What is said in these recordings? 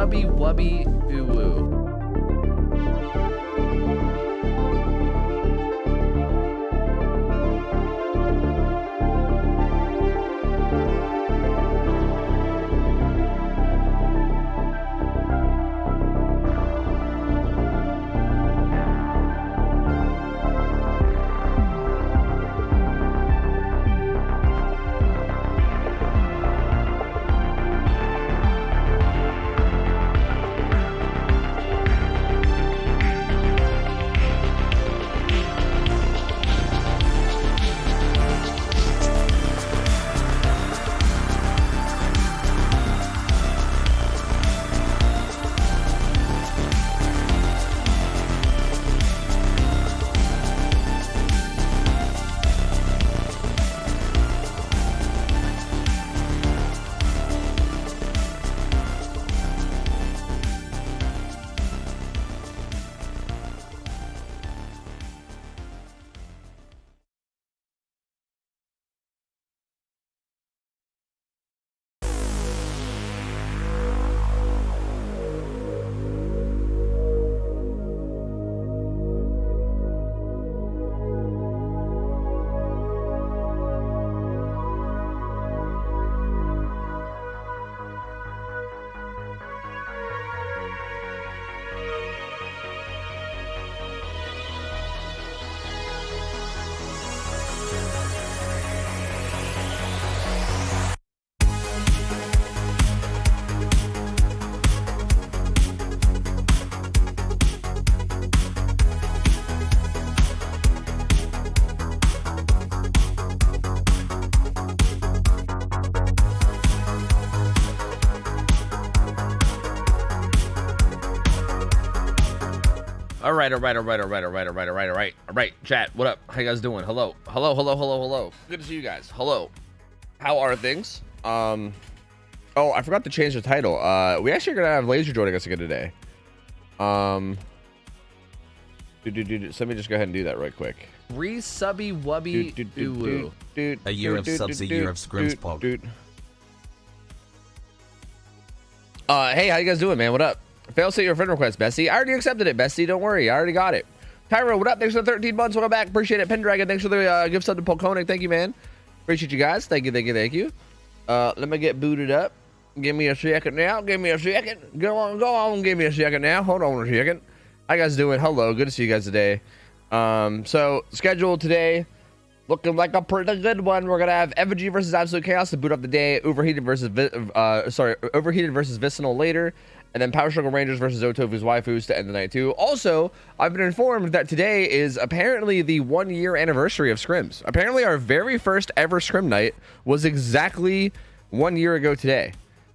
subby wubby ooh. All right. Chat, what up? How you guys doing? Hello. Good to see you guys. Hello. How are things? Oh, I forgot to change the title. We actually are gonna have Laser joining us again today. So let me just go ahead and do that right quick. Subby wubby A year of subs, a year of scrims pog. Hey, how you guys doing, man? What up? Fail state your friend request, Bessie. I already accepted it, Bessie. Don't worry. I already got it. Tyro, what up? Thanks for the 13 months. Welcome back. Appreciate it. Pendragon, thanks for the gift sub to Polkonic. Thank you, man. Appreciate you guys. Thank you. Let me get booted up. Give me a second now. Go on. Give me a second now. Hold on a second. How you guys doing? Hello. Good to see you guys today. So schedule today looking like a pretty good one. We're gonna have Effigy versus Absolute Chaos to boot up the day. Overheated versus Vicinal later. And then Power Struggle Rangers versus OhTofu's waifus to end the night too. Also, I've been informed that today is apparently the 1 year anniversary of Scrims. Apparently our very first ever Scrim night was exactly 1 year ago today.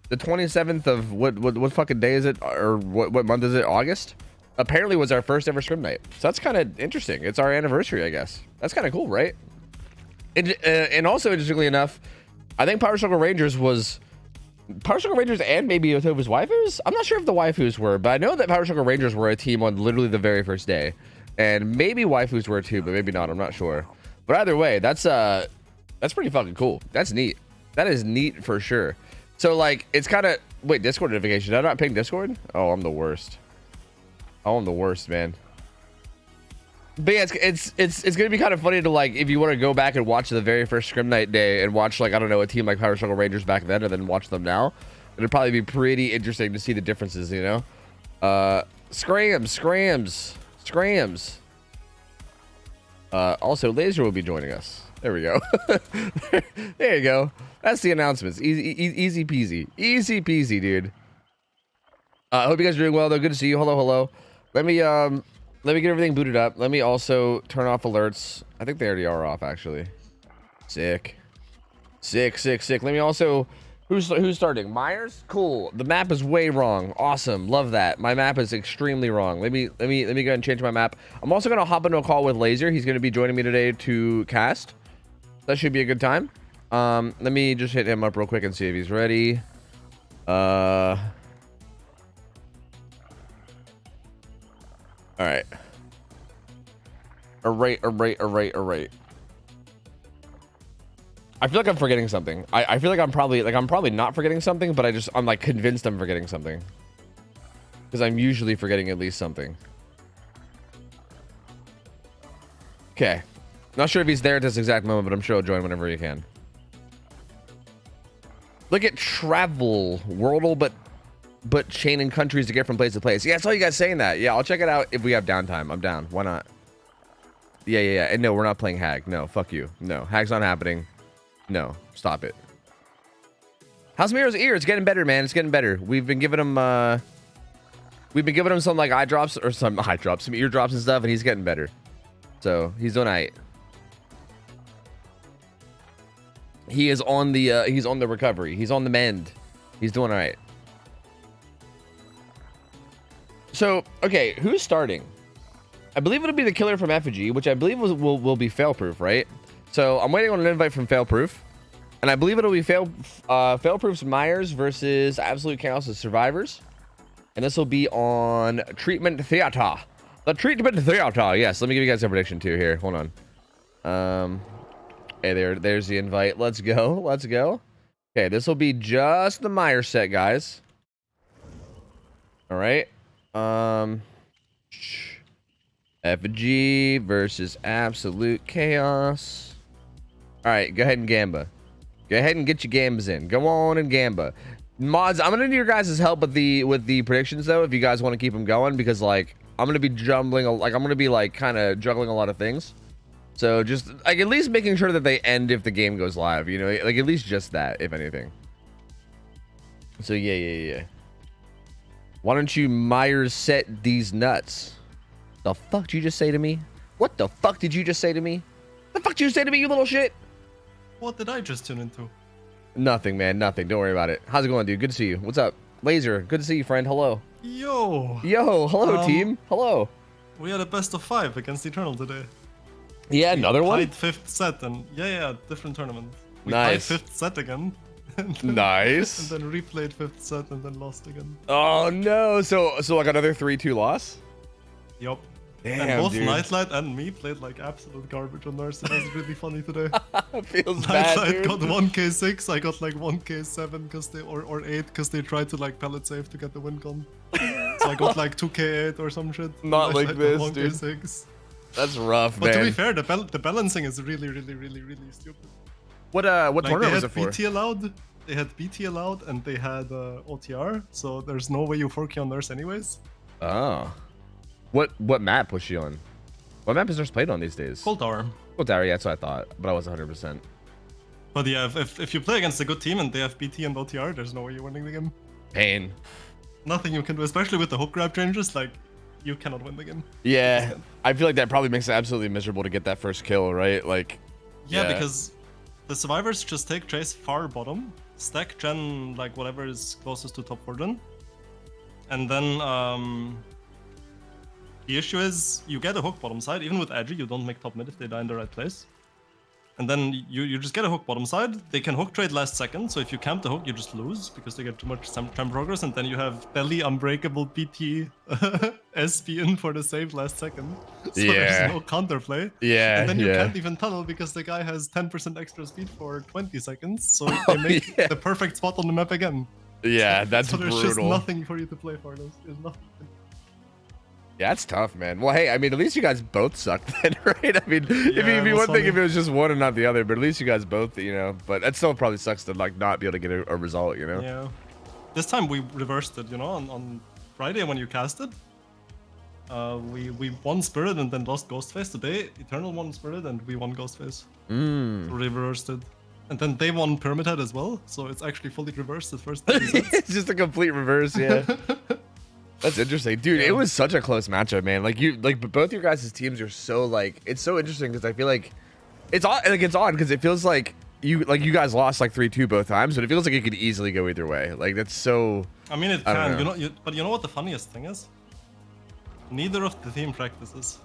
The 27th of what fucking day is it? Or what month is it? August? Apparently was our first ever Scrim night. So that's kind of interesting. It's our anniversary, I guess. That's kind of cool, right? And also, interestingly enough, I think Power Struggle Rangers and maybe OhTofu's waifus? I'm not sure if the waifus were, but I know that Power Struggle Rangers were a team on literally the very first day. And maybe waifus were too, but maybe not. I'm not sure. But either way, that's pretty fucking cool. That's neat. That is neat for sure. So like, it's kind of... Wait, Discord notification. Did I not ping Discord? Oh, I'm the worst. Oh, I'm the worst, man. But yeah, it's gonna be kind of funny to, like, if you want to go back and watch the very first Scrim Night day and watch, like, I don't know, a team like Power Struggle Rangers back then and then watch them now, it'd probably be pretty interesting to see the differences, you know? Scrams. Also, Laser will be joining us. There we go. There you go. That's the announcements. Easy peasy, dude. I hope you guys are doing well, though. Good to see you. Hello. Let me get everything booted up. Let me also turn off alerts. I think they already are off, actually. Sick. Let me also... Who's starting? Myers? Cool. The map is way wrong. Awesome. Love that. My map is extremely wrong. Let me go ahead and change my map. I'm also gonna hop into a call with Laser. He's gonna be joining me today to cast. That should be a good time. Let me just hit him up real quick and see if he's ready. All right. All right. I feel like I'm forgetting something. I feel like I'm probably not forgetting something, but I'm like convinced I'm forgetting something. because I'm usually forgetting at least something. Okay. Not sure if he's there at this exact moment, but I'm sure he'll join whenever he can. Look at travel, Wordle, but chaining countries to get from place to place. Yeah, I saw you guys saying that. Yeah, I'll check it out if we have downtime. I'm down. Why not? Yeah. And no, we're not playing Hag. No, fuck you. No, Hag's not happening. No, stop it. How's Miro's ear? It's getting better, man. It's getting better. We've been giving him some like eye drops or some ear drops and stuff, and he's getting better. So he's doing alright. He is on the he's on the recovery. He's on the mend. He's doing alright. So okay, who's starting? I believe it'll be the killer from Effigy, which I believe will be fail-proof, right? So I'm waiting on an invite from fail-proof, and I believe it'll be fail-proof's Myers versus Absolute Chaos' Survivors, and this will be on Treatment Theater. The Treatment Theater. Yes, let me give you guys a prediction too here. Hold on. Hey, there's the invite. Let's go. Let's go. Okay, this will be just the Myers set, guys. All right. Effigy versus Absolute Chaos. All right, go ahead and Gamba. Go ahead and get your Gambas in. Go on and Gamba. Mods, I'm gonna need your guys' help with the predictions though, if you guys want to keep them going, because like I'm gonna be jumbling, like I'm gonna be like kind of juggling a lot of things. So just like at least making sure that they end if the game goes live, you know, like at least just that, if anything. So yeah. Why don't you Myers set these nuts? The fuck did you just say to me? What the fuck did you just say to me? The fuck did you say to me, you little shit? What did I just tune into? Nothing, man. Nothing. Don't worry about it. How's it going, dude? Good to see you. What's up? Laser. Good to see you, friend. Hello. Yo. Hello, team. Hello. We had a best of 5 against Eternal today. Yeah, another one? Tied 5th set, and yeah, different tournament. We Nice. tied 5th set again. And then, Nice. And then replayed 5th set and then lost again. Oh, no. So like another 3-2 loss? Yup. Damn, and both dude. Nightlight and me played like absolute garbage on Nurse. It was really funny today. Feels bad, Nightlight dude. got 1k6, I got like 1k7 because they or 8 because they tried to like pellet save to get the win con. So I got like 2k8 or some shit. Not like Nightlight got this, dude. 1k6. That's rough, But man. to be fair, the balancing is really stupid. What Like tournament was they it for? had BT allowed, they had BT allowed, and they had OTR. So there's no way you 4k on Nurse anyways. Oh. What map was she on? What map is Nurse played on these days? Cold Tower. Cold Tower, yeah, that's what I thought, but I wasn't 100%. But yeah, if you play against a good team and they have BT and OTR, there's no way you're winning the game. Pain. Nothing you can do, especially with the hook grab changes. Like, you cannot win the game. Yeah, I feel like that probably makes it absolutely miserable to get that first kill, right? Like, Yeah, because the survivors just take Trace far bottom, stack Gen like whatever is closest to top 4 Gen, and then the issue is you get a hook bottom side. Even with Agi, you don't make top mid if they die in the right place. And then you just get a hook bottom side. They can hook trade last second, so if you camp the hook, you just lose because they get too much time progress. And then you have belly unbreakable BT SP in for the save last second. So there's no counterplay. Yeah, And then you can't even tunnel because the guy has 10% extra speed for 20 seconds. So they make the perfect spot on the map again. Yeah, that's so there's brutal. just nothing for you to play for. There's nothing. Yeah, that's tough, man. Well, hey, I mean, at least you guys both sucked then, right? I mean, it'd be one thing if it was just one and not the other, but at least you guys both, you know. But that still probably sucks to like not be able to get a result, you know. Yeah. This time we reversed it, you know. On Friday when you casted, we won Spirit and then lost Ghostface. Today, Eternal won Spirit and we won Ghostface. So reversed it. And then they won Pyramid Head as well, so it's actually fully reversed the first 3 sets. It's just a complete reverse, yeah. That's interesting, dude. It was such a close matchup, man. Like both your guys' teams are so like, it's so interesting because I feel like it's odd. Like it's odd because it feels like you guys lost like 3-2 both times, but it feels like it could easily go either way. Like that's so. I mean, it can. But you know what the funniest thing is? Neither of the team practices.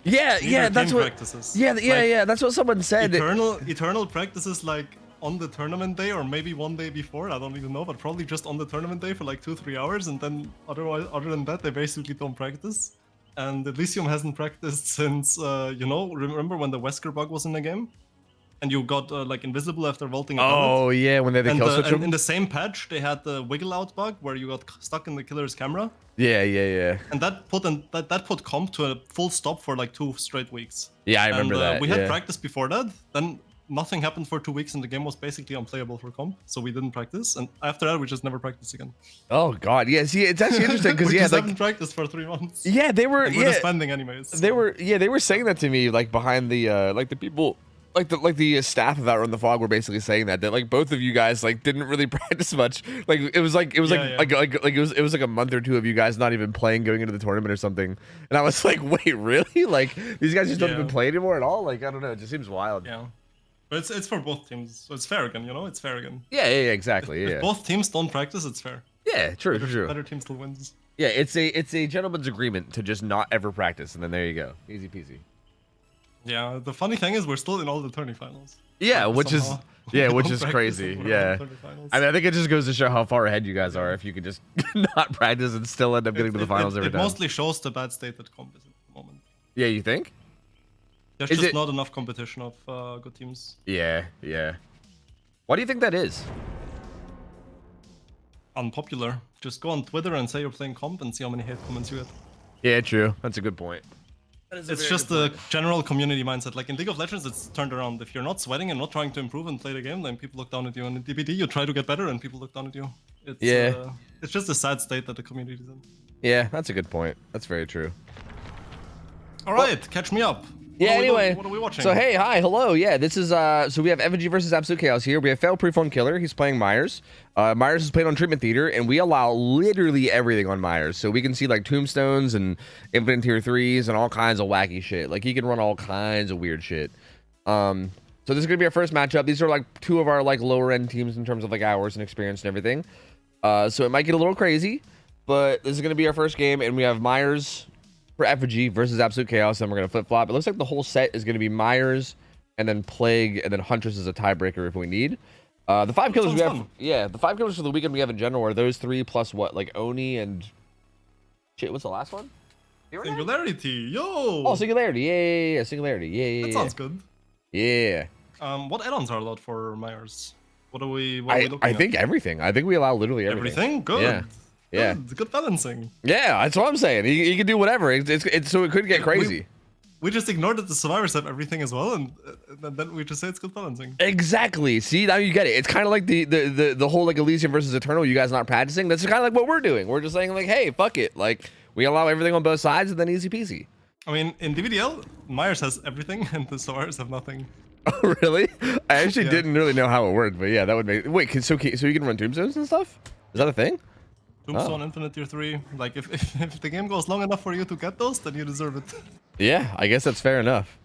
Yeah, Neither that's team what. practices. Yeah, Like, that's what someone said. Eternal practices like on the tournament day or maybe one day before. I don't even know, but probably just on the tournament day for like 2-3 hours, and then other than that, they basically don't practice. And Elysium hasn't practiced since you know. Remember when the Wesker bug was in the game? and you got like invisible after vaulting a Oh pellet. yeah, when they And, kill switch and them. in the same patch, they had the wiggle out bug where you got stuck in the killer's camera, Yeah. and that put comp to a full stop for like 2 straight weeks. Yeah, I remember and, that. We had yeah. practice before that. Then nothing happened for 2 weeks, and the game was basically unplayable for comp. So we didn't practice, and after that, we just never practiced again. Oh god, yeah. See, it's actually interesting because we yeah, just like haven't practiced for 3 months. yeah, they were And we're yeah, disbanding anyways. So. they were saying that to me like behind the like the people. Like the staff of Outrun the Fog were basically saying that like both of you guys like didn't really practice much. Like it was like it was a month or 2 of you guys not even playing going into the tournament or something. And I was like, wait, really? Like these guys just don't even play anymore at all? Like I don't know, it just seems wild. Yeah. But it's for both teams, so it's fair again, it's fair again. Yeah, exactly. If both teams don't practice, it's fair. Yeah, true. Better team still wins. Yeah, it's a gentleman's agreement to just not ever practice, and then there you go, easy peasy. Yeah, the funny thing is we're still in all the tourney finals. Yeah, like, which is crazy. Yeah, I mean, I think it just goes to show how far ahead you guys are if you could just not practice and still end up getting to the finals every time. It mostly shows the bad state that comp is at the moment. Yeah, you think? There's just not enough competition of good teams. Yeah. Why do you think that is? Unpopular. Just go on Twitter and say you're playing comp and see how many hate comments you get. Yeah, true. That's a good point. It's just the general community mindset. Like in League of Legends, it's turned around. If you're not sweating and not trying to improve and play the game, then people look down at you. And in DBD, you try to get better and people look down at you. It's just a sad state that the community is in. Yeah, that's a good point. That's very true. All right, catch me up. Anyway, what are we watching? So hey, hi, hello. Yeah, this is so we have Effigy versus Absolute Chaos here. We have Fail Proof on Killer. He's playing Myers. Myers is played on Treatment Theater, and we allow literally everything on Myers. So we can see like tombstones and infinite tier 3s and all kinds of wacky shit. Like he can run all kinds of weird shit. So this is gonna be our first matchup. These are like 2 of our like lower end teams in terms of like hours and experience and everything. So it might get a little crazy, but this is gonna be our first game, and we have Myers for Effigy versus Absolute Chaos, and we're gonna flip flop. It looks like the whole set is gonna be Myers and then Plague and then Huntress as a tiebreaker if we need. The 5 killers we have, the 5 killers for the weekend we have in general are those 3 plus what, like Oni and shit. What's the last one? Singularity, yo. Oh, Singularity, yeah, Singularity, yeah. That sounds good. Yeah. What add-ons are allowed for Myers? What are we looking at? I think everything. I think we allow literally everything. Everything? Good. Yeah. Good balancing. Yeah, that's what I'm saying. He can do whatever. It's so it could get crazy. We just ignored that the survivors have everything as well, and then we just say it's good balancing. Exactly. See, now you get it. It's kind of like the whole like Elysium versus Eternal. You guys not practicing. That's kind of like what we're doing. We're just saying like, hey, fuck it. Like we allow everything on both sides, and then easy peasy. I mean, in DVDL, Myers has everything, and the survivors have nothing. Oh, really? I actually didn't really know how it worked, but yeah, that would make. Wait, so you can run tombstones and stuff? Is that a thing? Tombstone, Infinite Tier 3. Like, if the game goes long enough for you to get those, then you deserve it. Yeah, I guess that's fair enough.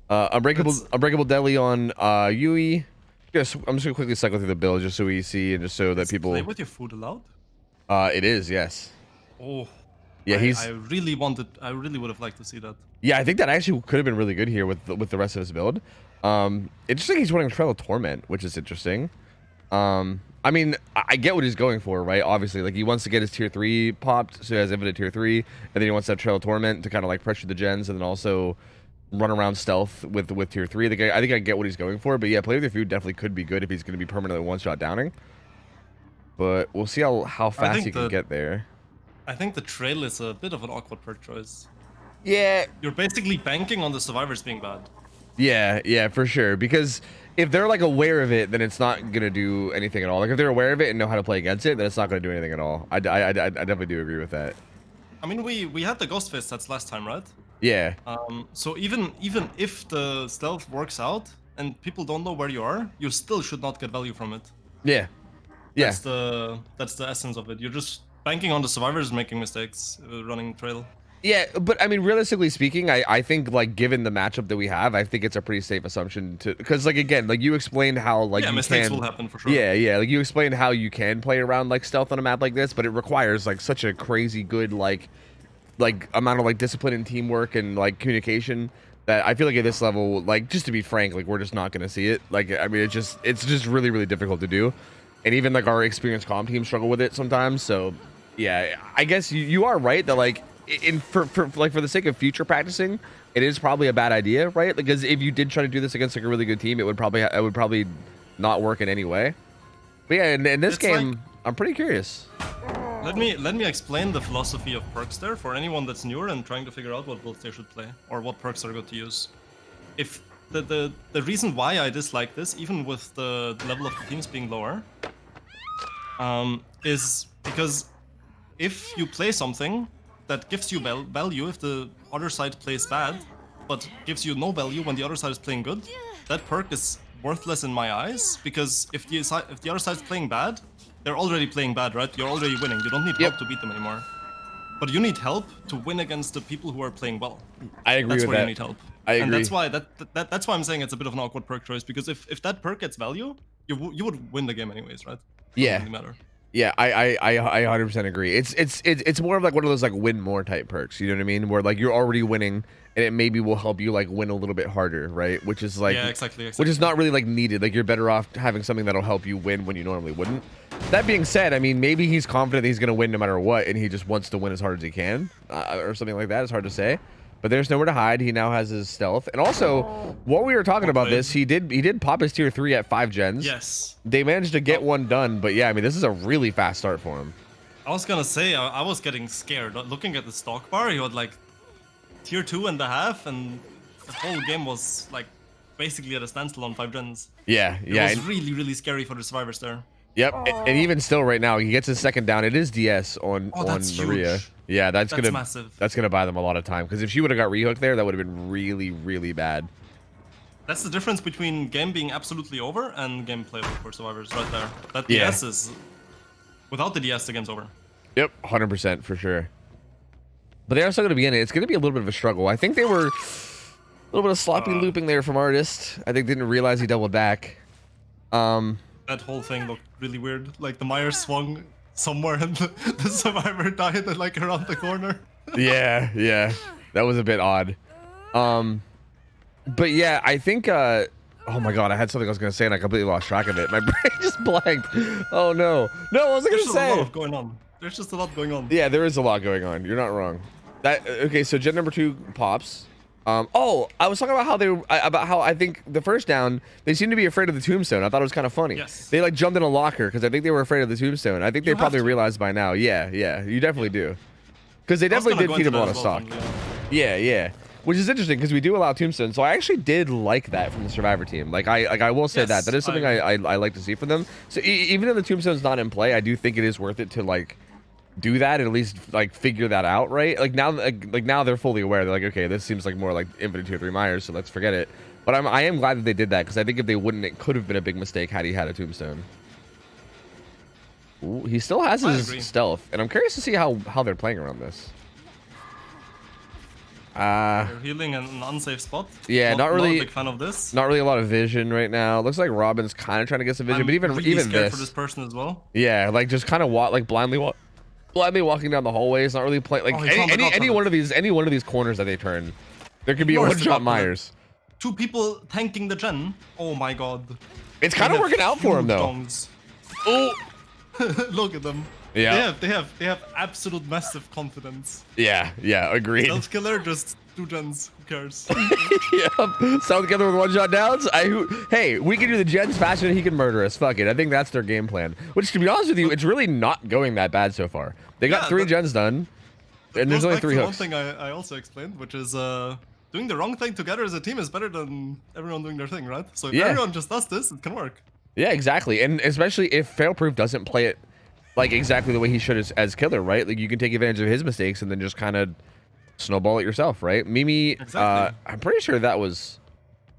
Unbreakable Deli on Yui. I'm just gonna quickly cycle through the build just so we see and just so that people. Play with your food allowed? It is, yes. Oh. Yeah, I really would have liked to see that. Yeah, I think that actually could have been really good here with the rest of his build. Interesting. He's running Trail of Torment, which is interesting. I mean, I get what he's going for, right? Obviously, like he wants to get his tier 3 popped, so he has Infinite tier 3, and then he wants to have Trail of Torment to kind of like pressure the gens, and then also run around stealth with tier 3. I think I get what he's going for, but yeah, play with your food definitely could be good if he's going to be permanently one-shot downing. But we'll see how fast he can get there. I think the trail is a bit of an awkward perk choice. Yeah. You're basically banking on the survivors being bad. Yeah, for sure. Because if they're like aware of it, then it's not gonna do anything at all. Like if they're aware of it and know how to play against it, then it's not gonna do anything at all. I definitely do agree with that. I mean, we had the Ghost Face sets last time, right? Yeah. So even if the stealth works out and people don't know where you are, you still should not get value from it. Yeah. That's the essence of it. You're just banking on the survivors making mistakes, running trail. Yeah, but I mean, realistically speaking, I think like given the matchup that we have, I think it's a pretty safe assumption to, because like again, like you explained how like mistakes will happen for sure. Yeah, like you explained how you can play around like stealth on a map like this, but it requires like such a crazy good like amount of like discipline and teamwork and like communication that I feel like at this level, like just to be frank, like we're just not gonna see it. Like I mean, it's just really difficult to do, and even like our experienced comm teams struggle with it sometimes. So yeah, I guess you are right that like for the sake of future practicing, it is probably a bad idea, right? Because if you did try to do this against like a really good team, it would probably not work in any way. But yeah, in this game, like, I'm pretty curious. Let me explain the philosophy of perks there for anyone that's newer and trying to figure out what builds they should play or what perks are good to use. If the reason why I dislike this, even with the level of the teams being lower, is because if you play something that gives you value if the other side plays bad, but gives you no value when the other side is playing good, that perk is worthless in my eyes, because if the other side's playing bad, they're already playing bad, right? You're already winning. You don't need help to beat them anymore. But you need help to win against the people who are playing well. I agree with that. That's where you need help. I agree. And that's why that's why I'm saying it's a bit of an awkward perk choice, because if that perk gets value, you would win the game anyways, right? Yeah. Doesn't really matter. Yeah, I 100% agree. It's more of like one of those like win more type perks, you know what I mean? Where like you're already winning and it maybe will help you like win a little bit harder, right? Which is like, yeah, exactly. Which is not really like needed. Like you're better off having something that'll help you win when you normally wouldn't. That being said, I mean, maybe he's confident that he's going to win no matter what, and he just wants to win as hard as he can, or something like that. It's hard to say. But there's nowhere to hide. He now has his stealth. And also, while we were talking about this, he did pop his tier 3 at 5 gens. Yes. They managed to get one done, but yeah, I mean, this is a really fast start for him. I was gonna say, I was getting scared. Looking at the stock bar, he had like tier 2.5, and the whole game was like basically at a standstill on 5 gens. Yeah, yeah. It was really, really scary for the survivors there. Yep, and even still right now, he gets his second down. It is DS on Maria. Huge. Yeah, that's massive. That's gonna buy them a lot of time, because if she would have got rehooked there, that would have been really, really bad. That's the difference between game being absolutely over and game playable for survivors, right there. That DS is, without the DS, the game's over. Yep, 100% for sure. But they are still gonna be in it. It's gonna be a little bit of a struggle. I think they were a little bit of sloppy looping there from Artist. I think didn't realize he doubled back. That whole thing looked really weird. Like the Meyer swung somewhere and the survivor died like around the corner. yeah, that was a bit odd. But yeah, I think oh my god, I had something I was gonna say and I completely lost track of it. My brain just blanked. Oh no, what was I gonna say? There's a lot going on. There's just a lot going on. Yeah, there is a lot going on. You're not wrong. Okay, so gen number 2 pops. I was talking about how I think the first down, they seem to be afraid of the tombstone. I thought it was kind of funny. Yes. They like jumped in a locker because I think they were afraid of the tombstone. I think they probably realized by now. Yeah, you definitely do. Because they definitely did feed him a lot of stock. Yeah. Which is interesting because we do allow tombstone. So I actually did like that from the survivor team. Like I will say that is something I like to see from them. So even if the tombstone's not in play, I do think it is worth it to like do that and at least like figure that out, right? Like now they're fully aware. They're like, okay, this seems like more like infinite tier 3 Myers, so let's forget it. But I am glad that they did that, because I think if they wouldn't, it could have been a big mistake had he had a tombstone. Ooh, he still has his stealth, and I'm curious to see how they're playing around this. They're healing in an unsafe spot. Yeah, not really a big fan of this. Not really a lot of vision right now. Looks like Robin's kind of trying to get some vision, but even scared this for this person as well. Yeah, like just kind of blindly walking down the hallways, not really playing like any one of these corners that they turn. There could be a one-shot Myers. 2 people tanking the gen. Oh my god. It's kind of working out for him though. Oh, look at them. Yeah. They have absolute massive confidence. Yeah, agreed. Stealth killer, just 2 gens. Who cares? Yep. Stealth killer with one-shot downs. Hey, we can do the gens faster than he can murder us. Fuck it. I think that's their game plan. Which, to be honest with you, it's really not going that bad so far. They got 3 gens done, and there's only 3 hooks. One thing I also explained, which is doing the wrong thing together as a team is better than everyone doing their thing, right? So if everyone just does this, it can work. Yeah, exactly. And especially if Failproof doesn't play it like exactly the way he should as killer, right? Like you can take advantage of his mistakes and then just kind of snowball it yourself, right? Mimi, exactly. I'm pretty sure that was.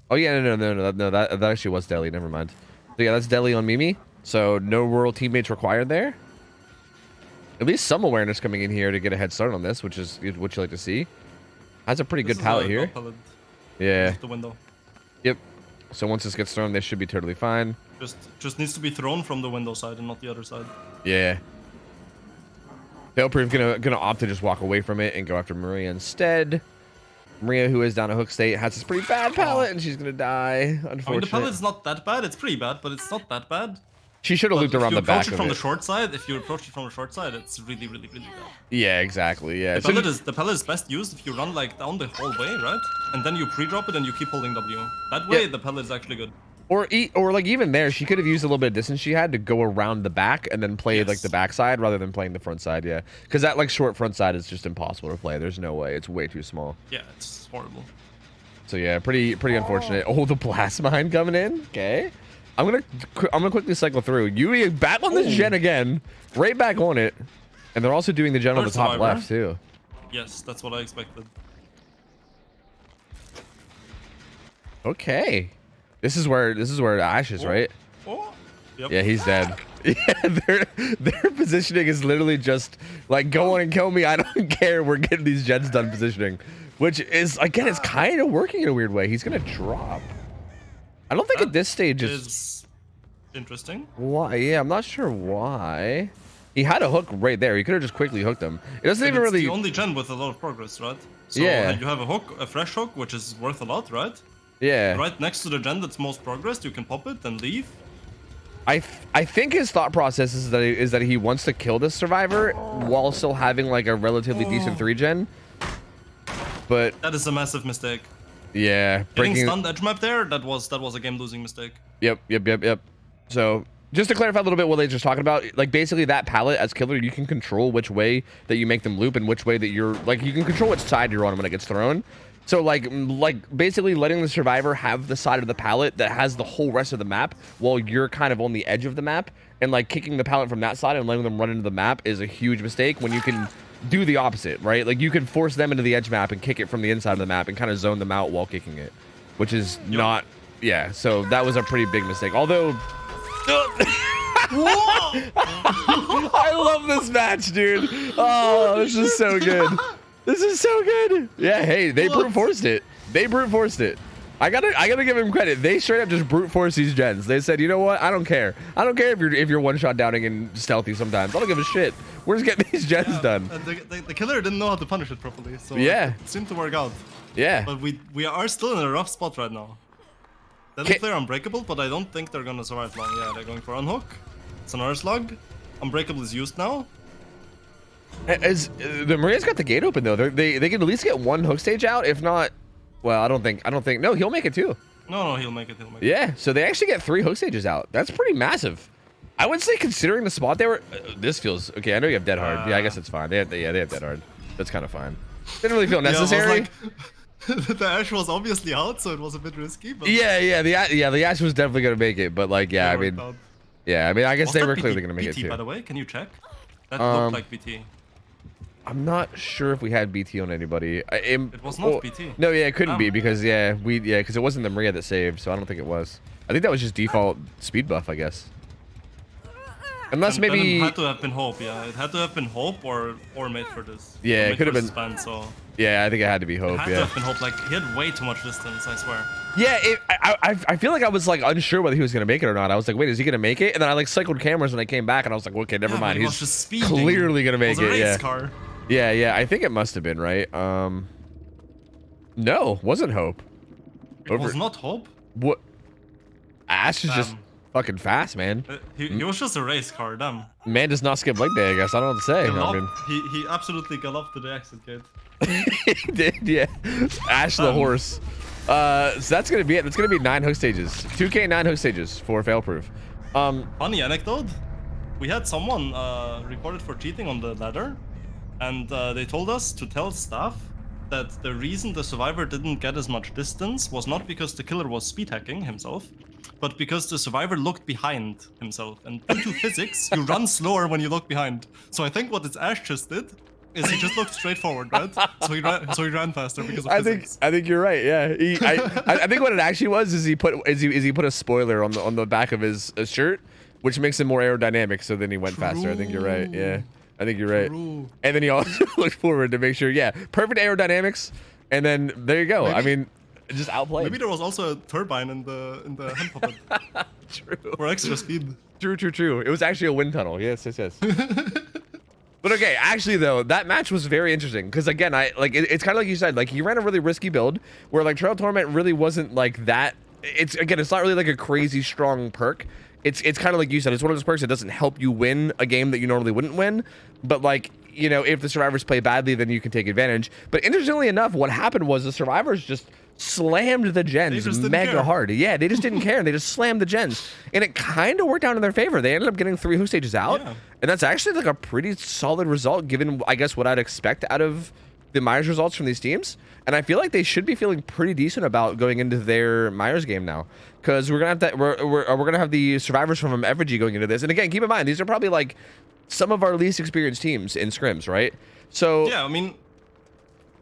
Oh yeah, no, that actually was Deli. Never mind. So yeah, that's Deli on Mimi. So no rural teammates required there. At least some awareness coming in here to get a head start on this, which is what you like to see. Has a pretty good pallet here. Yeah. The window. Yep. So once this gets thrown, they should be totally fine. Just needs to be thrown from the window side and not the other side. Yeah. Failproof gonna opt to just walk away from it and go after Maria instead. Maria, who is down a hook state, has this pretty bad pallet and she's gonna die, unfortunately. I mean, the pallet's not that bad. It's pretty bad, but it's not that bad. She should have looped around the back If you approach it of from it. the short side, it's really bad. Yeah, exactly. Yeah. The pellet is best used if you run like down the whole way, right? And then you pre-drop it and you keep holding W. That way, the pellet is actually good. Or like even there, she could have used a little bit of distance she had to go around the back and then play like the back side rather than playing the front side. Yeah, because that like short front side is just impossible to play. There's no way. It's way too small. Yeah, it's horrible. So yeah, pretty unfortunate. Oh, the blast mine coming in. Okay, I'm gonna quickly cycle through. Yui back on this gen again, right back on it, and they're also doing the gen on the top left too. Yes, that's what I expected. Okay, this is where Ash is, right? Oh. Yep. Yeah, he's dead. Yeah, their positioning is literally just like go on and kill me. I don't care. We're getting these gens done positioning, which is again, it's kind of working in a weird way. He's gonna drop. I don't think at this stage is interesting. Why? Yeah, I'm not sure why. He had a hook right there. He could have just quickly hooked him. It doesn't even really. It's the only gen with a lot of progress, right? So yeah. You have a hook, a fresh hook, which is worth a lot, right? Yeah. Right next to the gen that's most progressed, you can pop it and leave. I think his thought process is that he wants to kill this survivor while still having like a relatively decent 3-gen. But that is a massive mistake. Yeah, getting stunned edge map there, that was a game losing mistake. Yep. So just to clarify a little bit what they just talking about, like basically that pallet as killer, you can control which way that you make them loop and which way that you're like you can control which side you're on when it gets thrown. So like basically letting the survivor have the side of the pallet that has the whole rest of the map while you're kind of on the edge of the map, and like kicking the pallet from that side and letting them run into the map is a huge mistake when you can do the opposite, right? Like you can force them into the edge map and kick it from the inside of the map and kind of zone them out while kicking it, which is not, yeah. So that was a pretty big mistake. Although, I love this match, dude. Oh, this is so good. This is so good. Yeah, hey, they brute forced it. They brute forced it. I gotta give him credit. They straight up just brute forced these gens. They said, you know what? I don't care. I don't care if you're one shot downing and stealthy sometimes. I don't give a shit. We're just getting these gens done. The killer didn't know how to punish it properly, so yeah, it seemed to work out. Yeah. But we are still in a rough spot right now. They look they're unbreakable, but I don't think they're gonna survive long. Yeah, they're going for unhook. It's another slug. Unbreakable is used now. As the Maria's got the gate open though, they can at least get one hook stage out. If not, well, I don't think. No, he'll make it too. No, he'll make it. Yeah, so they actually get 3 hook stages out. That's pretty massive. I would say considering the spot they were. This feels okay. I know you have dead hard. Yeah, I guess it's fine. They have dead hard. That's kind of fine. Didn't really feel necessary. The Ash was obviously out, so it was a bit risky. But yeah. The Ash was definitely gonna make it, but like, yeah, I mean, I guess they were clearly gonna make it too. By the way, can you check? That looked like BT. I'm not sure if we had BT on anybody. It was not BT. No, yeah, it couldn't be because because it wasn't the Maria that saved, so I don't think it was. I think that was just default speed buff, I guess. Unless maybe it had to have been Hope. Yeah, it had to have been Hope or made for this. Yeah, it could have been. Span, so. Yeah, I think it had to be Hope. It had to have been Hope. Like he had way too much distance, I swear. Yeah, I feel like I was like unsure whether he was gonna make it or not. I was like, wait, is he gonna make it? And then I like cycled cameras and I came back and I was like, okay, never mind. He's just clearly gonna make it. Yeah. Car. Yeah. I think it must have been right. No, wasn't Hope. It was not Hope. What? Ash is just fucking fast, man. He was just a race car, damn. Man does not skip leg day, I guess. I don't know what to say. He absolutely galloped to the exit gate. He did, yeah. Ash the horse. So that's gonna be it. That's gonna be 9 hook stages. 2K 9 hook stages for failproof. Funny anecdote. We had someone reported for cheating on the ladder, and they told us to tell staff that the reason the survivor didn't get as much distance was not because the killer was speed hacking himself, but because the survivor looked behind himself. And due to physics, you run slower when you look behind. So I think what this Ash just did is he just looked straight forward, right? So he ran faster because of physics. I think you're right. Yeah. I think what it actually was is he put a spoiler on the back of his shirt, which makes him more aerodynamic. So then he went faster. I think you're right. Yeah. I think you're right. True. And then he also looked forward to make sure, yeah, perfect aerodynamics. And then there you go. Maybe, I mean, just outplayed. Maybe there was also a turbine in the hand puppet. True. For extra speed. True. It was actually a wind tunnel. Yes. But okay, actually though, that match was very interesting because again, it's kind of like you said, like he ran a really risky build where like Trail Torment really wasn't like that. It's not really like a crazy strong perk. it's kind of like you said, it's one of those perks that doesn't help you win a game that you normally wouldn't win, but like, you know, if the survivors play badly, then you can take advantage. But interestingly enough, what happened was the survivors just slammed the gens mega hard. Yeah, they just didn't care. They just slammed the gens, and it kind of worked out in their favor. They ended up getting 3 hook stages out, and that's actually like a pretty solid result given, I guess, what I'd expect out of the Myers results from these teams. And I feel like they should be feeling pretty decent about going into their Myers game now, because we're gonna have that we're gonna have the survivors from Evergy going into this. And again, keep in mind, these are probably like some of our least experienced teams in scrims, right? So yeah, I mean,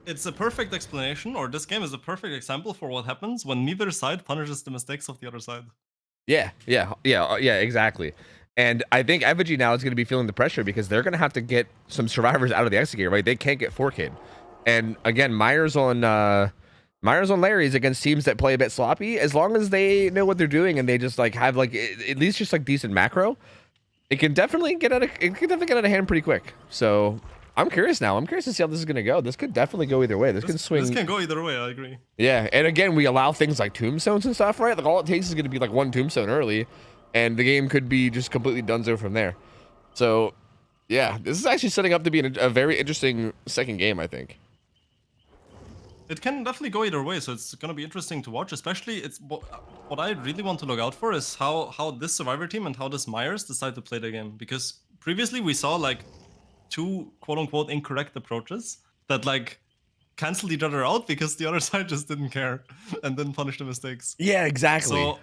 it's a perfect explanation, or this game is a perfect example for what happens when neither side punishes the mistakes of the other side. Yeah, exactly. And I think Evergy now is going to be feeling the pressure because they're going to have to get some survivors out of the exit gear, right? They can't get 4K'd. And again, Myers on Larry's against teams that play a bit sloppy, as long as they know what they're doing and they just like have like at least just like decent macro, it can definitely get out of hand pretty quick. So I'm curious now. I'm curious to see how this is going to go. This could definitely go either way. This can swing. This can go either way, I agree. Yeah, and again, we allow things like tombstones and stuff, right? Like all it takes is going to be like 1 tombstone early, and the game could be just completely donezo from there. So, yeah, this is actually setting up to be a very interesting second game, I think. It can definitely go either way, so it's going to be interesting to watch. Especially, it's what I really want to look out for is how this Survivor team and how this Myers decide to play the game. Because previously we saw like 2 quote-unquote incorrect approaches that like canceled each other out because the other side just didn't care and didn't punish the mistakes. Yeah, exactly.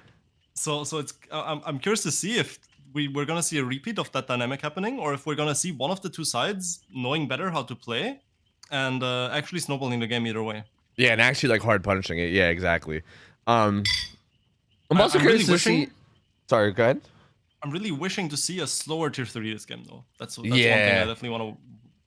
So it's I'm curious to see if we're gonna see a repeat of that dynamic happening, or if we're gonna see one of the 2 sides knowing better how to play and actually snowballing the game either way. Yeah, and actually like hard punishing it. Yeah, exactly. I'm also curious to see. Sorry, go ahead. I'm really wishing to see a slower tier 3 this game though. That's one thing I definitely want to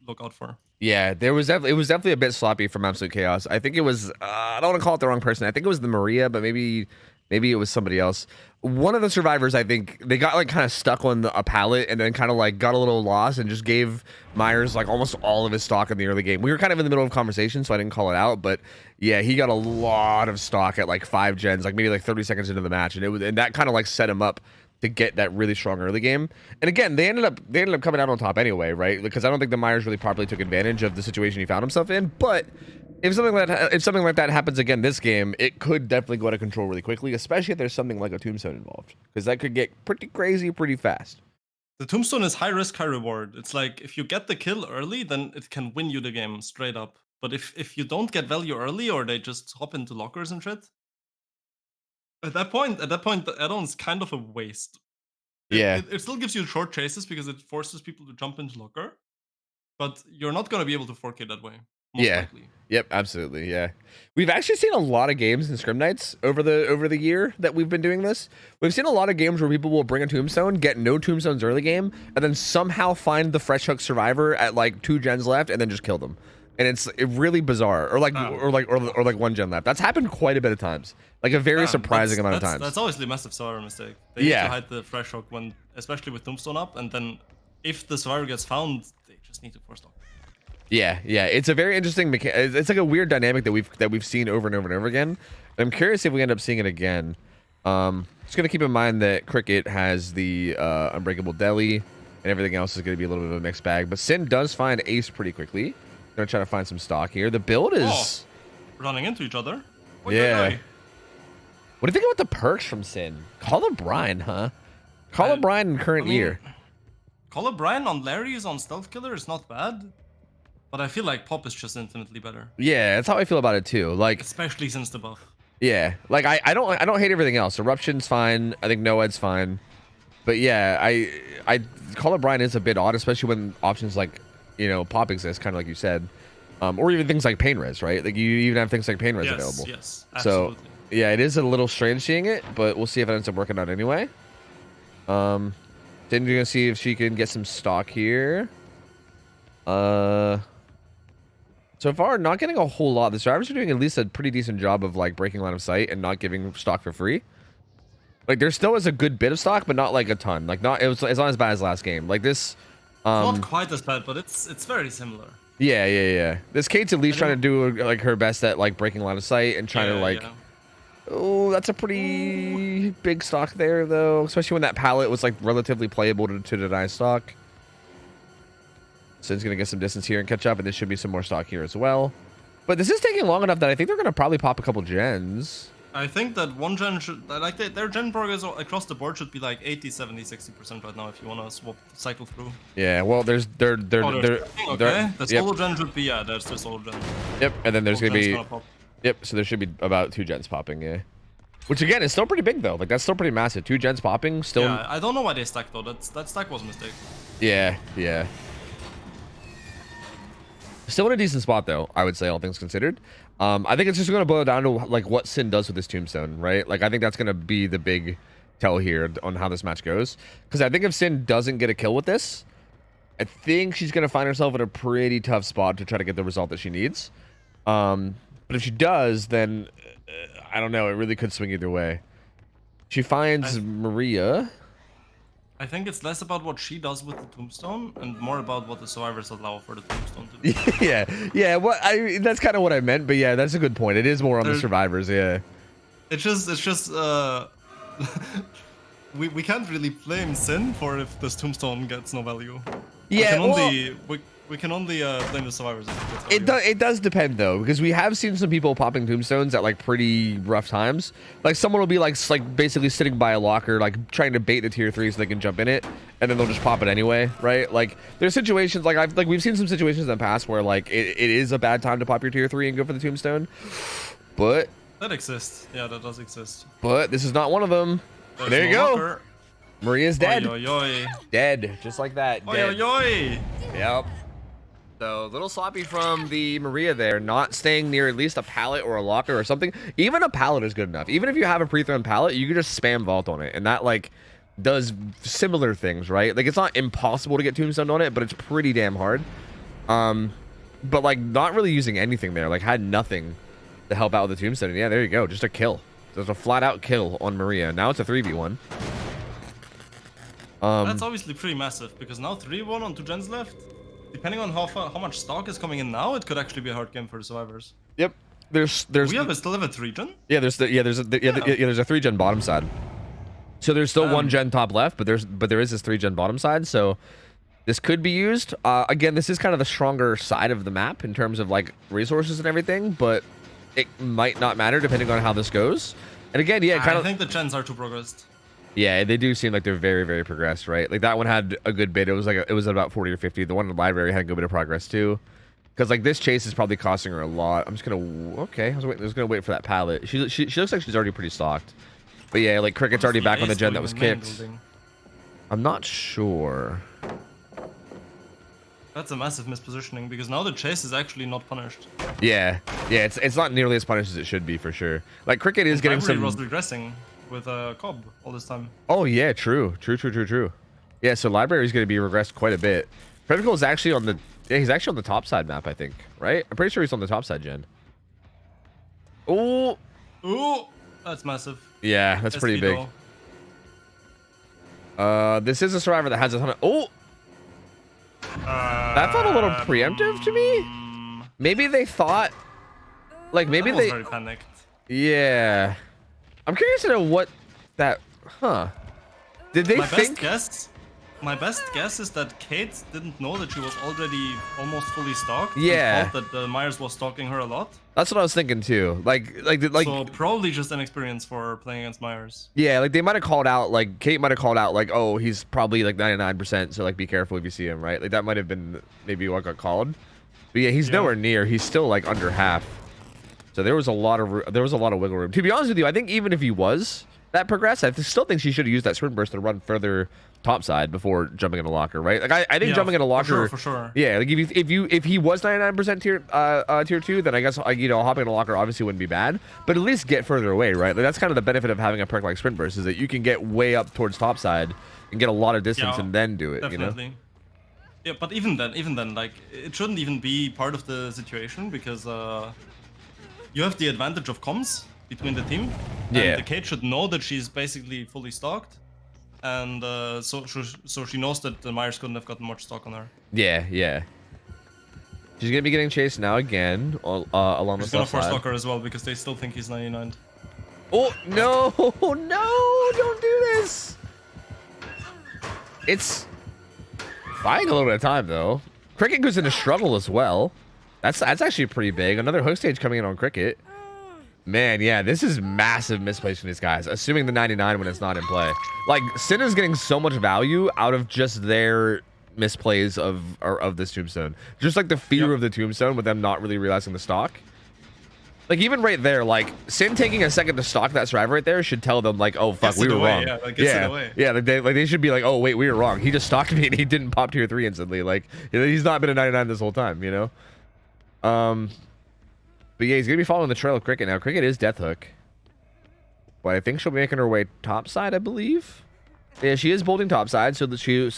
look out for. Yeah, it was definitely a bit sloppy from Absolute Chaos. I think it was I don't want to call it the wrong person. I think it was the Maria, but maybe it was somebody else. One of the survivors, I think, they got like kind of stuck on a pallet and then kind of like got a little lost and just gave Myers like almost all of his stock in the early game. We were kind of in the middle of conversation, so I didn't call it out, but yeah, he got a lot of stock at like 5 gens, like maybe like 30 seconds into the match, and that kind of like set him up to get that really strong early game. And again, they ended up coming out on top anyway, right? Because I don't think the Myers really properly took advantage of the situation he found himself in. But if something like that happens again this game, it could definitely go out of control really quickly, especially if there's something like a tombstone involved, because that could get pretty crazy pretty fast. The tombstone is high risk, high reward. It's like if you get the kill early, then it can win you the game straight up. But if you don't get value early, or they just hop into lockers and shit, At that point, the add-on's kind of a waste. It still gives you short chases because it forces people to jump into locker, but you're not going to be able to 4K that way. Most likely. Yep, absolutely. Yeah, we've actually seen a lot of games in Scrim Nights over the year that we've been doing this. We've seen a lot of games where people will bring a tombstone, get no tombstones early game, and then somehow find the fresh hook survivor at like 2 gens left, and then just kill them. And it's really bizarre, or like 1 gen left. That's happened quite a bit of times, like a very surprising amount of times. That's obviously a massive survivor mistake. They need to hide the fresh hook when, especially with tombstone up, and then if the survivor gets found, they just need to force lock. Yeah, it's a very interesting it's like a weird dynamic that we've seen over and over and over again. I'm curious if we end up seeing it again. Just gonna keep in mind that Cricket has the Unbreakable Deli, and everything else is gonna be a little bit of a mixed bag. But Sin does find Ace pretty quickly. Gonna try to find some stock here. The build is running into each other. What do you think about the perks from Sin? Call up Brian, huh? Call up Brian in current year. Call up Brian on Larry's on Stealth Killer is not bad, but I feel like Pop is just infinitely better. Yeah, that's how I feel about it too. Like, especially since the buff. Yeah, like I don't hate everything else. Eruption's fine. I think Noed's fine. But yeah, I Call up Brian is a bit odd, especially when options like, you know, Pop exists, kind of like you said, or even things like Pain Res, right? Like you even have things like Pain Res available. Yes, absolutely. So yeah, it is a little strange seeing it, but we'll see if it ends up working out anyway. Then you're gonna see if she can get some stock here. So far, not getting a whole lot. The survivors are doing at least a pretty decent job of like breaking line of sight and not giving stock for free. Like there still is a good bit of stock, but not like a ton. Like it's not as bad as last game. Like this. Not quite as bad, but it's very similar. Yeah. This Kate's at least trying to do like her best at like breaking line of sight and trying to like Oh, that's a pretty big stock there, though. Especially when that pallet was, like, relatively playable to deny stock. So it's going to get some distance here and catch up, and there should be some more stock here as well. But this is taking long enough that I think they're going to probably pop a couple gens. I think that one gen should, like, their gen progress across the board should be like 80, 70, 60% right now if you want to swap cycle through. Yeah, well, there's Okay, the yep. solo gen should be, yeah, there's the solo gen. Yep, and then there's going to be, pop. yep, so there should be about 2 gens popping, yeah. Which, again, is still pretty big, though. Like, that's still pretty massive. 2 gens popping, still. Yeah, I don't know why they stacked, though. That stack was a mistake. Yeah, yeah. Still in a decent spot, though, I would say, all things considered. I think it's just going to boil down to, like, what Sin does with this tombstone, right? Like, I think that's going to be the big tell here on how this match goes. Because I think if Sin doesn't get a kill with this, I think she's going to find herself in a pretty tough spot to try to get the result that she needs. But if she does, then, I don't know, it really could swing either way. She finds Maria. I think it's less about what she does with the tombstone and more about what the survivors allow for the tombstone to do. yeah. What that's kind of what I meant, but yeah, that's a good point. It is more on the survivors, yeah. It's just we can't really blame Sin for if this tombstone gets no value. Yeah, we can only blame the survivors. It does depend though, because we have seen some people popping tombstones at like pretty rough times. Like someone will be like basically sitting by a locker, like trying to bait the tier 3 so they can jump in it, and then they'll just pop it anyway, right? Like there's situations like we've seen some situations in the past where like it is a bad time to pop your tier 3 and go for the tombstone, but that exists. Yeah, that does exist. But this is not one of them. There you go. Locker. Maria's dead. Oy, oy, oy. Dead, just like that. Oy, Dead. oy, oy. Yep. So, a little sloppy from the Maria there, not staying near at least a pallet or a locker or something. Even a pallet is good enough. Even if you have a pre-thrown pallet, you can just spam vault on it. And that, like, does similar things, right? Like, it's not impossible to get tombstone on it, but it's pretty damn hard. But, like, not really using anything there. Like, had nothing to help out with the tombstone. And yeah, there you go. Just a kill. There's a flat-out kill on Maria. Now it's a 3v1. That's obviously pretty massive, because now 3v1 on 2 gens left. Depending on how much stock is coming in now, it could actually be a hard game for the survivors. Yep. We still have a 3-gen? Yeah, there's a 3-gen bottom side. So there's still 1 gen top left, but there is this 3-gen bottom side, so this could be used. Again, this is kind of the stronger side of the map in terms of like resources and everything, but it might not matter depending on how this goes. And again, yeah, I think the gens are too progressed. Yeah, they do seem like they're very, very progressed, right? Like that one had a good bit. It was like it was about 40 or 50. The one in the library had a good bit of progress too. Because like this chase is probably costing her a lot. I'm just gonna I was gonna wait for that pallet. She looks like she's already pretty stocked. But yeah, like Cricket's already back on the gen that was kicked. I'm not sure. That's a massive mispositioning, because now the chase is actually not punished. Yeah, it's not nearly as punished as it should be for sure. Like Cricket is getting some. Was regressing with a Cobb all this time. Oh yeah, true. Yeah, so library is going to be regressed quite a bit. Predical is actually on the he's actually on the top side map, I think, right? I'm pretty sure he's on the top side gen. Oh, that's massive. Yeah, that's pretty big. This is a survivor that has a ton of that felt a little preemptive to me. Maybe they thought, like maybe they very panicked. Yeah. I'm curious to know what that, Did they think? My best guess is that Kate didn't know that she was already almost fully stalked. Yeah. And thought that Myers was stalking her a lot. That's what I was thinking too. Like. So probably just an experience for playing against Myers. Yeah, like they might have called out, like Kate might have called out, like, oh, he's probably like 99%, so like be careful if you see him, right? Like that might have been maybe what got called. But yeah, he's nowhere near. He's still like under half. So there was a lot of wiggle room. To be honest with you, I think even if he was that progressive, I still think she should have used that sprint burst to run further topside before jumping in a locker, right? Like I think jumping in a locker, for sure. Yeah, like if he was 99% tier 2, then I guess hopping in a locker obviously wouldn't be bad, but at least get further away, right? Like that's kind of the benefit of having a perk like sprint burst, is that you can get way up towards topside and get a lot of distance and then do it. Definitely. You know? Yeah, but even then, like it shouldn't even be part of the situation, because you have the advantage of comms between the team. And the Kate should know that she's basically fully stocked. And so she knows that the Myers couldn't have gotten much stock on her. Yeah. She's going to be getting chased now again along the left side. She's going to force lock her as well, because they still think he's 99. Oh, no, no, don't do this. It's buying a little bit of time, though. Cricket goes into struggle as well. That's actually pretty big. Another hook stage coming in on Cricket. Man, yeah, this is massive misplays from these guys, assuming the 99 when it's not in play. Like, Sin is getting so much value out of just their misplays of this tombstone. Just like the fear of the tombstone with them not really realizing the stock. Like, even right there, like, Sin taking a second to stock that survivor right there should tell them, like, oh, fuck, we were wrong. Yeah, like, gets it away. Yeah, like they should be like, oh, wait, we were wrong. He just stalked me and he didn't pop tier 3 instantly. Like, he's not been a 99 this whole time, you know? But yeah, he's going to be following the trail of Cricket now. Cricket is Death Hook. But I think she'll be making her way topside, I believe. Yeah, she is bolting topside, so that she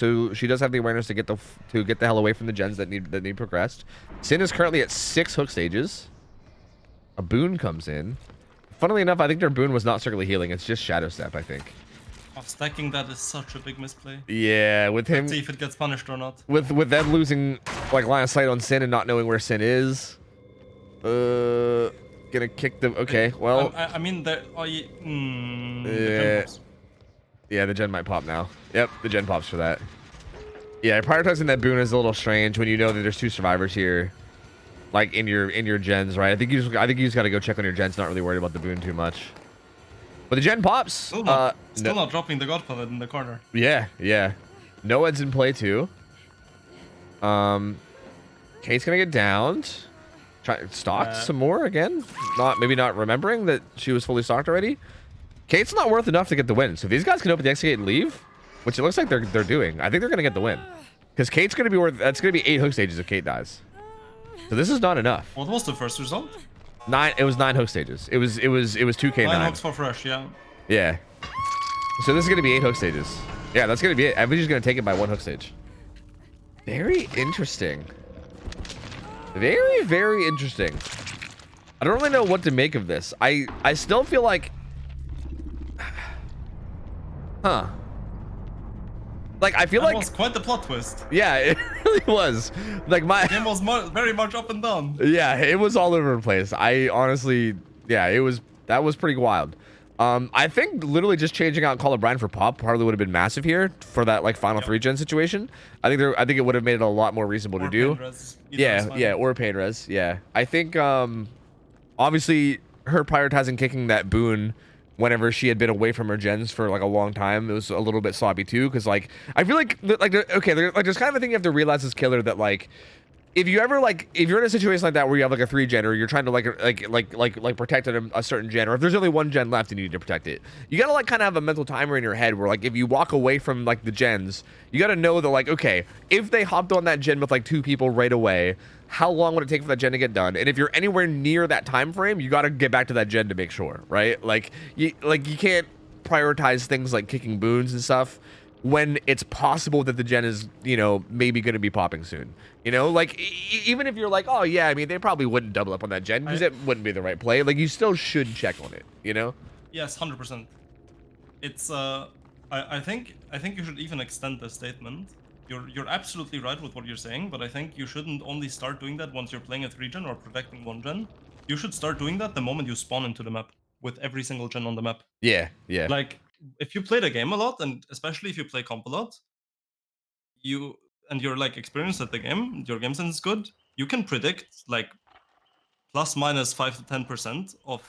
does have the awareness to get the hell away from the gens that need progressed. Sin is currently at 6 hook stages. A boon comes in. Funnily enough, I think their boon was not circular healing. It's just Shadow Step, I think. Oh, stacking that is such a big misplay. Yeah, with him. Let's see if it gets punished or not. With them losing like line of sight on Sin and not knowing where Sin is. Gonna kick them. Okay, well. I mean, there. Oh, yeah. Yeah, the gen might pop now. Yep, the gen pops for that. Yeah, prioritizing that boon is a little strange when you know that there's 2 survivors here. Like in your gens, right? I think you just gotta go check on your gens, not really worried about the boon too much. But the gen pops. Still not dropping the Godfather in the corner. Yeah, yeah. Noed's in play too. Kate's gonna get downed. Try stocked some more again. Maybe not remembering that she was fully stocked already. Kate's not worth enough to get the win. So if these guys can open the exit gate and leave, which it looks like they're doing, I think they're gonna get the win. Because Kate's gonna be worth. That's gonna be 8 hook stages if Kate dies. So this is not enough. What was the first result? 9. It was 9 hook stages. It was 2K9. 9 hooks for fresh, yeah. Yeah. So this is gonna be 8 hook stages. Yeah, that's gonna be it. Everybody's gonna take it by 1 hook stage. Very interesting. Very, very interesting. I don't really know what to make of this. I still feel like, like I feel that like was quite the plot twist. Yeah, it really was. Like the game was very much up and down. Yeah, it was all over the place. I honestly, yeah, that was pretty wild. I think literally just changing out Call of Brian for Pop probably would have been massive here for that like final 3 gen situation. I think it would have made it a lot more reasonable to do. Yeah, or pain res. Yeah, I think obviously her prioritizing kicking that boon whenever she had been away from her gens for like a long time, it was a little bit sloppy too. Because like I feel like okay, there's kind of a thing you have to realize as killer that like. If you're in a situation like that where you have like a 3 gen or you're trying to like protect a certain gen, or if there's only 1 gen left and you need to protect it, you gotta like kind of have a mental timer in your head where like if you walk away from like the gens, you gotta know that like, okay, if they hopped on that gen with like 2 people right away, how long would it take for that gen to get done? And if you're anywhere near that time frame, you gotta get back to that gen to make sure, right? Like you can't prioritize things like kicking boons and stuff when it's possible that the gen is, you know, maybe going to be popping soon. You know, like, even if you're like, oh, yeah, I mean, they probably wouldn't double up on that gen because it wouldn't be the right play. Like, you still should check on it, you know? Yes, 100%. It's, I think you should even extend the statement. You're absolutely right with what you're saying, but I think you shouldn't only start doing that once you're playing a 3 gen or protecting 1 gen. You should start doing that the moment you spawn into the map with every single gen on the map. Yeah, yeah. Like, if you play the game a lot, and especially if you play comp a lot, you're like experienced at the game, your game sense is good, you can predict like plus minus 5 to 10% of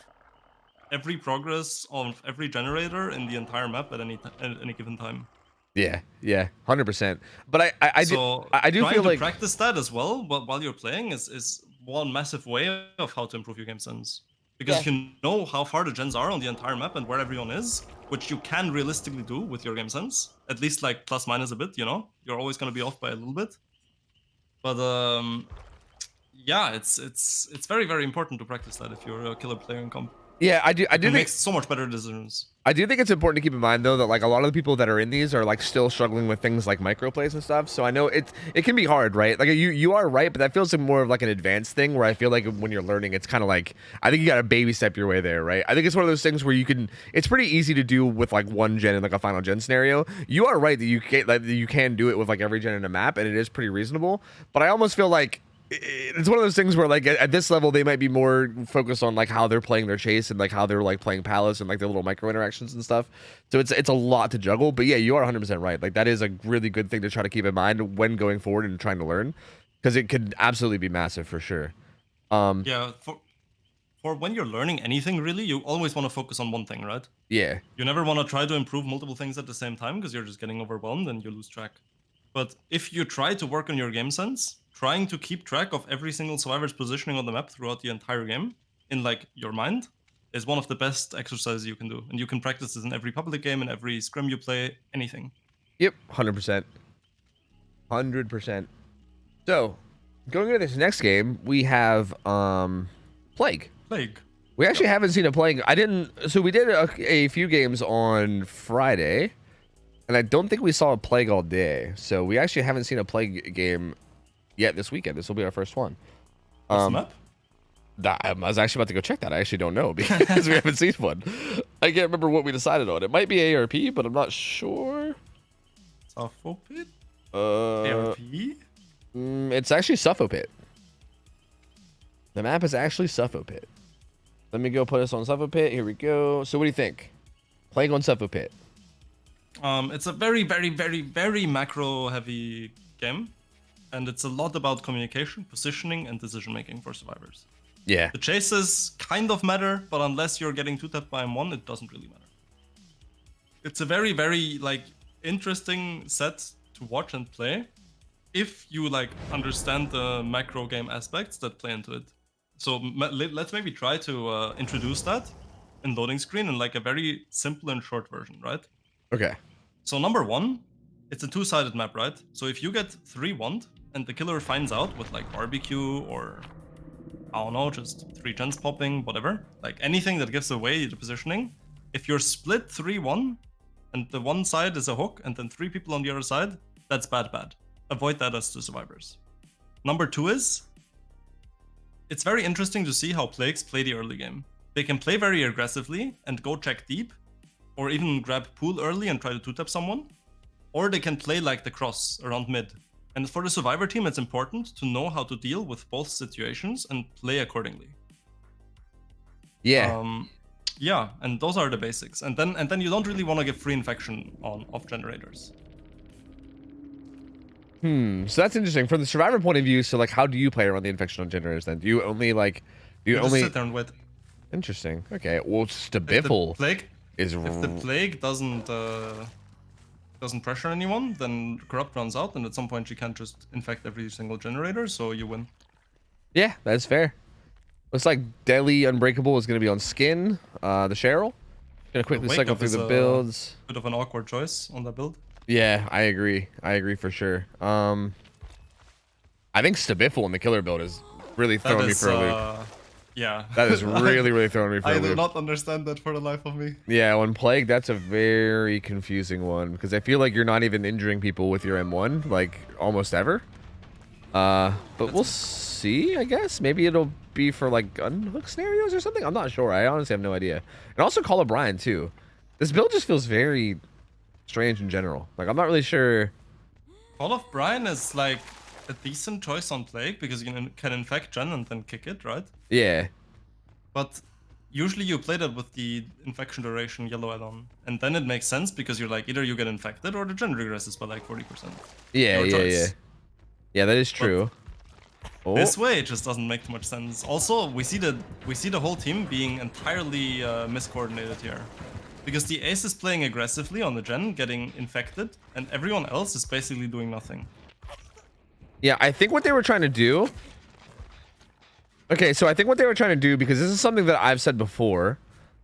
every progress of every generator in the entire map at any given time. Yeah, 100%. But I do feel like practice that as well while you're playing is one massive way of how to improve your game sense. Because if you know how far the gens are on the entire map and where everyone is, which you can realistically do with your game sense, at least like plus minus a bit, you know, you're always going to be off by a little bit. But yeah, it's very, very important to practice that if you're a killer player in comp. Yeah, I do think makes so much better decisions. I do think it's important to keep in mind though that like a lot of the people that are in these are like still struggling with things like microplays and stuff. So I know it can be hard, right? Like you are right, but that feels like more of like an advanced thing where I feel like when you're learning, it's kind of like I think you got to baby step your way there, right? I think it's one of those things where it's pretty easy to do with like 1 gen in like a final gen scenario. You are right that you can do it with like every gen in a map, and it is pretty reasonable. But I almost feel like it's one of those things where like at this level they might be more focused on like how they're playing their chase and like how they're like playing palace and like their little micro interactions and stuff. So it's a lot to juggle. But yeah, you are 100% right. Like that is a really good thing to try to keep in mind when going forward and trying to learn, because it could absolutely be massive for sure. Yeah, for when you're learning anything, really, you always want to focus on one thing, right? Yeah. You never want to try to improve multiple things at the same time because you're just getting overwhelmed and you lose track. But if you try to work on your game sense, trying to keep track of every single survivor's positioning on the map throughout the entire game in like your mind is one of the best exercises you can do. And you can practice this in every public game, in every scrim you play, anything. Yep, 100%. 100%. So, going into this next game, we have Plague. Plague. We actually haven't seen a Plague. So we did a few games on Friday, and I don't think we saw a Plague all day. So we actually haven't seen a Plague game yet this weekend. This will be our first one. What's the map? I was actually about to go check that. I actually don't know because we haven't seen one. I can't remember what we decided on. It might be ARP, but I'm not sure. Suffopit? ARP? It's actually Suffopit. The map is actually Suffopit. Let me go put us on Suffopit. Here we go. So what do you think? Plague on Suffopit. It's a very, very, very, very macro-heavy game. And it's a lot about communication, positioning, and decision-making for survivors. Yeah. The chases kind of matter, but unless you're getting 2-tapped by M1, it doesn't really matter. It's a very, very, like, interesting set to watch and play if you, like, understand the macro game aspects that play into it. So let's maybe try to introduce that in loading screen in, like, a very simple and short version, right? Okay. So number one, it's a two-sided map, right? So if you get 3 wand and the killer finds out with like barbecue or I don't know, just 3 gens popping, whatever, like anything that gives away the positioning, if you're split 3-1 and the one side is a hook and then 3 people on the other side, that's bad. Avoid that as the survivors. Number 2 is, it's very interesting to see how Plagues play the early game. They can play very aggressively and go check deep, or even grab pool early and try to 2-tap someone. Or they can play like the cross around mid. And for the survivor team, it's important to know how to deal with both situations and play accordingly. Yeah. Yeah, and those are the basics. And then you don't really want to give free infection on off generators. So that's interesting from the survivor point of view. So like, how do you play around the infection on generators then? Do you only like? Do you only just sit there and wait? Interesting. Okay. Well, Stabiffle is. If the plague doesn't pressure anyone, then Corrupt runs out, and at some point you can't just infect every single generator, so you win. Yeah, that's fair. Looks like Deadly Unbreakable is going to be on Skin, the Cheryl. Gonna quickly cycle through the builds. Bit of an awkward choice on that build. Yeah, I agree. I agree for sure. I think Stabiffle in the killer build is really throwing me for a loop. Yeah. That is really throwing me for a loop. I do not understand that for the life of me. Yeah, when Plague, that's a very confusing one because I feel like you're not even injuring people with your M1 like almost ever. But we'll see. I guess maybe it'll be for like gunhook scenarios or something. I'm not sure. I honestly have no idea. And also Call of Brian too. This build just feels very strange in general. Like I'm not really sure. Call of Brian is like a decent choice on Plague because you can infect Gen and then kick it, right? Yeah. But usually you play that with the infection duration yellow add-on, and then it makes sense because you're like either you get infected or the Gen regresses by like 40%. Yeah, yeah, that is true. This way it just doesn't make too much sense. Also, we see the whole team being entirely miscoordinated here. Because the ace is playing aggressively on the Gen, getting infected, and everyone else is basically doing nothing. Yeah, I think what they were trying to do... Okay, so I think what they were trying to do, because this is something that I've said before,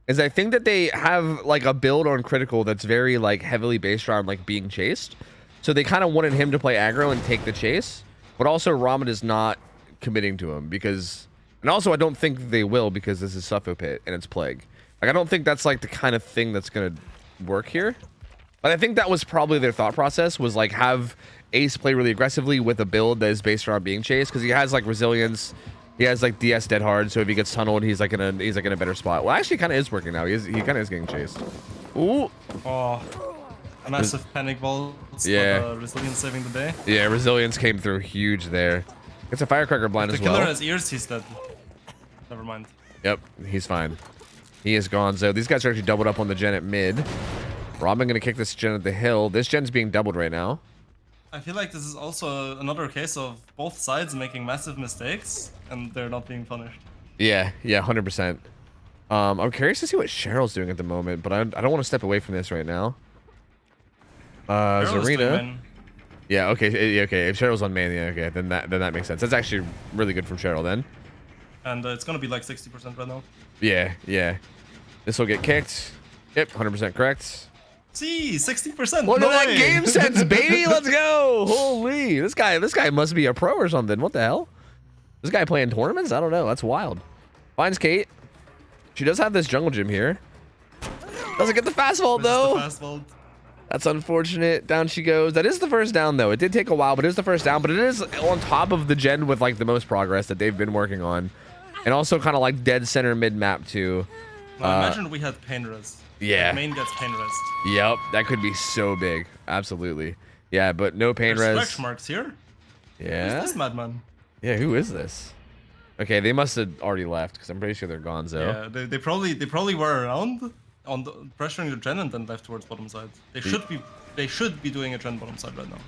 is I think that they have like a build on Critical that's very like heavily based around like being chased. So they kind of wanted him to play aggro and take the chase, but also Ramen is not committing to him because... And also I don't think they will because this is Suffopit and it's Plague. Like I don't think that's like the kind of thing that's gonna work here. But I think that was probably their thought process, was like have Ace play really aggressively with a build that is based around being chased, because he has like resilience, he has like DS dead hard, so if he gets tunneled, he's like in a better spot. Well, actually, kind of is working now. He kind of is getting chased. Ooh. Oh, a massive panic ball. Yeah. But, resilience saving the day. Yeah, resilience came through huge there. It's a firecracker blind The as killer well. has ears, he's dead. Never mind. Yep, he's fine. He is gone. So these guys are actually doubled up on the gen at mid. Robin gonna kick this gen at the hill. This gen's being doubled right now. I feel like this is also another case of both sides making massive mistakes and they're not being punished. Yeah, 100%. I'm curious to see what Cheryl's doing at the moment, but I don't want to step away from this right now. Cheryl is doing Zarina. main. Yeah, okay, okay. If Cheryl's on man, yeah, okay, then that makes sense. That's actually really good from Cheryl then. And it's gonna be like 60% right now. Yeah. This will get kicked. Yep, 100% correct. See, 60%. Look no at that way. game sense, baby. Let's go. Holy, this guy must be a pro or something. What the hell? This guy playing tournaments? I don't know. That's wild. Finds Kate. She does have this jungle gym here. Doesn't get the fast vault though. Fast vault. That's unfortunate. Down she goes. That is the first down though. It did take a while, but it is the first down. But it is on top of the gen with like the most progress that they've been working on, and also kind of like dead center mid map too. Well, imagine we had pain res. Yeah. Like main gets pain res. Yep, that could be so big. Absolutely. Yeah, but no pain There's res. stretch marks here. Yeah. Who's this madman? Yeah, who is this? Okay, they must have already left because I'm pretty sure they're gonzo. Yeah, they probably were around on the, pressuring the gen and then left towards bottom side. They should be doing a gen bottom side right now.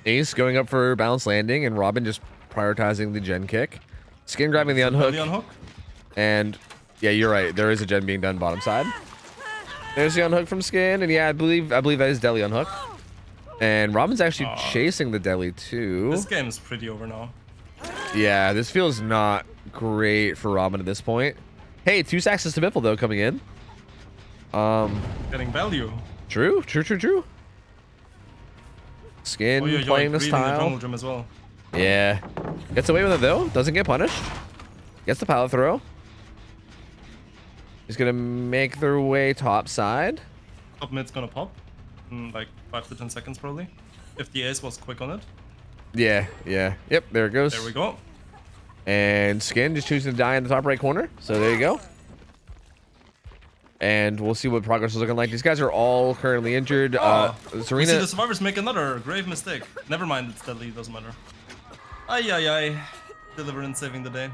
Ace going up for balance landing and Robin just prioritizing the gen kick. Skin grabbing the unhook. The unhook. And yeah, you're right. There is a gen being done bottom side. There's the unhook from Skin, and yeah, I believe that is Deli unhook. And Robin's actually chasing the Deli too. This game is pretty over now. Yeah, this feels not great for Robin at this point. Hey, 2 sacks to Biffle though coming in. Getting value. True. Skin playing this greeting the style. jungle gym as well. Yeah. Gets away with it though. Doesn't get punished. Gets the pallet throw. He's gonna make their way top side. Top mid's gonna pop in like 5 to 10 seconds probably. If the ace was quick on it. Yeah. Yep, there it goes. There we go. And Skin just choosing to die in the top right corner. So there you go. And we'll see what progress is looking like. These guys are all currently injured. We Serena. see the survivors make another grave mistake. Never mind, it's deadly, doesn't matter. Ay. Deliverance saving the day.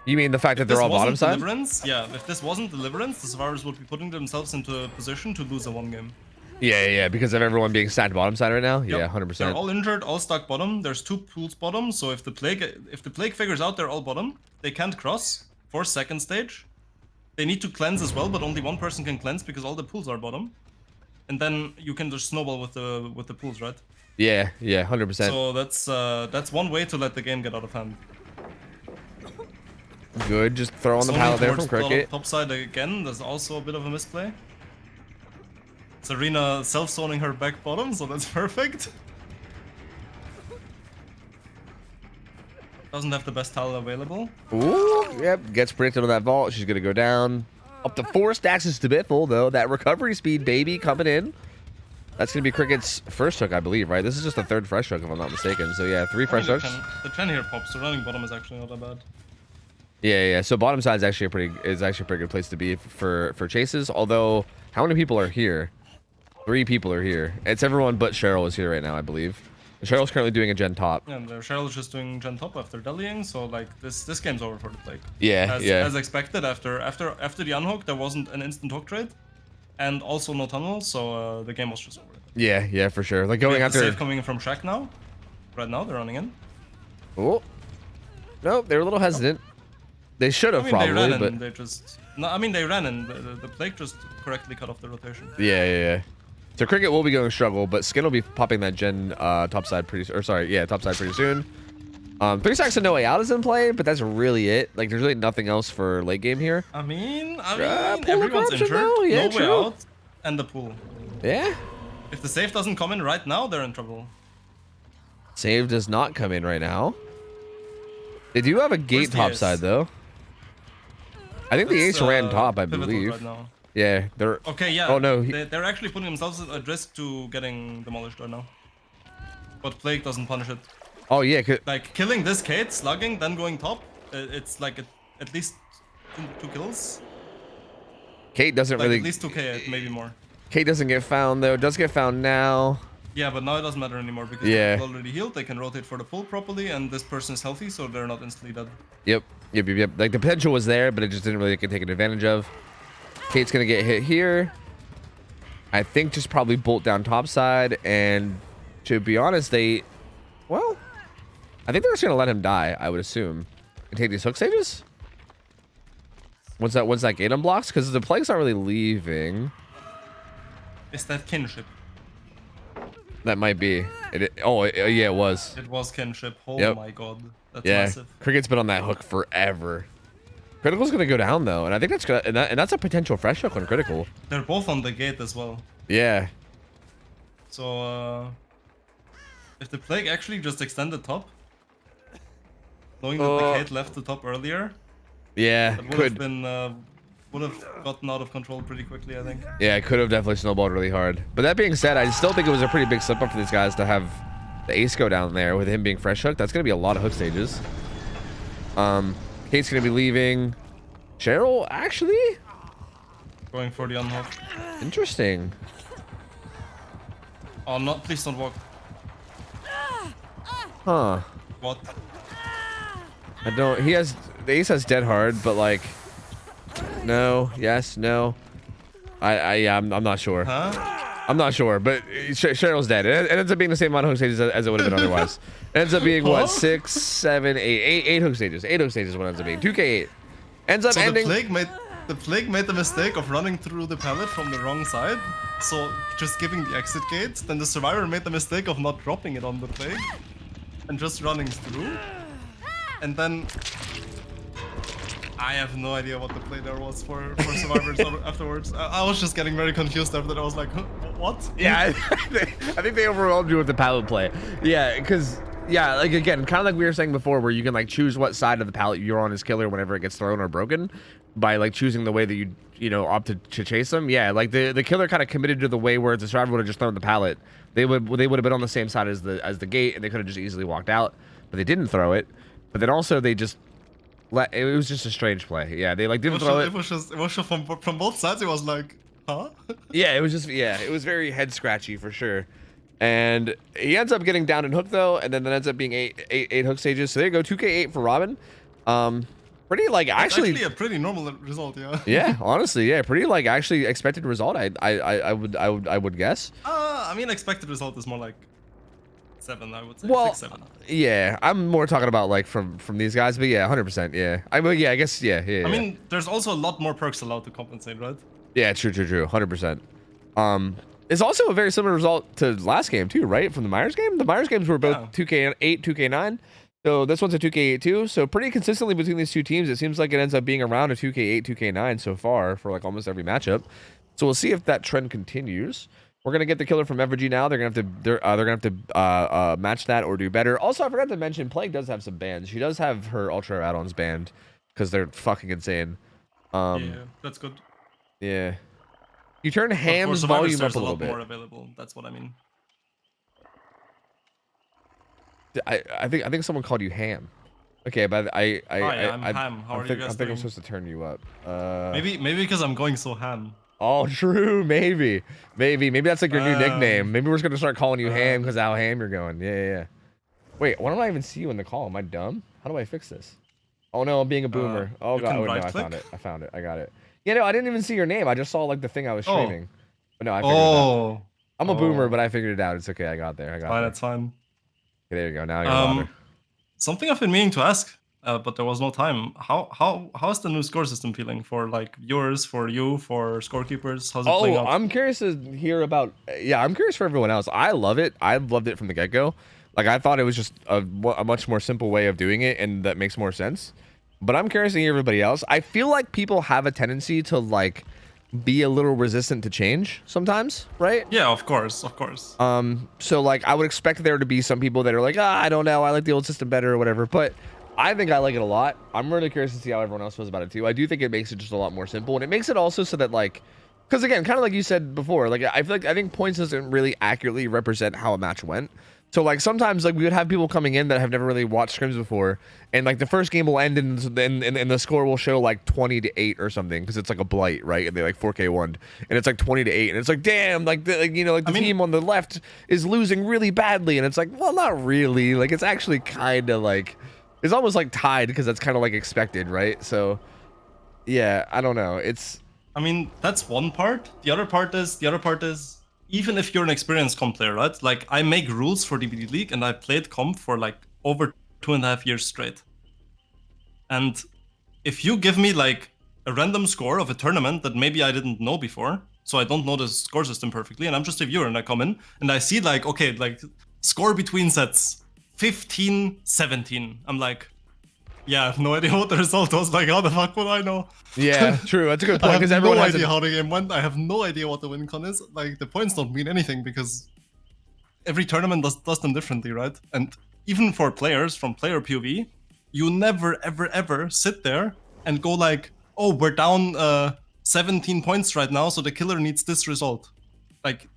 You mean the fact that they're all bottom side? Deliverance, yeah, if this wasn't Deliverance, the survivors would be putting themselves into a position to lose a 1 game. Yeah, because of everyone being stacked bottom side right now. Yep. Yeah, 100%. They're all injured, all stuck bottom. There's 2 pools bottom, so if the plague figures out they're all bottom, they can't cross for second stage. They need to cleanse as well, but only 1 person can cleanse because all the pools are bottom. And then you can just snowball with the pools, right? Yeah, 100%. So that's one way to let the game get out of hand. Good, just throw on the Zoning pallet there towards from Cricket. Top side again, there's also a bit of a misplay. Serena self-zoning her back bottom, so that's perfect. Doesn't have the best tile available. Ooh, yep, gets predicted on that vault. She's gonna go down. Up to 4 stacks is to Biffle, though. That recovery speed, baby, coming in. That's gonna be Cricket's first hook, I believe, right? This is just the 3rd fresh hook, if I'm not mistaken. So yeah, 3 fresh hooks. The 10 here pops, so running bottom is actually not that bad. Yeah. So bottom side is actually a pretty good place to be for chases. Although, how many people are here? 3 people are here. It's everyone but Cheryl is here right now, I believe. Cheryl's currently doing a gen top. Yeah, and Cheryl's just doing gen top after deleting, so like this game's over for the Plague. Yeah. As expected, after the unhook, there wasn't an instant hook trade, and also no tunnel, so the game was just over. Yeah, for sure. Like We going have the after. save coming in from Shack now. Right now, they're running in. Oh. Nope, they were a little hesitant. They should have They probably, ran but and they just. No, I mean they ran and the Plague just correctly cut off the rotation. yeah. So Cricket will be going struggle, but Skin will be popping that gen top side pretty soon. 3 stacks and no way out is in play, but that's really it. Like there's really nothing else for late game here. I mean, pool everyone's corruption, injured. though? Yeah, no true. way out, and the pool. Yeah. If the save doesn't come in right now, they're in trouble. Save does not come in right now. They do have a gate Where's the top ace? side though. I think the ace ran top, I pivotal believe. Right now. Yeah, they're. Okay, yeah. Oh no. They're actually putting themselves at risk to getting demolished right now. But Plague doesn't punish it. Oh yeah. Like killing this Kate, slugging, then going top. It's like at least 2 kills. Kate doesn't Like really. at least 2k, maybe more. Kate doesn't get found though. Does get found now. Yeah, but now it doesn't matter anymore because Yeah. they're already healed. They can rotate for the pull properly, and this person is healthy, so they're not instantly dead. Yep. Like the potential was there, but it just didn't really get taken advantage of. Kate's gonna get hit here. I think just probably bolt down top side, and to be honest, I think they're just gonna let him die, I would assume, and take these hook stages. Once that gate unblocks, because the plague's not really leaving. Is that kinship? That might be. Yeah, it was. It was kinship. Oh Yep. my god. That's Yeah, massive. Cricket's been on that hook forever. Critical's gonna go down though, and I think that's gonna, and that's a potential fresh hook on Critical. They're both on the gate as well. Yeah. So, if the plague actually just extended top, knowing that the gate left the top earlier, Yeah, that would have gotten out of control pretty quickly, I think. Yeah, it could have definitely snowballed really hard. But that being said, I still think it was a pretty big slip up for these guys to have the ace go down there with him being fresh hook. That's gonna be a lot of hook stages. Kate's gonna be leaving. Cheryl, actually? Going for the unhook. Interesting. Oh, not! Please don't walk. Huh. What? The ace has dead hard, but like, no, yes, no. I'm not sure. Huh? I'm not sure, but Cheryl's dead. It ends up being the same amount of hook stages as it would have been otherwise. It ends up being what, 6, 7, 8 hook stages. 8 hook stages is what it ends up being. 2k8. Ends up ending. The plague made the mistake of running through the pallet from the wrong side, so just giving the exit gate. Then the survivor made the mistake of not dropping it on the plague and just running through. And then I have no idea what the play there was for survivors afterwards. I was just getting very confused after that. I was like, huh, what? Yeah, I think they overwhelmed you with the pallet play. Yeah, because yeah, like again, kind of like we were saying before, where you can like choose what side of the pallet you're on as killer whenever it gets thrown or broken, by like choosing the way that you know opted to chase them. Yeah, like the killer kind of committed to the way where the survivor would have just thrown the pallet. They would have been on the same side as the gate, and they could have just easily walked out, but they didn't throw it. But then also they just it was just a strange play. Yeah, they like didn't throw it. It was just from both sides. It was like, huh? Yeah, it was very head scratchy for sure. And he ends up getting down and hooked though, and then that ends up being eight hook stages. So there you go, 2k8 for Robin. Pretty like actually a pretty normal result, yeah. Yeah, honestly, yeah, pretty like actually expected result. I would guess. I mean, expected result is more like 7, I would say. Well, 6, 7. Yeah, I'm more talking about like from these guys, but yeah, 100%. Yeah, I mean, yeah, I guess, yeah. I mean, there's also a lot more perks allowed to compensate, right? Yeah, true, 100%. It's also a very similar result to last game too, right? From the Myers game. The Myers games were both 2k8, 2k9. So this one's a 2k8 too. So pretty consistently between these two teams, it seems like it ends up being around a 2k8, 2k9 so far for like almost every matchup. So we'll see if that trend continues. We're gonna get the killer from Evergy now. They're gonna have to match that or do better. Also, I forgot to mention, Plague does have some bans. She does have her ultra add-ons banned because they're fucking insane. Yeah, that's good. Yeah. You turn Ham's volume up a little bit. More available. That's what I mean. I think someone called you Ham. Okay, but I'm Ham. How are you guys I think doing? I'm supposed to turn you up. Maybe because I'm going so ham. Oh, true. Maybe that's like your new nickname. Maybe we're just gonna start calling you Ham because how ham you're going. Yeah. Wait, why don't I even see you in the call? Am I dumb? How do I fix this? Oh no, I'm being a boomer. Oh god, no, I found it. I got it. Yeah, no, I didn't even see your name. I just saw like the thing I was streaming. But no, I figured it out. I'm a boomer, but I figured it out. It's okay. I got there. That's fine. Okay, there you go. Now you're louder. Something I've been meaning to ask, but there was no time. How's the new score system feeling for like viewers, for you, for scorekeepers? How's it playing out? I'm curious to hear about. Yeah, I'm curious for everyone else. I love it. I loved it from the get-go. Like I thought it was just a much more simple way of doing it, and that makes more sense. But I'm curious to hear everybody else. I feel like people have a tendency to like be a little resistant to change sometimes, right? Yeah, of course. So like I would expect there to be some people that are like, I don't know, I like the old system better or whatever. But I think I like it a lot. I'm really curious to see how everyone else feels about it too. I do think it makes it just a lot more simple, and it makes it also so that like, because again, kind of like you said before, like I think points doesn't really accurately represent how a match went. So like sometimes like we would have people coming in that have never really watched scrims before, and like the first game will end and the score will show like 20-8 or something because it's like a blight, right? And they like 4K1'd, and it's like 20-8, and it's like damn, like the team on the left is losing really badly, and it's like, well, not really, like it's actually kind of like it's almost like tied because that's kind of like expected, right? So yeah, I don't know. I mean, that's one part. The other part is even if you're an experienced comp player, right? Like, I make rules for DBD League, and I played comp for like over 2.5 years straight. And if you give me like a random score of a tournament that maybe I didn't know before, so I don't know the score system perfectly, and I'm just a viewer, and I come in and I see like, okay, like score between sets 15-17. I'm like, yeah, I have no idea what the result was. Like, how the fuck would I know? Yeah, true. That's a good point because I have everyone no has idea how the game went. I have no idea what the win con is. Like, the points don't mean anything because every tournament does them differently, right? And even for players from player POV, you never ever sit there and go like, oh, we're down 17 points right now, so the killer needs this result. Like,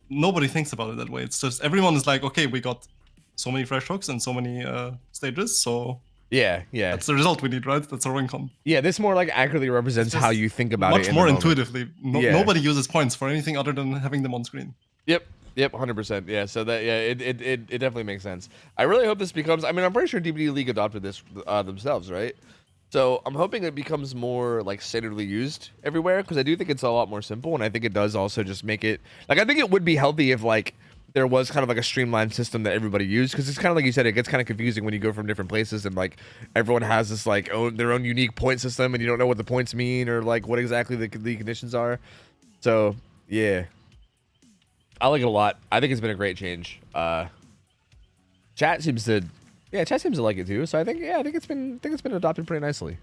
nobody thinks about it that way. It's just everyone is like, okay, we got so many fresh hooks and so many stages, so yeah. that's the result we need, right? That's our win con. Yeah, this more like accurately represents how you think about much it. Much more intuitively. Nobody uses points for anything other than having them on screen. Yep, 100%. Yeah, so that it definitely makes sense. I really hope this becomes. I mean, I'm pretty sure DBD League adopted this themselves, right? So I'm hoping it becomes more like standardly used everywhere because I do think it's a lot more simple, and I think it does also just make it like I think it would be healthy if like there was kind of like a streamlined system that everybody used because it's kind of like you said, it gets kind of confusing when you go from different places and like everyone has this like their own unique point system and you don't know what the points mean or like what exactly the conditions are. So yeah, I like it a lot. I think it's been a great change. Chat seems to like it too. So I think it's been adopted pretty nicely.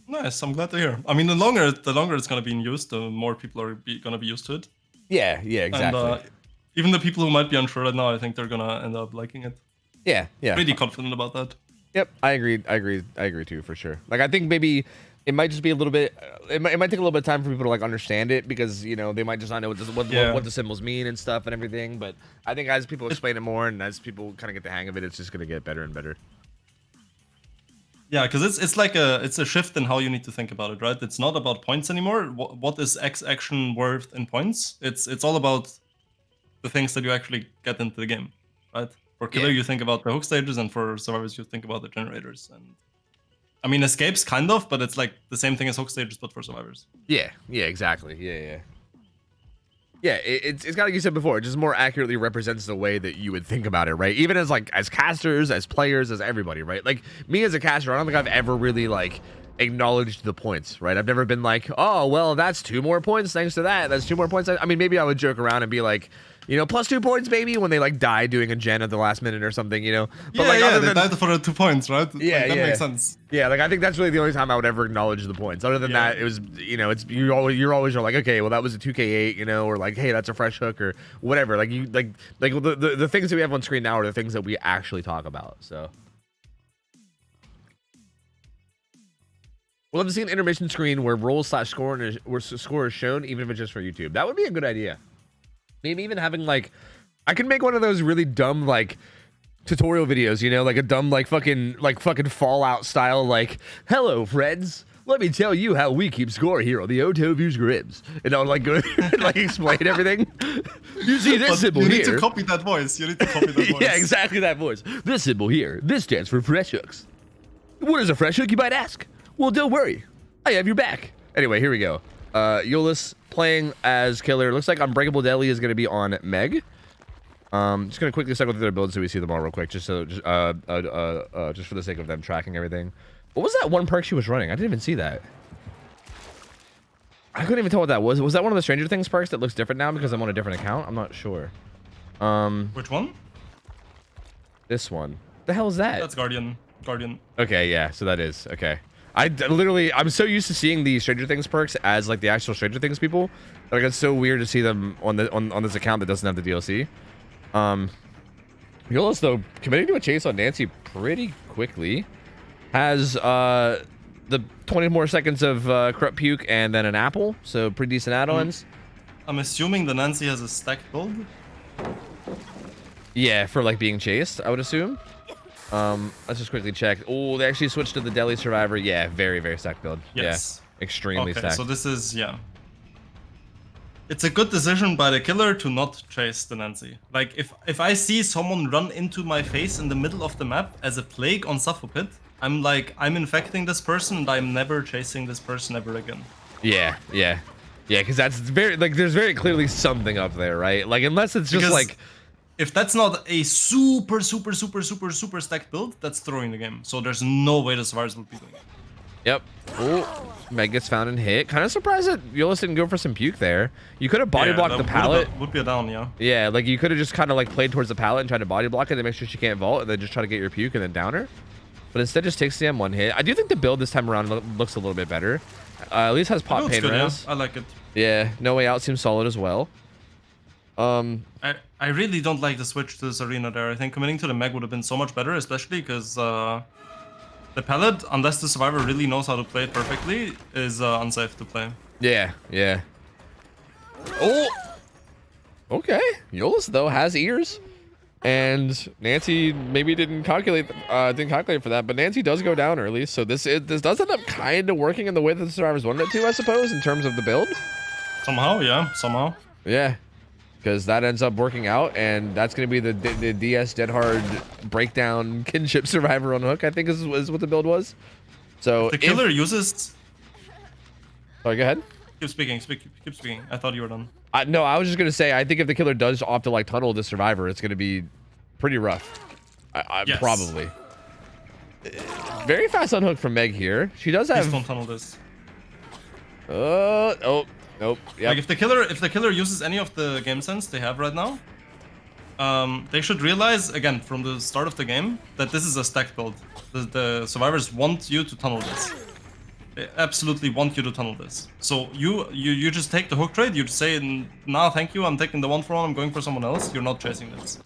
Nice, I'm glad to hear. I mean, the longer it's gonna be in use, the more people are gonna be used to it. Yeah, exactly. And, even the people who might be unsure right now, I think they're gonna end up liking it. Yeah. Pretty confident about that. Yep, I agree too, for sure. Like, I think maybe it might just be a little bit. It might take a little bit of time for people to like understand it because they might just not know what the symbols mean and stuff and everything. But I think as people explain it more and as people kind of get the hang of it, it's just gonna get better and better. Yeah, because it's like a shift in how you need to think about it, right? It's not about points anymore. What is X action worth in points? It's all about the things that you actually get into the game, right? For killer, you think about the hook stages, and for survivors, you think about the generators. And I mean, escapes kind of, but it's like the same thing as hook stages, but for survivors. Yeah, exactly. Yeah, it's kind of like you said before. It just more accurately represents the way that you would think about it, right? Even as casters, as players, as everybody, right? Like me as a caster, I don't think I've ever really like acknowledged the points, right? I've never been like, oh, well, that's 2 more points thanks to that. That's 2 more points. I mean, maybe I would joke around and be like, plus 2 points, baby, when they like die doing a gen at the last minute or something, But they died for 2 points, right? Yeah, that makes sense. Yeah, like I think that's really the only time I would ever acknowledge the points. Other than that, it was, it's you're always like, okay, well that was a 2K8, or like, hey, that's a fresh hook or whatever. Like you like the things that we have on screen now are the things that we actually talk about. So. We'll have to see an intermission screen where roll/score is shown, even if it's just for YouTube. That would be a good idea. Maybe even having like, I can make one of those really dumb like tutorial videos, like a dumb like fucking Fallout style like, hello friends, let me tell you how we keep score here on the OhTofu SCRIMS, and I'll like go like explain everything. You see this symbol here. You need to copy that voice. Yeah, exactly that voice. This symbol here. This stands for fresh hooks. What is a fresh hook, you might ask? Well, don't worry, I have your back. Anyway, here we go. Euless playing as killer. Looks like Unbreakable Deli is going to be on Meg. Just going to quickly cycle through their builds so we see them all real quick, just for the sake of them tracking everything. What was that one perk she was running? I didn't even see that. I couldn't even tell what that was. Was that one of the Stranger Things perks that looks different now because I'm on a different account? I'm not sure. Which one? This one. The hell is that? That's Guardian. Okay, yeah, so that is. Okay. I'm so used to seeing the Stranger Things perks as like the actual Stranger Things people. Like it's so weird to see them on this account that doesn't have the DLC. Euless though committing to a chase on Nancy pretty quickly. Has the 20 more seconds of corrupt puke and then an apple, so pretty decent add-ons. I'm assuming the Nancy has a stacked build. Yeah, for like being chased, I would assume. Let's just quickly check. Oh, they actually switched to the Deli Survivor. Yeah, very, very stacked build. Yes. Yeah, extremely Okay, stacked. so this is, yeah. It's a good decision by the killer to not chase the Nancy. Like, if I see someone run into my face in the middle of the map as a plague on Pit, I'm like, I'm infecting this person and I'm never chasing this person ever again. Yeah, yeah. Yeah, because that's very, like, there's very clearly something up there, right? Like, unless it's just Because like... if that's not a super stacked build, that's throwing the game. So there's no way the survivors will be doing it. Yep. Oh, Meg gets found and hit. Kind of surprised that Yolis didn't go for some puke there. You could have body blocked the pallet. Would be a down, yeah. Yeah, like you could have just kind of like played towards the pallet and tried to body block it to make sure she can't vault, and then just try to get your puke and then down her. But instead just takes the M1 hit. I do think the build this time around looks a little bit better. At least has pop pain res. Yeah. I like it. Yeah, No Way Out seems solid as well. I really don't like the switch to this arena there. I think committing to the Meg would have been so much better, especially because the pallet, unless the survivor really knows how to play it perfectly, is unsafe to play. Yeah, yeah. Oh! Okay. Yolis, though, has ears. And Nancy maybe didn't calculate for that, but Nancy does go down early, so this does end up kind of working in the way that the survivors wanted it to, I suppose, in terms of the build. Somehow, yeah, somehow. Yeah, because that ends up working out, and that's going to be the DS Dead Hard breakdown kinship survivor on hook, I think is what the build was. So the killer uses... Sorry, go ahead. Keep speaking, keep speaking. I thought you were done. No, I was just going to say, I think if the killer does opt to like tunnel the survivor, it's going to be pretty rough. Yes. Probably. Very fast unhook from Meg here. She does have... Please don't tunnel this. Oh, nope. Yep. Like if the killer uses any of the game sense they have right now, they should realize again from the start of the game that this is a stacked build. The survivors want you to tunnel this. They absolutely want you to tunnel this. So you just take the hook trade. You just say, "Nah, thank you. I'm taking the 1-for-1. I'm going for someone else." You're not chasing this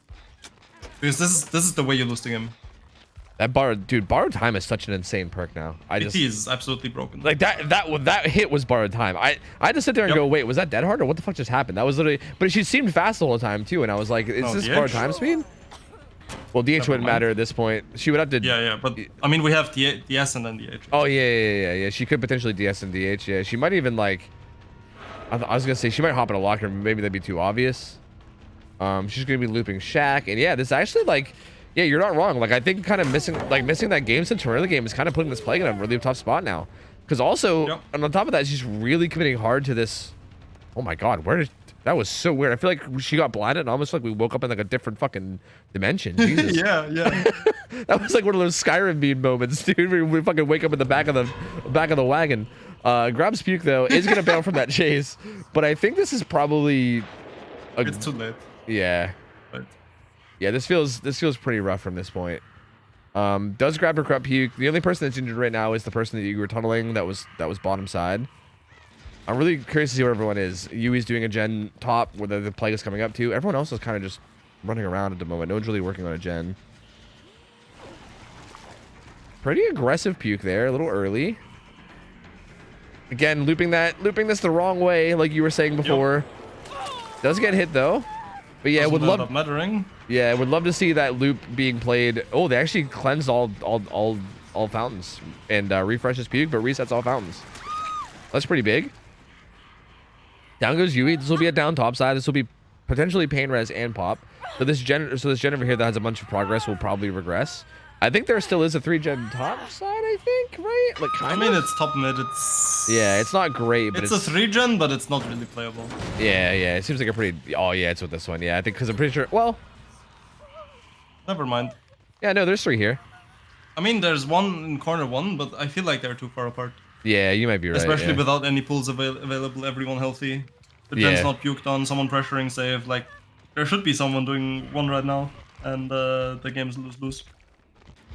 because this is the way you lose the game. That borrowed time is such an insane perk now. It is absolutely broken. Like that hit was borrowed time. I had to sit there and go, wait, was that dead hard or what the fuck just happened? That was literally, but she seemed fast the whole time too, and I was like, is this DH? borrowed time speed? Well, DH wouldn't matter at this point. She would have to. Yeah, but I mean, we have DS and then DH. Oh yeah. She could potentially DS and DH. Yeah, she might even like. I was gonna say she might hop in a locker. Maybe that'd be too obvious. She's gonna be looping Shaq, and yeah, this actually like. Yeah, you're not wrong. Like, I think kind of missing that game sense from early game is kind of putting this plague in a really tough spot now. Because also, and on top of that, she's really committing hard to this. Oh my God, that was so weird. I feel like she got blinded and almost like we woke up in like a different fucking dimension. Jesus. yeah. That was like one of those Skyrim beam moments, dude. We fucking wake up in the back of the wagon. Grabs puke though is gonna bail from that chase, but I think this is probably. It's too late. Yeah. Right. Yeah, this feels pretty rough from this point. Does grab her corrupt puke. The only person that's injured right now is the person that you were tunneling. That was bottom side. I'm really curious to see where everyone is. Yui's doing a gen top where the plague is coming up to. Everyone else is kind of just running around at the moment. No one's really working on a gen. Pretty aggressive puke there, a little early. Again, looping this the wrong way, like you were saying before. Does get hit though. But yeah, would love mattering. Yeah, would love to see that loop being played. Oh, they actually cleansed all fountains and refreshes puke, but resets all fountains. That's pretty big. Down goes Yui. This will be a down top side. This will be potentially pain res and pop. So this gen over here that has a bunch of progress will probably regress. I think there still is a 3-gen top side, I think, right? Like kind of. I mean, it's top mid. Yeah, it's not great, but it's a 3-gen, but it's not really playable. Yeah. It seems like a pretty. Oh yeah, it's with this one. Yeah, I think because I'm pretty sure. Well, never mind. Yeah, no, there's 3 here. I mean, there's one in corner 1, but I feel like they're too far apart. Yeah, you might be right. Especially without any pools available, everyone healthy. The gen's not puked on, someone pressuring save. Like, there should be someone doing 1 right now, and the game's lose.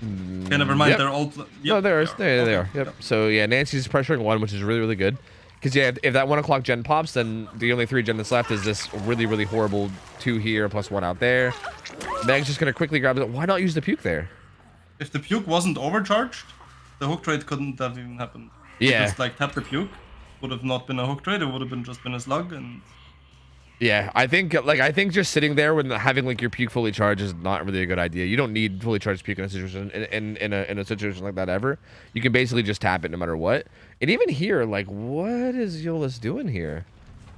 Okay, never mind. Yep. They're all. No, they are. Yep. So yeah, Nancy's pressuring 1, which is really good. Because yeah, if that 1 o'clock gen pops, then the only 3 gen that's left is this really horrible 2 here plus 1 out there. Meg's just gonna quickly grab it. Why not use the puke there? If the puke wasn't overcharged, the hook trade couldn't have even happened. Yeah. Just like tap the puke would have not been a hook trade. It would have just been a slug, and Yeah, I think just sitting there when having like your puke fully charged is not really a good idea. You don't need fully charged puke in a situation in a situation like that ever. You can basically just tap it no matter what. And even here, like, what is Eolus doing here?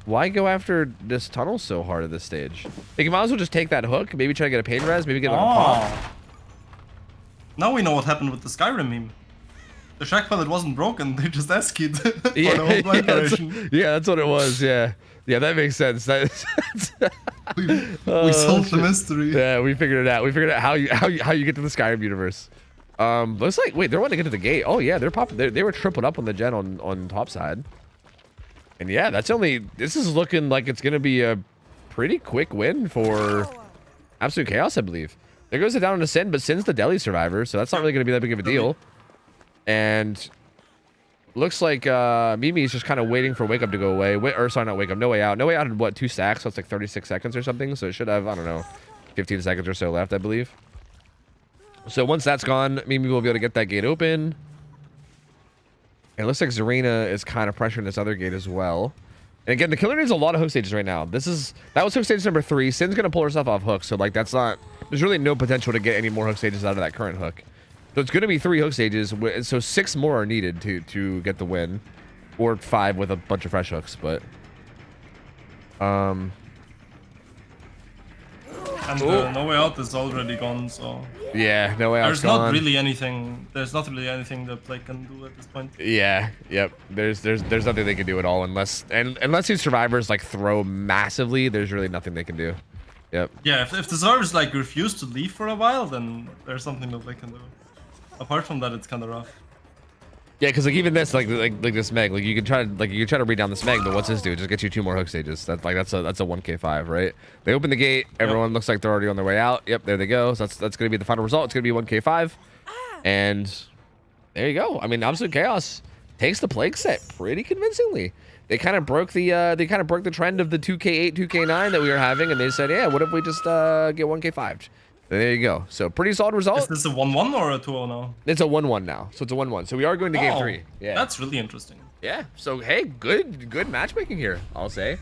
Why go after this tunnel so hard at this stage? Like, you might as well just take that hook, maybe try to get a pain res, maybe get like a pop. Now we know what happened with the Skyrim meme. The Shack Pellet wasn't broken, they just S-keyed for Yeah, the whole blind duration. that's what it was. Yeah, that makes sense. We solved the mystery. Yeah, we figured it out. We figured out how you get to the Skyrim universe. Looks like wait, they're wanting to get to the gate. Oh yeah, they're popping. They were tripled up on the gen on top side. And yeah, this is looking like it's gonna be a pretty quick win for Absolute Chaos, I believe. There goes it down to Sin, but Sin's the Delhi survivor, so that's not really gonna be that big of a deal. And looks like Mimi's just kind of waiting for Wake Up to go away. Or sorry, not Wake Up, No Way Out. No Way Out had what, 2 stacks, so it's like 36 seconds or something. So it should have, I don't know, 15 seconds or so left, I believe. So once that's gone, Mimi will be able to get that gate open. And it looks like Zarina is kind of pressuring this other gate as well. And again, the killer needs a lot of hook stages right now. That was hook stage number 3. Sin's gonna pull herself off hook, so like there's really no potential to get any more hook stages out of that current hook. So it's gonna be 3 hook stages, so 6 more are needed to get the win, or 5 with a bunch of fresh hooks. But and No Way Out is already gone, so yeah, No Way Out's there's gone. not really anything. There's not really anything that Plague can do at this point. Yeah, yep. There's nothing they can do at all unless these survivors like throw massively. There's really nothing they can do. Yep. Yeah, if the survivors like refuse to leave for a while, then there's something that they can do. Apart from that, it's kind of rough. Yeah, because like even this, like this Meg, like you can try to read down this Meg, but what's this do? It just gets you 2 more hook stages. That's a 1k5, right? They open the gate. Everyone looks like they're already on their way out. Yep, there they go. So that's gonna be the final result. It's gonna be 1k5, and there you go. I mean, Absolute Chaos takes the Plague set pretty convincingly. They kind of broke the trend of the 2k8, 2k9 that we were having, and they said, yeah, what if we just get 1k5? There you go. So pretty solid result. Is this a 1-1 or a 2-0 now? It's a 1-1 now. So it's a 1-1. So we are going to game 3. Yeah. That's really interesting. Yeah. So hey, good matchmaking here, I'll say.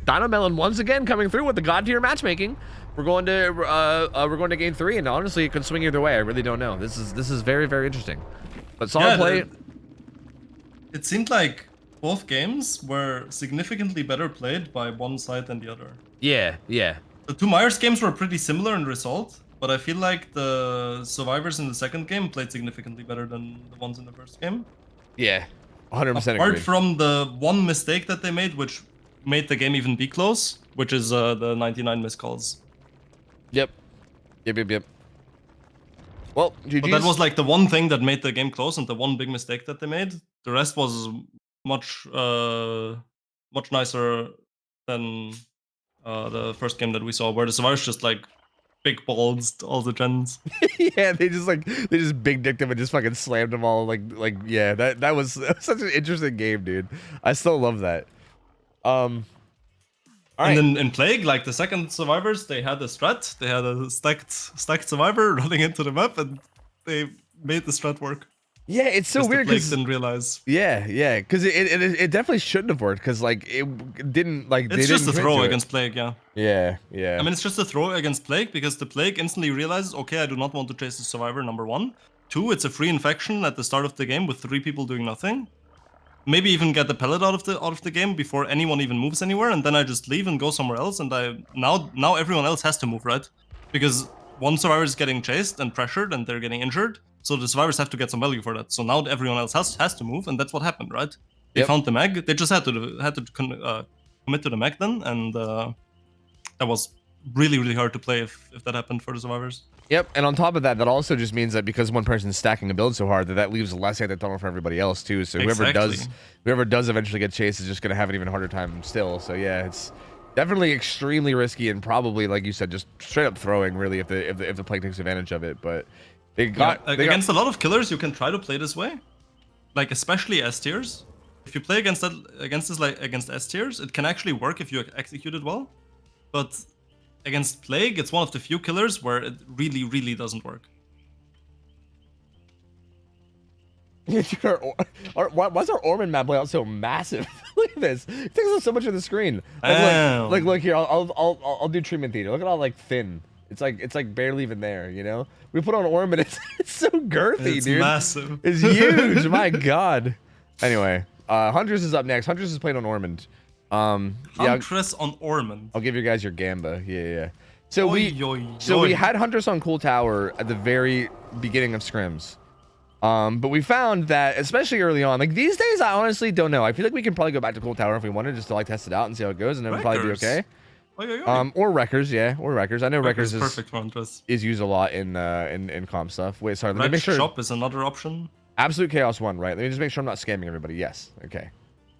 Dino Melon once again coming through with the god tier matchmaking. We're going to game 3, and honestly, it could swing either way. I really don't know. This is very, very interesting. But solid play. It seemed like both games were significantly better played by one side than the other. Yeah, yeah. The 2 Myers games were pretty similar in result, but I feel like the survivors in the second game played significantly better than the ones in the first game. Yeah, 100% Apart agree. from the one mistake that they made, which made the game even be close, which is the 99 missed calls. Yep. Well, GG's. But that was like the one thing that made the game close and the one big mistake that they made. The rest was much nicer than the first game that we saw, where the survivors just like big balls all the gens. Yeah, they just big dicked him and just fucking slammed them all. Like yeah, that was such an interesting game, dude. I still love that. All right. And then in Plague, like the second survivors, they had a strat. They had a stacked survivor running into the map, and they made the strat work. Yeah, it's so weird because didn't realize. Yeah, because it definitely shouldn't have worked because like it didn't like. It's just a throw against Plague, yeah. Yeah. I mean, it's just a throw against Plague because the Plague instantly realizes, okay, I do not want to chase the survivor. Number 1, 2, it's a free infection at the start of the game with 3 people doing nothing. Maybe even get the pellet out of the game before anyone even moves anywhere, and then I just leave and go somewhere else. And now everyone else has to move, right? Because one survivor is getting chased and pressured, and they're getting injured. So the survivors have to get some value for that. So now everyone else has to move, and that's what happened, right? They found the mag. They just had to commit to the mag then, and that was really, really hard to play if that happened for the survivors. Yep, and on top of that, that also just means that because one person's stacking a build so hard, that leaves less at the tunnel for everybody else too. So whoever does eventually get chased is just gonna have an even harder time still. So yeah, it's definitely extremely risky and probably, like you said, just straight up throwing really if the Plague takes advantage of it. But against a lot of killers, you can try to play this way, like especially S tiers. If you play against S tiers, it can actually work if you execute it well. But against Plague, it's one of the few killers where it really, really doesn't work. Why is our Orman map layout so massive? Look at this. It takes up so much of the screen. Look here. I'll do treatment theater. Look at how like thin. It's like barely even there. You know. We put on Orm and it's so girthy, it's dude. Massive. It's huge. My God. Anyway, Huntress is up next. Huntress is playing on Ormond. Huntress on Ormond. I'll give you guys your Gamba. Yeah. So we had Huntress on Cool Tower at the very beginning of scrims. But we found that, especially early on, like these days, I honestly don't know. I feel like we can probably go back to Cool Tower if we wanted, just to like test it out and see how it goes, and then we'll probably be okay. Or Wreckers, yeah, or Wreckers. I know Wreckers is perfect for Huntress. Is used a lot in comp stuff. Wait, sorry, let me make sure. Shop is another option. Absolute Chaos 1, right? Let me just make sure I'm not scamming everybody. Yes, okay.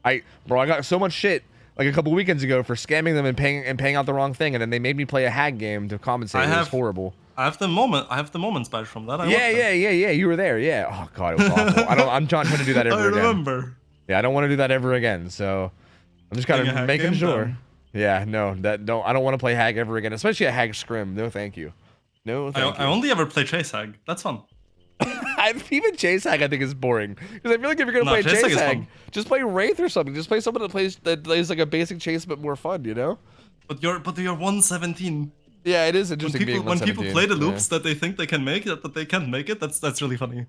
I got so much shit like a couple weekends ago for scamming them and paying out the wrong thing, and then they made me play a hag game to compensate. It was horrible. I have the moments badge from that. Yeah. You were there. Yeah. Oh God, it was awful. I'm trying to do that ever again. I remember. Yeah, I don't want to do that ever again. So I'm just kind of making sure. Then. Yeah, no, I don't want to play hag ever again, especially a hag scrim. No, thank you. No, thank you. I only ever play chase hag. That's fun. Even chase hag I think is boring because I feel like if you're gonna play chase hag, just play wraith or something. Just play someone that plays like a basic chase but more fun, you know. But you're 117. Yeah, it is interesting. When people play the loops that they think they can make that they can't make it, that's really funny.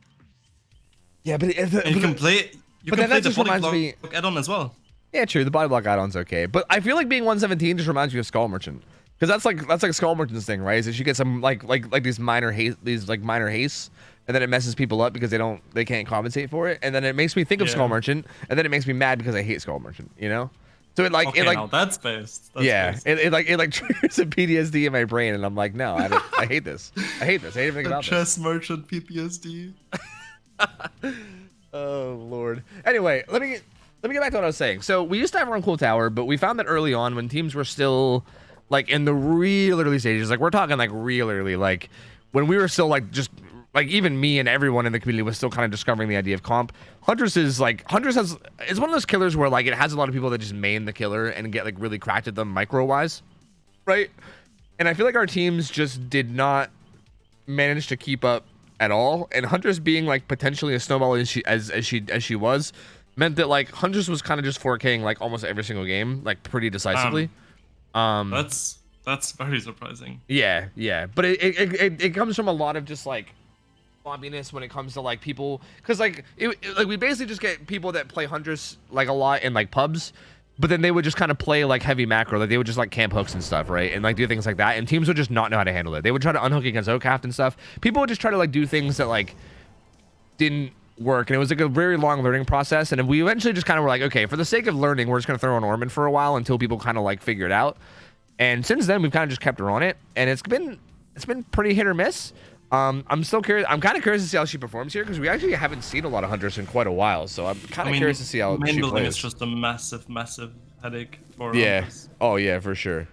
Yeah, but you can play the body block add-on as well. Yeah, true. The body block add-on's okay, but I feel like being 117 just reminds me of Skull Merchant, because that's like Skull Merchant's thing, right? Is that she gets some like these minor hastes, and then it messes people up because they can't compensate for it, and then it makes me think of Skull Merchant, and then it makes me mad because I hate Skull Merchant, you know? So it now that's based. It triggers a PTSD in my brain, and I'm like, no, I hate this. I hate everything about this. Chess merchant PTSD. Oh Lord. Anyway, let me get back to what I was saying. So we used to have our own Cool Tower, but we found that early on when teams were still like in the real early stages, like we're talking like real early, like when we were still like just like even me and everyone in the community was still kind of discovering the idea of comp. Huntress is one of those killers where like it has a lot of people that just main the killer and get like really cracked at them micro wise, right? And I feel like our teams just did not manage to keep up at all. And Huntress being like potentially a snowball as she was meant that like Huntress was kind of just 4K'ing like almost every single game, like pretty decisively. That's very surprising. Yeah, but it comes from a lot of just like sloppiness when it comes to like people, because like we basically just get people that play Huntress like a lot in like pubs, but then they would just kind of play like heavy macro, like they would just like camp hooks and stuff, right, and like do things like that, and teams would just not know how to handle it. They would try to unhook against OhTofu and stuff. People would just try to like do things that like didn't work, and it was like a very long learning process, and we eventually just kind of were like, okay, for the sake of learning, we're just gonna throw on Ormond for a while until people kind of like figure it out. And since then we've kind of just kept her on it, and it's been pretty hit or miss. I'm still curious. I'm kind of curious to see how she performs here, because we actually haven't seen a lot of Huntress in quite a while. So I'm kind of curious to see how she plays. It's just a massive headache for Huntress. Oh yeah, for sure.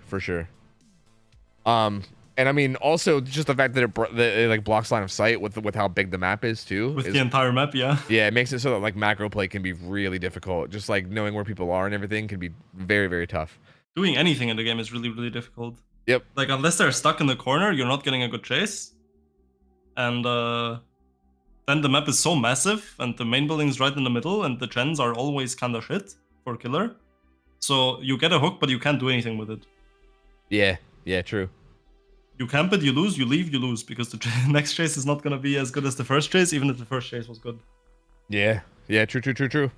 And I mean, also just the fact that it like blocks line of sight with how big the map is too. With the entire map, yeah. Yeah, it makes it so that like macro play can be really difficult. Just like knowing where people are and everything can be very, very tough. Doing anything in the game is really, really difficult. Yep. Like unless they're stuck in the corner, you're not getting a good chase. And then the map is so massive, and the main building's right in the middle, and the gens are always kind of shit for killer. So you get a hook, but you can't do anything with it. Yeah, true. You camp it, you lose, you leave, you lose, because the next chase is not going to be as good as the first chase, even if the first chase was good. Yeah, true.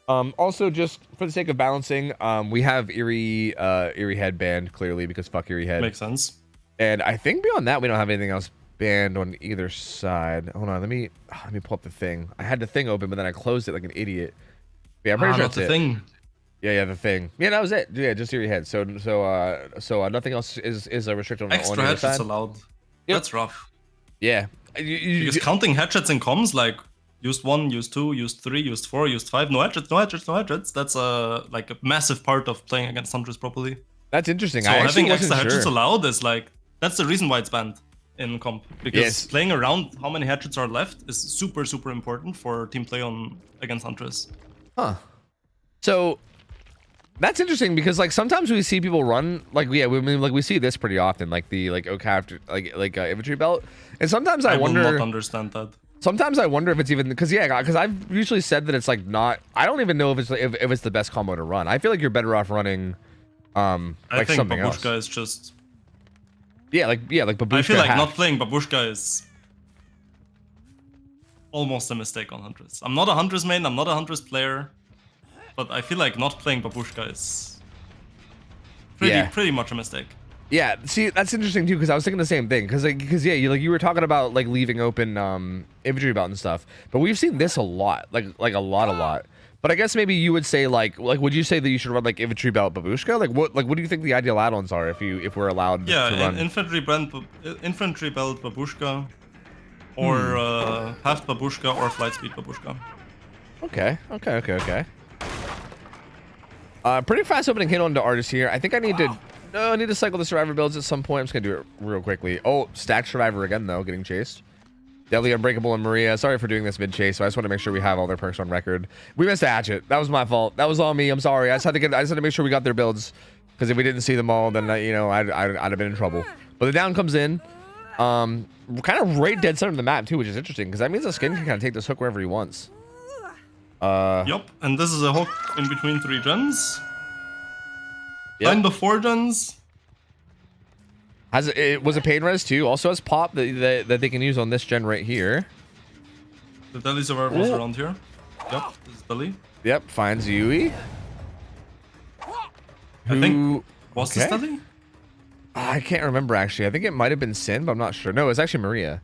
Also, just for the sake of balancing, we have Eerie Head banned, clearly, because fuck Eerie Head. Makes sense. And I think beyond that, we don't have anything else banned on either side. Hold on, let me pull up the thing. I had the thing open, but then I closed it like an idiot. Yeah, I'm pretty sure that's the it. Thing. Yeah, the thing. Yeah, that was it. Yeah, just Eerie Head. So nothing else is a restriction on extra either headshots side. Allowed. Yep. That's rough. Yeah, because counting headshots in comms, like used 1, used 2, used 3, used 4, used 5, no headshots. That's like a massive part of playing against Huntress properly. That's interesting. So having extra headshots allowed is like, that's the reason why it's banned in comp, because playing around how many headshots are left is super, super important for team play against Huntress. Huh. So that's interesting, because like sometimes we see people run like we see this pretty often, like the OhTofu like infantry belt, and sometimes I wonder. will not understand that. Sometimes I wonder if it's even because I've usually said that it's like not. I don't even know if it's the best combo to run. I feel like you're better off running I like think something else. Babushka is just. Yeah, like Babushka. I feel like half. not playing Babushka is almost a mistake on Huntress. I'm not a Huntress main. I'm not a Huntress player, but I feel like not playing Babushka is pretty much a mistake. Yeah, see, that's interesting too because I was thinking the same thing because yeah, you were talking about like leaving open infantry belt and stuff, but we've seen this a lot, like a lot. But I guess maybe you would say like would you say that you should run like infantry belt Babushka? What do you think the ideal add-ons are if we're allowed to run? infantry belt Babushka, or half Babushka or flight speed Babushka. Okay. Pretty fast opening hit onto artist here. I think I need to cycle the survivor builds at some point. I'm just gonna do it real quickly. Oh, stacked survivor again though, getting chased. Deli, Unbreakable, and Maria. Sorry for doing this mid-chase, so I just want to make sure we have all their perks on record. We missed a hatchet. That was my fault. That was all me. I'm sorry. I just had to make sure we got their builds, because if we didn't see them all, then I'd have been in trouble. But the down comes in, kind of right dead center of the map too, which is interesting, because that means the skin can kind of take this hook wherever he wants. Yup, and this is a hook in between 3 gens. Yep. Kind of 4 gens. It was a pain res too. Also has pop that they can use on this gen right here. The Deli survivor is around here. Yep, this is Deli. Yep, finds Yui. I think was this Deli? I can't remember actually. I think it might have been Sin, but I'm not sure. No, it was actually Maria.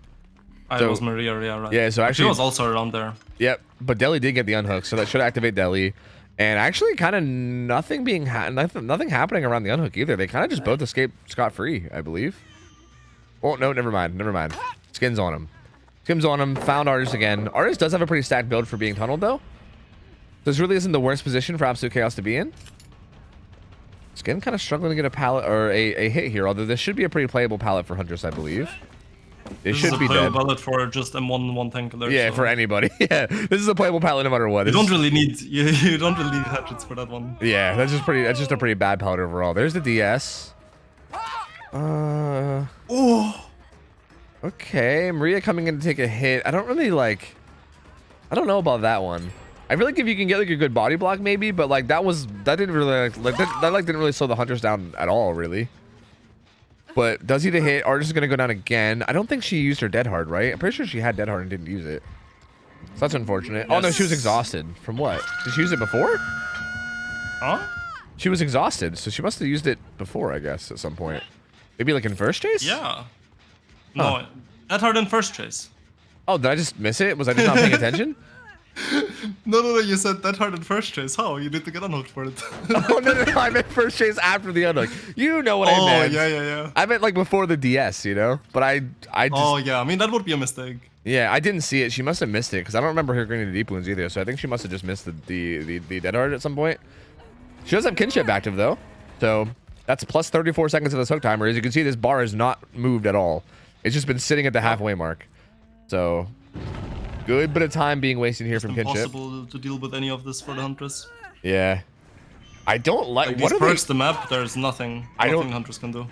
It was Maria, yeah, right. Yeah, so actually she was also around there. Yep, but Deli did get the unhook, so that should activate Deli. And actually, kind of nothing happening around the unhook either. They kind of just both escaped scot-free, I believe. Oh no, never mind. Skins on him. Found Artist again. Artist does have a pretty stacked build for being tunneled though. This really isn't the worst position for Absolute Chaos to be in. Skin kind of struggling to get a pallet or a hit here, although this should be a pretty playable pallet for Huntress, I believe. It should be dead. This is a playable pallet for just M1 tank alert. Yeah, so. For anybody. Yeah, this is a playable pallet no matter what. You don't really need hatchets for that one. Yeah, that's just a pretty bad pallet overall. There's the DS. Okay, Maria coming in to take a hit. I don't know about that one. I feel like if you can get like a good body block maybe, but like that didn't really didn't really slow the Hunters down at all really. But does he the hit? Artist is gonna go down again. I don't think she used her dead hard, right? I'm pretty sure she had dead hard and didn't use it. So that's unfortunate. Yes. Oh no, she was exhausted. From what? Did she use it before? Huh? She was exhausted, so she must have used it before, I guess, at some point. Maybe like in first chase? Yeah. No, dead hard in first chase. Oh, did I just miss it? Was I just not paying attention? No, you said that hard in first chase. How? You need to get unhooked for it. Oh, no, I meant first chase after the unhook. You know what I meant. Oh, yeah. I meant like before the DS, you know? But I just... Oh, yeah, I mean, that would be a mistake. Yeah, I didn't see it. She must have missed it, because I don't remember her getting the deep wounds either, so I think she must have just missed the dead hard at some point. She does have kinship active, though, so that's plus 34 seconds of this hook timer. As you can see, this bar has not moved at all. It's just been sitting at the halfway mark. So... good bit of time being wasted here from kinship. Impossible to deal with any of this for the Huntress. Yeah. I don't like what perks the map, there's nothing Huntress can do.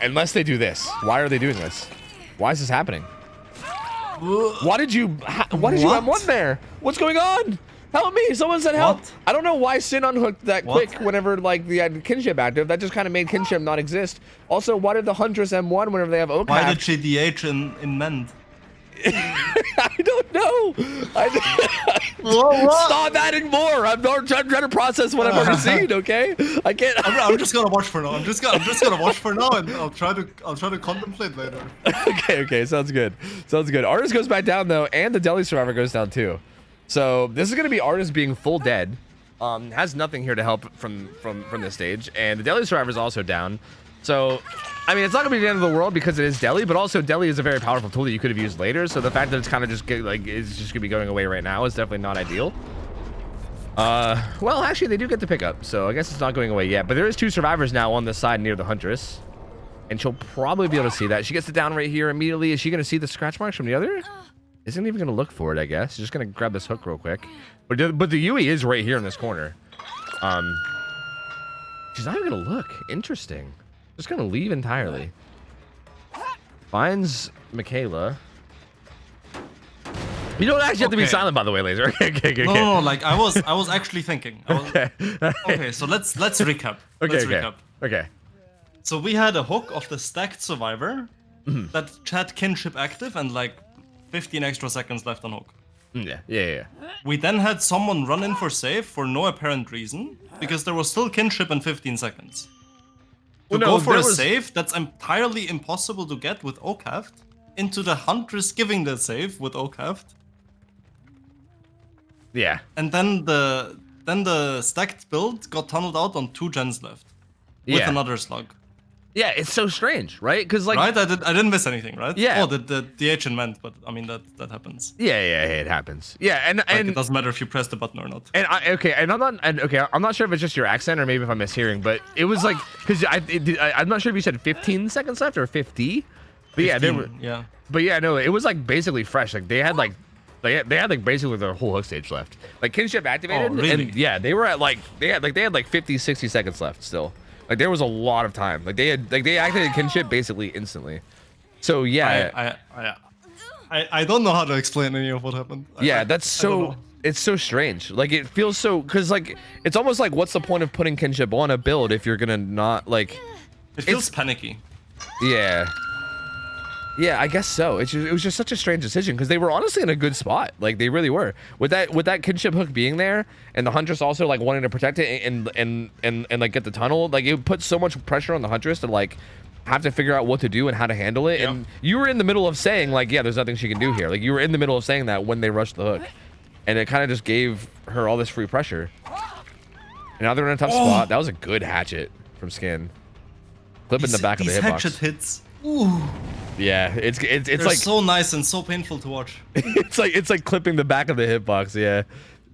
Unless they do this. Why are they doing this? Why is this happening? Why did you have one there? What's going on? Help me! Someone said help! What? I don't know why Sin unhooked that quick whenever like the kinship active. That just kind of made kinship not exist. Also, why did the Huntress M1 whenever they have OhTofu? Why did she DH in Mend? I don't know. Stop adding more. I'm trying to process what I've already seen. Okay, I can't. I'm just gonna watch for now. I'm just gonna watch for now, and I'll try to contemplate later. Okay. Sounds good. Artist goes back down though, and the Deli survivor goes down too. So this is gonna be Artist being full dead. Has nothing here to help from this stage, and the Deli survivor is also down. So, I mean, it's not gonna be the end of the world because it is Deli, but also Deli is a very powerful tool that you could have used later. So the fact that it's kind of just it's just gonna be going away right now is definitely not ideal. Well, actually, they do get the pickup, so I guess it's not going away yet. But there is 2 survivors now on the side near the Huntress, and she'll probably be able to see that. She gets it down right here immediately. Is she gonna see the scratch marks from the other? Isn't even gonna look for it, I guess. She's just gonna grab this hook real quick. But the Yui is right here in this corner. She's not even gonna look. Interesting. Just gonna leave entirely. Finds Michaela. You don't actually have to be Okay. silent, by the way, Laser. Okay. No, like I was actually thinking. Okay. Okay, so let's recap. Let's recap. Okay. So we had a hook of the stacked survivor that had kinship active and like 15 extra seconds left on hook. Yeah. We then had someone run in for save for no apparent reason because there was still kinship in 15 seconds. To go for a save that's entirely impossible to get with OhTofu into the Huntress giving the save with OhTofu. Yeah. And then the stacked build got tunneled out on 2 gens left with another slug. Yeah, it's so strange, right? Because like, Right, I didn't miss anything, right? Yeah. Oh, the agent meant, but I mean that happens. Yeah, it happens. Yeah, and It doesn't matter if you press the button or not. And I'm not sure if it's just your accent or maybe if I'm mishearing, but it was like because I'm not sure if you said 15 seconds left or 50, but 15, yeah, But yeah, no, it was like basically fresh. Like they had like basically their whole hook stage left. Like kinship activated, really? and yeah, they were at like they had like 50, 60 seconds left still. Like there was a lot of time. Like they activated kinship basically instantly. So yeah, I don't know how to explain any of what happened. That's so. It's so strange. Like it feels so because like it's almost like what's the point of putting kinship on a build if you're gonna not like. It feels panicky. Yeah, I guess so. It was just such a strange decision because they were honestly in a good spot. Like they really were with that kinship hook being there and the Huntress also like wanting to protect it and like get the tunnel. Like it put so much pressure on the Huntress to like have to figure out what to do and how to handle it. And you were in the middle of saying like, yeah, there's nothing she can do here. Like you were in the middle of saying that when they rushed the hook, and it kind of just gave her all this free pressure. And now they're in a tough spot. That was a good hatchet from Skin, clipping the back of the hitbox. Hatchet hits. Ooh. Yeah, it's They're like so nice and so painful to watch. it's like clipping the back of the hitbox. Yeah,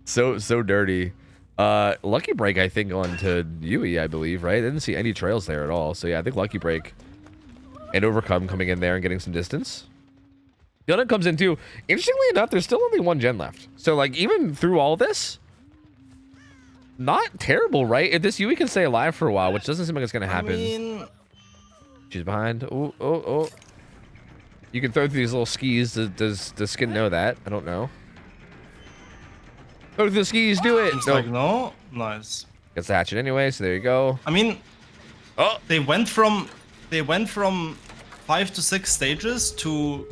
so dirty. Lucky Break I think on to Yui, I believe, right? I didn't see any trails there at all. So yeah, I think Lucky Break and Overcome coming in there and getting some distance. Dylan comes in too. Interestingly enough, there's still only 1 gen left. So like even through all this, not terrible, right? If this Yui can stay alive for a while, which doesn't seem like it's gonna happen. I mean, she's behind. Oh. You can throw through these little skis. Does Skin know that? I don't know. Throw through the skis. Do it. It's like no. Nice. Gets the hatchet anyway. So there you go. I mean, they went from 5 to 6 stages to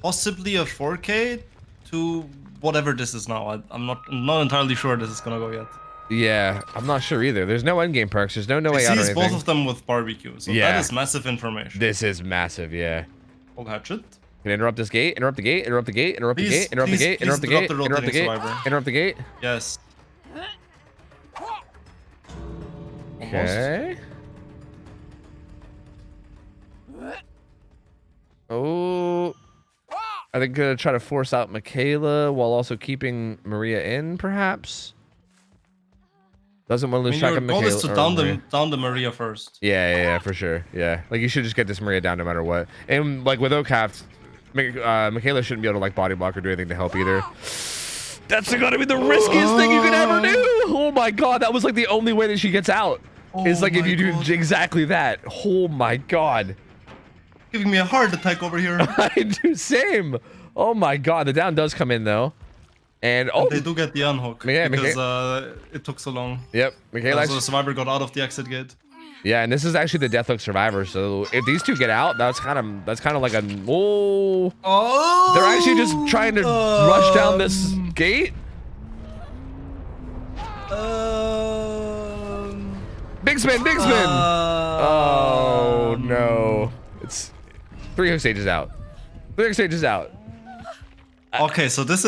possibly a 4K to whatever this is now. I'm not entirely sure this is gonna go yet. Yeah, I'm not sure either. There's no endgame perks. There's no way out or anything. Both of them with barbecue. So that is massive information. This is massive. Yeah. Oh, hatchet. Can I interrupt this gate? Interrupt the gate. Interrupt the gate. Interrupt the gate. Interrupt the gate. Interrupt the gate. Interrupt the gate. Interrupt the gate. Yes. Okay. Oh. Are they gonna try to force out Michaela while also keeping Maria in, perhaps? Doesn't want to lose track of Michaela. Your goal is to down the Maria first. Yeah, for sure. Yeah, like you should just get this Maria down no matter what. And like with OhTofu, Michaela shouldn't be able to like body block or do anything to help either. That's gotta be the riskiest thing you could ever do. Oh my god, that was like the only way that she gets out. Is like if you do exactly that. Oh my god. Giving me a heart attack over here. I do, same. Oh my god, the down does come in though. And they do get the unhook because it took so long. Yep, Michaela. So the survivor got out of the exit gate. Yeah, and this is actually the Deathhook survivor. So if these two get out, that's kind of like a they're actually just trying to rush down this gate. Big spin, big spin. Oh no, it's 3 hook stages out. 3 hook stages out. Okay, so this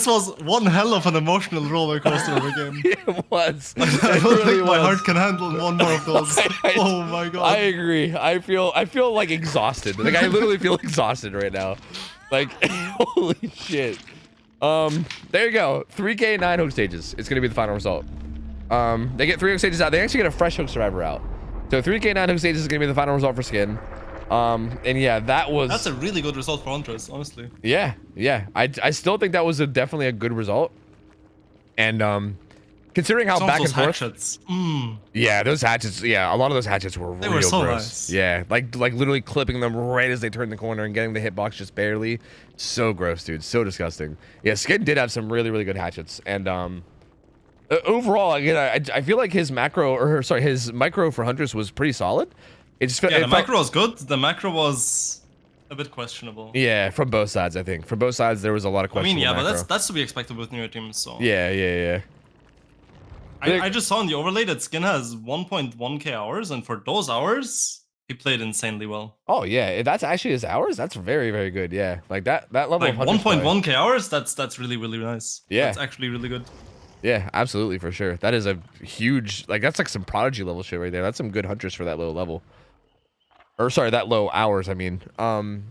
was one hell of an emotional roller coaster of a game. It was. I don't think my heart can handle one more of those. Oh my god. I agree. I feel like exhausted. Like I literally feel exhausted right now. Like holy shit. There you go. 3K 9 hook stages. It's gonna be the final result. They get 3 hook stages out. They actually get a fresh hook survivor out. So 3K 9 hook stages is gonna be the final result for Skin. And yeah, that's a really good result for Huntress, honestly. Yeah. I still think that was definitely a good result. And Considering how Some of back and those forth. hatchets. Yeah, those hatchets. Yeah, a lot of those hatchets were They real were so gross. nice. Yeah, like literally clipping them right as they turned the corner and getting the hitbox just barely. So gross, dude. So disgusting. Yeah, Skin did have some really good hatchets, and overall, again, I feel like his macro, or sorry, his micro for Huntress was pretty solid. It just Yeah, the macro was good. The macro was a bit questionable. Yeah, from both sides, I think. From both sides, there was a lot of I mean, questions. yeah, but that's to be expected with newer teams. So Yeah. I just saw in the overlay that Skin has 1.1k hours, and for those hours, he played insanely well. Oh yeah, if that's actually his hours, that's very good. Yeah, like that level Like of Huntress play. 1.1k hours, that's really nice. Yeah. That's actually really good. Yeah, absolutely, for sure. That is a huge, like, that's like some prodigy level shit right there. That's some good Huntress for that low level. Or sorry, that low hours, I mean. And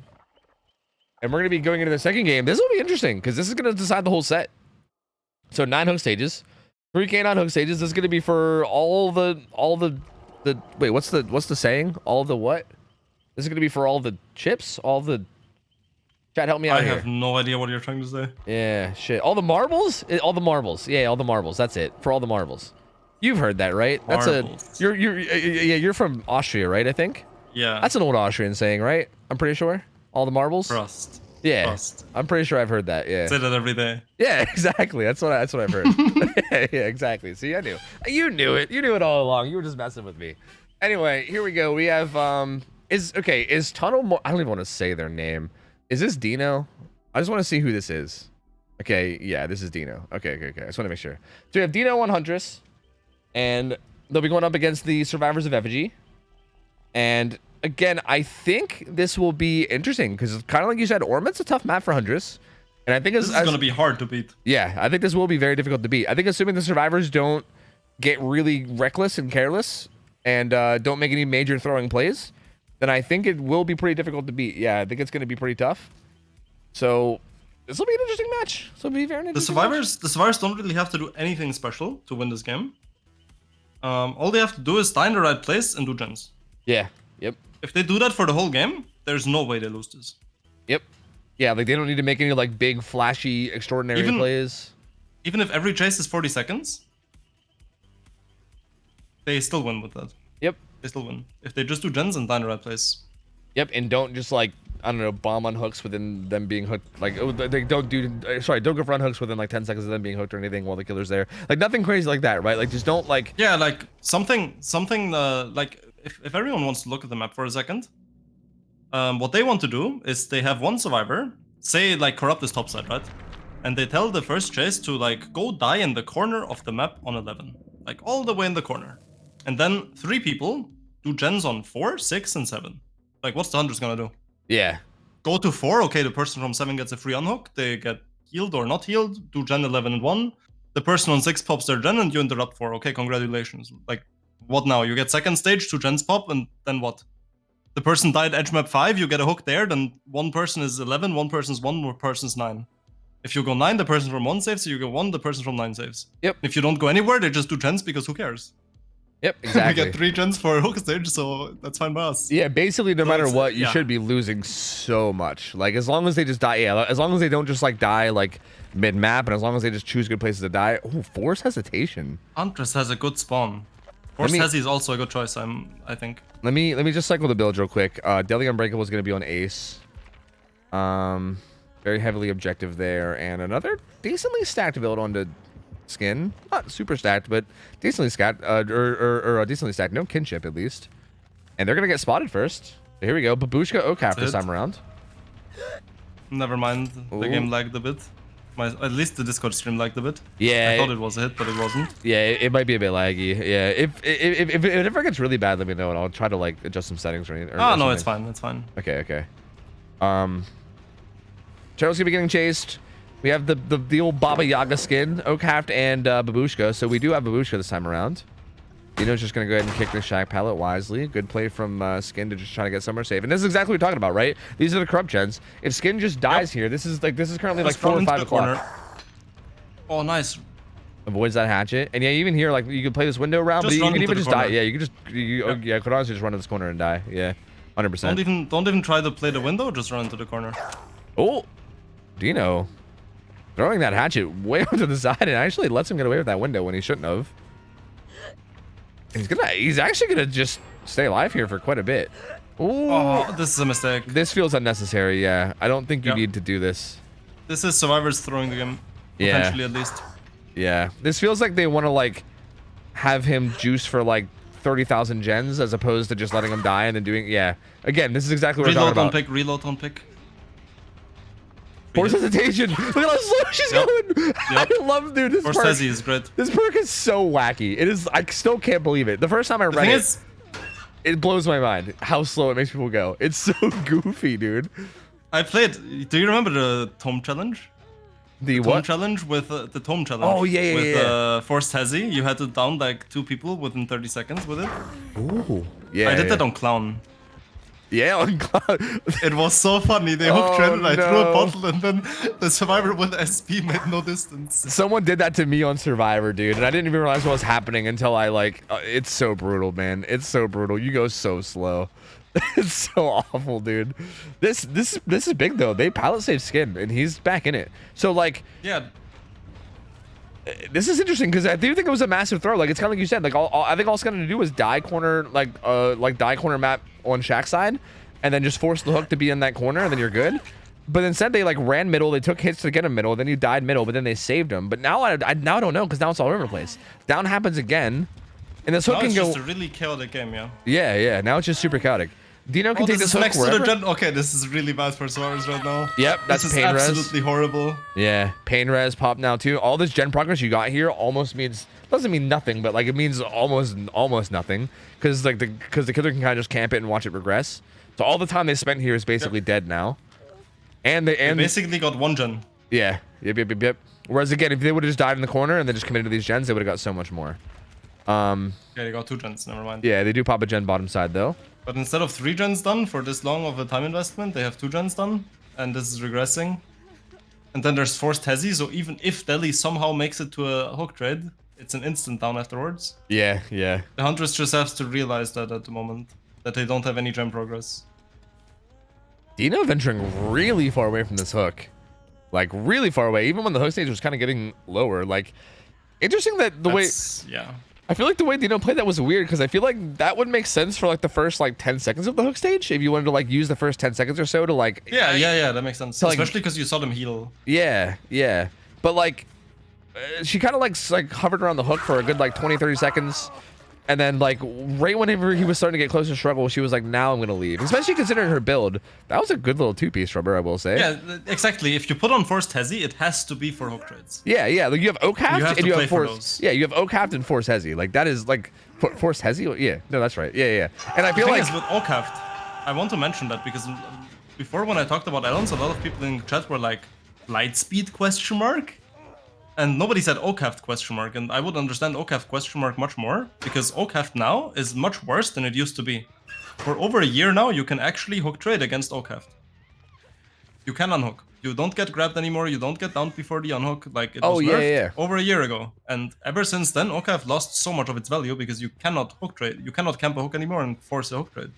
we're gonna be going into the second game. This will be interesting because this is gonna decide the whole set. So 9 hook stages, 3K 9 hook stages. This is gonna be for all the wait, what's the saying? All the what? This is gonna be for all the chips, all the. Chat, help me out here. I have no idea what you're trying to say. Yeah, shit. All the marbles? All the marbles. Yeah, all the marbles. That's it. For all the marbles. You've heard that, right? That's Marbles. you're from Austria, right? I think. Yeah. That's an old Austrian saying, right? I'm pretty sure. All the marbles. Trust. Yeah. Trust. I'm pretty sure I've heard that. Yeah. Say that every day. Yeah, exactly. That's what I've heard. yeah, exactly. See, I knew. You knew it. You knew it all along. You were just messing with me. Anyway, here we go. We have is Tunnel. I don't even want to say their name. Is this Dino? I just want to see who this is. Okay, yeah, this is Dino. Okay. I just want to make sure. So we have Dino on Huntress, and they'll be going up against the Survivors of Effigy. And again, I think this will be interesting because kind of like you said, Ormond's a tough map for Huntress. And I think This is going to be hard to beat. Yeah, I think this will be very difficult to beat. I think assuming the Survivors don't get really reckless and careless and don't make any major throwing plays, then I think it will be pretty difficult to beat. Yeah, I think it's going to be pretty tough. So this will be an interesting match. This will be very interesting. The Survivors don't really have to do anything special to win this game. All they have to do is die in the right place and do gens. Yeah. Yep. If they do that for the whole game, there's no way they lose this. Yep. Yeah, like they don't need to make any like big, flashy, extraordinary plays. Even if every chase is 40 seconds, they still win with that. Yep. They still win. If they just do gens and die in the right place. Yep, and don't just like, I don't know, bomb on hooks within them being hooked. Like, they don't go for hooks within like 10 seconds of them being hooked or anything while the killer's there. Like nothing crazy like that, right? Like just don't like. Yeah, like something like if everyone wants to look at the map for a second, what they want to do is they have one survivor, say like Corrupt is topside, right? And they tell the first chase to like go die in the corner of the map on 11, like all the way in the corner. And then 3 people do gens on 4, 6, and 7. Like, what's the Hunter's gonna do? Yeah. Go to 4, okay, the person from 7 gets a free unhook, they get healed or not healed, do gen 11 and 1. The person on 6 pops their gen and you interrupt 4, okay, congratulations. Like, what now? You get second stage, 2 gens pop, and then what? The person died edge map 5, you get a hook there, then one person is 11, one person's 1, one person's 9. If you go 9, the person from 1 saves, so you go 1, the person from 9 saves. Yep. If you don't go anywhere, they just do gens because who cares? Yep, exactly. We get 3 gens for a hook stage, so that's fine by us. Yeah, basically, no matter what, you should be losing so much. Like, as long as they just die, yeah, as long as they don't just, like, die, like, mid-map, and as long as they just choose good places to die. Oh, Force Hesitation. Huntress has a good spawn. Force Hesi is also a good choice, I think. Let me just cycle the build real quick. Deadly Unbreakable is going to be on Ace. Very heavily objective there, and another decently stacked build onto Skin. Not super stacked, but decently stacked, or decently stacked. No kinship, at least. And they're gonna get spotted first. Here we go. Babushka OhTofu this time around. Never mind. The game lagged a bit. At least the Discord stream lagged a bit. Yeah. I thought it was a hit, but it wasn't. Yeah, it might be a bit laggy. Yeah. If it ever gets really bad, let me know, and I'll try to like adjust some settings or anything. Oh no, it's fine. It's fine. Okay. Charles gonna be getting chased. We have the old Baba Yaga skin, OhTofu and Babushka. So we do have Babushka this time around. Dino's just gonna go ahead and kick the Shack pallet wisely. Good play from Skin to just try to get somewhere safe. And this is exactly what we're talking about, right? These are the corrupt gens. If Skin just dies here, this is currently like 4 or 5 o'clock. Oh, nice. Avoids that hatchet. And yeah, even here, like you can play this window round, but you can even just die. Yeah, you can just yeah, could honestly just run to this corner and die. Yeah, 100%. Don't even try to play the window. Just run into the corner. Oh, Dino. Throwing that hatchet way up to the side and actually lets him get away with that window when he shouldn't have. He's actually gonna just stay alive here for quite a bit. Ooh. Oh, this is a mistake. This feels unnecessary, yeah. I don't think you need to do this. This is survivors throwing the game. Yeah. Potentially at least. Yeah. This feels like they want to like have him juice for like 30,000 gens as opposed to just letting him die and then doing Again, this is exactly what we're talking about. Reload on pick. Force hesitation. Look at how slow she's going. I love, dude. This Force perk is great. This perk is so wacky. It is. I still can't believe it. The first time I read it, it blows my mind how slow it makes people go. It's so goofy, dude. I played. Do you remember the Tome challenge? The Tome what? challenge with the Tome challenge. Oh yeah, with Forced Hezi, you had to down like 2 people within 30 seconds with it. Ooh. Yeah. I did that on Clown. Yeah, on Cloud. It was so funny. They hook trend and I threw a no. bottle and then the survivor with SP made no distance. Someone did that to me on Survivor, dude, and I didn't even realize what was happening until I like. It's so brutal, man. It's so brutal. You go so slow. It's so awful, dude. This is big though. They pallet save Skin, and he's back in it. So like, yeah. This is interesting because I do think it was a massive throw. Like it's kind of like you said. Like I think all it's gonna do was die corner, like die corner map on Shaq's side, and then just force the hook to be in that corner, and then you're good. But instead they like ran middle. They took hits to get him middle. Then you died middle, but then they saved him. But now I don't know because now it's all over the place. Down happens again, and this hook Now can it's go. just a really chaotic game, yeah. Yeah. Now it's just super chaotic. Dino can take this hook wherever. Okay, this is really bad for survivors right now. Yep, that's this is pain res. absolutely horrible. Yeah, pain res pop now too. All this gen progress you got here almost means doesn't mean nothing, but like it means almost nothing because like the killer can kind of just camp it and watch it regress. So all the time they spent here is basically dead now. And they basically got 1 gen. Yeah. Yep. Whereas again, if they would have just died in the corner and then just committed to these gens, they would have got so much more. Yeah, they got 2 gens. Never mind. Yeah, they do pop a gen bottom side though. But instead of 3 gens done for this long of a time investment, they have 2 gens done, and this is regressing. And then there's Forced Hezi, so even if Delhi somehow makes it to a hook trade, it's an instant down afterwards. Yeah. The Huntress just has to realize that at the moment, that they don't have any gem progress. Dino venturing really far away from this hook. Like really far away, even when the hook stage was kind of getting lower. Like, interesting that the way... Yeah. I feel like the way Dino played that was weird because I feel like that would make sense for like the first like 10 seconds of the hook stage if you wanted to like use the first 10 seconds or so to like yeah, that makes sense, like, especially because you saw them heal. Yeah, but like she kind of like hovered around the hook for a good like 20-30 seconds, and then like right whenever he was starting to get close to struggle, she was like, now I'm gonna leave, especially considering her build. That was a good little 2-piece from her, I will say. Yeah, exactly. If you put on Forced Hezi, it has to be for hook trades. Yeah, like you have OhTofu and you have Force. Yeah, you have OhTofu and Force Hezi. Like that is like Force Hezi. Yeah, no, that's right. Yeah. And I feel The thing like is with OhTofu, I want to mention that because before when I talked about Elons, a lot of people in chat were like, Lightspeed ? And nobody said OhTofu ? And I would understand OhTofu ? Much more because OhTofu now is much worse than it used to be. For over a year now, you can actually hook trade against OhTofu. You can unhook. You don't get grabbed anymore. You don't get down before the unhook. Like it was nerfed over a year ago. And ever since then, OhTofu lost so much of its value because you cannot hook trade. You cannot camp a hook anymore and force a hook trade.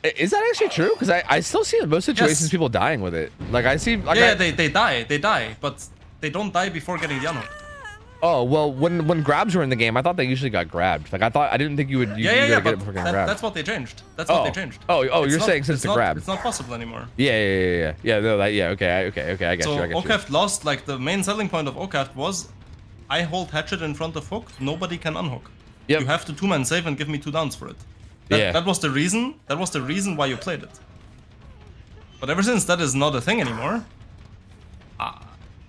Is that actually true? Because I still see in most situations people dying with it. Like I see. Like they die, but they don't die before getting the unhook. Oh well, when grabs were in the game, I thought they usually got grabbed. Like I didn't think you would. You gotta get it before getting grabbed. That's what they changed. That's what they changed. Oh, you're saying since the grab. It's not possible anymore. Yeah. No, that okay. I get you. I get you. OhTofu lost, like the main selling point of OhTofu was, I hold hatchet in front of hook, nobody can unhook. Yep. You have to 2-man save and give me 2 downs for it. Yeah. That was the reason. That was the reason why you played it. But ever since that is not a thing anymore,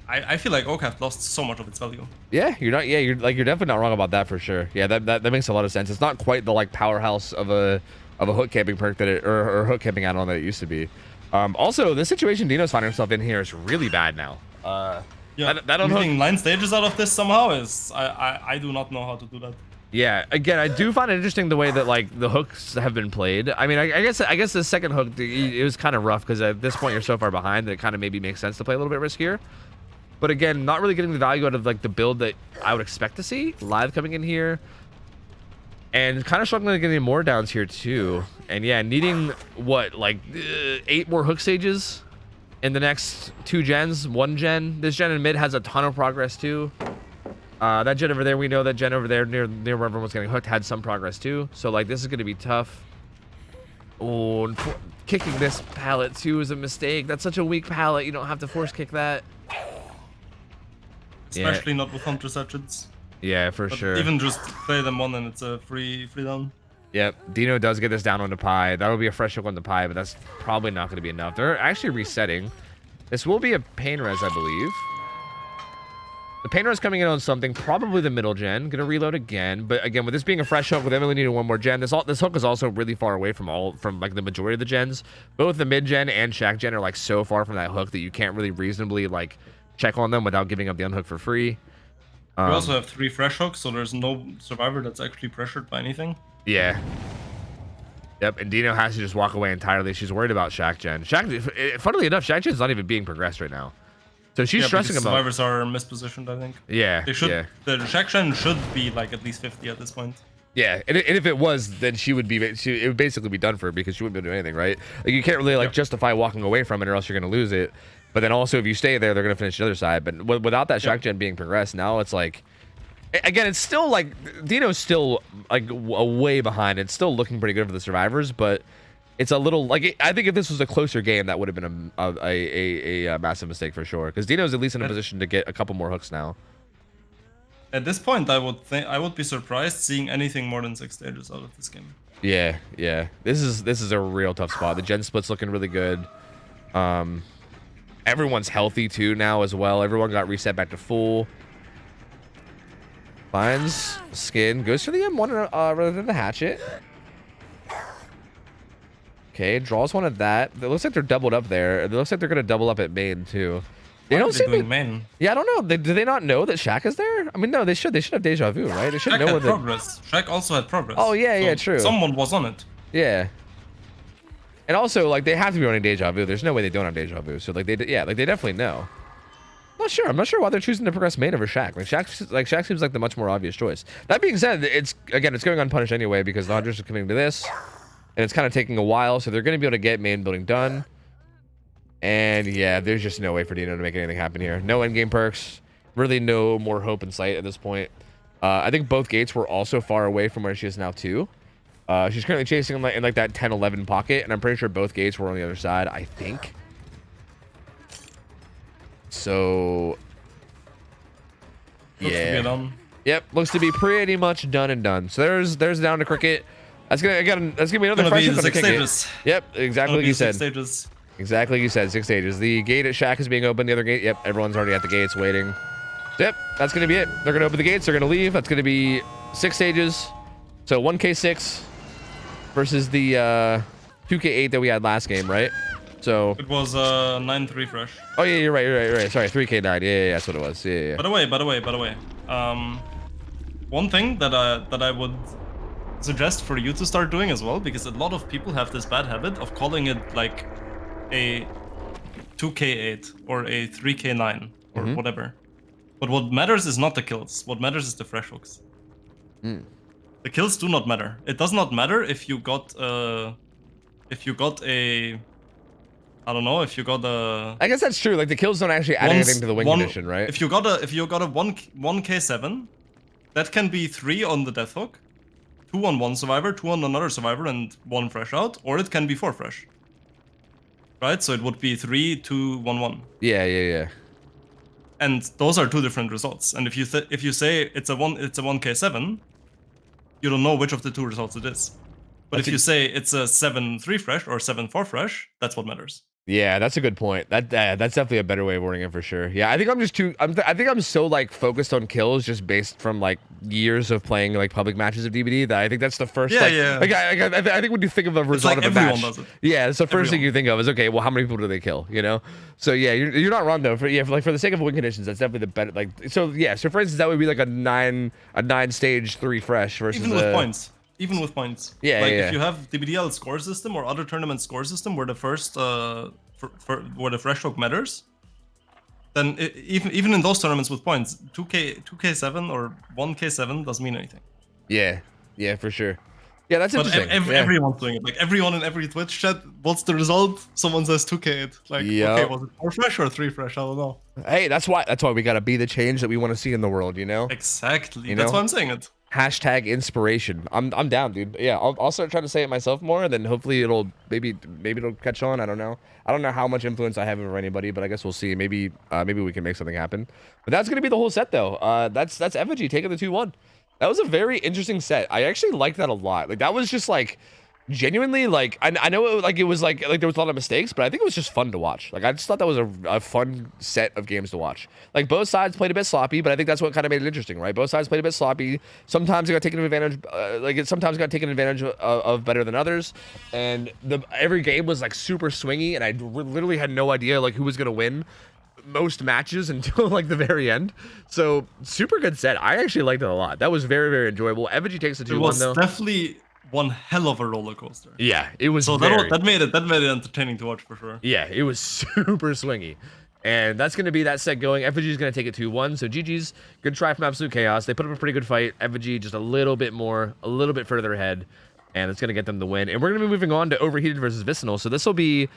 I feel like OhTofu lost so much of its value. Yeah, you're definitely not wrong about that for sure. Yeah, that makes a lot of sense. It's not quite the like powerhouse of a hook camping perk that it or hook camping add-on that it used to be. Also, the situation Dino's finding himself in here is really bad now. Yeah, that leaving 9 stages out of this somehow is I do not know how to do that. Yeah, again, I do find it interesting the way that like the hooks have been played. I mean, I guess the second hook it was kind of rough because at this point you're so far behind that it kind of maybe makes sense to play a little bit riskier. But again, not really getting the value out of like the build that I would expect to see. Live coming in here. And kind of struggling to get any more downs here too. And yeah, needing what, like 8 more hook stages in the next 2 gens, 1 gen. This gen in mid has a ton of progress too. That gen over there, we know that gen over there near where everyone was getting hooked had some progress too. So like this is gonna be tough. Oh, and kicking this pallet too is a mistake. That's such a weak pallet. You don't have to force kick that. Especially not with Hunter Satchets. Yeah, for But sure. even just play them on and it's a free down. Yep, Dino does get this down onto Pi. That'll be a fresh hook on the Pi, but that's probably not going to be enough. They're actually resetting. This will be a pain res, I believe. The pain res coming in on something, probably the middle gen. Gonna reload again, but again, with this being a fresh hook, with Emily needing 1 more gen, this hook is also really far away from like the majority of the gens. Both the mid gen and Shack gen are like so far from that hook that you can't really reasonably like check on them without giving up the unhook for free. We also have 3 fresh hooks, so there's no survivor that's actually pressured by anything. Yeah. Yep, and Dino has to just walk away entirely. She's worried about Shack Gen. Funnily enough, Shack Gen's not even being progressed right now. So she's stressing about... survivors are mispositioned, I think. Yeah, They should. yeah. The Shack Gen should be like at least 50 at this point. Yeah, and if it was, then it would basically be done for her because she wouldn't be able to do anything, right? Like you can't really like justify walking away from it or else you're going to lose it. But then also if you stay there, they're going to finish the other side. But without that Shack Gen being progressed, now it's like... Again, it's still like Dino's still like way behind. It's still looking pretty good for the survivors, but it's a little like I think if this was a closer game, that would have been a massive mistake for sure. Because Dino's at least in a position to get a couple more hooks now. At this point, I would be surprised seeing anything more than 6 stages out of this game. Yeah, yeah. This is a real tough spot. The gen split's looking really good. Everyone's healthy too now as well. Everyone got reset back to full. Finds skin, goes for the M1 rather than the hatchet. Okay, draws one of that. It looks like they're doubled up there. It looks like they're gonna double up at main too. They don't seem to. Main? Yeah, I don't know. Do they not know that Shaq is there? I mean, no, they should. They should have deja vu, right? They should Shaq know where had progress. Shaq also had progress. Oh yeah, so yeah, true. Someone was on it. Yeah. And also, like, they have to be running deja vu. There's no way they don't have deja vu. So, like, they definitely know. I'm not sure why they're choosing to progress main over Shaq. Like Shaq seems like the much more obvious choice. That being said, it's going unpunished anyway because the hunters are coming to this, and it's kind of taking a while. So they're going to be able to get main building done. And yeah, there's just no way for Dino to make anything happen here. No endgame perks. Really, no more hope in sight at this point. I think both gates were also far away from where she is now too. She's currently chasing in like that 10-11 pocket, and I'm pretty sure both gates were on the other side. I think. So, yeah. Yep, looks to be pretty much done and done. So there's down to Cricket. That's gonna be another fresh hook on the Cricket. Yep, exactly like you said. 6 stages. Exactly like you said, 6 stages. The gate at Shack is being opened. The other gate, yep, everyone's already at the gates waiting. Yep, that's gonna be it. They're gonna open the gates. They're gonna leave. That's gonna be 6 stages. So 1K6 versus the 2K8 that we had last game, right? So it was 9-3 fresh. Oh yeah, you're right. Sorry, 3K9. Yeah, that's what it was. Yeah. By the way. One thing that I would suggest for you to start doing as well, because a lot of people have this bad habit of calling it like a 2K8 or a 3K9 or whatever. But what matters is not the kills. What matters is the fresh hooks. The kills do not matter. It does not matter if you got a I don't know if you got a. I guess that's true. Like the kills don't actually add anything to the win condition, right? If you got a 1K7, that can be 3 on the death hook, 2 on one survivor, 2 on another survivor, and 1 fresh out, or it can be 4 fresh. Right? So it would be 3, 2, 1, 1. Yeah. And those are 2 different results. And if you say it's a 1K7, you don't know which of the 2 results it is. But if you say it's a 7-3 fresh or 7-4 fresh, that's what matters. Yeah, that's a good point. That's definitely a better way of wording it for sure. Yeah, I think I'm just too. I think I'm so like focused on kills just based from like years of playing like public matches of DBD that I think that's the first. Yeah. Like I think when you think of a result of a match, does it. Yeah, it's the first thing you think of is okay. Well, how many people do they kill? You know. So yeah, you're not wrong though. For the sake of win conditions, that's definitely the better. Like so yeah. So for instance, that would be like a 9 stage 3 fresh versus even with points. Even with points. Yeah, like yeah. if you have DBDL score system or other tournament score system where the first where the fresh hook matters, then even in those tournaments with points, 2K7 or 1K7 doesn't mean anything. Yeah, for sure. Yeah, that's But interesting. Yeah. everyone's doing it. Like everyone in every Twitch chat, what's the result? Someone says 2K. Like, okay, was it 4 fresh or 3 fresh? I don't know. Hey, that's why we gotta be the change that we want to see in the world, you know? Exactly. You That's know? why I'm saying it. Hashtag inspiration. I'm down, dude. Yeah, I'll start trying to say it myself more, then hopefully it'll maybe it'll catch on. I don't know. I don't know how much influence I have over anybody, but I guess we'll see. Maybe we can make something happen. But that's gonna be the whole set though. That's Effigy taking the 2-1. That was a very interesting set. I actually liked that a lot. Like that was just like genuinely like I know it was like there was a lot of mistakes, but I think it was just fun to watch. Like I just thought that was a fun set of games to watch. Like both sides played a bit sloppy, but I think that's what kind of made it interesting, right? Both sides played a bit sloppy. Sometimes it got taken advantage sometimes got taken advantage of better than others, and every game was like super swingy, and I literally had no idea like who was gonna win most matches until like the very end. So super good set. I actually liked it a lot. That was very, very enjoyable. Effigy takes the 2-1 though. It was definitely one hell of a roller coaster. Yeah, it was. So that made it entertaining to watch for sure. Yeah, it was super swingy, and that's gonna be that set going. Effigy's gonna take it 2-1. So GG's, good try from Absolute Chaos. They put up a pretty good fight. Effigy just a little bit further ahead, and it's gonna get them the win. And we're gonna be moving on to Overheated versus Vicinal. So this will be,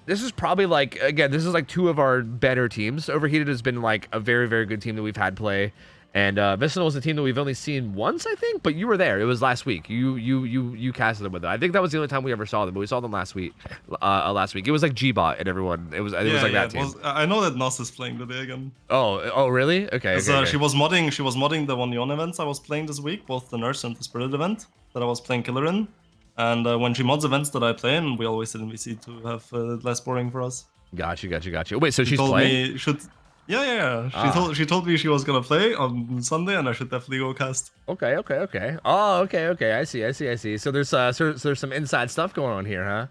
this is probably like, again, this is like 2 of our better teams. Overheated has been like a very, very good team that we've had play. And Vicinal was a team that we've only seen once, I think, but you were there. It was last week. You casted them with them. I think that was the only time we ever saw them, but we saw them last week. It was like G-Bot and everyone. It was like that team. I know that Nos is playing today again. Oh, really? Okay. She was modding the 1yon events I was playing this week, both the Nurse and the Spirit event that I was playing Killer in. And when she mods events that I play in, we always sit in VC to have less boring for us. Gotcha. Wait, so she's playing? Yeah. She told me she was gonna play on Sunday, and I should definitely go cast. Okay. Oh, okay. I see. So there's some inside stuff going on here, huh?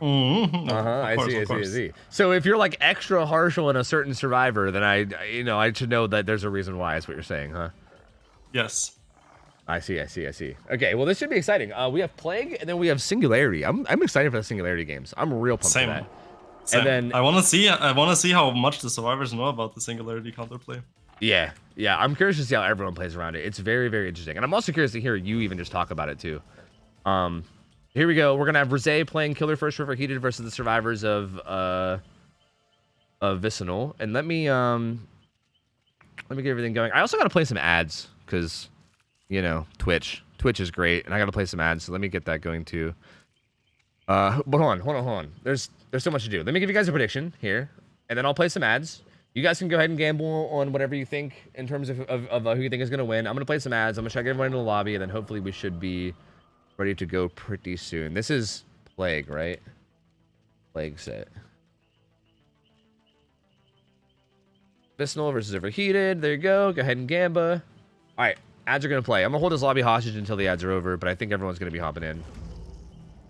Mm-hmm. I see. So if you're like extra harsh on a certain survivor, then I should know that there's a reason why. Is what you're saying, huh? Yes. I see. Okay, well this should be exciting. We have Plague, and then we have Singularity. I'm excited for the Singularity games. I'm real pumped for that. Same. And then I want to see how much the survivors know about the Singularity counterplay. Yeah. I'm curious to see how everyone plays around it. It's very, very interesting, and I'm also curious to hear you even just talk about it too. Here we go. We're gonna have Rosé playing Killer First Overheated versus the survivors of Vicinal, and let me get everything going. I also gotta play some ads because, you know, Twitch is great, and I gotta play some ads. So let me get that going too. But hold on. There's so much to do. Let me give you guys a prediction here, and then I'll play some ads. You guys can go ahead and gamble on whatever you think in terms of who you think is going to win. I'm going to play some ads. I'm going to check everyone in the lobby, and then hopefully we should be ready to go pretty soon. This is Plague, right? Plague set. Vicinal versus Overheated. There you go. Go ahead and gamba. All right. Ads are going to play. I'm going to hold this lobby hostage until the ads are over, but I think everyone's going to be hopping in.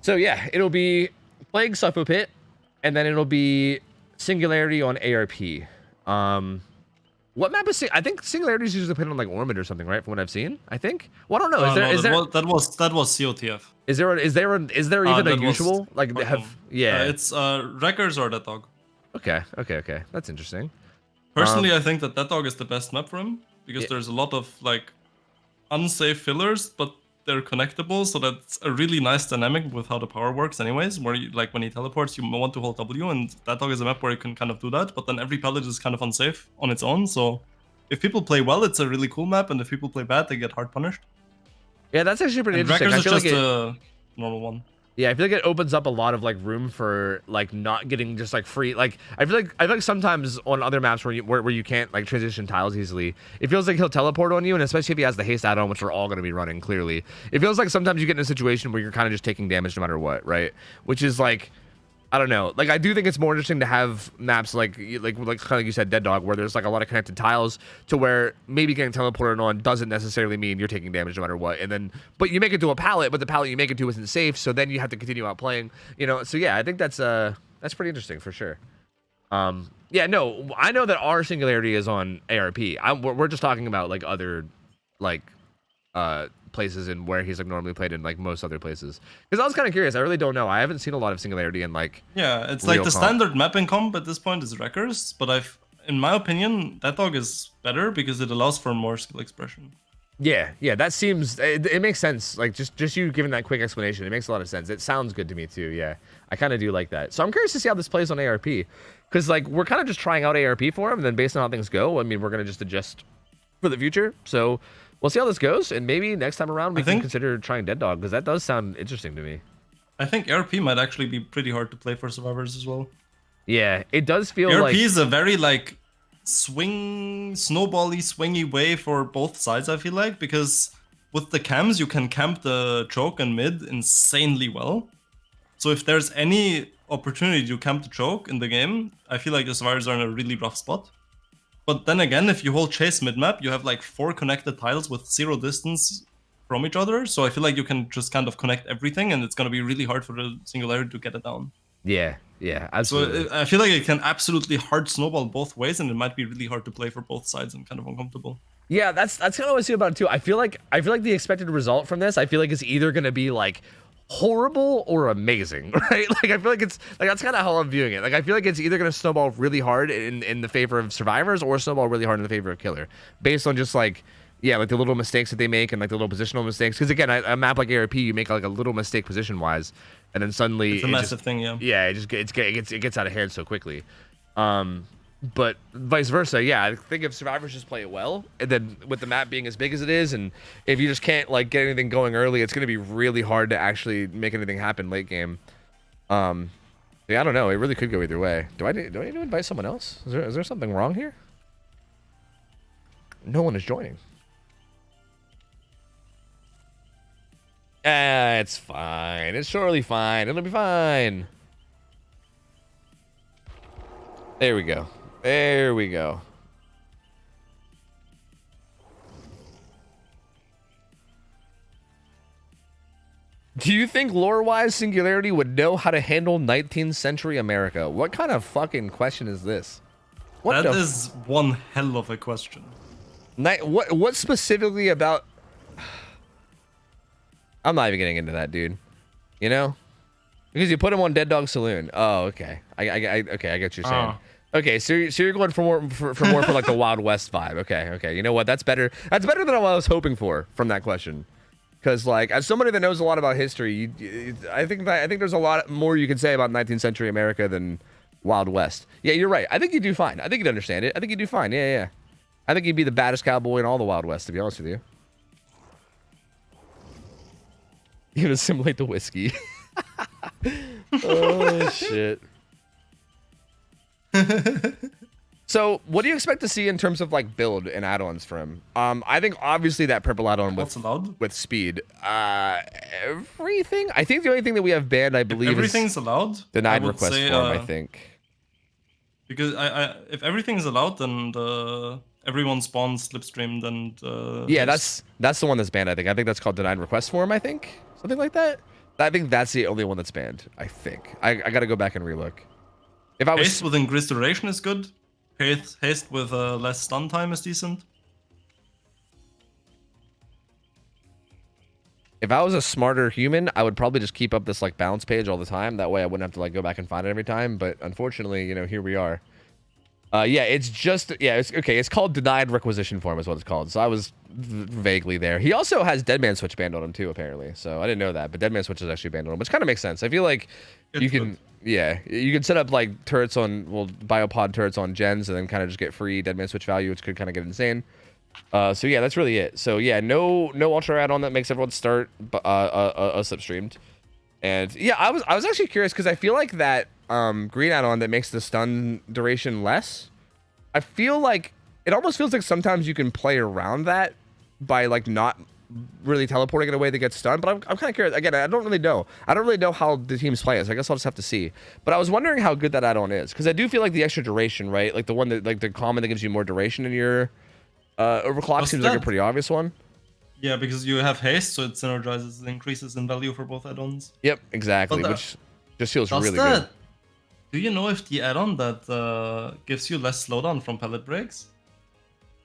So yeah, it'll be Plague Suffo Pit, and then it'll be Singularity on ARP. What map is I think Singularity is usually played on like Ormond or something, right? From what I've seen, I think. Well, I don't know. That was COTF. Is there even a usual like it's Wreckers or Dead Dog. Okay. That's interesting. Personally, I think that Dead Dog is the best map for him because there's a lot of like unsafe fillers, but they're connectable, so that's a really nice dynamic with how the power works anyways, where you, like when he teleports, you want to hold W, and Dead Dog is a map where you can kind of do that, but then every pallet is kind of unsafe on its own, so if people play well, it's a really cool map, and if people play bad, they get hard punished. Yeah, that's actually pretty interesting. Wreckers is just a normal one. Yeah, I feel like it opens up a lot of like room for like not getting just like free. Like I feel like sometimes on other maps where you can't like transition tiles easily, it feels like he'll teleport on you, and especially if he has the haste add-on, which we're all going to be running clearly, it feels like sometimes you get in a situation where you're kind of just taking damage no matter what, right? Which is like, I don't know. Like I do think it's more interesting to have maps like kind of like you said, Dead Dog, where there's like a lot of connected tiles to where maybe getting teleported on doesn't necessarily mean you're taking damage no matter what. And then, but you make it to a pallet, but the pallet you make it to isn't safe, so then you have to continue out playing. You know, so yeah, I think that's pretty interesting for sure. Yeah, no, I know that our Singularity is on ARP. We're just talking about like other like places and where he's like normally played in like most other places, because I was kind of curious. I really don't know. I haven't seen a lot of Singularity in like it's like the standard mapping comp at this point is Wreckers, but in my opinion, Dead Dog is better because it allows for more skill expression. Yeah, that seems it makes sense. Like just you giving that quick explanation, it makes a lot of sense. It sounds good to me too. Yeah, I kind of do like that. So I'm curious to see how this plays on ARP, because like we're kind of just trying out ARP for him, and then based on how things go, I mean we're gonna just adjust for the future. So we'll see how this goes, and maybe next time around we can consider trying Dead Dog, because that does sound interesting to me. I think ARP might actually be pretty hard to play for survivors as well. Yeah, it does feel ARP like is a very like snowbally, swingy way for both sides, I feel like, because with the cams you can camp the choke and mid insanely well. So if there's any opportunity to camp the choke in the game, I feel like the survivors are in a really rough spot. But then again, if you hold chase mid-map, you have like 4 connected tiles with 0 distance from each other. So I feel like you can just kind of connect everything, and it's going to be really hard for the singularity to get it down. Yeah, absolutely. So I feel like it can absolutely hard snowball both ways, and it might be really hard to play for both sides and kind of uncomfortable. Yeah, that's kind of what I see about it too. I feel like the expected result from this, I feel like is either gonna be like horrible or amazing, right? Like I feel like it's like that's kind of how I'm viewing it. Like I feel like it's either gonna snowball really hard in the favor of survivors or snowball really hard in the favor of killer, based on just like like the little mistakes that they make and like the little positional mistakes. Because again, a map like ARP, you make like a little mistake position wise, and then suddenly it's a massive thing. Yeah, it gets out of hand so quickly. But vice versa, yeah. I think if survivors just play it well, and then with the map being as big as it is, and if you just can't like get anything going early, it's gonna be really hard to actually make anything happen late game. Yeah, I don't know. It really could go either way. Do I need to invite someone else? Is there something wrong here? No one is joining. It's fine. It's surely fine. It'll be fine. There we go. There we go. Do you think lore-wise Singularity would know how to handle 19th century America? What kind of fucking question is this? That is one hell of a question. What specifically about... I'm not even getting into that, dude. You know? Because you put him on Dead Dog Saloon. Oh, okay. I get what you're saying. Okay, so you're going for more for like the Wild West vibe. Okay. You know what? That's better. That's better than what I was hoping for from that question. Because like, as somebody that knows a lot about history, I think there's a lot more you can say about 19th century America than Wild West. Yeah, you're right. I think you do fine. I think you'd understand it. I think you do fine. Yeah. I think you'd be the baddest cowboy in all the Wild West, to be honest with you. You can assimilate the whiskey. Oh, shit. So, what do you expect to see in terms of like build and add-ons from? I think obviously that purple add-on with speed. Everything. I think the only thing that we have banned, I believe, everything's allowed. Denied request form. I think. Because if everything's allowed, then everyone spawns slipstreamed and. Yeah, that's the one that's banned. I think that's called denied request form. I think something like that. I think that's the only one that's banned. I think. I gotta go back and relook. If I was haste with increased duration is good. Haste with less stun time is decent. If I was a smarter human, I would probably just keep up this like bounce page all the time. That way I wouldn't have to like go back and find it every time. But unfortunately, you know, here we are. It's okay. It's called denied requisition form is what it's called. So I was vaguely there. He also has Deadman Switch banned on him too, apparently. So I didn't know that, but Deadman Switch is actually banned on him, which kind of makes sense. I feel like you can set up like turrets on, biopod turrets on gens and then kind of just get free Deadman Switch value, which could kind of get insane. So yeah, that's really it. So yeah, no ultra add-on that makes everyone start slipstreamed. And yeah, I was actually curious because I feel like that green add-on that makes the stun duration less, I feel like it almost feels like sometimes you can play around that by like not really teleporting in a way that gets stunned. But I'm kind of curious. Again, I don't really know how the teams play it, so I guess I'll just have to see. But I was wondering how good that add-on is, because I do feel like the extra duration, right? Like the one that like the common that gives you more duration in your overclock seems like a pretty obvious one. Yeah, because you have haste, so it synergizes and increases in value for both add-ons. Yep, exactly, which just feels really good. Do you know if the add-on that gives you less slowdown from pellet breaks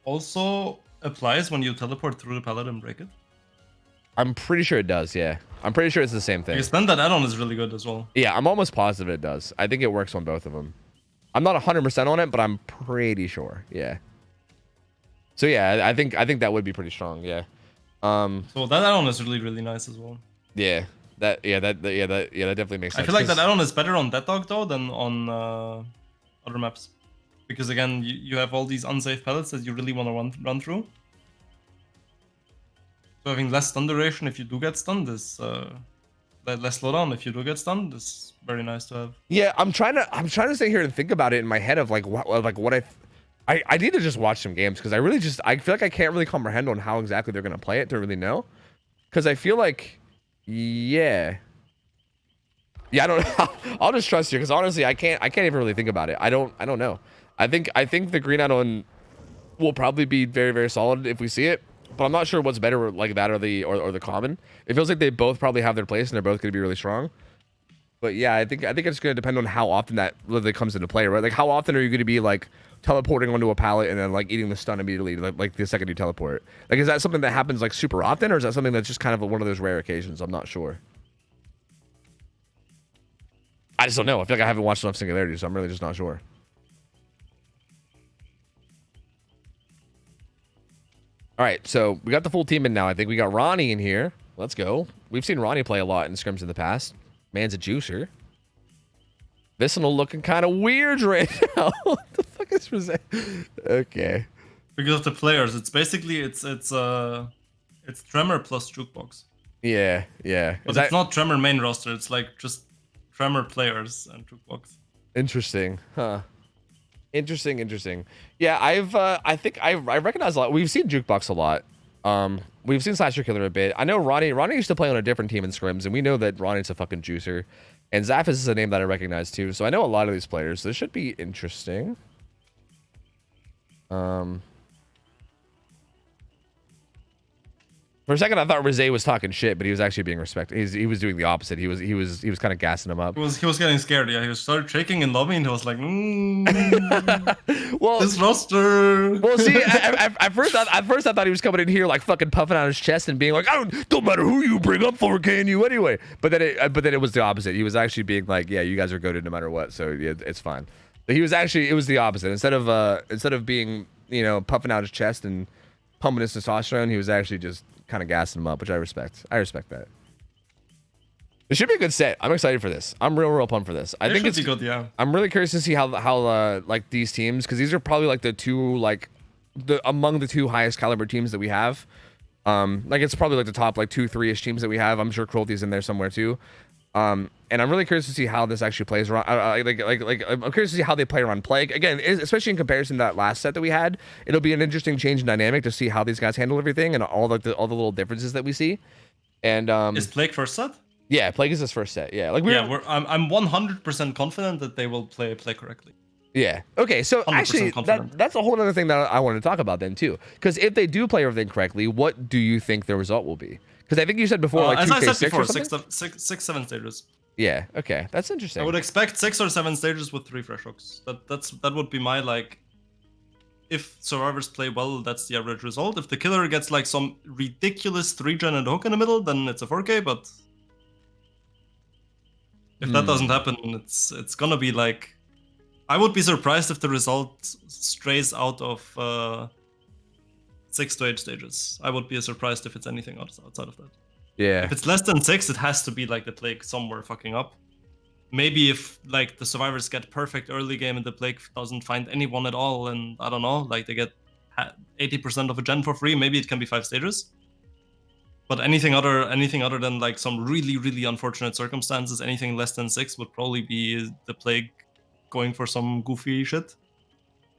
also applies when you teleport through the pellet and break it? I'm pretty sure it does, yeah. I'm pretty sure it's the same thing. Because then that add-on is really good as well. Yeah, I'm almost positive it does. I think it works on both of them. I'm not 100% on it, but I'm pretty sure, yeah. So yeah, I think that would be pretty strong, yeah. So that add-on is really nice as well. Yeah. That definitely makes sense. I feel like that add-on is better on Dead Dog though than on other maps, because again you have all these unsafe pellets that you really want to run through. So having less stun duration if you do get stunned is less slowdown if you do get stunned is very nice to have. Yeah, I'm trying to sit here and think about it in my head of like what I need to just watch some games, because I feel like I can't really comprehend on how exactly they're gonna play it to really know, because I feel like yeah I don't know. I'll just trust you, because honestly I can't even really think about it. I don't know. I think the green add-on will probably be very solid if we see it, but I'm not sure what's better, like that or the common. It feels like they both probably have their place and they're both going to be really strong. But yeah, I think it's going to depend on how often that really comes into play, right? Like how often are you going to be like teleporting onto a pallet and then like eating the stun immediately, like the second you teleport? Like, is that something that happens like super often, or is that something that's just kind of one of those rare occasions? I'm not sure. I just don't know. I feel like I haven't watched enough Singularity, so I'm really just not sure. All right, so we got the full team in now. I think we got Ronnie in here. Let's go. We've seen Ronnie play a lot in scrims in the past. Man's a juicer. This one looking kind of weird right now. What the fuck is Rosé? Okay. Because of the players, it's basically it's Tremor plus Jukebox. Yeah. But it's not Tremor main roster. It's like just Tremor players and Jukebox. Interesting, huh? Interesting. Yeah, I think I recognize a lot. We've seen Jukebox a lot. We've seen Slasher Killer a bit. I know Ronnie used to play on a different team in scrims, and we know that Ronnie's a fucking juicer. And Zaphis is a name that I recognize too, so I know a lot of these players. This should be interesting. For a second, I thought Rosé was talking shit, but he was actually being respected. He was doing the opposite. He was kind of gassing him up. He was getting scared. Yeah, he started shaking in lobby, and he was like, "Well, this roster." Well, see, at first I thought he was coming in here like fucking puffing out his chest and being like, don't matter who you bring up for, can you anyway? But then it was the opposite. He was actually being like, yeah, you guys are goated no matter what, so yeah, it's fine. But it was the opposite. Instead of being, you know, puffing out his chest and pumping his testosterone, he was actually just kind of gassing him up, which I respect. I respect that. It should be a good set. I'm excited for this. I'm real pumped for this. I think it's good. Yeah. I'm really curious to see how like these teams, because these are probably like the two among the two highest caliber teams that we have. Like it's probably like the top like 2-3ish teams that we have. I'm sure Cruelty's in there somewhere too. And I'm really curious to see how this actually plays around. I'm curious to see how they play around Plague. Again, especially in comparison to that last set that we had, it'll be an interesting change in dynamic to see how these guys handle everything and all the little differences that we see. And is Plague first set? Yeah, Plague is his first set. Yeah, like I'm 100% confident that they will play correctly. Yeah. Okay. So actually, that's a whole other thing that I want to talk about then too. Because if they do play everything correctly, what do you think the result will be? Because I think you said before, like as I said 2K6 before, or something? 7 stages. Yeah. Okay. That's interesting. I would expect 6 or 7 stages with 3 fresh hooks. That would be my like. If survivors play well, that's the average result. If the killer gets like some ridiculous 3-gen and a hook in the middle, then it's a 4K. But if that doesn't happen, it's gonna be like. I would be surprised if the result strays out of 6 to 8 stages. I would be surprised if it's anything outside of that. Yeah. If it's less than 6, it has to be like the Plague somewhere fucking up. Maybe if like the survivors get perfect early game and the Plague doesn't find anyone at all, and I don't know, like they get 80% of a gen for free, maybe it can be 5 stages. But anything other than like some really unfortunate circumstances, anything less than 6 would probably be the Plague going for some goofy shit.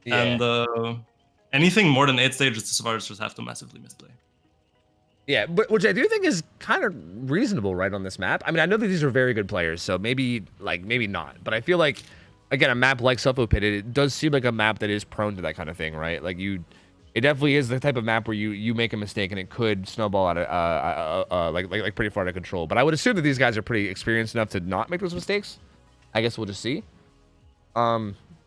Yeah. And anything more than 8 stages, the survivors just have to massively misplay. Yeah, but which I do think is kind of reasonable, right, on this map. I mean, I know that these are very good players, so maybe not. But I feel like, again, a map like Sulfo Pit, it does seem like a map that is prone to that kind of thing, right? Like it definitely is the type of map where you make a mistake and it could snowball out of like pretty far out of control. But I would assume that these guys are pretty experienced enough to not make those mistakes. I guess we'll just see.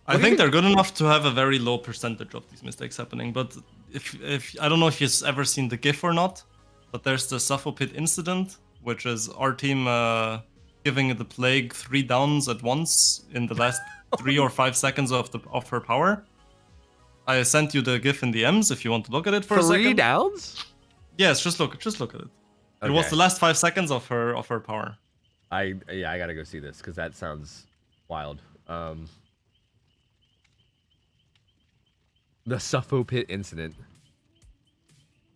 I think they're good enough to have a very low percentage of these mistakes happening. But if I don't know if you've ever seen the GIF or not, but there's the Sulfo Pit incident, which is our team giving the Plague 3 downs at once in the last 3 or 5 seconds of her power. I sent you the GIF in DMs if you want to look at it for a second. 3 downs? Yes, just look at it. It Okay. was the last 5 seconds of her power. I gotta go see this because that sounds wild. The Suffo Pit incident.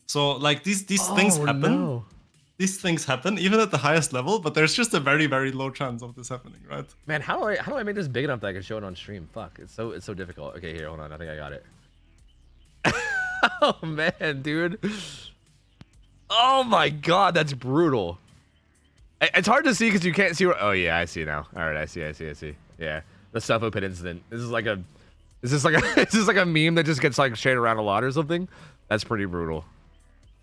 So like these things happen. No. These things happen even at the highest level, but there's just a very, very low chance of this happening, right? Man, how do I make this big enough that I can show it on stream? Fuck, it's so difficult. Okay, here, hold on. I think I got it. Oh man, dude. Oh my god, that's brutal. It's hard to see because you can't see where. Oh yeah, I see now. All right, I see. Yeah, the Suffo Pit incident. This is like a meme that just gets like shared around a lot or something. That's pretty brutal.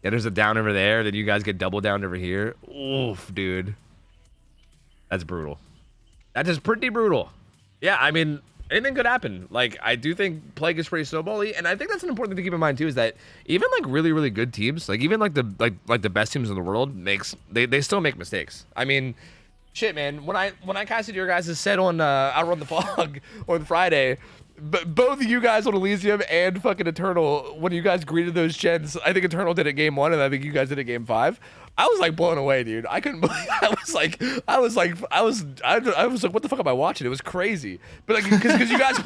Yeah, there's a down over there. Then you guys get double down over here. Oof, dude. That's brutal. That is pretty brutal. Yeah, I mean, anything could happen. Like, I do think Plague is pretty snowbally, and I think that's an important thing to keep in mind too. Is that even like really, really good teams, like even like the best teams in the world, they still make mistakes. I mean, shit, man. When I casted your guys' set on Outrun the Fog on Friday. But both you guys on Elysium and fucking Eternal, when you guys greeted those gens, I think Eternal did it game 1 and I think you guys did it game 5. I was like blown away, dude. I couldn't believe. I was like, what the fuck am I watching? It was crazy. But like, because you guys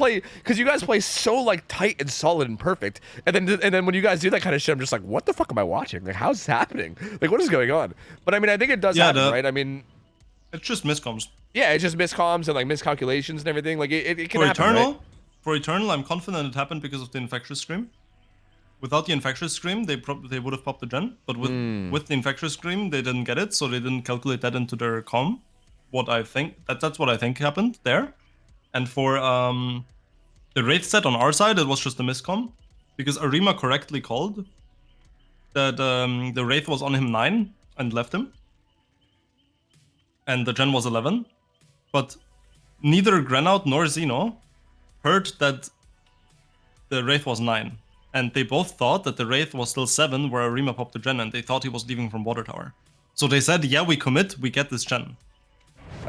play so like tight and solid and perfect, and then when you guys do that kind of shit, I'm just like, what the fuck am I watching? Like, how's this happening? Like, what is going on? But I mean, I think it does happen, right? I mean, it's just miscoms. Yeah, it's just miscomms and like miscalculations and everything. Like it can happen. Eternal. Right? For Eternal, I'm confident it happened because of the Infectious Scream. Without the Infectious Scream, they would have popped the gen. But with the Infectious Scream, they didn't get it, so they didn't calculate that into their comm. That's what I think happened there. And for the Wraith set on our side, it was just a miscomm. Because Arima correctly called that the Wraith was on him 9 and left him. And the gen was 11. But neither Grenout nor Xeno heard that the Wraith was 9, and they both thought that the Wraith was still 7 where Arima popped the gen, and they thought he was leaving from Water Tower. So they said, yeah, we commit, we get this gen.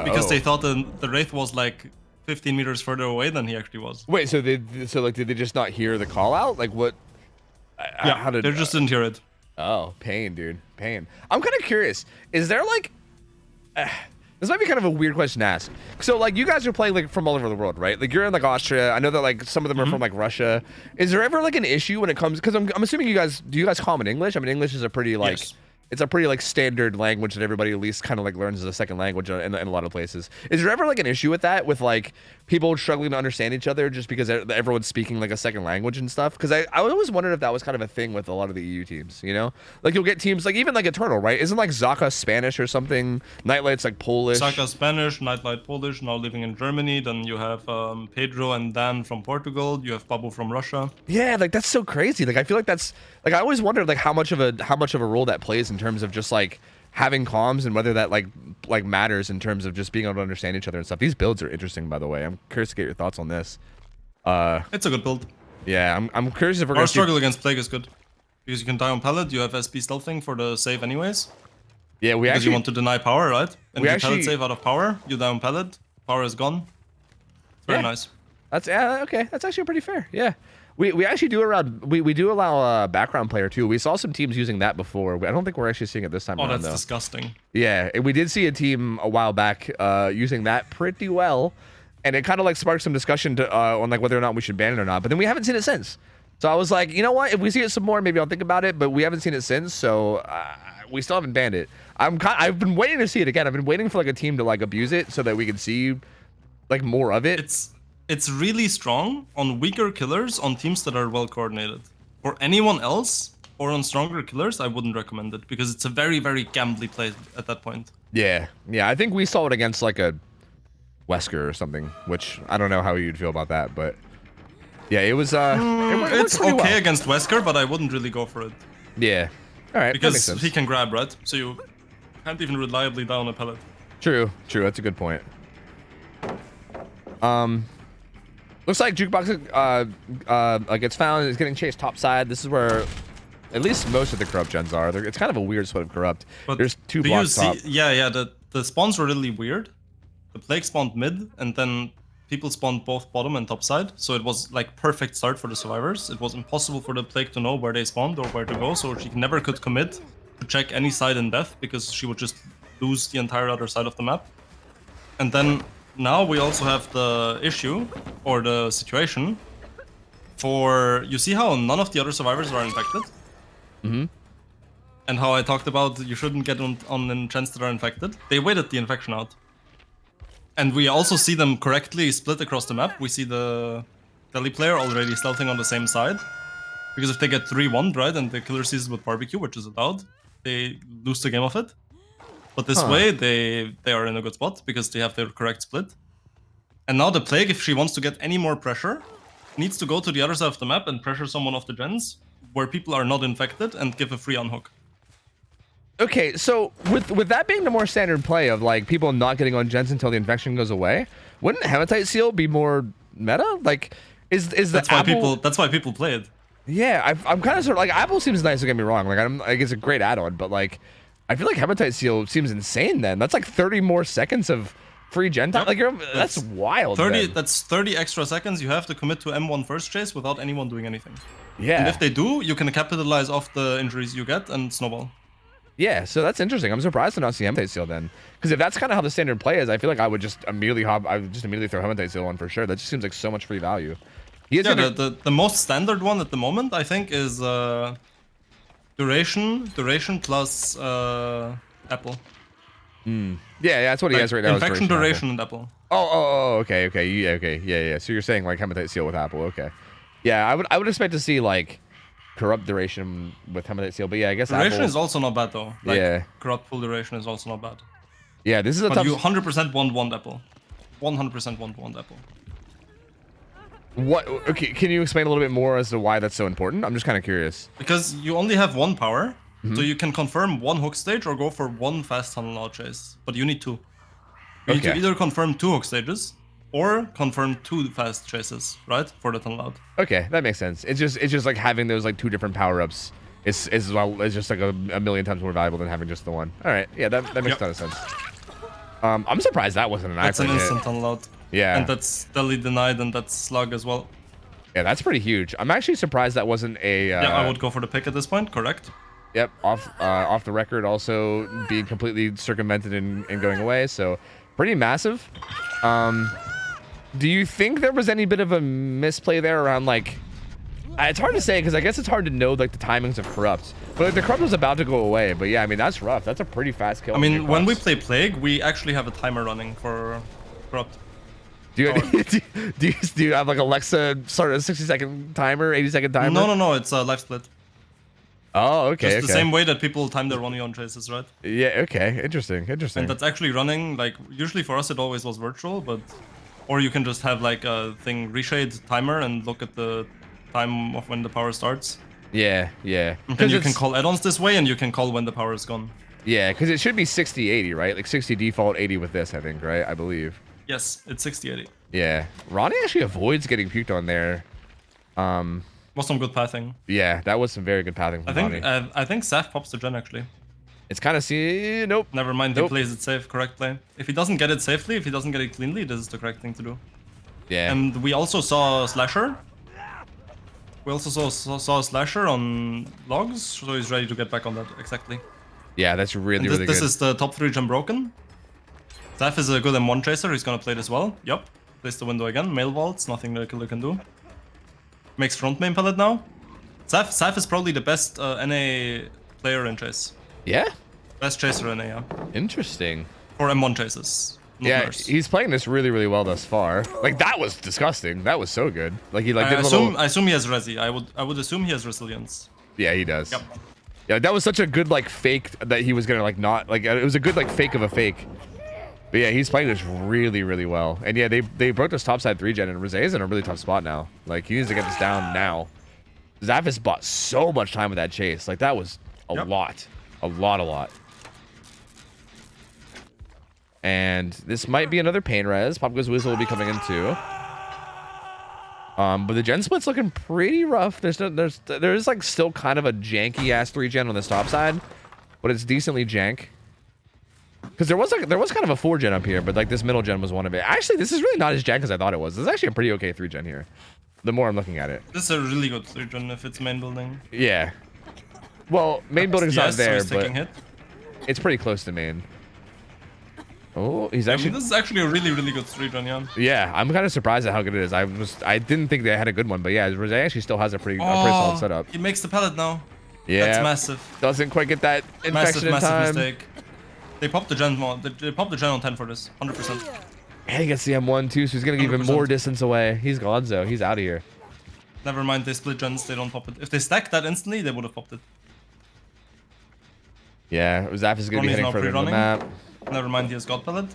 Because they thought the Wraith was like 15 meters further away than he actually was. Wait, so did they just not hear the call out? Like what? Yeah, how did, they just didn't hear it. Oh, pain, dude, pain. I'm kind of curious. Is there like... this might be kind of a weird question to ask. So, like, you guys are playing, like, from all over the world, right? Like, you're in, like, Austria. I know that, like, some of them are from, like, Russia. Is there ever, like, an issue when it comes... Because I'm assuming you guys... Do you guys call them in English? I mean, English is a pretty, like... Yes. It's a pretty, like, standard language that everybody at least kind of, like, learns as a second language in a lot of places. Is there ever, like, an issue with that? With, like, people struggling to understand each other just because everyone's speaking, like, a second language and stuff? Because I always wondered if that was kind of a thing with a lot of the EU teams, you know? Like, you'll get teams... Like, even, like, Eternal, right? Isn't, like, Zaka Spanish or something? Nightlight's, like, Polish. Zaka Spanish, Nightlight Polish, now living in Germany. Then you have Pedro and Dan from Portugal. You have Babu from Russia. Yeah, like, that's so crazy. Like, I feel like that's... Like, I always wondered, like, how much of a role that plays in terms of just, like, having comms and whether that, like matters in terms of just being able to understand each other and stuff. These builds are interesting, by the way. I'm curious to get your thoughts on this. It's a good build. Yeah, I'm curious if we're Our gonna struggle against Plague is good. Because you can die on pallet, you have SP stealthing for the save anyways. Yeah, because you want to deny power, right? And if you pallet actually... save out of power, you die on pallet, power is gone. Very nice. That's okay. That's actually pretty fair. Yeah. We actually do allow a background player too. We saw some teams using that before. I don't think we're actually seeing it this time around, that's though. disgusting. Yeah, and we did see a team a while back using that pretty well, and it kind of like sparked some discussion on like whether or not we should ban it or not. But then we haven't seen it since. So I was like, you know what? If we see it some more, maybe I'll think about it. But we haven't seen it since, so we still haven't banned it. I've been waiting to see it again. I've been waiting for like a team to like abuse it so that we can see like more of it. It's really strong on weaker killers on teams that are well coordinated. For anyone else or on stronger killers, I wouldn't recommend it because it's a very, very gambly play at that point. Yeah, I think we saw it against like a Wesker or something, which I don't know how you'd feel about that, but yeah, it was. It's okay against Wesker, but I wouldn't really go for it. Yeah, all right, because he can grab, right? So you can't even reliably down a pellet. True. That's a good point. Looks like Jukebox gets found and is getting chased topside. This is where at least most of the corrupt gens are. It's kind of a weird split of corrupt. But there's two blocks top. Yeah. The spawns were really weird. The plague spawned mid, and then people spawned both bottom and top side, so it was like perfect start for the survivors. It was impossible for the Plague to know where they spawned or where to go, so she never could commit to check any side in death because she would just lose the entire other side of the map. And then now we also have the issue or the situation for, you see how none of the other survivors are infected? Mm-hmm. And how I talked about you shouldn't get on enchants that are infected. They waited the infection out. And we also see them correctly split across the map. We see the Delhi player already stealthing on the same side. Because if they get 3-1, right, and the killer seizes with barbecue, which is allowed, they lose the game of it. But this way, they are in a good spot because they have their correct split. And now the Plague, if she wants to get any more pressure, needs to go to the other side of the map and pressure someone of the gens where people are not infected and give a free unhook. Okay, so with that being the more standard play of like people not getting on gens until the infection goes away, wouldn't Hematite Seal be more meta? Like, is that's the why apple... that's why people play it. Yeah, I'm kind of sort of like apple seems nice. Don't get me wrong. Like it's a great add-on, but like I feel like Hematite Seal seems insane. Then that's like 30 more seconds of free gen time. Like that's wild. 30. Then. That's 30 extra seconds you have to commit to M1 first chase without anyone doing anything. Yeah. And if they do, you can capitalize off the injuries you get and snowball. Yeah, so that's interesting. I'm surprised to not see Hematite Seal then, because if that's kind of how the standard play is, I feel like I would just immediately throw Hematite Seal on for sure. That just seems like so much free value. Yeah, the most standard one at the moment I think is duration plus apple. Yeah, that's what he has right now. Infection, duration, and apple. Okay, yeah. So you're saying like Hematite Seal with apple, okay? Yeah, I would expect to see like corrupt duration with Hematite Seal, but yeah, I guess duration apple... is also not bad though. Like, yeah, corrupt full duration is also not bad. Yeah, this is a but tough... you 100% want apple. 100% want apple. What? Okay, can you explain a little bit more as to why that's so important? I'm just kind of curious. Because you only have one power, so you can confirm one hook stage or go for one fast tunnel out chase. But you need two. You need to either confirm 2 hook stages or confirm 2 fast chases, right? For the tunnel out. Okay, that makes sense. It's just like having those like 2 different power-ups is just like a million times more valuable than having just the one. All right, yeah, that makes a ton of sense. I'm surprised that wasn't an eye. That's an instant tunnel out. Yeah. And that's Delhi denied, and that's slug as well. Yeah, that's pretty huge. I'm actually surprised that wasn't a... yeah, I would go for the pick at this point, correct? Yep, off the record, also being completely circumvented and going away, so pretty massive. Do you think there was any bit of a misplay there around, like... It's hard to say, because I guess it's hard to know, like, the timings of Corrupt. But like, the Corrupt was about to go away, but yeah, I mean, that's rough. That's a pretty fast kill. I mean, when we play Plague, we actually have a timer running for Corrupt. Do you have like Alexa start a 60-second timer, 80-second timer? No, it's a life split. Oh, okay. Just the same way that people time their running on chases, right? Yeah, okay. Interesting. And that's actually running, like, usually for us it always was virtual, but... Or you can just have like a thing, reshade timer and look at the time of when the power starts. Yeah. And then you can call add-ons this way, and you can call when the power is gone. Yeah, because it should be 60-80, right? Like 60 default, 80 with this, I think, right? I believe. Yes, it's 60-80. Yeah. Ronnie actually avoids getting puked on there. Was some good pathing. Yeah, that was some very good pathing from Ronnie. I think Saf pops the gen, actually. It's kind of nope. Never mind, he plays it safe, correct play. If he doesn't get it safely, if he doesn't get it cleanly, this is the correct thing to do. Yeah. And we also saw Slasher. We also saw Slasher on logs, so he's ready to get back on that, exactly. Yeah, that's really good. This is the top 3 gem broken. Saf is a good M1 chaser, he's gonna play this well. Yup. Place the window again, mail vaults, nothing the killer can do. Makes front main pellet now. Saf is probably the best NA player in chase. Yeah? Best chaser in NA, yeah. Interesting. For M1 chases. Yeah, he's playing this really well thus far. Like, that was disgusting. That was so good. Like, he like I assume he has resi. I would assume he has resilience. Yeah, he does. Yep. Yeah, that was such a good like fake that he was gonna like not like it was a good like fake of a fake. But yeah, he's playing this really well. And yeah, they broke this topside 3 gen, and Rosé is in a really tough spot now. Like, he needs to get this down now. Zaphis bought so much time with that chase. Like, that was a lot. A lot. And this might be another pain res. Popgo's Whistle will be coming in too. But the gen split's looking pretty rough. There's like still kind of a janky ass 3 gen on this top side, but it's decently jank. Because there was kind of a 4 gen up here, but like this middle gen was one of it. Actually, this is really not as gen as I thought it was. This is actually a pretty okay 3 gen here. The more I'm looking at it. This is a really good 3 gen if it's main building. Yeah. Well, main building's not there, so but it's pretty close to main. Oh, he's actually. I mean, this is actually a really good 3 gen, yeah. Yeah, I'm kind of surprised at how good it is. I didn't think they had a good one, but yeah, Rosé actually still has a pretty solid setup. He makes the pellet now. Yeah. That's massive. Doesn't quite get that infection in time. Massive mistake. They popped the gen they popped the gen on 10 for this, 100%. And he gets the M1 too, so he's gonna get even more distance away. He's Gonzo. He's out of here. Never mind, they split gens, they don't pop it. If they stacked that instantly, they would have popped it. Yeah, Zaf is gonna be heading further to the map. Never mind, he has God Pellet.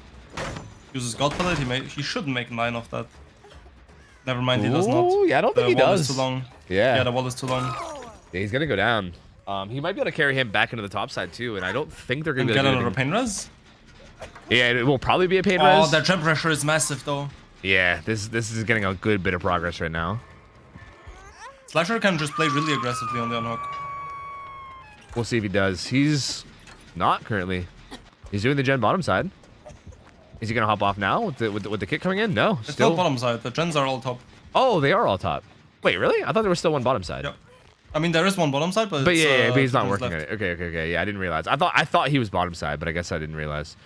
Uses God Pellet, he should make 9 of that. Never mind, he does not. Yeah, I don't think he does. The wall is too long. Yeah, the wall is too long. Yeah, he's gonna go down. He might be able to carry him back into the top side too, and I don't think they're gonna get another pain res. Yeah, it will probably be a pain res. res. Oh, their trap pressure is massive though. Yeah, this is getting a good bit of progress right now. Slasher can just play really aggressively on the unhook. We'll see if he does. He's not currently. He's doing the gen bottom side. Is he gonna hop off now with the kick coming in? No, it's still bottom side. The gens are all top. Oh, they are all top. Wait, really? I thought there was still one bottom side. Yep. I mean, there is one bottom side, but but he's not working on it. Okay. Yeah, I didn't realize. I thought he was bottom side, but I guess I didn't realize.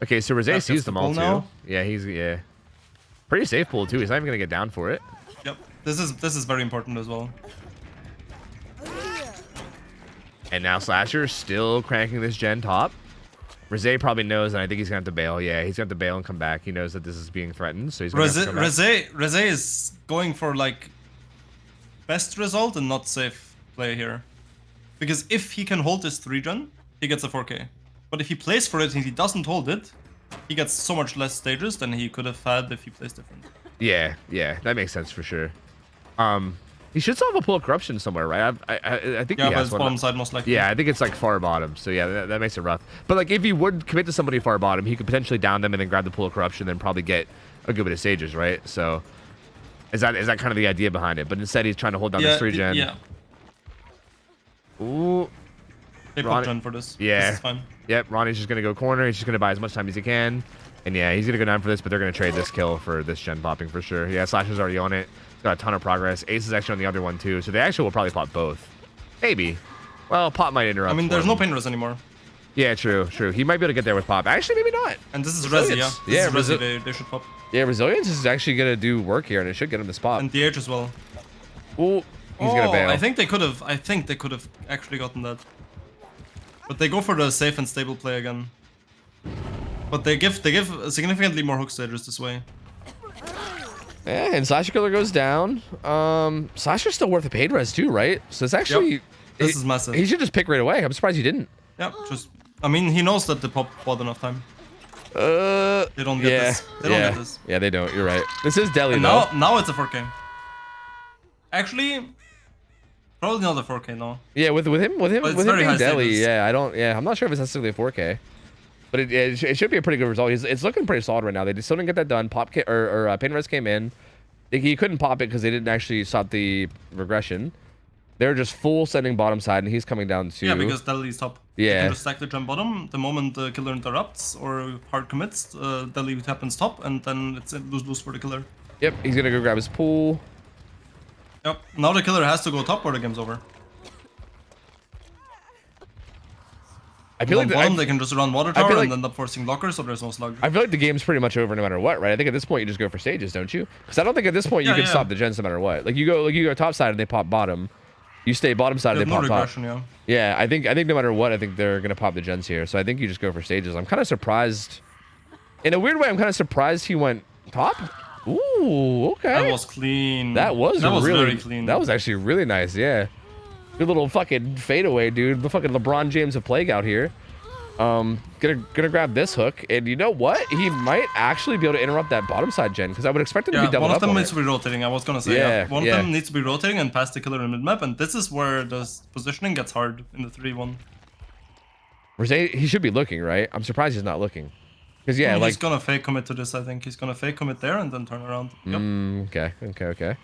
Okay, so Rosé sees them all too. Yeah, he's pretty safe pull too. He's not even gonna get down for it. Yep. This is very important as well. And now Slasher still cranking this gen top. Rosé probably knows, and I think he's gonna have to bail. Yeah, he's gonna have to bail and come back. He knows that this is being threatened, so he's gonna have to come back. Rosé is going for like best result and not safe play here, because if he can hold this 3 gen, he gets a 4K. But if he plays for it and he doesn't hold it, he gets so much less stages than he could have had if he plays different. Yeah, that makes sense for sure. He should still have a pull of corruption somewhere, right? I think he has but it's bottom side most likely. Yeah, I think it's like far bottom. So yeah, that makes it rough. But like if he would commit to somebody far bottom, he could potentially down them and then grab the pull of corruption, and then probably get a good bit of stages, right? So is that kind of the idea behind it? But instead, he's trying to hold down this 3 gen. Yeah. Ooh. They pop gen for this. Yeah. This is fine. Yep. Ronnie's just gonna go corner. He's just gonna buy as much time as he can. And yeah, he's gonna go down for this, but they're gonna trade this kill for this gen popping for sure. Yeah, Slasher's already on it. He's got a ton of progress. Ace is actually on the other one too, so they actually will probably pop both. Maybe. Well, Pop might interrupt. I mean, there's no pain res anymore. Yeah, true. He might be able to get there with Pop. Actually, maybe not. And this is Resi, yeah. This is Resi, they should pop. Yeah, Resilience is actually gonna do work here, and it should get him the spot. And DH as well. Ooh, he's gonna bail. I think they could have actually gotten that. But they go for the safe and stable play again. But they give significantly more hook stages this way. Yeah, and Slasher Killer goes down. Slasher's still worth a paid res too, right? So it's actually this is massive. He should just pick right away. I'm surprised he didn't. Yep, I mean, he knows that the pop bought enough time. They don't get this. They don't get this. Yeah, they don't. You're right. This is Delhi though. Now it's a 4K. Actually, probably not a 4K, no. Yeah, with him being Delhi, yeah, I'm not sure if it's necessarily a 4K. But it should be a pretty good result. It's looking pretty solid right now. They still didn't get that done. Pop kit or pain res came in. He couldn't pop it because they didn't actually stop the regression. They're just full sending bottom side, and he's coming down too. Yeah, because Delhi's top. Yeah. They can just stack the gem bottom. The moment the killer interrupts or hard commits, Delhi happens top, and then it's lose for the killer. Yep, he's gonna go grab his pool. Yep. Now the killer has to go top or the game's over. I feel like they can just run water tower and end up forcing lockers, so there's no slug. I feel like the game's pretty much over no matter what, right? I think at this point you just go for stages, don't you? Because I don't think at this point you can stop the gens no matter what. Like you go top side and they pop bottom, you stay bottom side and they pop top. Yeah, I think no matter what, I think they're gonna pop the gens here. So I think you just go for stages. I'm kind of surprised. In a weird way, I'm kind of surprised he went top. Ooh, okay. That was clean. That was really very clean. That was actually really nice. Yeah. Good little fucking fadeaway, dude. The fucking LeBron James of Plague out here. Gonna grab this hook, and you know what? He might actually be able to interrupt that bottom side gen, because I would expect him to be doubled up. One of them needs to be rotating. I was gonna say, one of them needs to be rotating and pass the killer in mid map, and this is where the positioning gets hard in the 3-1. He should be looking, right? I'm surprised he's not looking, because he's gonna fake commit to this. I think he's gonna fake commit there and then turn around. Yep. Okay.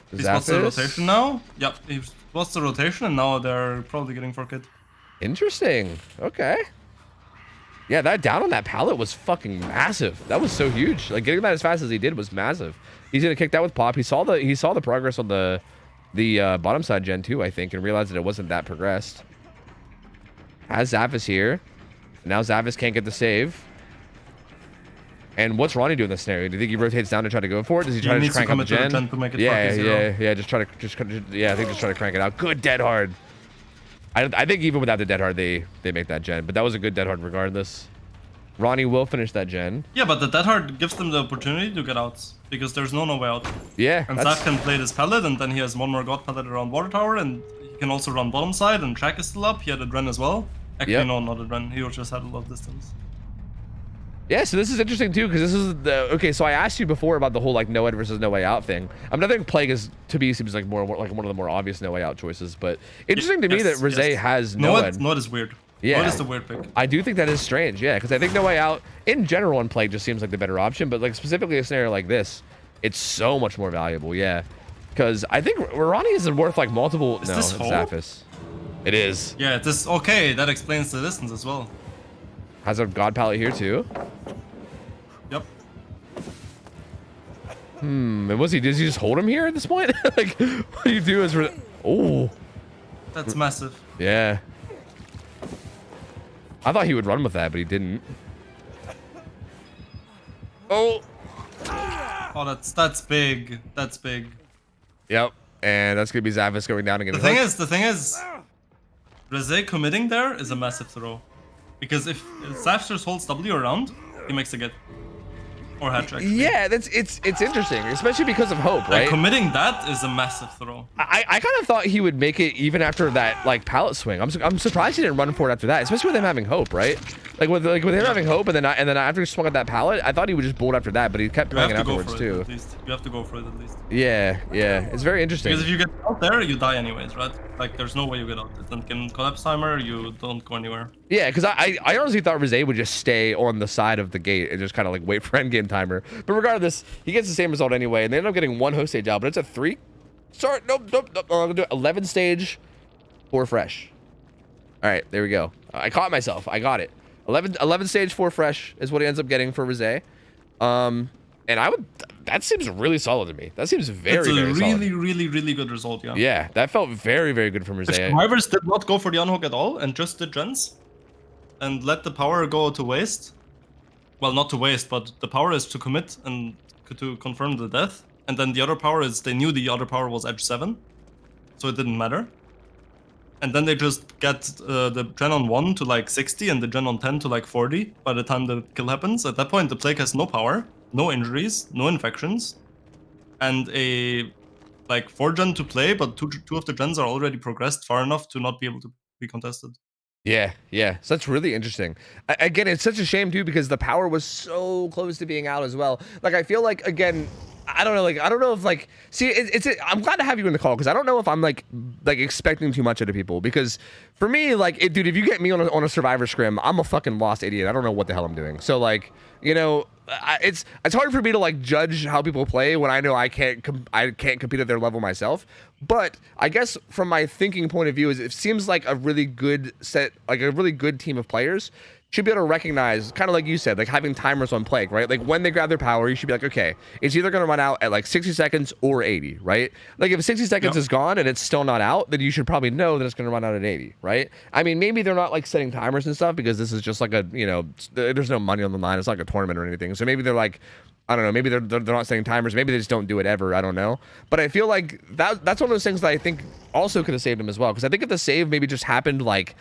He spots the rotation now. Yep, he spots the rotation, and now they're probably getting 4K. Interesting. Okay. Yeah, that down on that pallet was fucking massive. That was so huge. Like getting that as fast as he did was massive. He's gonna kick that with pop. He saw the progress on the bottom side gen too, I think, and realized that it wasn't that progressed. Has Zavis here. Now Zavis can't get the save. And what's Ronnie doing in this scenario? Do you think he rotates down to try to go for it? Does he try to just crank up the gen? To make it Yeah. Just try to crank it out. Good dead hard. I think even without the dead hard, they make that gen. But that was a good dead hard regardless. Ronnie will finish that gen. Yeah, but the dead hard gives them the opportunity to get out because there's no way out. Yeah. And Zaf can play this pallet, and then he has one more god pallet around water tower, and he can also run bottom side. And track is still up. He had a dren as well. Actually, no, not a dren. He just had a lot of distance. Yeah, so this is interesting too, because this is the okay. So I asked you before about the whole like no ed versus no way out thing. I mean, I think Plague is to me seems like more like one of the more obvious no way out choices, but interesting to me that Rosé has no ed. No ed is weird. Yeah, No ed is the weird pick. I do think that is strange. Yeah, because I think no way out in general in Plague just seems like the better option, but like specifically a scenario like this, it's so much more valuable. Yeah, because I think Ronnie is worth like multiple. Is no, this it's hole? Zappis. It is. Yeah, this okay. That explains the distance as well. Has a god pallet here too. Yep. And does he just hold him here at this point? Like, what do you do is oh. That's massive. Yeah. I thought he would run with that, but he didn't. Oh. Oh, that's big. That's big. Yep. And that's gonna be Zavis going down again. The thing is, Rosé committing there is a massive throw, because if Zav just holds W around, he makes a get. Or hat trick. Yeah, it's interesting, especially because of hope, right? Like, committing that is a massive throw. I kind of thought he would make it even after that like pallet swing. I'm surprised he didn't run for it after that, especially with him having hope, right? Like with him having hope, and then after he swung at that pallet, I thought he would just bolt after that, but he kept playing it afterwards too. At least. You have to go for it at least. Yeah, it's very interesting. Because if you get out there, you die anyways, right? Like there's no way you get out. It then can collapse timer. You don't go anywhere. Yeah, because I honestly thought Rosé would just stay on the side of the gate and just kind of like wait for endgame timer. But regardless, he gets the same result anyway, and they end up getting one host stage out, but it's a 3. Sorry, nope. I'm gonna do it. 11 stage, 4 fresh. All right, there we go. I caught myself. I got it. 11 stage, 4 fresh is what he ends up getting for Rosé. And that seems really solid to me. That seems very solid. really good result, yeah. Yeah, that felt very good from Rosé. Survivors did not go for the unhook at all and just did gens and let the power go to waste. Well, not to waste, but the power is to commit and to confirm the death. And then the other power is they knew the other power was edge 7, so it didn't matter. And then they just get the gen on 1 to like 60 and the gen on 10 to like 40 by the time the kill happens. At that point, the Plague has no power, no injuries, no infections, and a like 4 gen to play, but two of the gens are already progressed far enough to not be able to be contested. Yeah. So that's really interesting. Again, it's such a shame too, because the power was so close to being out as well. Like, I feel like, again, I don't know if like, see, I'm glad to have you in the call, because I don't know if I'm like expecting too much out of people, because for me, like, dude, if you get me on a survivor scrim, I'm a fucking lost idiot. I don't know what the hell I'm doing. So like, you know, it's hard for me to like judge how people play when I know I can't compete at their level myself. But I guess from my thinking point of view, is it seems like a really good set, like a really good team of players should be able to recognize, kind of like you said, like having timers on Plague, right? Like when they grab their power, you should be like, okay, it's either going to run out at like 60 seconds or 80, right? Like if 60 seconds is gone and it's still not out, then you should probably know that it's going to run out at 80, right? I mean, maybe they're not like setting timers and stuff, because this is just like a, you know, there's no money on the line. It's not like a tournament or anything. So maybe they're like, I don't know, maybe they're not setting timers. Maybe they just don't do it ever. I don't know. But I feel like that's one of those things that I think also could have saved him as well. Because I think if the save maybe just happened like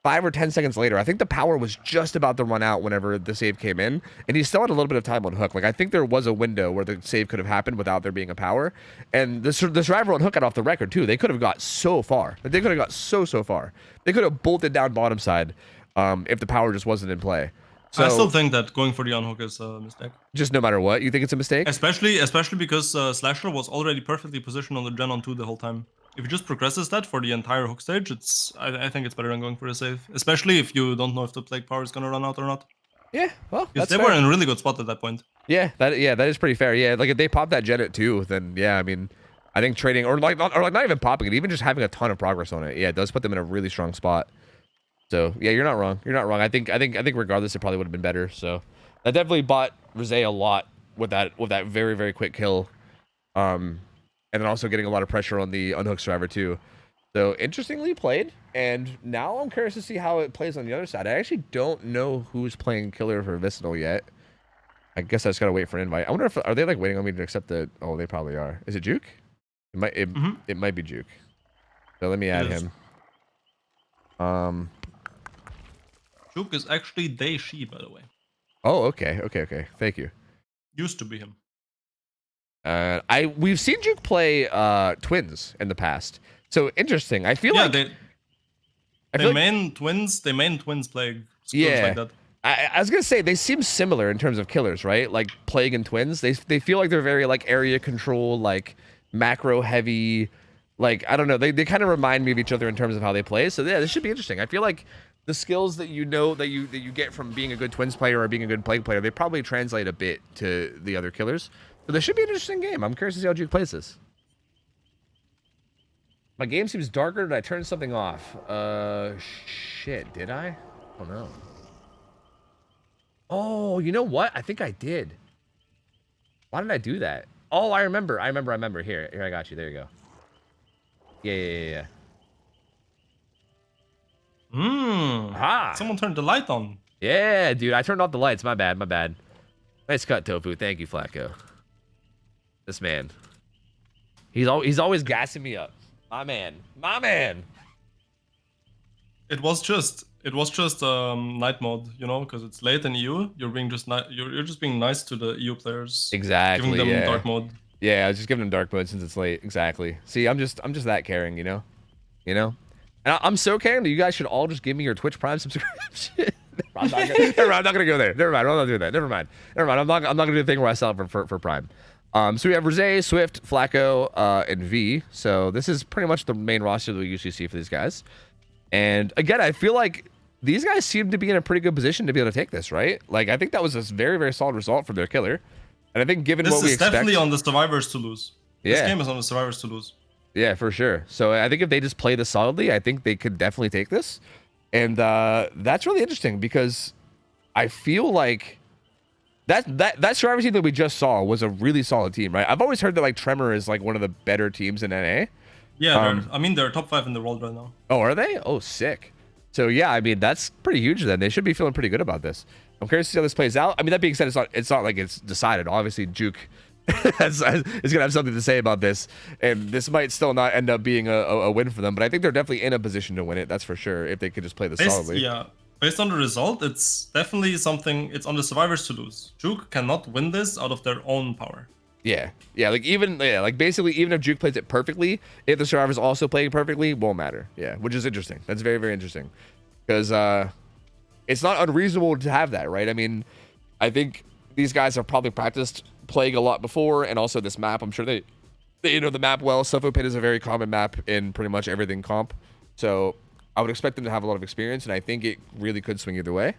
5 or 10 seconds later, I think the power was just about to run out whenever the save came in, and he still had a little bit of time on hook. Like, I think there was a window where the save could have happened without there being a power, and the survivor on hook got off the record too. They could have got so far. They could have got so far. They could have bolted down bottom side if the power just wasn't in play. So, I still think that going for the unhook is a mistake. Just no matter what, you think it's a mistake? Especially because Slasher was already perfectly positioned on the gen on 2 the whole time. If he just progresses that for the entire hook stage, I think it's better than going for a save. Especially if you don't know if the Plague power is gonna run out or not. Yeah, well, they were in a really good spot at that point. Yeah, that is pretty fair. Yeah, like if they pop that gen at 2, then yeah, I mean, I think trading or not even popping it, even just having a ton of progress on it, yeah, it does put them in a really strong spot. So yeah, you're not wrong. You're not wrong. I think regardless, it probably would have been better. So that definitely bought Rose a lot with that very, very quick kill. And then also getting a lot of pressure on the unhook survivor too. So interestingly played, and now I'm curious to see how it plays on the other side. I actually don't know who's playing killer for Visceral yet. I guess I just gotta wait for an invite. I wonder if are they like waiting on me to accept the? Oh, they probably are. Is it Juke? It might be Juke. So let me add him. Juke is actually Daishi, by the way. Oh, okay. Thank you. Used to be him. We've seen Juke play twins in the past. So interesting. I feel like they main twins play yeah. like that. I was gonna say they seem similar in terms of killers, right? Like Plague and Twins. They feel like they're very like area control, like macro heavy. Like I don't know. They kind of remind me of each other in terms of how they play. So yeah, this should be interesting. I feel like the skills that you get from being a good Twins player or being a good Plague player, they probably translate a bit to the other killers. So this should be an interesting game. I'm curious to see how Juke plays this. My game seems darker. Did I turn something off? Shit. Did I? Oh no. Oh, you know what? I think I did. Why did I do that? Oh, I remember. Here, I got you. There you go. Yeah. Ah. Someone turned the light on. Yeah, dude. I turned off the lights. My bad. Nice cut, Tofu. Thank you, Flacco. This man. He's always gassing me up. My man. It was just night mode, you know, because it's late in EU. You're just being nice to the EU players. Exactly. Giving them dark mode. Yeah, I was just giving them dark mode since it's late. Exactly. See, I'm just that caring, you know. And I'm so caring that you guys should all just give me your Twitch Prime subscription. I'm not gonna go there. Never mind. I'm not doing that. Never mind. I'm not gonna do the thing where I sell it for Prime. So we have Rosé, Swift, Flacco, and V. So this is pretty much the main roster that we usually see for these guys. And again, I feel like these guys seem to be in a pretty good position to be able to take this, right? Like, I think that was a very, very solid result from their killer. And I think given what we expect... This is definitely on the survivors to lose. Yeah. This game is on the survivors to lose. Yeah, for sure. So I think if they just play this solidly, I think they could definitely take this. And that's really interesting because I feel like that survivor team that we just saw was a really solid team, right? I've always heard that like Tremor is like one of the better teams in NA. Yeah, they're top 5 in the world right now. Oh, are they? Oh, sick. So yeah, I mean that's pretty huge. Then they should be feeling pretty good about this. I'm curious to see how this plays out. I mean, that being said, it's not like it's decided. Obviously, Juke is gonna have something to say about this, and this might still not end up being a win for them. But I think they're definitely in a position to win it. That's for sure. If they could just play this solidly. Yeah, based on the result, it's definitely something. It's on the survivors to lose. Juke cannot win this out of their own power. Yeah, like basically, even if Juke plays it perfectly, if the survivors also play it perfectly, won't matter. Yeah, which is interesting. That's very, very interesting, because it's not unreasonable to have that, right? I mean, I think these guys have probably practiced Plague a lot before, and also this map. I'm sure they know the map well. Suffo Pit is a very common map in pretty much everything comp, so I would expect them to have a lot of experience, and I think it really could swing either way.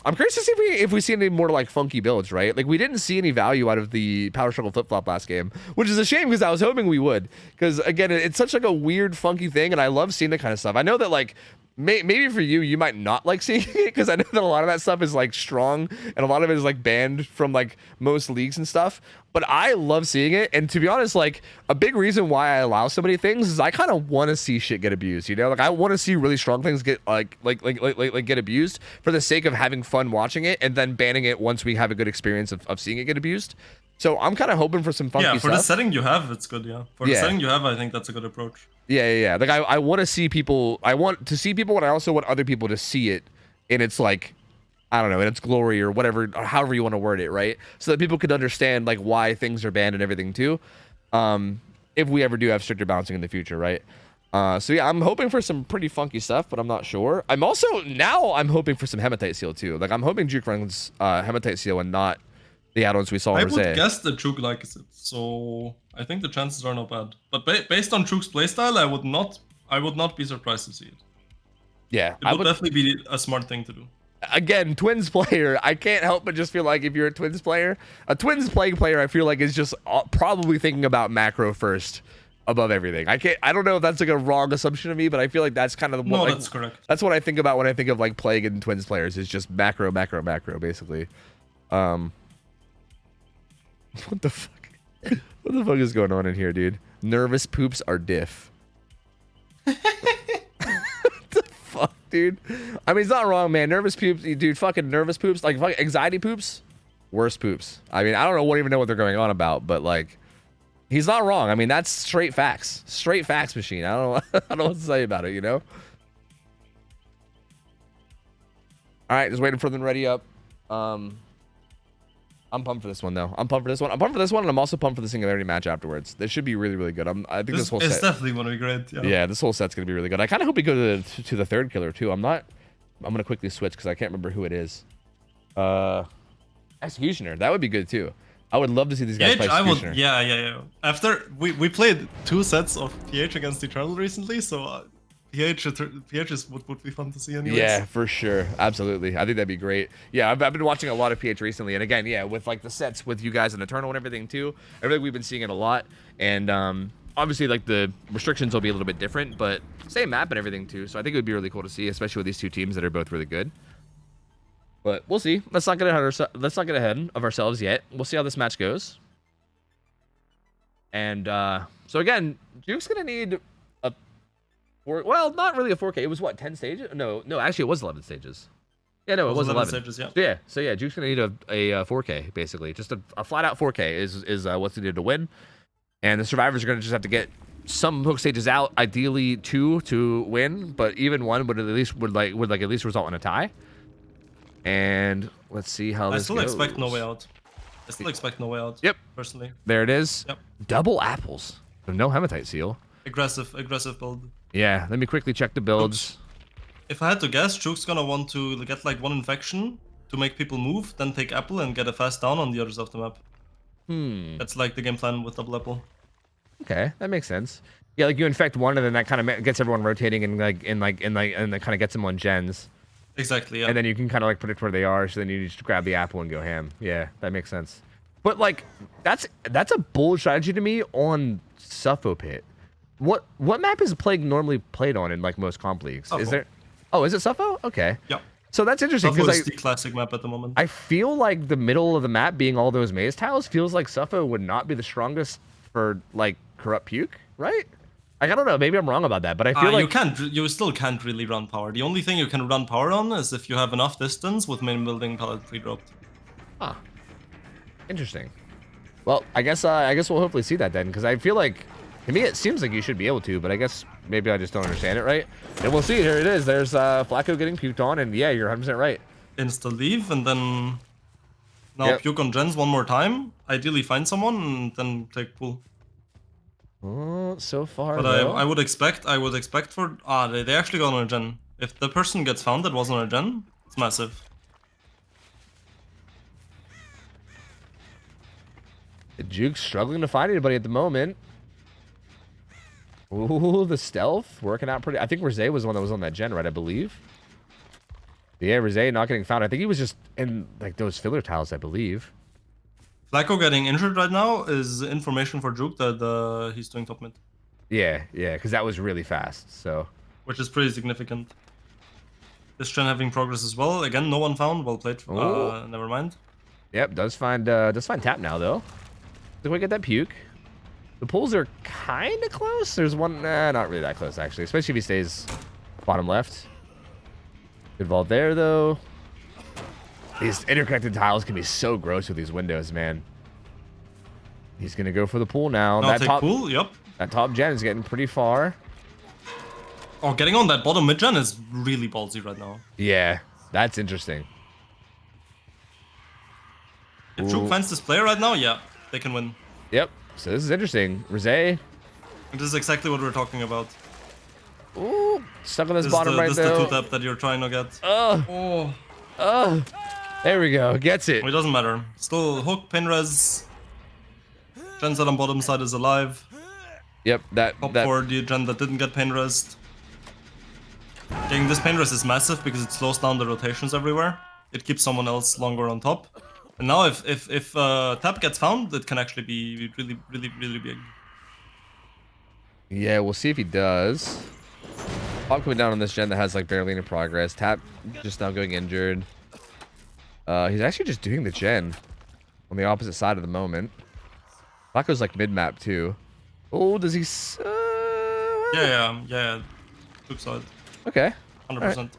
I'm curious to see if we see any more like funky builds, right? Like we didn't see any value out of the Power Struggle Flip Flop last game, which is a shame because I was hoping we would. Because again, it's such like a weird, funky thing, and I love seeing that kind of stuff. I know that like maybe for you might not like seeing it because I know that a lot of that stuff is like strong and a lot of it is like banned from like most leagues and stuff. But I love seeing it, and to be honest, like a big reason why I allow so many things is I kind of want to see shit get abused. You know, like I want to see really strong things get like get abused for the sake of having fun watching it, and then banning it once we have a good experience of seeing it get abused. So I'm kind of hoping for some funky stuff. Yeah, for the setting you have, it's good. Yeah, for the setting you have, I think that's a good approach. Yeah. Like I want to see people. I want to see people, and I also want other people to see it in its like, I don't know, in its glory or whatever, or however you want to word it, right? So that people could understand like why things are banned and everything too. If we ever do have stricter balancing in the future, right? So yeah, I'm hoping for some pretty funky stuff, but I'm not sure. I'm hoping for some Hematite Seal too. Like I'm hoping Juke runs Hematite Seal and not the add-ons we saw in Rosé. I would guess that Juke likes it, so I think the chances are not bad. But based on Juke's playstyle, I would not be surprised to see it. Yeah, it would definitely be a smart thing to do. Again, Twins player, I can't help but just feel like if you're a Twins player, a Twins Plague player, I feel like is just probably thinking about macro first above everything. I don't know if that's like a wrong assumption of me, but I feel like that's kind of the No, like, that's correct. That's what I think about when I think of like playing in Twins players. Is just macro, macro, macro, basically. What the fuck? What the fuck is going on in here, dude? Nervous poops are diff. What the fuck, dude? I mean, it's not wrong, man. Nervous poops, dude. Fucking nervous poops, like fucking anxiety poops, worst poops. I mean, I don't even know what they're going on about, but like, he's not wrong. I mean, that's straight facts. Straight facts machine. I don't know. I don't know what to say about it. You know. All right, just waiting for them to ready up. I'm pumped for this one though. I'm pumped for this one. I'm pumped for this one, and I'm also pumped for the singularity match afterwards. This should be really, really good. I think this whole set. It's definitely gonna be great. Yeah. Yeah, this whole set's gonna be really good. I kind of hope we go to the third killer too. I'm gonna quickly switch because I can't remember who it is. Executioner. That would be good too. I would love to see these guys play Executioner. Yeah. After we played 2 sets of PH against Eternal recently, so PH is would be fun to see anyways. Yeah, for sure. Absolutely. I think that'd be great. Yeah, I've been watching a lot of PH recently, and again, yeah, with like the sets with you guys and Eternal and everything too. I think we've been seeing it a lot, and obviously like the restrictions will be a little bit different, but same map and everything too. So I think it would be really cool to see, especially with these two teams that are both really good. But we'll see. Let's not get ahead of ourselves yet. We'll see how this match goes. And so again, Duke's gonna need a well, not really a 4K. It was what, 10 stages? No, actually it was 11 stages. Yeah, no, it was 11 stages. Yeah. So yeah, Duke's gonna need a 4K basically. Just a flat out 4K is what's needed to win. And the survivors are gonna just have to get some hook stages out, ideally 2 to win, but even 1 would at least result in a tie. And let's see how this goes. I still expect no way out. Yep. Personally. There it is. Yep. Double apples. No hematite seal. Aggressive build. Yeah, let me quickly check the builds. If I had to guess, Juke's gonna want to get like 1 infection to make people move, then take apple and get a fast down on the others of the map. That's like the game plan with double apple. Okay, that makes sense. Yeah, like you infect one, and then that kind of gets everyone rotating, and that kind of gets them on gens. Exactly, yeah. And then you can kind of like predict where they are, so then you just grab the apple and go ham. Yeah, that makes sense. But like, that's a bold strategy to me on Suffo Pit. What map is Plague normally played on in like most comp leagues? Suffo. Is there? Oh, is it Suffo? Okay. Yep. So that's interesting Suffo because is the classic map at the moment. I feel like the middle of the map being all those maze tiles feels like Suffo would not be the strongest for like corrupt puke, right? Like, I don't know, maybe I'm wrong about that, but I feel like you still can't really run power. The only thing you can run power on is if you have enough distance with main building pallet pre-dropped. Huh. Interesting. Well, I guess we'll hopefully see that then, because I feel like to me it seems like you should be able to, but I guess maybe I just don't understand it right. And we'll see. Here it is. There's Flacco getting puked on, and yeah, you're 100% right. Insta leave and then now puke on gens 1 more time. Ideally find someone and then take pull. Oh, so far. But though. I would expect for they actually got on a gen. If the person gets found that wasn't on a gen, it's massive. Juke's struggling to find anybody at the moment. Ooh, the stealth working out pretty. I think Rosé was the one that was on that gen, right? I believe. Yeah, Rosé not getting found. I think he was just in like those filler tiles, I believe. Flacco getting injured right now is information for Juke that he's doing top mid. Yeah, because that was really fast. So. Which is pretty significant. This gen having progress as well. Again, no one found. Well played. Never mind. Yep, does find tap now though. Did we get that puke? The pulls are kind of close. There's one, not really that close actually, especially if he stays bottom left. Good vault there though. These interconnected tiles can be so gross with these windows, man. He's gonna go for the pool now. That top pool, yep. That top gen is getting pretty far. Oh, getting on that bottom mid gen is really ballsy right now. Yeah, that's interesting. If Juke finds this player right now, yeah, they can win. Yep. So this is interesting. Rosé. This is exactly what we're talking about. Ooh, stuck on this bottom right there. This is the 2-tap that you're trying to get. There we go. Gets it. Well, it doesn't matter. Still hook, pin res. Gen set on bottom side is alive. Yep, that for the gen that didn't get pain rest. Getting this pain rest is massive because it slows down the rotations everywhere. It keeps someone else longer on top. And now if tap gets found, it can actually be really big. Yeah, we'll see if he does. Pop coming down on this gen that has like barely any progress. Tap just now going injured. He's actually just doing the gen on the opposite side of the moment. Flacco's like mid-map too. Oh, does he... Yeah. Took side. Okay. 100%.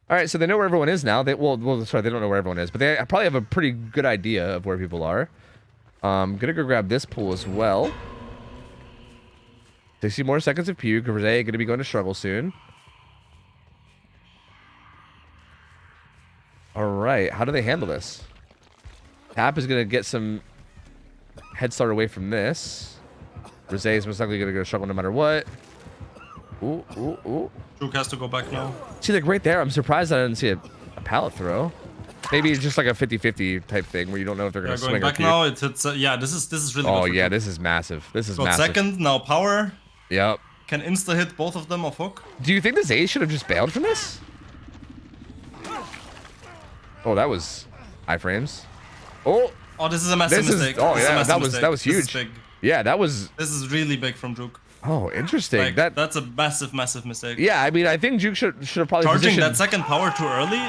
All right, so they know where everyone is now. They sorry, they don't know where everyone is, but they probably have a pretty good idea of where people are. Gonna go grab this pool as well. 60 more seconds of puke. Rosé gonna be going to struggle soon. All right, how do they handle this? Tap is gonna get some head start away from this. Rosé is most likely gonna go struggle no matter what. Ooh. Juke has to go back now. See, like right there, I'm surprised I didn't see a pallet throw. Maybe it's just like a 50-50 type thing where you don't know if they're gonna swing or back keep. now. It's yeah. This is really. Oh good for yeah, Juke. this is massive. This is Got massive. second now. Power Yep. can insta hit both of them off hook. Do you think this A should have just bailed from this? Oh, that was iframes. Oh, This is a massive mistake. Oh This is a yeah, massive that was mistake. huge. This is big. Yeah, that was. This is really big from Juke. Oh, interesting. Like, that's a massive mistake. Yeah, I mean, I think Juke should have probably Charging positioned... that second power too early,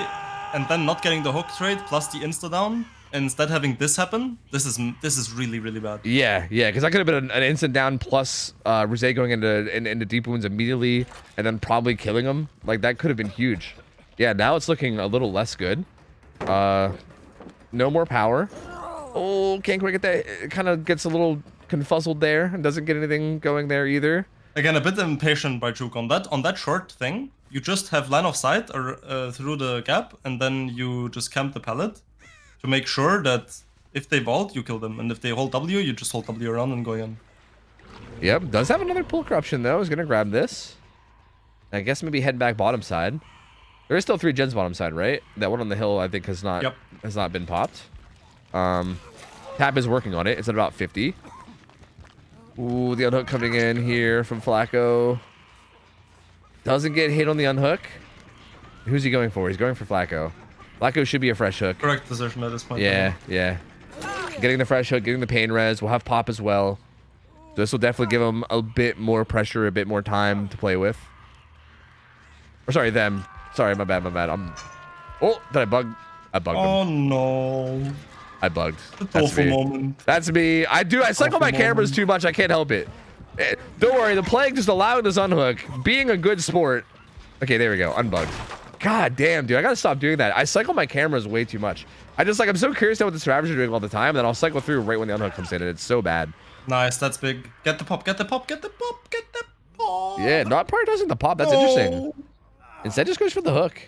and then not getting the hook trade plus the insta down, and instead having this happen. This is really bad. Yeah, because that could have been an instant down plus Rosé going into deep wounds immediately, and then probably killing him. Like that could have been huge. Yeah, now it's looking a little less good. No more power. Oh, can't quite get that. It kind of gets a little confuzzled there and doesn't get anything going there either. Again, a bit impatient by Juke on that short thing. You just have line of sight or through the gap, and then you just camp the pallet to make sure that if they vault, you kill them, and if they hold W, you just hold W around and go in. Yep, does have another pull corruption though. Is gonna grab this. I guess maybe head back bottom side. There is still 3 gens bottom side, right? That one on the hill I think has not been popped. Tap is working on it. It's at about 50. Ooh, the unhook coming in here from Flacco. Doesn't get hit on the unhook. Who's he going for? He's going for Flacco. Flacco should be a fresh hook. Correct position at this point. Yeah. Getting the fresh hook, getting the pain res. We'll have pop as well. So this will definitely give him a bit more pressure, a bit more time to play with. Or sorry, them. Sorry, my bad. Oh, did I bug? I bugged him. Oh no. I bugged. The That's TOFU me. moment. That's me. I cycle my cameras too much. I can't help it. Don't worry. The plague just allowing this unhook. Being a good sport. Okay, there we go. Unbugged. God damn, dude. I gotta stop doing that. I cycle my cameras way too much. I'm so curious to know what the survivors are doing all the time, and then I'll cycle through right when the unhook comes in, and it's so bad. Nice, that's big. Get the pop, get the pop, get the pop, get the pop. Yeah, not prioritizing the pop. That's interesting. Instead, just goes for the hook.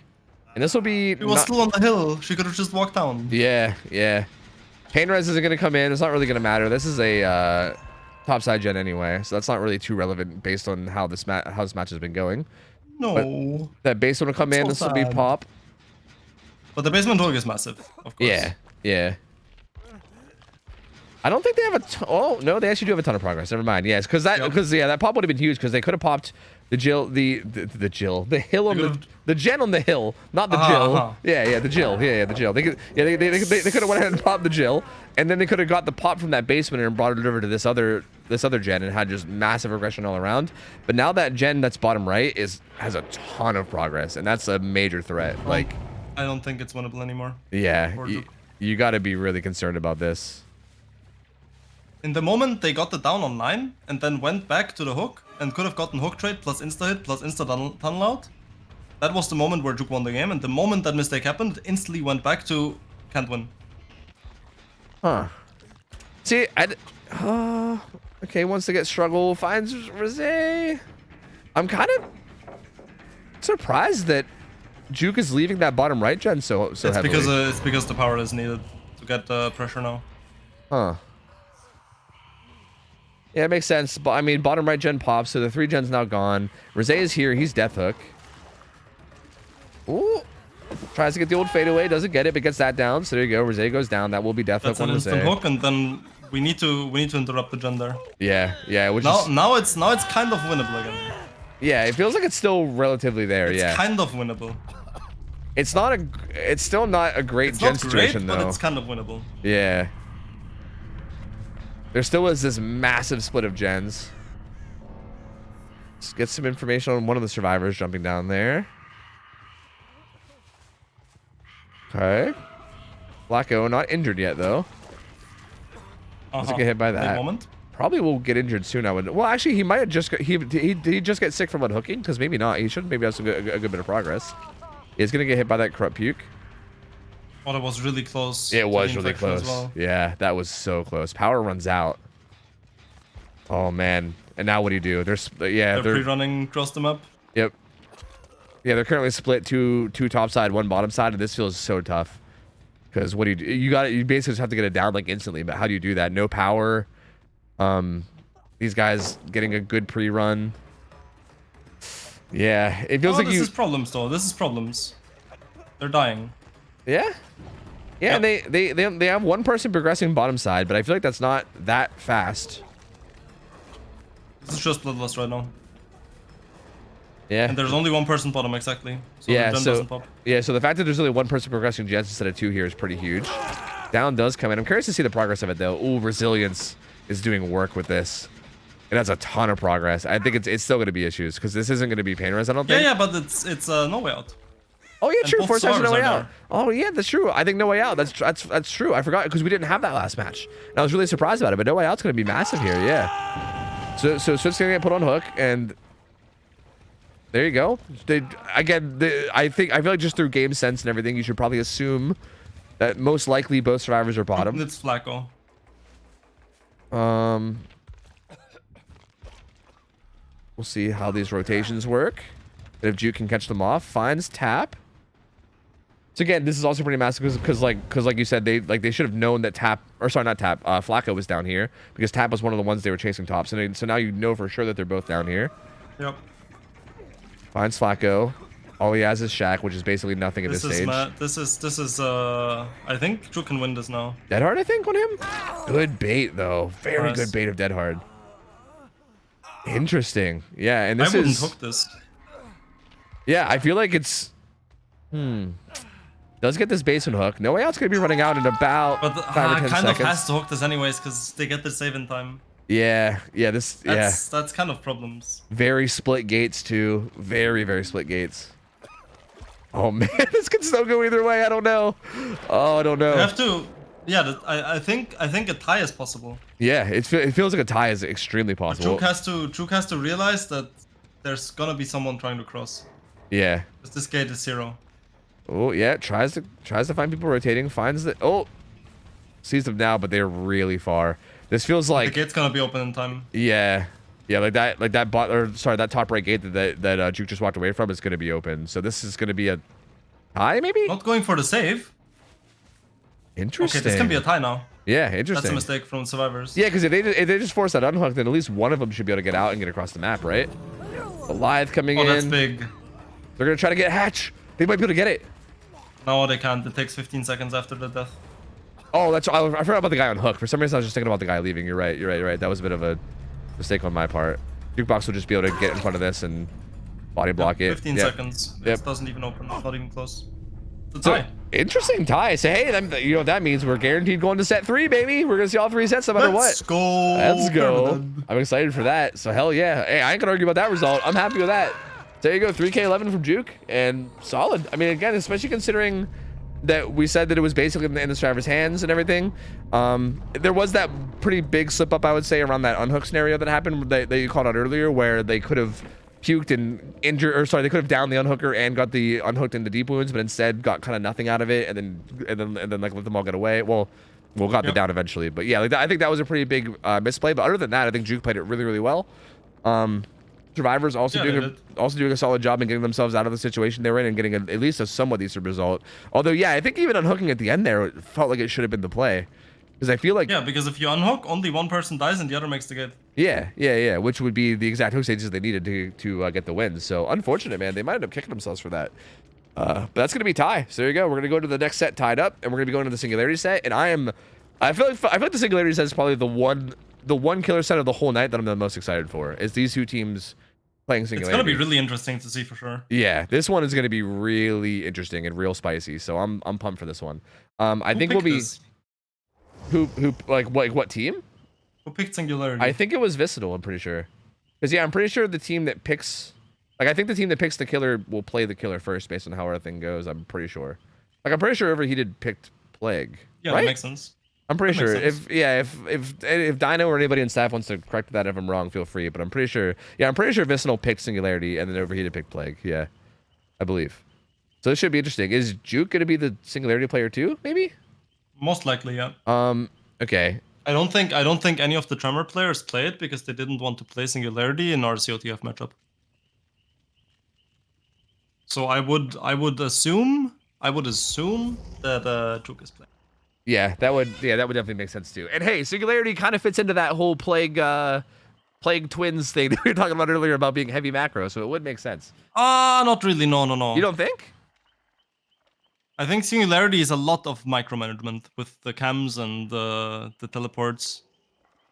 And this will be... She was still on the hill. She could have just walked down. Yeah. Pain res isn't going to come in. It's not really going to matter. This is a topside gen anyway, so that's not really too relevant based on how this match has been going. No. But that base one will come in. So This will be pop. But the basement hook is massive, of course. Yeah. I don't think they have a oh no, they actually do have a ton of progress. Never mind. Yes, because that pop would have been huge because they could have popped the hill on the gen on the hill, not the Jill. Yeah, the Jill. Yeah, the Jill. They could have went ahead and popped the Jill, and then they could have got the pop from that basement and brought it over to this other gen and had just massive aggression all around. But now that gen that's bottom right has a ton of progress, and that's a major threat. Like, I don't think it's winnable anymore. Yeah, you got to be really concerned about this. In the moment they got the down on 9 and then went back to the hook and could have gotten hook trade plus insta hit plus insta tunnel out. That was the moment where Juke won the game, and the moment that mistake happened, it instantly went back to can't win. Huh. See, okay, wants to get struggle, finds Rosé. I'm kind of surprised that Juke is leaving that bottom right gen so heavily. It's because the power is needed to get the pressure now. Huh. Yeah, it makes sense. But I mean, bottom right gen pops, so the 3 gen's now gone. Rosé is here. He's death hook. Ooh. Tries to get the old fadeaway, doesn't get it, but gets that down. So there you go. Rosé goes down. That will be death hook on Rosé. That's an instant hook, and then we need to interrupt the gen there. Yeah. Now it's kind of winnable again. Yeah, it feels like it's still relatively there. It's kind of winnable. It's still not a great gen situation though. But it's kind of winnable. Yeah. There still is this massive split of gens. Let's get some information on one of the survivors jumping down there. Okay. Flacco, not injured yet, though. Doesn't get hit by that. Moment. Probably will get injured soon, I would. Well, actually, he might have just got, did he just get sick from unhooking? Because maybe not. He should maybe have a good bit of progress. He's going to get hit by that corrupt puke. Oh, that was really close. It was really close. Well. Yeah, that was so close. Power runs out. Oh, man. And now what do you do? They're pre-running across the map. Yep. Yeah, they're currently split two top side, one bottom side, and this feels so tough. Because what do you do? You basically just have to get it down like instantly, but how do you do that? No power. These guys getting a good pre-run. Yeah, it feels like this is problems though. This is problems. They're dying. Yeah. Yeah, yep. And they have one person progressing bottom side, but I feel like that's not that fast. This is just bloodlust right now. Yeah. And there's only one person bottom exactly. So yeah. the gen doesn't pop. Yeah. So the fact that there's only one person progressing gens instead of two here is pretty huge. Down does come in. I'm curious to see the progress of it though. Ooh, resilience is doing work with this. It has a ton of progress. I think it's still going to be issues because this isn't going to be pain res. I don't think. Yeah, but it's no way out. Oh yeah, and true. Force action, no way out. There. Oh yeah, that's true. I think no way out. That's true. I forgot because we didn't have that last match. And I was really surprised about it. But no way out's going to be massive here. Yeah. So Swift's going to get put on hook, and there you go. I feel like just through game sense and everything, you should probably assume that most likely both survivors are bottom. It's Flacco. We'll see how these rotations work. And if Juke can catch them off, finds Tap. So again, this is also pretty massive because like you said, they should have known that Flacco was down here because Tap was one of the ones they were chasing top. So now you know for sure that they're both down here. Yep. Finds Flacco. All he has is Shack, which is basically nothing at this stage. This is I think Juke can win this now. Dead Hard, I think, on him. Good bait though. Very good bait of Dead Hard. Interesting. Yeah, and this I wouldn't hook this. Yeah, I feel like it's does get this base and hook. No way out's gonna be running out in about 5 or 10 kind seconds. of has to hook this anyways because they get the save in time. Yeah, That's kind of problems. Very split gates too. Very split gates. Oh man, this could still go either way. I don't know. Oh, I don't know. You have to. Yeah, I think a tie is possible. Yeah, it feels like a tie is extremely possible. But Juke has to realize that there's gonna be someone trying to cross. Yeah. Because this gate is 0. Oh yeah, tries to find people rotating, finds the sees them now, but they're really far. This feels like the gate's gonna be open in time. Yeah, like that top right gate that Juke just walked away from is gonna be open. So this is gonna be a tie, maybe. Not going for the save. Interesting. Okay, this can be a tie now. Yeah, interesting. That's a mistake from survivors. Yeah, because if they just force that unhook, then at least one of them should be able to get out and get across the map, right? The Lithe coming in. Oh, that's big. They're gonna try to get Hatch. They might be able to get it. No, they can't. It takes 15 seconds after the death. Oh, I forgot about the guy on hook. For some reason, I was just thinking about the guy leaving. You're right. That was a bit of a mistake on my part. Jukebox will just be able to get in front of this and body block it. 15 seconds. It doesn't even open. It's not even close. It's a tie. So, interesting tie. So hey, you know what that means? We're guaranteed going to set 3, baby. We're gonna see all 3 sets no matter what. Let's go. Let's go. I'm excited for that. So hell yeah. Hey, I ain't gonna argue about that result. I'm happy with that. There you go, 3K11 from Juke, and solid. I mean, again, especially considering that we said that it was basically in the survivor's hands and everything. There was that pretty big slip up, I would say, around that unhook scenario that happened that you called out earlier, where they could have puked and injured, or sorry, they could have downed the unhooker and got the unhooked into deep wounds, but instead got kind of nothing out of it, and then like let them all get away. Well, got the down eventually, but yeah, like I think that was a pretty big misplay. But other than that, I think Juke played it really well. Survivors also doing a solid job in getting themselves out of the situation they were in and getting at least a somewhat decent result. Although, yeah, I think even unhooking at the end there, it felt like it should have been the play. Because I feel like... Yeah, because if you unhook, only one person dies and the other makes the gate. Yeah, which would be the exact hook stages they needed to get the win. So, unfortunate, man. They might end up kicking themselves for that. But that's going to be tie. So, there you go. We're going to go to the next set tied up, and we're going to be going to the Singularity set. And I feel like the Singularity set is probably the one killer set of the whole night that I'm the most excited for. Is these two teams playing Singularity. It's gonna be really interesting to see for sure. Yeah, this one is gonna be really interesting and real spicy. So I'm pumped for this one. I think we'll be this? Who like what team? Who picked Singularity? I think it was Visceral. I'm pretty sure. Because yeah, I'm pretty sure the team that picks, like I think the team that picks the killer will play the killer first based on how everything goes. I'm pretty sure. Like I'm pretty sure Overheated picked Plague. Yeah, right? that makes sense. I'm pretty That makes sure. sense. If Dino or anybody in staff wants to correct that if I'm wrong, feel free. But I'm pretty sure. Yeah, I'm pretty sure Vicinal picked Singularity and then Overheated picked Plague. Yeah, I believe. So this should be interesting. Is Juke gonna be the Singularity player too? Maybe. Most likely, yeah. Okay. I don't think any of the Tremor players played because they didn't want to play Singularity in our COTF matchup. So I would assume that Juke is playing. Yeah, that would definitely make sense too. And hey, Singularity kind of fits into that whole Plague Twins thing that we were talking about earlier about being heavy macro, so it would make sense. Not really. No. You don't think? I think Singularity is a lot of micromanagement with the cams and the teleports.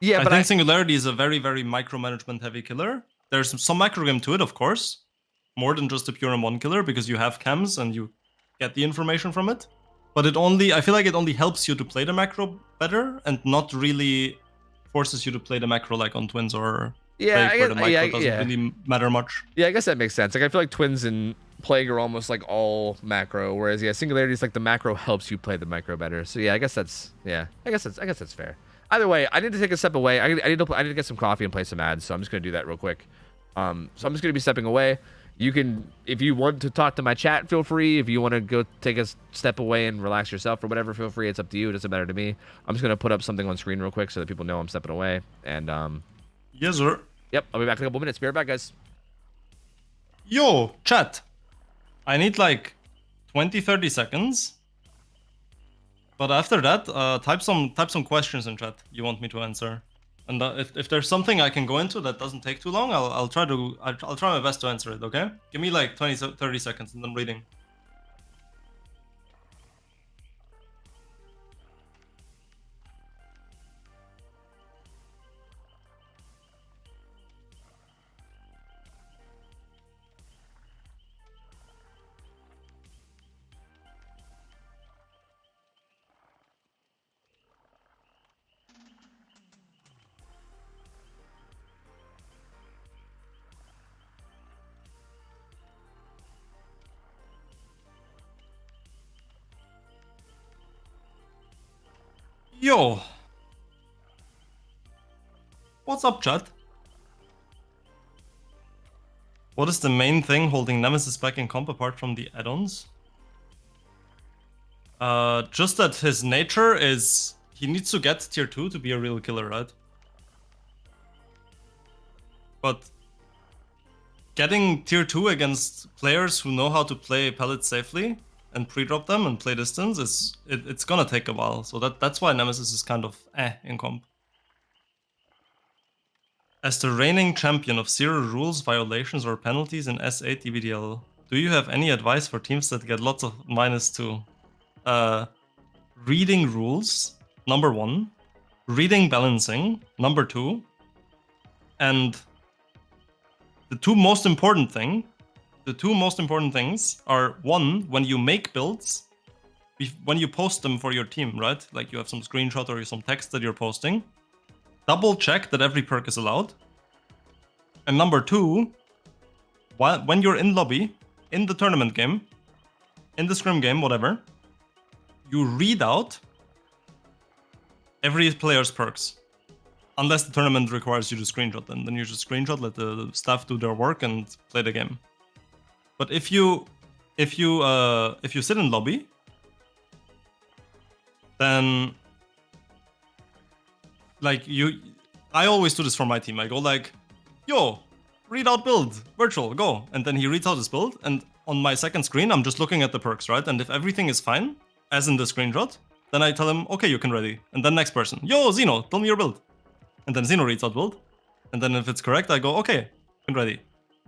Yeah, I but think Singularity is a very, very micromanagement heavy killer. There's some micro game to it, of course. More than just a pure M1 killer because you have cams and you get the information from it. But I feel like it only helps you to play the macro better and not really forces you to play the macro like on Twins or Plague, where the macro doesn't really matter much. Yeah, I guess that makes sense. Like I feel like Twins and Plague are almost like all macro, whereas yeah, Singularity is like the macro helps you play the micro better. So yeah, I guess that's fair. Either way, I need to take a step away. I need to get some coffee and play some ads, so I'm just gonna do that real quick. So I'm just gonna be stepping away. You can, if you want to talk to my chat, feel free. If you want to go take a step away and relax yourself or whatever, feel free. It's up to you. It doesn't matter to me. I'm just gonna put up something on screen real quick so that people know I'm stepping away. And yes, sir. Yep, I'll be back in a couple minutes. Be right back, guys. Yo, chat. I need like 20-30 seconds. But after that, type some questions in chat you want me to answer. And if there's something I can go into that doesn't take too long, I'll try my best to answer it, okay? Give me like 20-30 seconds and I'm reading. Yo! What's up, chat? What is the main thing holding Nemesis back in comp apart from the add-ons? Just that his nature is... He needs to get tier 2 to be a real killer, right? But... Getting tier 2 against players who know how to play pellets safely and pre-drop them and play distance it's gonna take a while. So that's why Nemesis is kind of in comp. As the reigning champion of zero rules, violations, or penalties in S8 EVDL, do you have any advice for teams that get lots of -2? Reading rules, number 1. Reading balancing, number 2. And the two most important things are, 1, when you make builds, when you post them for your team, right? Like you have some screenshot or some text that you're posting, double check that every perk is allowed. And number 2, when you're in lobby, in the tournament game, in the scrim game, whatever, you read out every player's perks. Unless the tournament requires you to screenshot them, then you just screenshot, let the staff do their work and play the game. But if you sit in lobby, then like I always do this for my team. I go like, yo, read out build, virtual, go. And then he reads out his build, and on my second screen, I'm just looking at the perks, right? And if everything is fine, as in the screenshot, then I tell him, okay, you can ready. And then next person, yo, Zeno, tell me your build. And then Zeno reads out build. And then if it's correct, I go, okay, you can ready.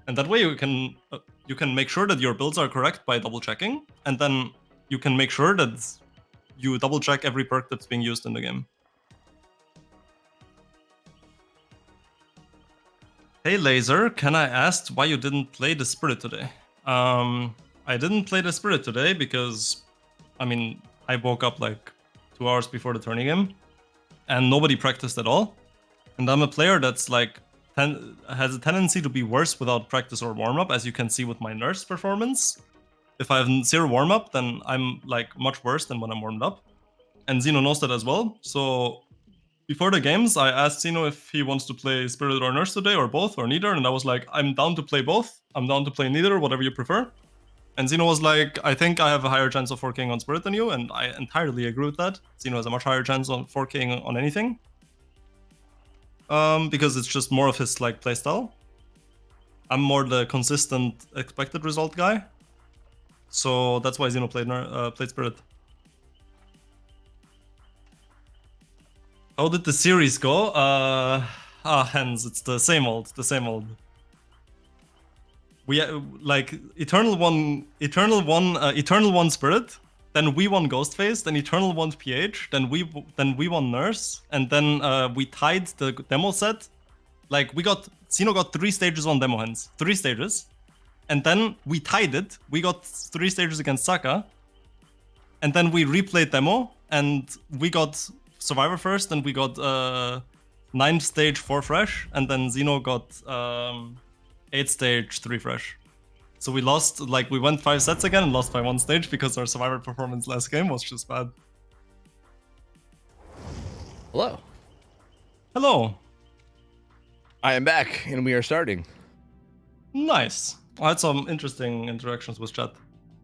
And that way you can make sure that your builds are correct by double checking. And then you can make sure that you double check every perk that's being used in the game. Hey Laser, can I ask why you didn't play the Spirit today? I didn't play the Spirit today because, I mean, I woke up like 2 hours before the tourney game and nobody practiced at all. And I'm a player that's like has a tendency to be worse without practice or warm-up, as you can see with my nurse performance. If I have 0 warm-up, then I'm like much worse than when I'm warmed up. And Zeno knows that as well. So before the games, I asked Zeno if he wants to play Spirit or Nurse today, or both, or neither. And I was like, I'm down to play both. I'm down to play neither, whatever you prefer. And Zeno was like, I think I have a higher chance of 4King on Spirit than you, and I entirely agree with that. Zeno has a much higher chance on 4King on anything. Because it's just more of his like playstyle. I'm more the consistent expected result guy. So that's why Zeno played Spirit. How did the series go? Hens, it's the same old. We like Eternal won Spirit, then we won Ghostface, then Eternal won PH, then we won Nurse, and then we tied the demo set. Like Zeno got 3 stages on demo Hens, 3 stages, and then we tied it. We got 3 stages against Saka, and then we replayed demo, and we got Survivor first, and we got 9th stage 4 fresh, and then Zeno got 8th stage 3 fresh. So we lost, like we went 5 sets again and lost by 1 stage because our Survivor performance last game was just bad. Hello. Hello. I am back, and we are starting. Nice. I had some interesting interactions with chat.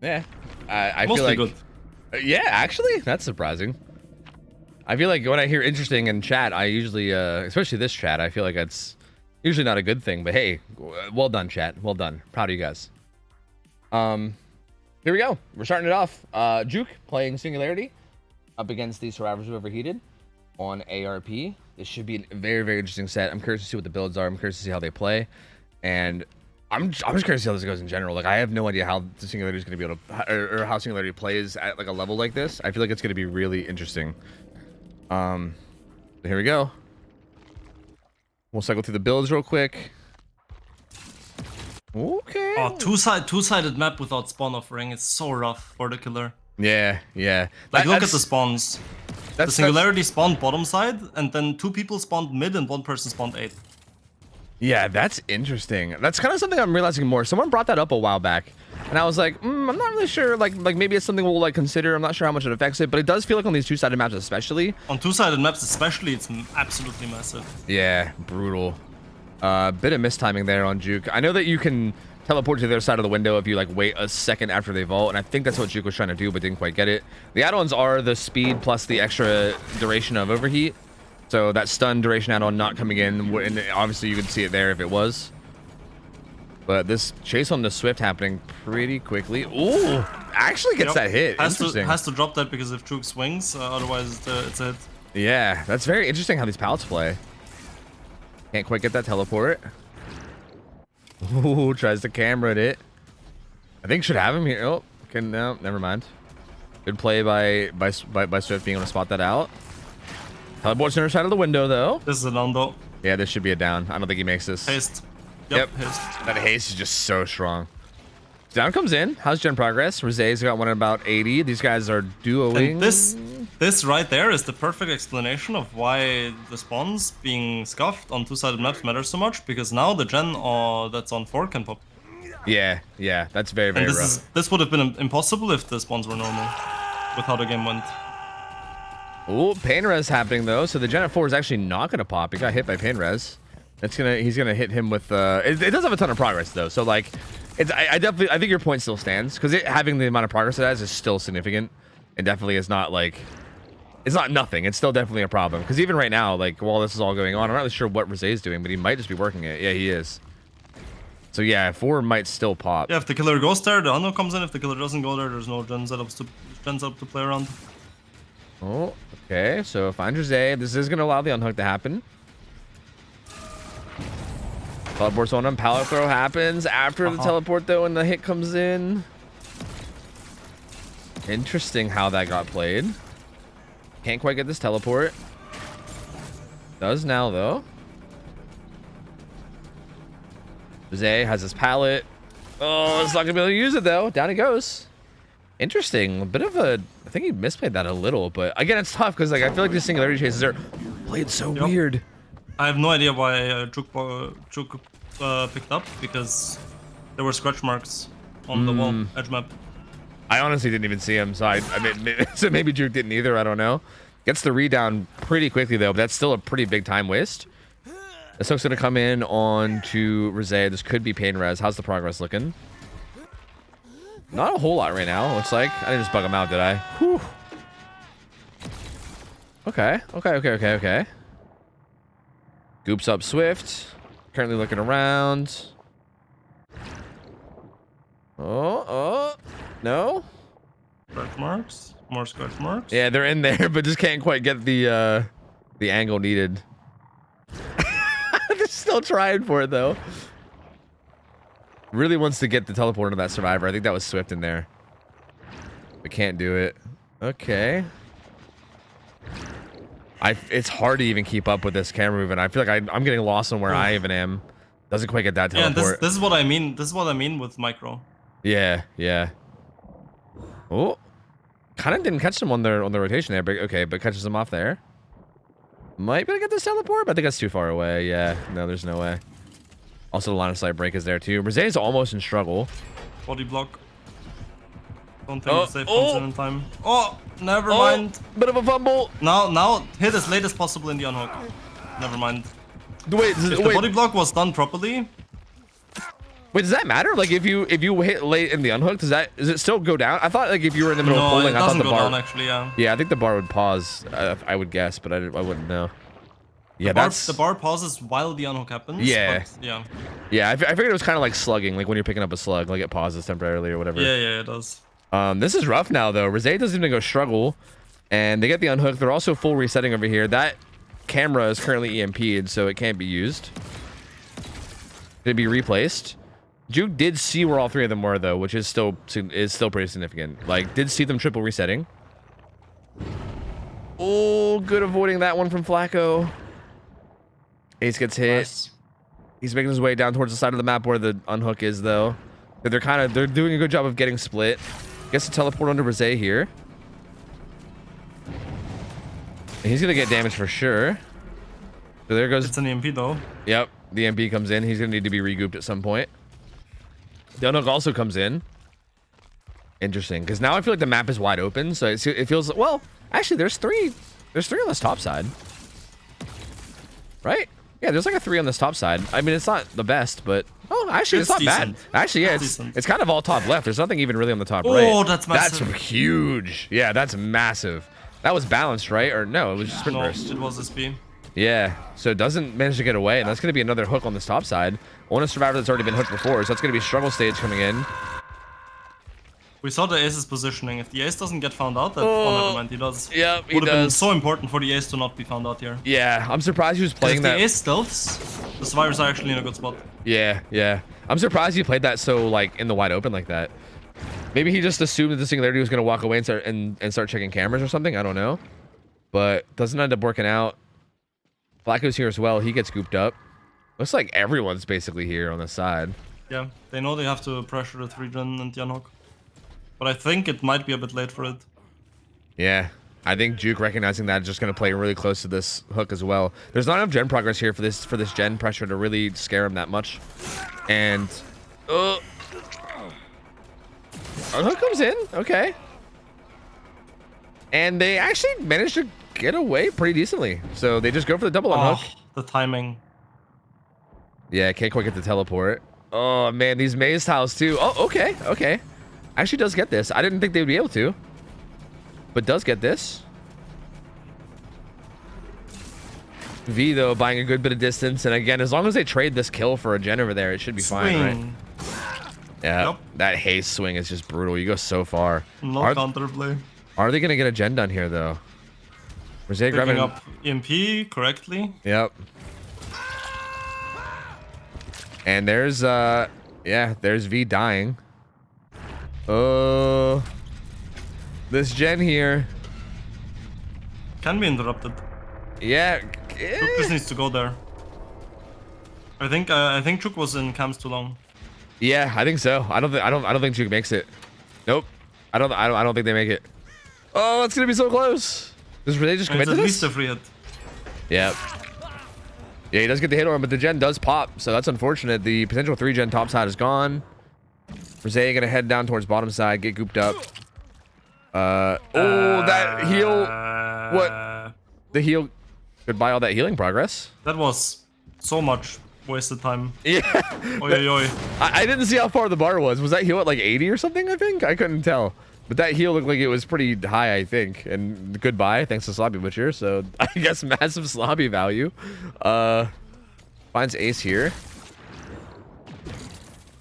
Yeah, I Mostly feel like good. Yeah, actually, that's surprising. I feel like when I hear interesting in chat, I usually, especially this chat, I feel like it's usually not a good thing. But hey, well done, chat. Well done. Proud of you guys. Here we go. We're starting it off. Juke playing Singularity up against the Survivors Who Overheated on ARP. This should be a very, very interesting set. I'm curious to see what the builds are. I'm curious to see how they play, and I'm just curious to see how this goes in general. Like, I have no idea how the Singularity is going to be able to, or how Singularity plays at like a level like this. I feel like it's going to be really interesting. Here we go. We'll cycle through the builds real quick. Okay. Oh, two-sided map without spawn offering is so rough for the killer. Yeah. Like, look at the spawns. The Singularity spawned bottom side, and then 2 people spawned mid, and 1 person spawned 8. Yeah, that's interesting. That's kind of something I'm realizing more. Someone brought that up a while back, and I was like, I'm not really sure. Like maybe it's something we'll like consider. I'm not sure how much it affects it, but it does feel like on these 2-sided maps, especially. On 2-sided maps, especially, it's absolutely massive. Yeah, brutal. Bit of mistiming there on Juke. I know that you can teleport to the other side of the window if you like wait a second after they vault, and I think that's what Juke was trying to do, but didn't quite get it. The add-ons are the speed plus the extra duration of overheat. So that stun duration add-on not coming in, and obviously you could see it there if it was. But this chase on the Swift happening pretty quickly. Ooh, actually gets that hit. Has to drop that because if Juke swings, otherwise it's a hit. Yeah, that's very interesting how these pallets play. Can't quite get that teleport. Ooh, tries to camera it. I think should have him here. Oh, no, never mind. Good play by Swift being able to spot that out. Teleport's on the other side of the window, though. This is a down, though. Yeah, this should be a down. I don't think he makes this. Haste. Yep. Haste. That haste is just so strong. Down comes in. How's gen progress? Rosé's got one at about 80. These guys are duoing. And this right there is the perfect explanation of why the spawns being scuffed on 2-sided maps matters so much, because now the gen that's on 4 can pop. Yeah, that's very, very rough. This would have been impossible if the spawns were normal, with how the game went. Ooh, pain res happening though. So the gen at 4 is actually not gonna pop. He got hit by pain res. He's gonna hit him with it does have a ton of progress though. So like I think your point still stands, because having the amount of progress it has is still significant. It definitely is not like, it's not nothing. It's still definitely a problem, because even right now, like while this is all going on, I'm not really sure what Rosé is doing, but he might just be working it. Yeah, he is. So yeah, 4 might still pop. Yeah, if the killer goes there, the Unknown comes in. If the killer doesn't go there, there's no gen setups to play around. Oh, okay. So find Rosé. This is gonna allow the unhook to happen. Teleport's on him. Pallet throw happens after the teleport though, and the hit comes in. Interesting how that got played. Can't quite get this teleport. Does now though. Rosé has his pallet. Oh, it's not gonna be able to use it though. Down he goes. Interesting. A bit of a, I think he misplayed that a little, but again, it's tough because like I feel like these Singularity chases are played so weird. I have no idea why Chuk picked up, because there were scratch marks on the wall edge map. I honestly didn't even see him, so I mean, so maybe Juke didn't either. I don't know. Gets the read down pretty quickly though, but that's still a pretty big time waste. This hook's gonna come in on to Rosé. This could be pain res. How's the progress looking? Not a whole lot right now. Looks like I didn't just bug him out, did I? Whew. Okay. Goops up Swift. Currently looking around. Oh, no. Scratch marks. More scratch marks. Yeah, they're in there, but just can't quite get the angle needed. They're still trying for it though. Really wants to get the teleport into that survivor. I think that was Swift in there. But can't do it. Okay. It's hard to even keep up with this camera movement. I feel like I'm getting lost on where I even am. Doesn't quite get that teleport. Yeah, this is what I mean. This is what I mean with micro. Yeah. Oh, kind of didn't catch them on the rotation there, but okay, but catches them off there. Might be able to get this teleport, but I think that's too far away. Yeah, no, there's no way. Also, the line of sight break is there too. Rosé is almost in struggle. Body block. Don't think the safe comes in time. Oh, never mind. Bit of a fumble. Now hit as late as possible in the unhook. Never mind. Wait, if the body block was done properly. Wait, does that matter? Like if you hit late in the unhook, does it still go down? I thought like if you were in the middle of pulling, I thought the bar down, actually, yeah. Yeah, I think the bar would pause. I would guess, but I wouldn't know. Yeah, the bar pauses while the unhook happens. Yeah. But, yeah. Yeah, I figured it was kind of like slugging, like when you're picking up a slug, like it pauses temporarily or whatever. Yeah, it does. This is rough now though. Rosé doesn't even go struggle, and they get the unhook. They're also full resetting over here. That camera is currently EMP'd, so it can't be used. It'd be replaced. Juke did see where all three of them were though, which is still pretty significant. Like, did see them triple resetting. Oh, good avoiding that one from Flacco. Ace gets hit. Nice. He's making his way down towards the side of the map where the unhook is though. They're doing a good job of getting split. Gets to teleport onto Rosé here. And he's gonna get damage for sure. So there goes. It's an EMP though. Yep, the EMP comes in. He's gonna need to be regrouped at some point. The unhook also comes in. Interesting, because now I feel like the map is wide open, so it feels well. Actually, there's three on this top side, right? Yeah, there's like a 3 on this top side. I mean, it's not the best, but actually, it's not decent. bad. Actually, yeah, it's kind of all top left. There's nothing even really on the top right. Oh, that's massive. That's huge. Yeah, that's massive. That was balanced, right? Or no, it was just sprint burst. It was SP. Yeah, so it doesn't manage to get away, and that's going to be another hook on this top side on a survivor that's already been hooked before, so that's going to be struggle stage coming in. We saw the ace's positioning. If the ace doesn't get found out, that never mind, he does. Yep, he would have been does. so important for the ace to not be found out here. Yeah, I'm surprised he was playing that. If the ace stealths, the survivors are actually in a good spot. Yeah. I'm surprised he played that so like in the wide open like that. Maybe he just assumed that the Singularity was going to walk away and start checking cameras or something. I don't know. But doesn't end up working out. Flacco's here as well. He gets scooped up. Looks like everyone's basically here on this side. Yeah, they know they have to pressure the 3-gen and the unhook. But I think it might be a bit late for it. Yeah, I think Juke recognizing that is just going to play really close to this hook as well. There's not enough gen progress here for this gen pressure to really scare him that much. And unhook comes in. Okay. And they actually managed to get away pretty decently. So they just go for the double unhook. The timing. Yeah, can't quite get the teleport. Oh man, these maze tiles too. Oh, okay. Actually does get this. I didn't think they would be able to. But does get this. V though buying a good bit of distance, and again, as long as they trade this kill for a gen over there, it should be fine, right? Yeah, Yep. That haste swing is just brutal. You go so far. No counterplay. Are they gonna get a gen done here though? Rosé grabbing up EMP correctly. Yep. And there's there's V dying. This gen here Can be interrupted. Yeah. Chuk just needs to go there. I think Chuk was in cams too long. Yeah, I think so. I don't think Chuk makes it. Nope. I don't think they make it. Oh, it's gonna be so close. Does they just commit to It's this? at least a free hit. Yep. Yeah, he does get the hit on him, but the gen does pop, so that's unfortunate. The potential 3-gen top side is gone. Rose gonna head down towards bottom side, get gooped up. Oh, that heal. What? The heal. Goodbye, all that healing progress. That was so much wasted time. Yeah. Oi, oi, oi. I didn't see how far the bar was. Was that heal at like 80 or something, I think? I couldn't tell. But that heal looked like it was pretty high, I think. And goodbye, thanks to Sloppy Butcher. So I guess massive Sloppy value. Finds Ace here.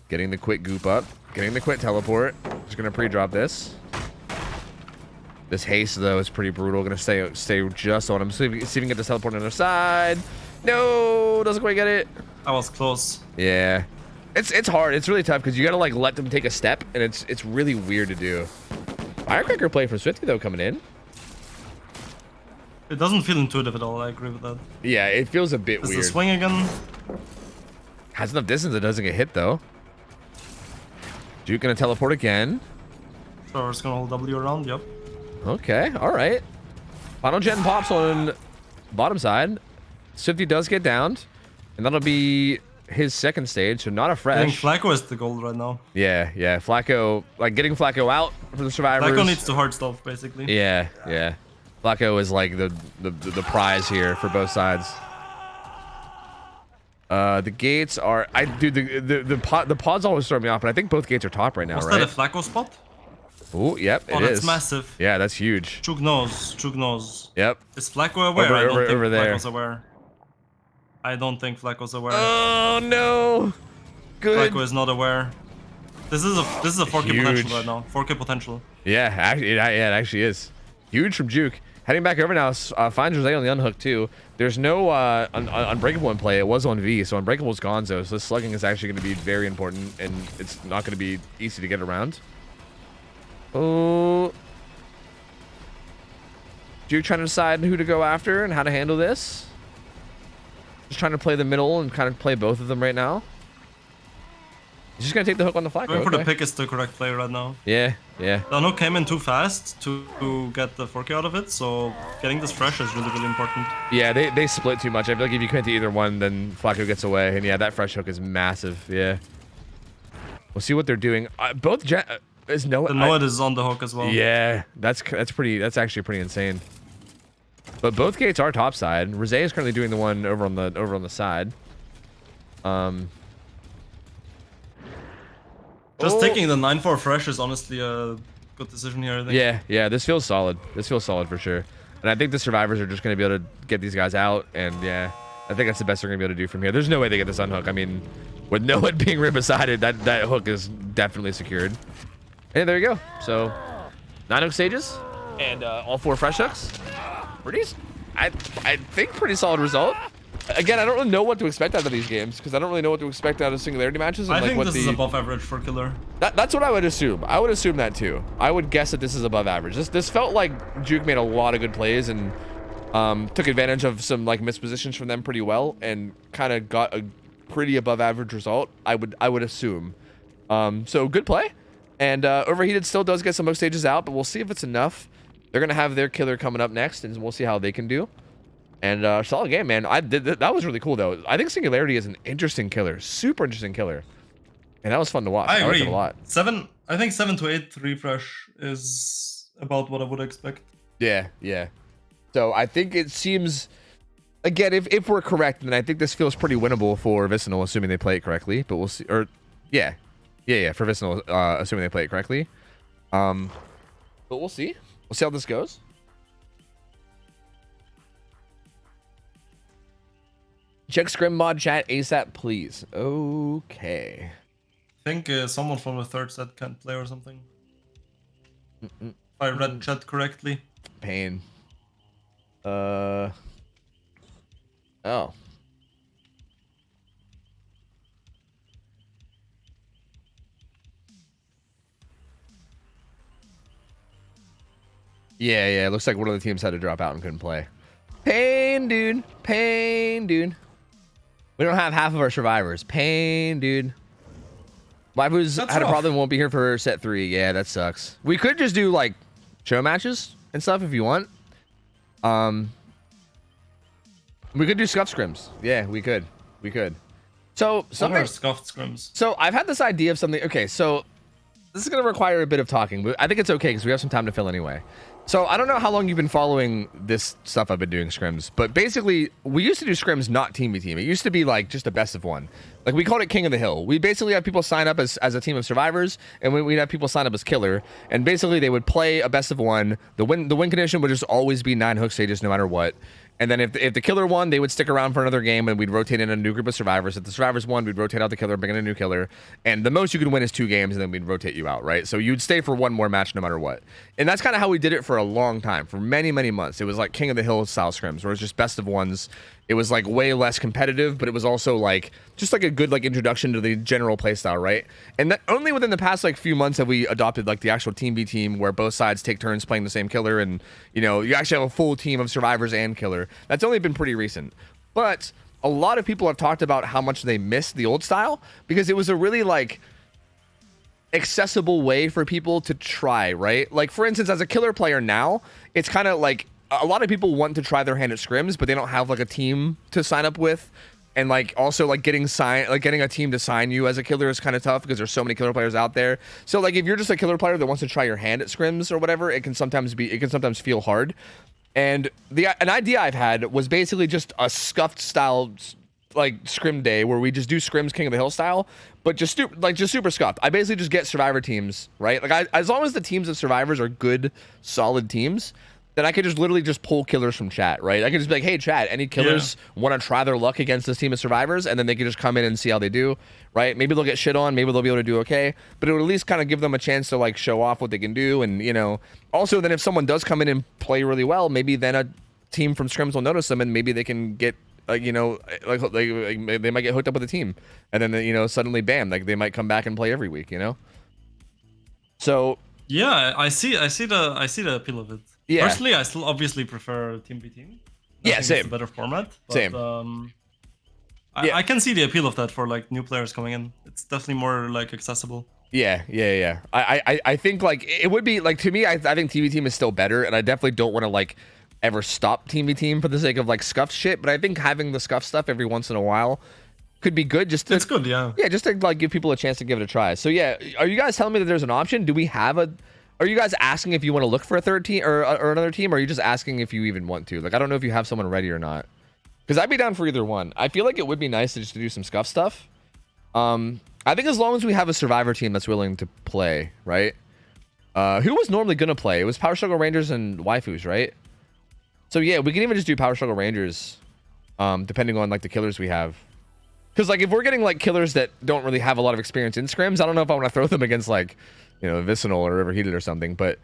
Getting the quick goop up. Getting the quick teleport. Just gonna pre-drop this. This haste though is pretty brutal. Gonna stay just on him. See if he can get this teleport on the other side. No, doesn't quite get it. I was close. Yeah, it's hard. It's really tough because you gotta like let them take a step, and it's really weird to do. Firecracker play for Swifty though coming in. It doesn't feel intuitive at all. I agree with that. Yeah, it feels a bit Is weird. the swing again? Has enough distance that doesn't get hit though. Duke gonna teleport again. So we're just gonna hold W around. Yep. Okay, all right. Final gen pops on bottom side. Swifty does get downed, and that'll be his second stage, so not a I think fresh. Flacco is the goal right now. Yeah, Flacco, like getting Flacco out for the survivors. Flacco needs to hard stuff, basically. Yeah. Flacco is like the prize here for both sides. The gates are the pods always throw me off, but I think both gates are top right now, Was right? that a Flacco spot? Oh, yep, it is. Oh, that's massive. Yeah, that's huge. Chug knows. Yep. Is Flacco aware? I don't think over there. Flacco's aware. I don't think Flacco's aware. Oh no! Good. Flacco is not aware. This is a 4K Huge. potential right now. 4K potential. Yeah, actually, it actually is huge from Juke. Heading back over now, finds Jose on the unhook too. There's no Unbreakable in play. It was on V, so Unbreakable's Gonzo. So this slugging is actually going to be very important, and it's not going to be easy to get around. Oh, Juke trying to decide who to go after and how to handle this. Just trying to play the middle and kind of play both of them right now. He's just gonna take the hook on the Flacco. Going for the pick is the correct play right now. Yeah. The unhook came in too fast to get the 4K out of it, so getting this fresh is really, really important. Yeah, they split too much. I feel like if you commit to either one, then Flacco gets away. And yeah, that fresh hook is massive. Yeah. We'll see what they're doing. Both is Noah. The Noah is on the hook as well. Yeah, that's actually pretty insane. But both gates are top side. Rose is currently doing the one over on the side. Just taking the 9-4 fresh is honestly a good decision here, I think. Yeah, this feels solid. This feels solid for sure. And I think the survivors are just going to be able to get these guys out. And yeah, I think that's the best they're going to be able to do from here. There's no way they get this unhook. I mean, with no one being right beside it, that hook is definitely secured. And there you go. So 9 hook stages and all 4 fresh hooks. Pretty, I think pretty solid result. Again, I don't really know what to expect out of these games because I don't really know what to expect out of singularity matches. And I like think what this is above average for Killer. That's what I would assume. I would assume that too. I would guess that this is above average. This felt like Juke made a lot of good plays and took advantage of some like mispositions from them pretty well and kind of got a pretty above average result. I would assume. So good play. And Overheated still does get some hook stages out, but we'll see if it's enough. They're gonna have their killer coming up next, and we'll see how they can do. And solid game, man. That was really cool though. I think Singularity is an interesting killer, super interesting killer, and that was fun to watch. I agree. liked it a lot. I think 7 to 8 refresh is about what I would expect. Yeah. So I think it seems, again, if we're correct, then I think this feels pretty winnable for Vicinal, assuming they play it correctly. But we'll see. Or yeah, for Vicinal, assuming they play it correctly. But we'll see. We'll see how this goes. Check Scrim mod chat ASAP, please. Okay. I think someone from the third set can't play or something. If I read chat correctly. Pain. Oh. Yeah. It looks like one of the teams had to drop out and couldn't play. Pain, dude. Pain, dude. We don't have half of our survivors. Pain, dude. Waifu's had a problem, won't be here for set 3. Yeah, that sucks. We could just do like show matches and stuff if you want. We could do scuff scrims. Yeah, we could. We could. So Some are scuffed scrims. So I've had this idea of something. Okay, so this is going to require a bit of talking, but I think it's okay because we have some time to fill anyway. So I don't know how long you've been following this stuff I've been doing scrims, but basically we used to do scrims not team v team. It used to be like just a best of one. Like we called it King of the Hill. We basically have people sign up as a team of survivors, and we'd have people sign up as killer, and basically they would play a best of one. The win condition would just always be 9 hook stages no matter what. And then if the killer won, they would stick around for another game, and we'd rotate in a new group of survivors. If the survivors won, we'd rotate out the killer, bring in a new killer. And the most you could win is 2 games, and then we'd rotate you out, right? So you'd stay for one more match no matter what. And that's kind of how we did it for a long time, for many, many months. It was like King of the Hill style scrims, where it was just best of ones. It was like way less competitive, but it was also like just like a good like introduction to the general playstyle, right? And that only within the past like few months have we adopted like the actual team v team, where both sides take turns playing the same killer, and you know you actually have a full team of survivors and killer. That's only been pretty recent, but a lot of people have talked about how much they miss the old style because it was a really like accessible way for people to try, right? Like for instance, as a killer player now, it's kind of like a lot of people want to try their hand at scrims, but they don't have like a team to sign up with. And like also like getting a team to sign you as a killer is kind of tough because there's so many killer players out there. So like if you're just a killer player that wants to try your hand at scrims or whatever, it can sometimes feel hard. And an idea I've had was basically just a scuffed style like scrim day where we just do scrims King of the Hill style, but just super scuffed. I basically just get survivor teams, right? Like as long as the teams of survivors are good, solid teams, then I could just literally just pull killers from chat, right? I could just be like, hey, chat, any killers want to try their luck against this team of survivors? And then they could just come in and see how they do, right? Maybe they'll get shit on. Maybe they'll be able to do okay. But it would at least kind of give them a chance to, like, show off what they can do. And, you know, also then if someone does come in and play really well, maybe then a team from scrims will notice them and maybe they can get, you know, like they might get hooked up with a team. And then, you know, suddenly, bam, like they might come back and play every week, you know? So... yeah, I see the appeal of it. Yeah. Personally, I still obviously prefer team v team. I think same. it's a better format. But, Same. I can see the appeal of that for like new players coming in. It's definitely more like accessible. Yeah. I think like it would be like, to me, I think team v team is still better, and I definitely don't want to like ever stop team v team for the sake of like scuff shit. But I think having the scuff stuff every once in a while could be good. Just to, it's good, yeah. Yeah, just to like give people a chance to give it a try. So yeah, are you guys telling me that there's an option? Do we have a? Are you guys asking if you want to look for a third team or another team? Or are you just asking if you even want to? Like, I don't know if you have someone ready or not. Because I'd be down for either one. I feel like it would be nice to just do some scuff stuff. I think as long as we have a survivor team that's willing to play, right? Who was normally going to play? It was Power Struggle Rangers and Waifus, right? So yeah, we can even just do Power Struggle Rangers, depending on like the killers we have. Because like if we're getting like killers that don't really have a lot of experience in scrims, I don't know if I want to throw them against like, you know, Vicinal or Overheated or something. But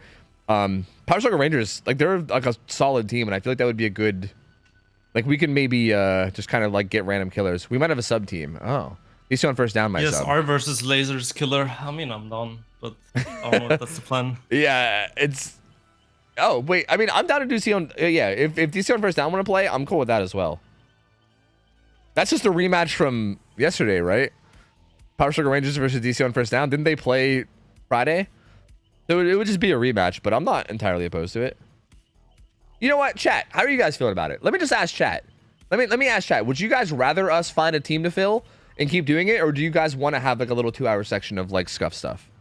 Power Struggle Rangers, like they're like a solid team, and I feel like that would be a good, like we can maybe just kind of like get random killers. We might have a sub team. Oh, DC on first down, my yes, sub. R versus Lasers killer. I mean, I'm down, but I don't know if that's the plan. Yeah, it's. Oh wait, I mean, I'm down to do DC on. Yeah, if DC on first down want to play, I'm cool with that as well. That's just a rematch from yesterday, right? Power Struggle Rangers versus DC on first down. Didn't they play Friday? So it would just be a rematch, but I'm not entirely opposed to it. You know what, chat? How are you guys feeling about it? Let me just ask chat. Let me ask chat. Would you guys rather us find a team to fill and keep doing it, or do you guys want to have like a little 2-hour section of like scuff stuff?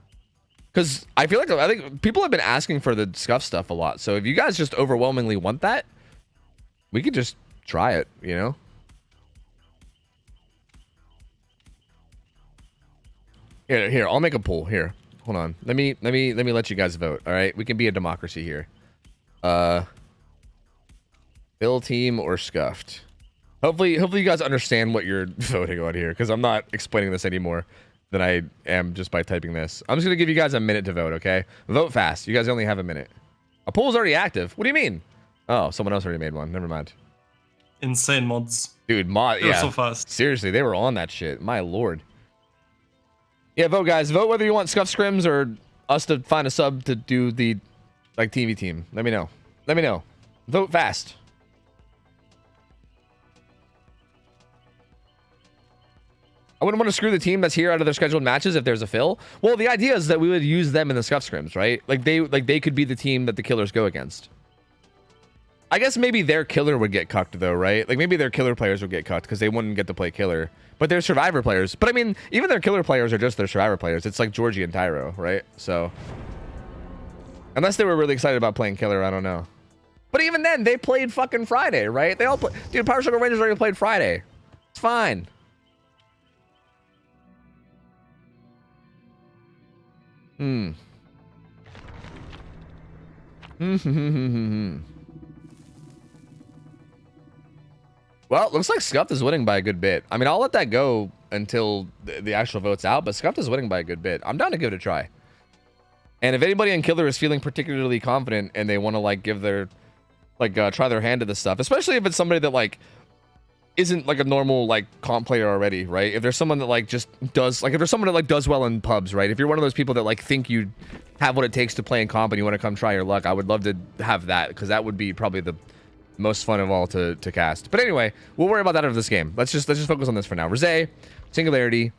Because I think people have been asking for the scuff stuff a lot. So if you guys just overwhelmingly want that, we could just try it, you know? Here, I'll make a poll. Here, hold on. Let me let you guys vote. All right, we can be a democracy here. Fill team or scuffed. Hopefully you guys understand what you're voting on here, because I'm not explaining this anymore than I am just by typing this. I'm just gonna give you guys a minute to vote. Okay, vote fast. You guys only have a minute. A poll's already active. What do you mean? Oh, someone else already made one. Never mind. Insane mods. Dude, They were so fast. Seriously, they were on that shit. My lord. Yeah, vote, guys. Vote whether you want scuff scrims or us to find a sub to do the like TV team. Let me know. Let me know. Vote fast. I wouldn't want to screw the team that's here out of their scheduled matches if there's a fill. Well, the idea is that we would use them in the scuff scrims, right? Like they could be the team that the killers go against. I guess maybe their killer would get cucked though, right? Like maybe their killer players would get cucked because they wouldn't get to play killer. But they're survivor players. But I mean, even their killer players are just their survivor players. It's like Georgie and Tyro, right? So unless they were really excited about playing killer, I don't know. But even then, they played fucking Friday, right? They all play. Dude, Power Struggle Rangers already played Friday. It's fine. Well, looks like Scuffed is winning by a good bit. I mean, I'll let that go until the actual vote's out, but Scuffed is winning by a good bit. I'm down to give it a try. And if anybody in Killer is feeling particularly confident and they want to like give their try their hand to this stuff, especially if it's somebody that like isn't like a normal like comp player already, right? If there's someone that like just does like if there's someone that like does well in pubs, right? If you're one of those people that like think you have what it takes to play in comp and you want to come try your luck, I would love to have that because that would be probably the most fun of all to cast. But anyway, we'll worry about that after this game. Let's just focus on this for now. Rosé, Singularity,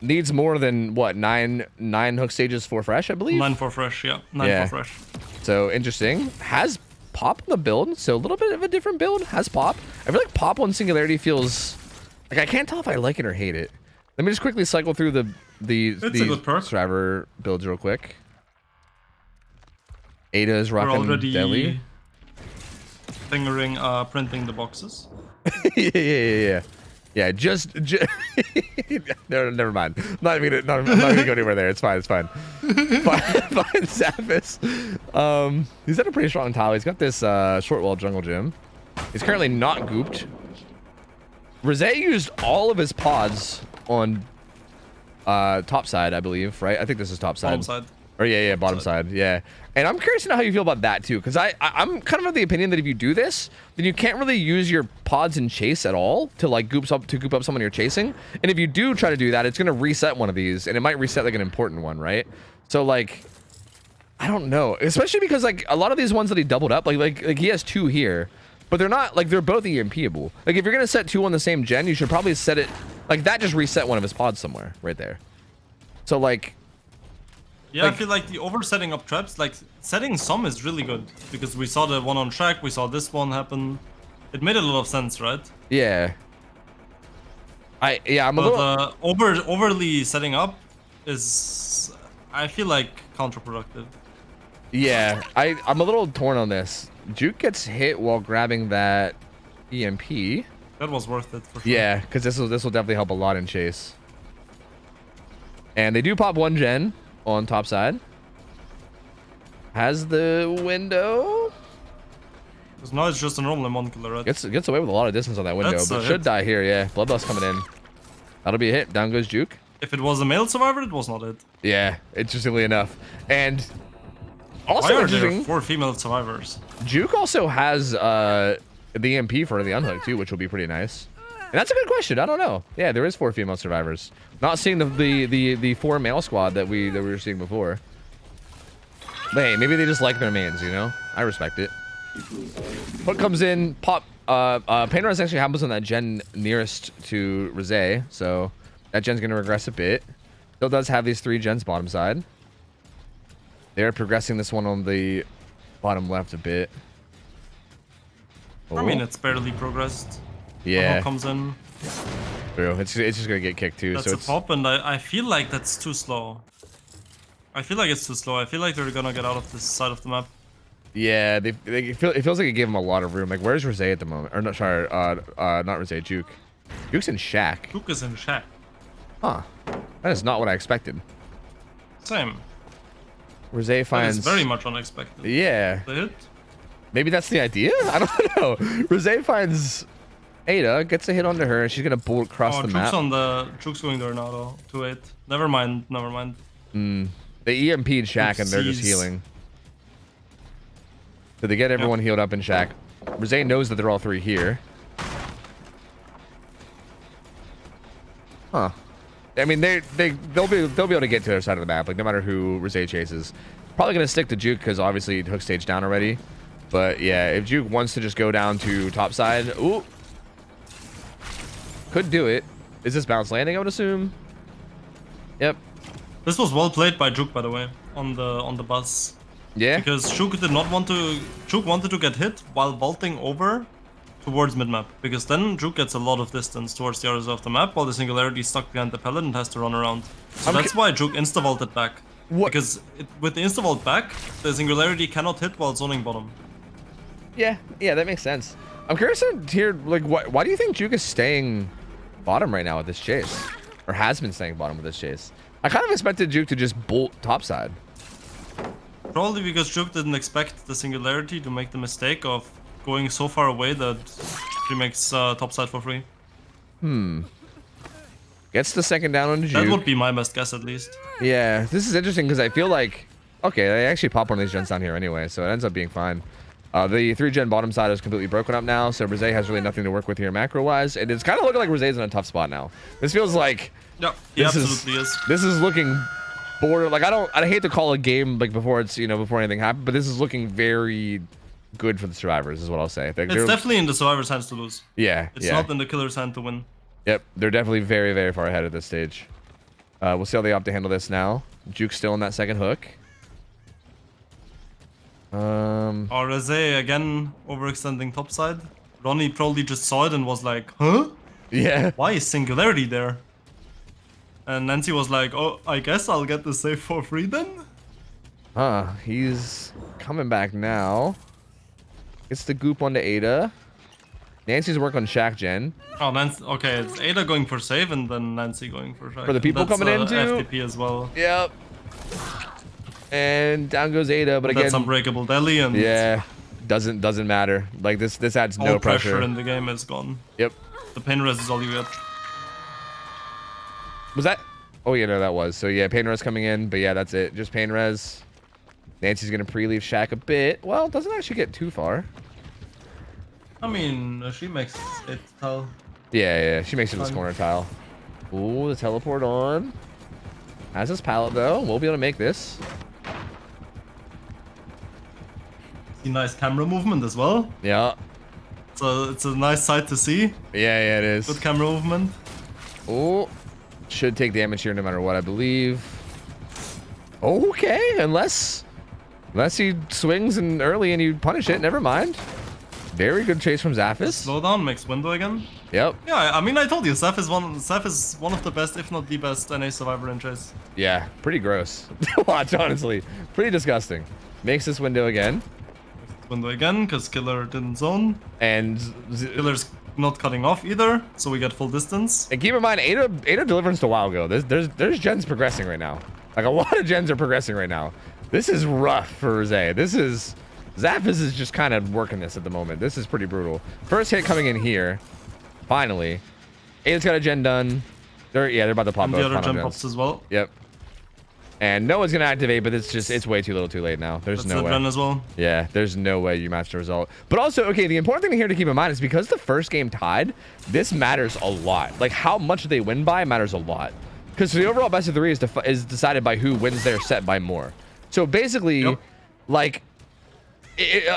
needs more than what, nine hook stages for fresh, I believe. 9 for fresh, yeah. 9 for fresh. So interesting. Has pop in the build, so a little bit of a different build. Has pop. I feel like pop on Singularity feels like I can't tell if I like it or hate it. Let me just quickly cycle through the survivor builds real quick. Ada is rocking Deli. Fingering printing the boxes. Yeah, just no, never mind. I'm not even gonna go anywhere there. It's fine. Fine, Zappis. He's got a pretty strong tile. He's got this short wall jungle gym. He's currently not gooped. Rosé used all of his pods on top side, I believe, right? I think this is top side. Bottom side. Or yeah, bottom side. Yeah. And I'm curious to know how you feel about that too, because I'm kind of the opinion that if you do this, then you can't really use your pods and chase at all to like goop up someone you're chasing. And if you do try to do that, it's gonna reset one of these, and it might reset like an important one, right? So like, I don't know, especially because like a lot of these ones that he doubled up, like he has 2 here, but they're not like they're both EMPable. Like if you're gonna set 2 on the same gen, you should probably set it like that. Just reset one of his pods somewhere right there. So like. Yeah, I feel like the over-setting up traps, like, setting some is really good. Because we saw the one on track, we saw this one happen. It made a lot of sense, right? Yeah. I'm a little... overly setting up is, I feel like, counterproductive. Yeah, I'm a little torn on this. Juke gets hit while grabbing that EMP. That was worth it, for sure. Yeah, because this will definitely help a lot in chase. And they do pop 1 gen on top side. Has the window. Because now it's just a normal Mon killer, right? Gets away with a lot of distance on that window, but should die here, yeah. Bloodlust coming in. That'll be a hit. Down goes Juke. If it was a male survivor, it was not it. Yeah, interestingly enough. And also why are there 4 female survivors? Juke also has the EMP for the unhook too, which will be pretty nice. And that's a good question. I don't know. Yeah, there is 4 female survivors. Not seeing the 4 male squad that we were seeing before. But hey, maybe they just like their mains, you know? I respect it. Hook comes in, pop. Pain Rise actually happens on that gen nearest to Rosé, so that gen's gonna regress a bit. Still does have these 3 gens bottom side. They're progressing this one on the bottom left a bit. I mean, it's barely progressed. Yeah. Hook comes in. True. It's just gonna get kicked too. That's so a pop, and I feel like that's too slow. I feel like it's too slow. I feel like they're gonna get out of this side of the map. Yeah, it feels like it gave him a lot of room. Like, where's Rosé at the moment? Or not, sorry, not Rosé, Juke. Juke's in Shack. Juke is in Shack. Huh. That is not what I expected. Same. Rosé finds... That is very much unexpected. Yeah. The hit? Maybe that's the idea? I don't know. Rosé finds Ada, gets a hit onto her, and she's gonna bolt across the map. Juke's going there now, though. 2-8. Never mind. They EMP'd Shack, and they're just healing. So they get everyone healed up in Shack. Rosé knows that they're all 3 here. Huh. I mean, they'll be able to get to their side of the map, like no matter who Rosé chases. Probably gonna stick to Juke because obviously hook stage down already. But yeah, if Juke wants to just go down to top side, ooh, could do it. Is this bounce landing? I would assume. Yep. This was well played by Juke, by the way, on the bus. Yeah. Because Shuk did not want to. Shuk wanted to get hit while vaulting over towards mid-map, because then Juke gets a lot of distance towards the other side of the map, while the Singularity is stuck behind the pellet and has to run around. So that's why Juke insta-vaulted back. What? Because with the insta-vault back, the Singularity cannot hit while zoning bottom. Yeah, that makes sense. I'm curious to hear, like, why do you think Juke is staying bottom right now with this chase? Or has been staying bottom with this chase? I kind of expected Juke to just bolt topside. Probably because Juke didn't expect the Singularity to make the mistake of going so far away that he makes topside for free. Gets the second down on Juke. That would be my best guess, at least. Yeah, this is interesting because I feel like, okay, they actually pop one of these gens down here anyway, so it ends up being fine. The 3-gen bottom side is completely broken up now, so Rosé has really nothing to work with here macro-wise, and it's kind of looking like Rosé's in a tough spot now. This feels like... Yeah, he absolutely is. This is looking border... Like, I hate to call a game, like, before it's, you know, before anything happened, but this is looking very good for the survivors, is what I'll say. It's definitely in the survivor's hands to lose. Yeah, It's not in the killer's hand to win. Yep, they're definitely very, very far ahead at this stage. We'll see how they opt to handle this now. Juke's still in that second hook. Rosé again overextending topside. Ronnie probably just saw it and was like, huh? Yeah. Why is Singularity there? And Nancy was like, oh, I guess I'll get the save for free then? He's coming back now. Gets the goop onto Ada. Nancy's work on Shack Gen. Oh, Nancy. Okay, it's Ada going for save and then Nancy going for Shack. For the people coming in too? FTP as well. Yep. And down goes Ada, but again, that's unbreakable Deli and yeah, doesn't matter. Like this adds no all pressure. in the game is gone. Yep. The pain res is all you get. Was that? Oh yeah, no, that was. So yeah, pain res coming in, but yeah, that's it. Just pain res. Nancy's gonna pre-leave Shack a bit. Well, doesn't actually get too far. I mean, she makes it tile. Yeah, she makes it to this corner tile. Ooh, the teleport on. Has his pallet though. We'll be able to make this. See nice camera movement as well. Yeah. So it's a nice sight to see. Yeah, it is. Good camera movement. Oh, should take damage here no matter what, I believe. Okay, unless he swings in early and you punish it, never mind. Very good chase from Zaphis. Slow down, makes window again. Yep. Yeah, I mean, I told you, Zeph is one of the best, if not the best, NA survivor in chase. Yeah, pretty gross to watch, honestly. Pretty disgusting. Makes this window again. Window again, because Killer didn't zone. And Killer's not cutting off either, so we get full distance. And keep in mind, Ada deliverance to a while ago. There's gens progressing right now. Like a lot of gens are progressing right now. This is rough for Rosé. Zaphis is just kind of working this at the moment. This is pretty brutal. First hit coming in here. Finally. Ada's got a gen done. They're about to pop And both the other final gen gens. pops as well. Yep. And Noah's gonna activate, but it's way too little too late now. There's That's no the way. gen as well. Yeah, there's no way you match the result. But also, okay, the important thing here to keep in mind is because the first game tied, this matters a lot. Like how much they win by matters a lot. Because the overall best of three is decided by who wins their set by more. So basically, like,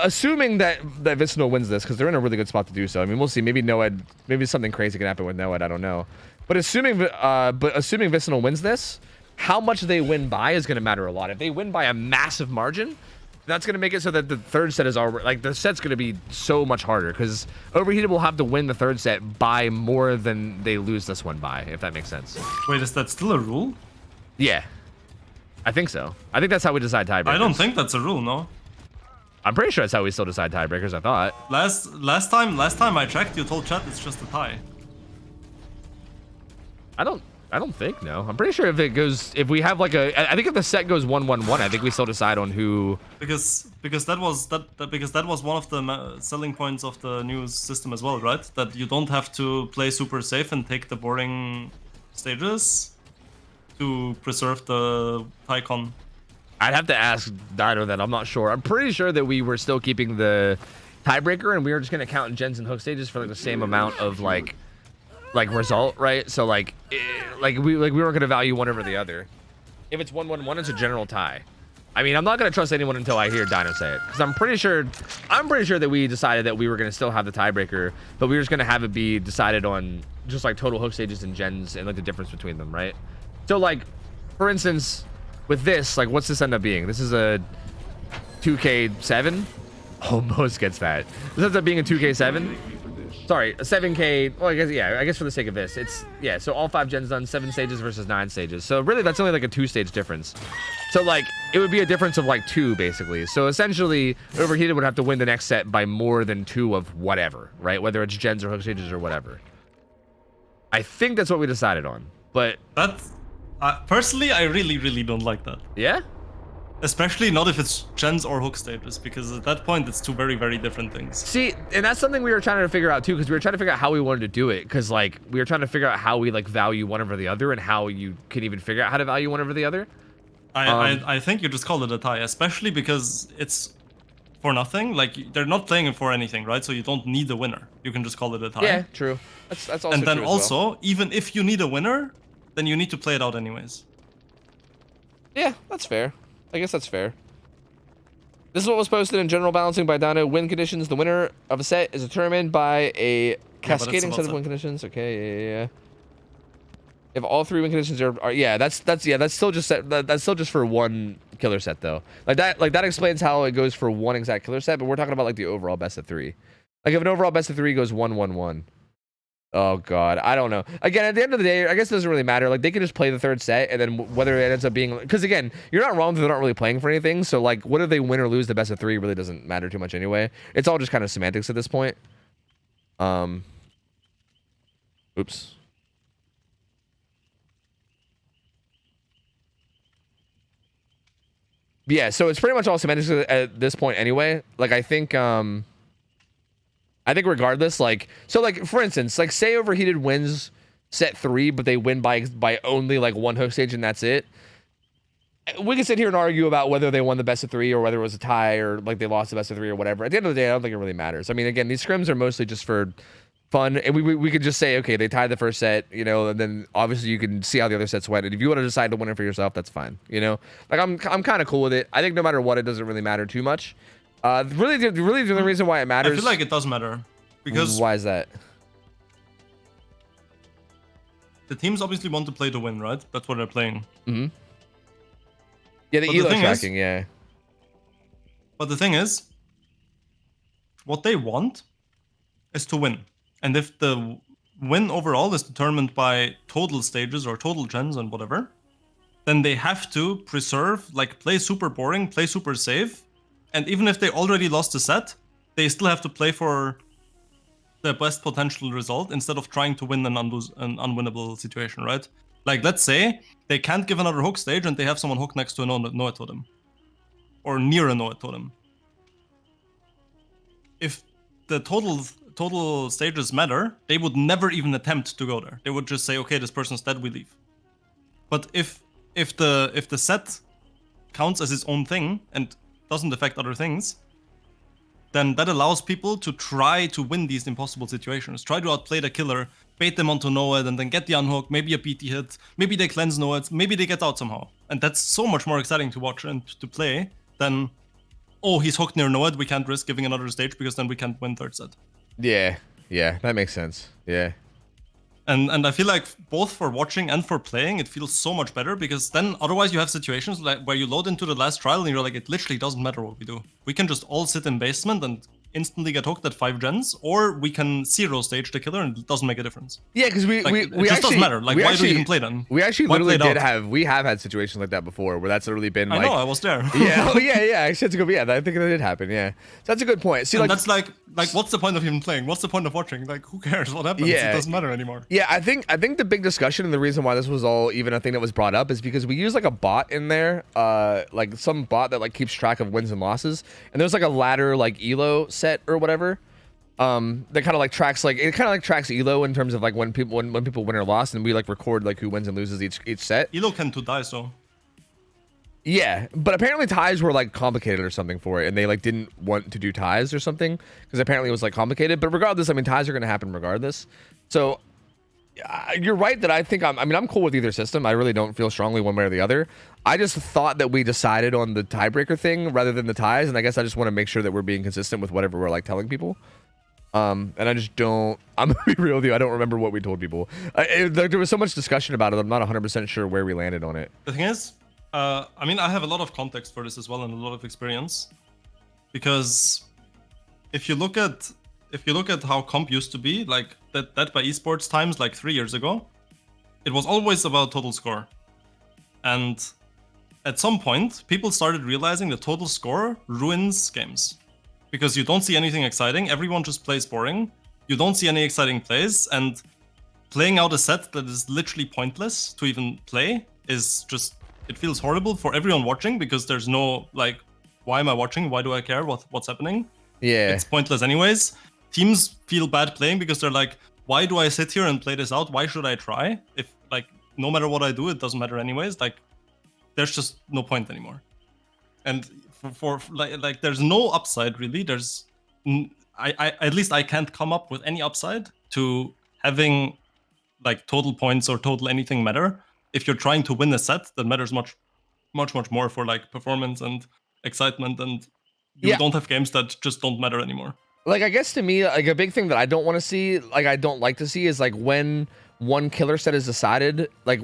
assuming that Visno wins this, because they're in a really good spot to do so. I mean, we'll see. Maybe Noed, maybe something crazy can happen with Noed. I don't know. But assuming Visno wins this, how much they win by is going to matter a lot. If they win by a massive margin, that's going to make it so that the third set is already, like, the set's going to be so much harder because Overheated will have to win the third set by more than they lose this one by, if that makes sense. Wait, is that still a rule? Yeah, I think so. I think that's how we decide tiebreakers. I don't think that's a rule, no. I'm pretty sure that's how we still decide tiebreakers, I thought. Last time I checked, you told chat it's just a tie. I don't think, no. I'm pretty sure if we have like I think if the set goes 1-1-1, I think we still decide on who. Because that was one of the selling points of the new system as well, right? That you don't have to play super safe and take the boring stages to preserve the Tycon. I'd have to ask Dino that. I'm not sure. I'm pretty sure that we were still keeping the tiebreaker and we were just gonna count gens and hook stages for like the same amount of like result, right? So like we weren't gonna value one over the other. If it's 1-1-1, it's a general tie. I mean, I'm not gonna trust anyone until I hear Dino say it, because I'm pretty sure that we decided that we were gonna still have the tiebreaker, but we were just gonna have it be decided on just like total hook stages and gens and like the difference between them, right? So like, for instance, with this, like, what's this end up being? This is a 2K7 almost gets that. This ends up being a 2K7. Sorry, a 7K. Well, I guess, yeah, I guess for the sake of this, it's, yeah, so all 5 gens done, 7 stages versus 9 stages. So really, that's only like a 2-stage difference. So like, it would be a difference of like 2, basically. So essentially, Overheated would have to win the next set by more than 2 of whatever, right? Whether it's gens or hook stages or whatever. I think that's what we decided on, but... That's... personally, I really don't like that. Yeah? Especially not if it's gens or hook stages, because at that point it's two very different things. See, and that's something we were trying to figure out too, because we were trying to figure out how we wanted to do it, because like we were trying to figure out how we like value one over the other and how you can even figure out how to value one over the other. I think you just call it a tie, especially because it's for nothing. Like they're not playing it for anything, right? So you don't need a winner. You can just call it a tie. Yeah, true. That's also and then true also, even if you need a winner, then you need to play it out anyways. Yeah, that's fair. I guess that's fair. This is what was posted in General Balancing by Dino. Win conditions. The winner of a set is determined by a cascading set of win conditions. Okay, yeah. If all 3 win conditions are yeah, that's still just that's still just for one killer set though. Like that explains how it goes for one exact killer set, but we're talking about like the overall best of 3. Like if an overall best of 3 goes 1-1-1. Oh god, I don't know. Again, at the end of the day, I guess it doesn't really matter. Like they can just play the 3rd set, and then whether it ends up being, because again, you're not wrong that they're not really playing for anything. So like, whether they win or lose the best of 3 really doesn't matter too much anyway. It's all just kind of semantics at this point. Oops. Yeah, so it's pretty much all semantics at this point anyway. Like I think regardless, like, so like for instance, like say Overheated wins set 3, but they win by only like 1 hook stage and that's it. We can sit here and argue about whether they won the best of 3 or whether it was a tie or like they lost the best of 3 or whatever. At the end of the day, I don't think it really matters. I mean, again, these scrims are mostly just for fun, and we could just say, okay, they tied the first set, you know, and then obviously you can see how the other sets went. And if you want to decide to win it for yourself, that's fine, you know. Like I'm kind of cool with it. I think no matter what, it doesn't really matter too much. Really, the only reason why it matters. I feel like it does matter. Because why is that? The teams obviously want to play to win, right? That's what they're playing. Mm-hmm. Yeah, the elo tracking, yeah. But the thing is, what they want is to win. And if the win overall is determined by total stages or total gens and whatever, then they have to preserve, like play super boring, play super safe. And even if they already lost a set, they still have to play for the best potential result instead of trying to win an unwinnable situation, right? Like, let's say they can't give another hook stage and they have someone hook next to a Noah totem. Or near a Noah totem. If the total stages matter, they would never even attempt to go there. They would just say, okay, this person's dead, we leave. But if the set counts as its own thing and doesn't affect other things, then that allows people to try to win these impossible situations. Try to outplay the killer, bait them onto Noah, and then get the unhook, maybe a PT hit, maybe they cleanse Noah, maybe they get out somehow. And that's so much more exciting to watch and to play than, oh, he's hooked near Noah, we can't risk giving another stage because then we can't win 3rd set. Yeah, that makes sense. Yeah. And I feel like both for watching and for playing, it feels so much better because then otherwise you have situations like where you load into the last trial and you're like, it literally doesn't matter what we do. We can just all sit in basement and instantly get hooked at 5 gens, or we can 0 stage the killer and it doesn't make a difference. Yeah, because it just actually doesn't matter. Like, why do you even play then? We actually literally we have had situations like that before where that's literally been like. I know, I was there. Yeah, actually, that's a good. Yeah, I think that did happen. Yeah, so that's a good point. See, and like that's like what's the point of even playing? What's the point of watching? Like, who cares what happens? Yeah, it doesn't matter anymore. Yeah, I think the big discussion and the reason why this was all even a thing that was brought up is because we use like a bot in there, like some bot that like keeps track of wins and losses, and there's like a ladder like elo set or whatever. That kind of like tracks tracks elo in terms of like when people win or lost, and we like record like who wins and loses each set. Elo can to die, so. Yeah, but apparently ties were like complicated or something for it, and they like didn't want to do ties or something because apparently it was like complicated. But regardless, I mean, ties are going to happen regardless. So you're right that I'm cool with either system. I really don't feel strongly one way or the other. I just thought that we decided on the tiebreaker thing rather than the ties, and I guess I just want to make sure that we're being consistent with whatever we're like telling people. And I just don't. I'm gonna be real with you. I don't remember what we told people. There was so much discussion about it. I'm not 100% sure where we landed on it. The thing is, I mean, I have a lot of context for this as well and a lot of experience. because if you look at how comp used to be, like that by esports times like 3 years ago, it was always about total score. And at some point, people started realizing the total score ruins games. Because you don't see anything exciting, everyone just plays boring, you don't see any exciting plays, and playing out a set that is literally pointless to even play is just, it feels horrible for everyone watching, because there's no, like, why am I watching? Why do I care what's happening? Yeah. It's pointless anyways. Teams feel bad playing because they're like, why do I sit here and play this out? Why should I try? If, like, no matter what I do, it doesn't matter anyways. Like, there's just no point anymore. And for like there's no upside really. There's I at least I can't come up with any upside to having like total points or total anything matter if you're trying to win a set that matters much more for like performance and excitement, and you don't have games that just don't matter anymore. Like, I guess to me, like a big thing that I don't want to see, like I don't like to see, is like when one killer set is decided, like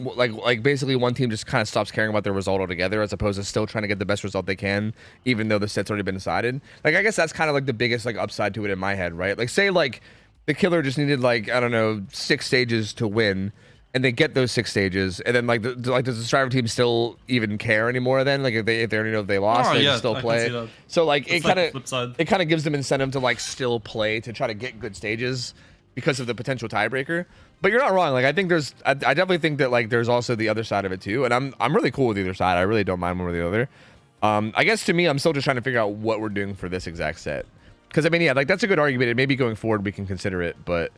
basically one team just kind of stops caring about their result altogether, as opposed to still trying to get the best result they can, even though the set's already been decided. Like, I guess that's kind of like the biggest like upside to it in my head, right? Like, say like the killer just needed like, I don't know, 6 stages to win, and they get those 6 stages, and then like does the striver team still even care anymore then? Like if they already know if they lost, they just still play. So like it kind of gives them incentive to like still play to try to get good stages because of the potential tiebreaker. But you're not wrong. Like I think I definitely think that like there's also the other side of it too, and I'm really cool with either side. I really don't mind one or the other. I guess to me, I'm still just trying to figure out what we're doing for this exact set. Because I mean, yeah, like that's a good argument, and maybe going forward we can consider it. But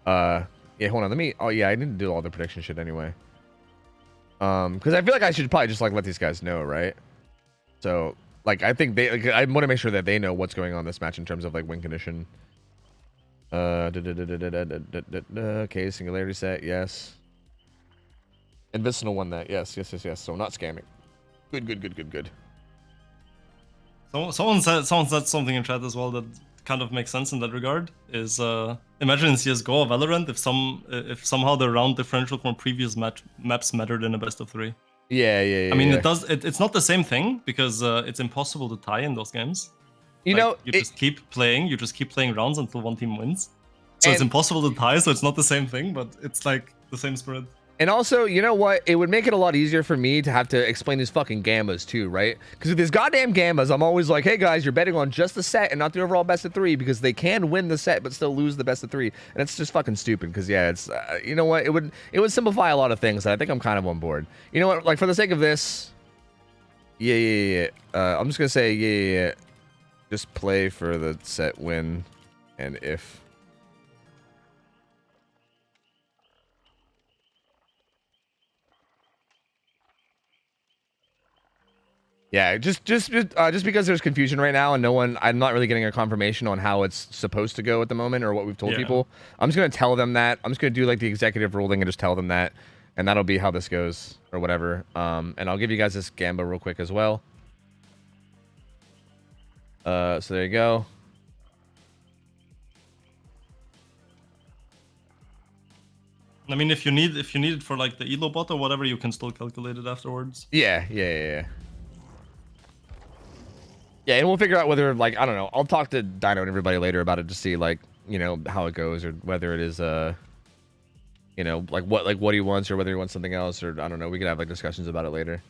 yeah, hold on. Oh yeah, I didn't do all the prediction shit anyway. Because I feel like I should probably just like let these guys know, right? So like I think I want to make sure that they know what's going on in this match in terms of like win condition. Okay, singularity set, yes. Invincible won that, yes. So not scamming. Good. Someone said something in chat as well that kind of makes sense in that regard. Is imagine in CS:GO or Valorant if somehow the round differential from previous maps mattered in a best of 3. Yeah. I mean, it does. It's not the same thing because it's impossible to tie in those games. You know, you just keep playing rounds until one team wins. So it's impossible to tie, so it's not the same thing, but it's like the same spirit. And also, you know what? It would make it a lot easier for me to have to explain these fucking gambas too, right? Because with these goddamn gambas, I'm always like, hey guys, you're betting on just the set and not the overall best of 3, because they can win the set but still lose the best of 3, and it's just fucking stupid. Because yeah, it's you know what? It would simplify a lot of things, and I think I'm kind of on board. You know what? Like for the sake of this, yeah. I'm just gonna say yeah. Just play for the set win, and if. Yeah, just because there's confusion right now and I'm not really getting a confirmation on how it's supposed to go at the moment or what we've told people. I'm just gonna tell them that. I'm just gonna do like the executive ruling and just tell them that, and that'll be how this goes or whatever. And I'll give you guys this gamba real quick as well. So there you go. I mean, if you need it for like the elo bot or whatever, you can still calculate it afterwards. Yeah, and we'll figure out whether, like, I don't know. I'll talk to Dino and everybody later about it to see, like, you know, how it goes, or whether it is, you know, like what he wants, or whether he wants something else, or I don't know. We could have like discussions about it later.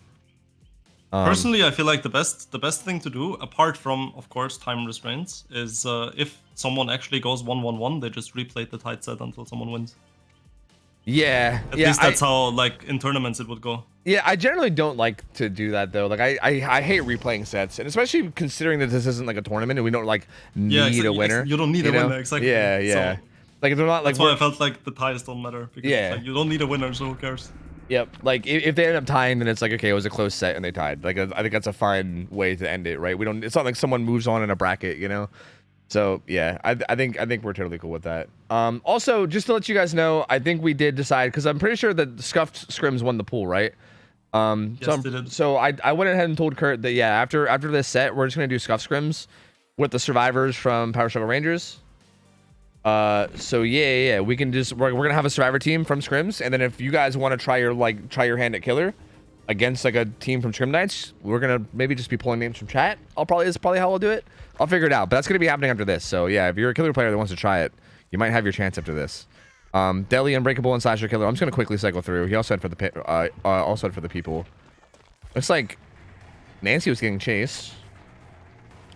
Personally, I feel like the best thing to do, apart from of course time restraints, is if someone actually goes 1-1-1, they just replay the tight set until someone wins. Yeah, At least that's how, like, in tournaments it would go. Yeah, I generally don't like to do that though. Like I hate replaying sets, and especially considering that this isn't like a tournament and we don't like need a winner. You don't need a winner, exactly. Yeah. So, like they're not like. That's why I felt like the ties don't matter, because like, you don't need a winner, so who cares? Yep. Like if they end up tying, then it's like, okay, it was a close set and they tied. Like I think that's a fine way to end it, right? We don't. It's not like someone moves on in a bracket, you know. So yeah, I think we're totally cool with that. Also, just to let you guys know, I think we did decide, because I'm pretty sure that Scuffed Scrims won the pool, right? Yes, they did. So I went ahead and told Kurt that yeah, after this set, we're just gonna do Scuffed Scrims with the survivors from Power Struggle Rangers. So yeah, we can just we're gonna have a survivor team from Scrims, and then if you guys want to try your hand at Killer, against like a team from Scrim Knights, we're gonna maybe just be pulling names from chat. Is probably how we'll do it. I'll figure it out, but that's gonna be happening after this. So yeah, if you're a killer player that wants to try it, you might have your chance after this. Deli, Unbreakable, and Slasher Killer. I'm just gonna quickly cycle through. He also had for the people. Looks like Nancy was getting chased.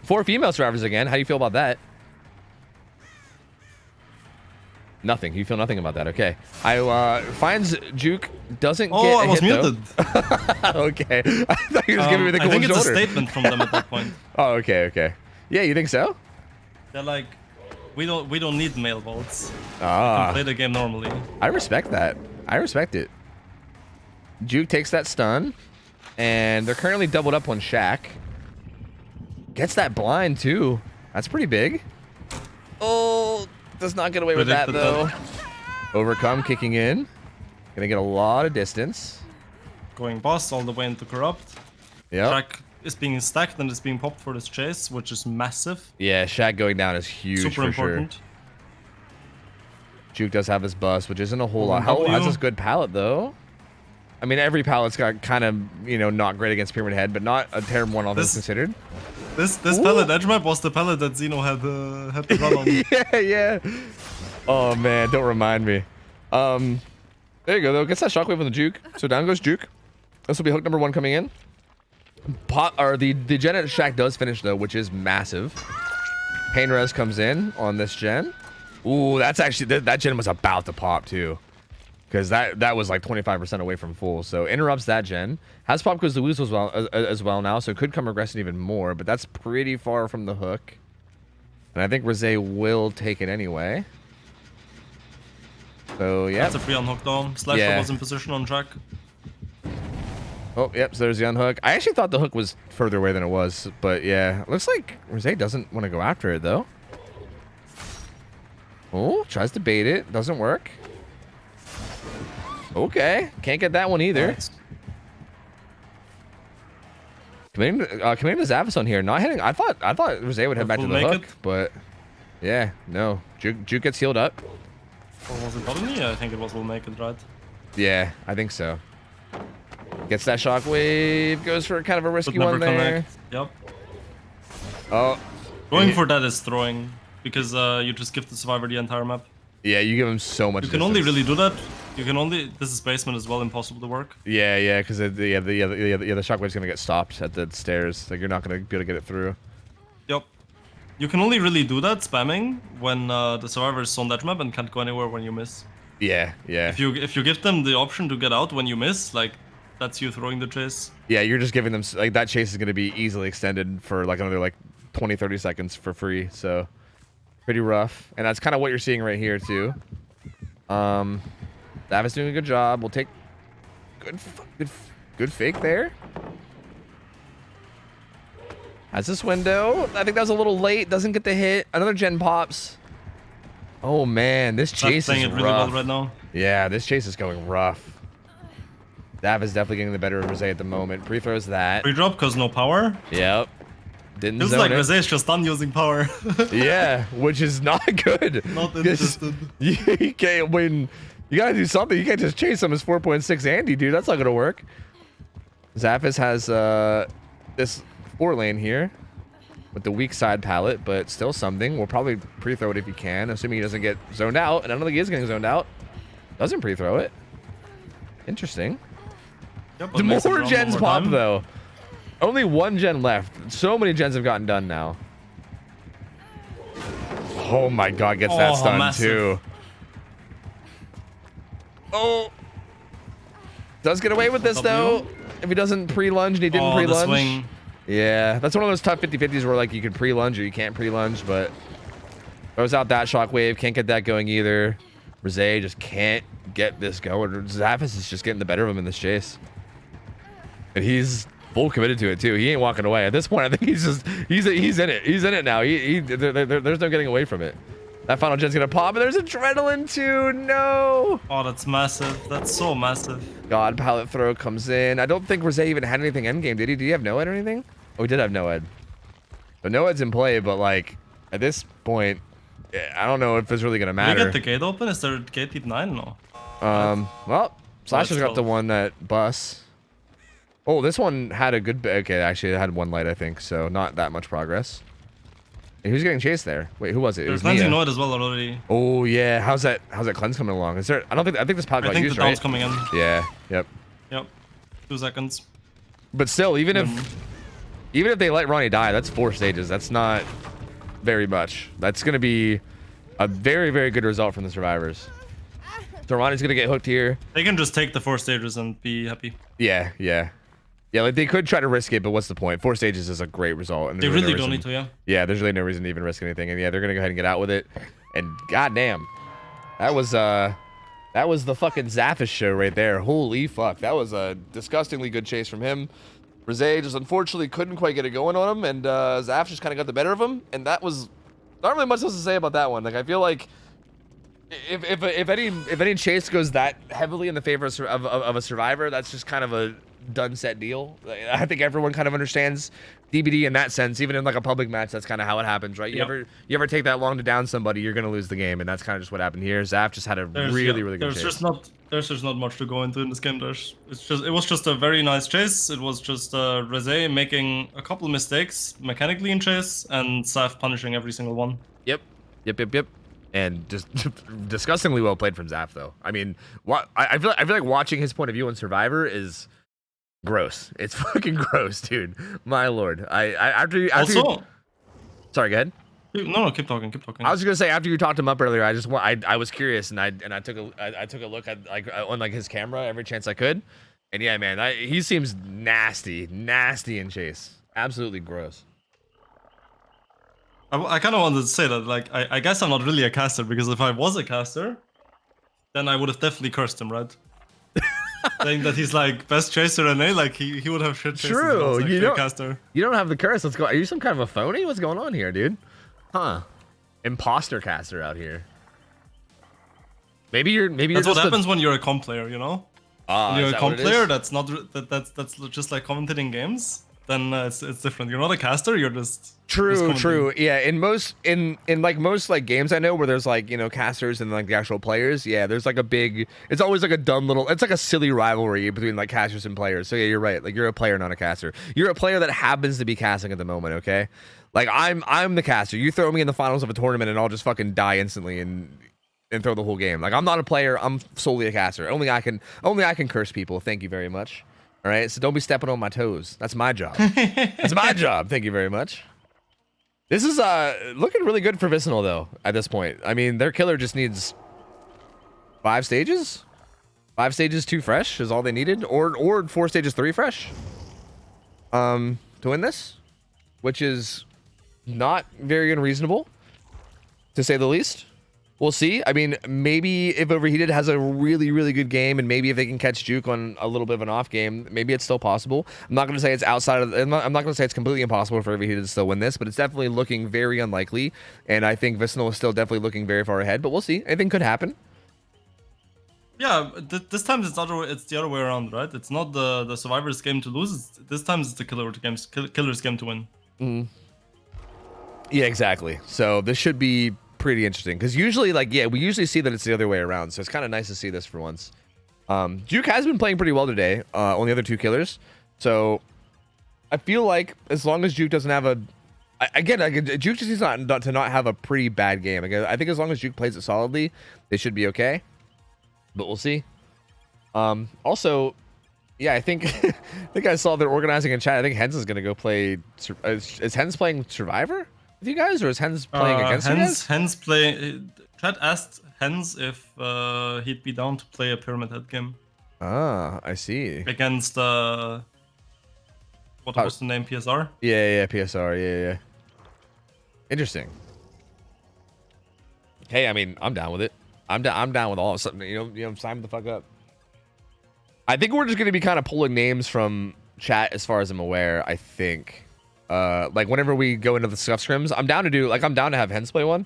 4 female survivors again. How do you feel about that? Nothing. You feel nothing about that. Okay. I finds Juke doesn't get I was hit, muted. Okay. I thought he was giving me the cold I think it's shoulder. a statement from them at that point. Oh, okay, okay. Yeah, you think so? They're like, we don't need male votes. Ah. We can play the game normally. I respect that. I respect it. Juke takes that stun, and they're currently doubled up on Shaq. Gets that blind too. That's pretty big. Oh, does not get away with that though. Overcome kicking in. Gonna get a lot of distance. Going boss all the way into corrupt. Yeah. Track is being stacked and is being popped for this chase, which is massive. Yeah, Shaq going down is huge. Super for important. Sure. Juke does have his bust, which isn't a whole lot. How has this good pallet though? I mean, every pallet's got kind of, you know, not great against Pyramid Head, but not a terrible one all things considered. This pallet edge map was the pallet that Zeno had to run on. Yeah. Oh man, don't remind me. There you go though. Gets that shockwave on the Juke. So down goes Juke. This will be hook number 1 coming in. The gen at Shaq does finish though, which is massive. Pain Res comes in on this gen. Ooh, that's actually that gen was about to pop too. Because that was like 25% away from full, so interrupts that gen. Has pop goes to lose as well now, so could come regressing even more, but that's pretty far from the hook. And I think Rosé will take it anyway. So yeah. That's a free unhook though. Slasher was in position on track. Oh, yep, so there's the unhook. I actually thought the hook was further away than it was, but yeah. Looks like Rosé doesn't want to go after it though. Oh, tries to bait it. Doesn't work. Okay, can't get that one either. Nice. Committing to Zavis on here, not hitting. I thought Rosé would head back to the hook, but yeah, no. Juke gets healed up. Or was it Botany? Yeah, I think it was will make it, right? Yeah, I think so. Gets that shockwave, goes for kind of a risky one there. Yep. Oh. Going for that is throwing, because you just give the survivor the entire map. Yeah, you give him so much. You can only really do that. You can only. This is basement as well, impossible to work. Yeah, because the shockwave's gonna get stopped at the stairs. Like you're not gonna be able to get it through. Yep. You can only really do that spamming when the survivor is on that map and can't go anywhere when you miss. Yeah. If you give them the option to get out when you miss, like that's you throwing the chase. Yeah, you're just giving them like that chase is gonna be easily extended for like another like 20-30 seconds for free. So pretty rough, and that's kind of what you're seeing right here too. Davis doing a good job. We'll take good fake there. Has this window. I think that was a little late. Doesn't get the hit. Another gen pops. Oh man, this chase is rough. Really well right now. Yeah, this chase is going rough. Dav is definitely getting the better of Rosé at the moment. Pre-throws that. Pre-drop because no power. Yep. Didn't Feels zone like it. Rosé's just done using power. Yeah, which is not good. Not interested. You can't win. You gotta do something. You can't just chase him as 4.6 Andy, dude. That's not gonna work. Zaphis has this 4 lane here with the weak side pallet, but still something. We'll probably pre-throw it if he can, assuming he doesn't get zoned out. And I don't think he is getting zoned out. Doesn't pre-throw it. Interesting. Yep, More gens pop though. Only 1 gen left. So many gens have gotten done now. Oh my god, gets that stun massive. too. Oh. Does get away with this though. If he doesn't pre-lunge and he didn't pre-lunge. Yeah, that's one of those tough 50-50s where like you can pre-lunge or you can't pre-lunge, but throws out that shockwave, can't get that going either. Rosé just can't get this going. Zaphis is just getting the better of him in this chase. And he's full committed to it too. He ain't walking away. At this point, I think he's in it. He's in it now. There's no getting away from it. That final gen's gonna pop, and there's adrenaline too. No. Oh, that's massive. That's so massive. God, pallet throw comes in. I don't think Rosé even had anything endgame, did he? Did he have no ed or anything? Oh, he did have no ed. So no ed's in play, but like at this point, I don't know if it's really gonna matter. Did we get the gate open? Is there gate deep 9? No. Well, Slasher's got the one that bus. Oh, this one had a good. Okay, actually, it had one light, I think. So not that much progress. Hey, who's getting chased there? Wait, who was it? It They're was cleansing Nia. Noid as well already. Oh yeah, how's that cleanse coming along? Is there? I think this pod I got think used, the down's right? coming in. Yeah. Yep. Yep. 2 seconds. But still, even if they let Ronnie die, that's 4 stages. That's not very much. That's gonna be a very, very good result from the survivors. So Ronnie's gonna get hooked here. They can just take the 4 stages and be happy. Yeah, yeah. Yeah, like they could try to risk it, but what's the point? 4 stages is a great result. And They there's really no don't reason- need to, yeah. Yeah, there's really no reason to even risk anything. And yeah, they're gonna go ahead and get out with it. And goddamn, that was the fucking Zaphish show right there. Holy fuck, that was a disgustingly good chase from him. Rosé just unfortunately couldn't quite get it going on him, and Zaph just kind of got the better of him. And that was not really much else to say about that one. Like I feel like if any chase goes that heavily in the favor of a survivor, that's just kind of a done set deal. I think everyone kind of understands DBD in that sense. Even in like a public match, that's kind of how it happens, right? You ever take that long to down somebody, you're gonna lose the game, and that's kind of just what happened here. Zaph just had a really good there's chase. there's just not much to go into in this game. It was just a very nice chase. It was just Rosé making a couple mistakes mechanically in chase, and Saf punishing every single one. Yep. And just disgustingly well played from Zaph, though. I mean, I feel like watching his point of view on Survivor is gross. It's fucking gross, dude. My lord. After Also, sorry, go ahead. no, keep talking. I was just gonna say, after you talked him up earlier, I was curious, and I took a look at on his camera every chance I could, and yeah, man, he seems nasty in chase. Absolutely gross. I kind of wanted to say that, like, I guess I'm not really a caster, because if I was a caster, then I would have definitely cursed him, right? Saying that he's like best chaser in A, like he would have shit chases. True, Like, you don't caster. You don't have the curse. Let's go. Are you some kind of a phony? What's going on here, dude? Huh? Imposter caster out here. Maybe you're That's what happens when you're a comp player, you know? When you're a comp player, is? that's not that's just like commentating games. Then it's different. You're not a caster. You're just True. Yeah, in most games I know where there's like, you know, casters and like the actual players. Yeah, there's like it's always like a dumb little. It's like a silly rivalry between like casters and players. So yeah, you're right. Like you're a player, not a caster. You're a player that happens to be casting at the moment. Okay, like I'm the caster. You throw me in the finals of a tournament and I'll just fucking die instantly and throw the whole game. Like I'm not a player. I'm solely a caster. Only I can curse people. Thank you very much. All right, so don't be stepping on my toes. That's my job. That's my job. Thank you very much. This is looking really good for Vicinal though. At this point, I mean, their killer just needs 5 stages. 5 stages 2 fresh is all they needed, or 4 stages 3 fresh. To win this, which is not very unreasonable, to say the least. We'll see. I mean, maybe if Overheated has a really, really good game, and maybe if they can catch Juke on a little bit of an off game, maybe it's still possible. I'm not going to say it's outside of. I'm not going to say it's completely impossible for Overheated to still win this, but it's definitely looking very unlikely. And I think Vicinal is still definitely looking very far ahead. But we'll see. Anything could happen. Yeah, this time it's the other way around, right? It's not the survivor's game to lose. This time it's the killer's game to win. Mm-hmm. Yeah, exactly. So this should be pretty interesting, because usually, like, yeah, we usually see that it's the other way around, so it's kind of nice to see this for once. Juke has been playing pretty well today on the other 2 killers, so I feel like as long as Juke doesn't have Juke just needs to not have a pretty bad game. Again, I think as long as Juke plays it solidly, they should be okay, but we'll see. Also, yeah, I think I saw they're organizing in chat. I think Hens is gonna go play. Is Hens playing Survivor with you guys, or is Hens playing against you guys? Hens play. Chad asked Hens if he'd be down to play a Pyramid Head game. Ah, I see. Against what was the name? PSR? Yeah, PSR. Yeah. Interesting. Hey, I mean, I'm down with it. I'm down with all of something. You know, sign the fuck up. I think we're just gonna be kind of pulling names from chat, as far as I'm aware. I think. Like whenever we go into the stuff scrims, I'm down to have Hens play one,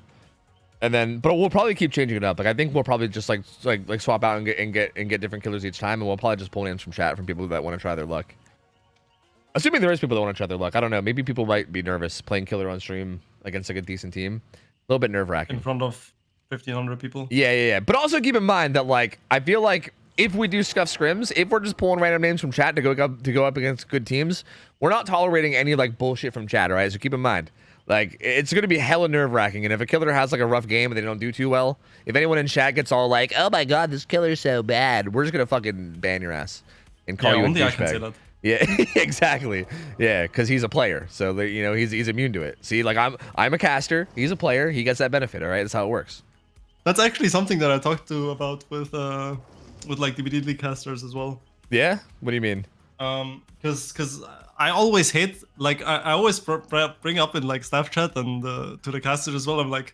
and then, but we'll probably keep changing it up. Like I think we'll probably just like swap out and get different killers each time, and we'll probably just pull names from chat from people that want to try their luck. Assuming there is people that want to try their luck. I don't know. Maybe people might be nervous playing killer on stream against like a decent team. A little bit nerve wracking in front of 1,500 people. Yeah. But also keep in mind that, like, I feel like if we do scuff scrims, if we're just pulling random names from chat to go up against good teams, we're not tolerating any like bullshit from chat, all right? So keep in mind, like it's gonna be hella nerve-wracking, and if a killer has like a rough game and they don't do too well, if anyone in chat gets all like, "Oh my god, this killer's so bad," we're just gonna fucking ban your ass and call you a only I can say douchebag. that. Yeah, exactly. Yeah, because he's a player, so you know he's immune to it. See, like I'm a caster, he's a player, he gets that benefit. All right, that's how it works. That's actually something that I talked to about with like DVD League casters as well. Yeah, what do you mean? Because I always hate, like I always bring up in like staff chat and to the casters as well. I'm like,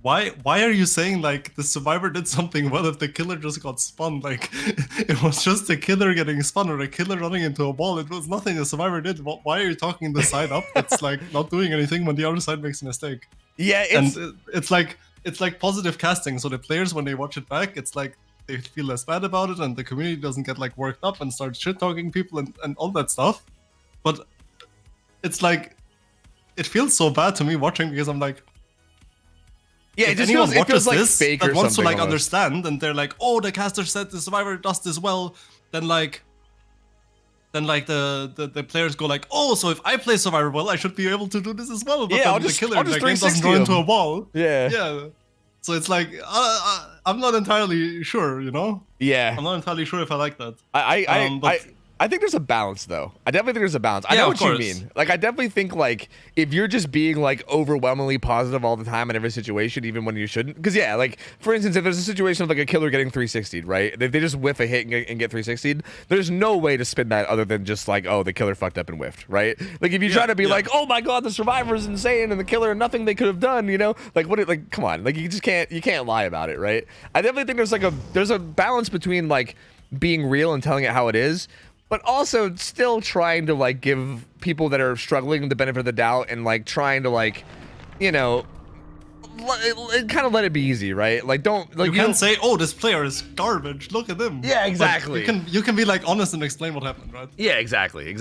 why are you saying like the survivor did something well if the killer just got spun? Like it was just a killer getting spun or a killer running into a ball. It was nothing the survivor did. Why are you talking the side up that's like not doing anything when the other side makes a mistake? Yeah, it's like positive casting. So the players, when they watch it back, it's like they feel less bad about it, and the community doesn't get like worked up and start shit talking people and all that stuff. But it's like it feels so bad to me watching, because I'm like, yeah, if it anyone feels watches like this fake that or wants to something like almost. understand, and they're like, oh, the caster said the survivor does this well, then the players go like, oh, so if I play survivor well, I should be able to do this as well. But Yeah, then I'll the just- killer I'll in the just game doesn't 360 run into him. a wall. Yeah. Yeah. So it's like I'm not entirely sure, you know. Yeah. I'm not entirely sure if I like that. I think there's a balance, though. I definitely think there's a balance. I Yeah, know of what you course. mean. Like, I definitely think, like, if you're just being, like, overwhelmingly positive all the time in every situation, even when you shouldn't. Because, yeah, like, for instance, if there's a situation of, like, a killer getting 360'd, right? If they just whiff a hit and get 360'd, there's no way to spin that other than just, like, oh, the killer fucked up and whiffed, right? Like, if you try to be like, oh, my God, the survivor's insane and the killer, nothing they could have done, you know? Like, like, come on. Like, you can't lie about it, right? I definitely think there's a balance between, like, being real and telling it how it is, but also still trying to like give people that are struggling the benefit of the doubt and like trying to like, you know, kind of let it be easy, right? Like don't like You can't say, oh, this player is garbage. Look at him. Yeah, But exactly. you can be like honest and explain what happened, right? Yeah, exactly.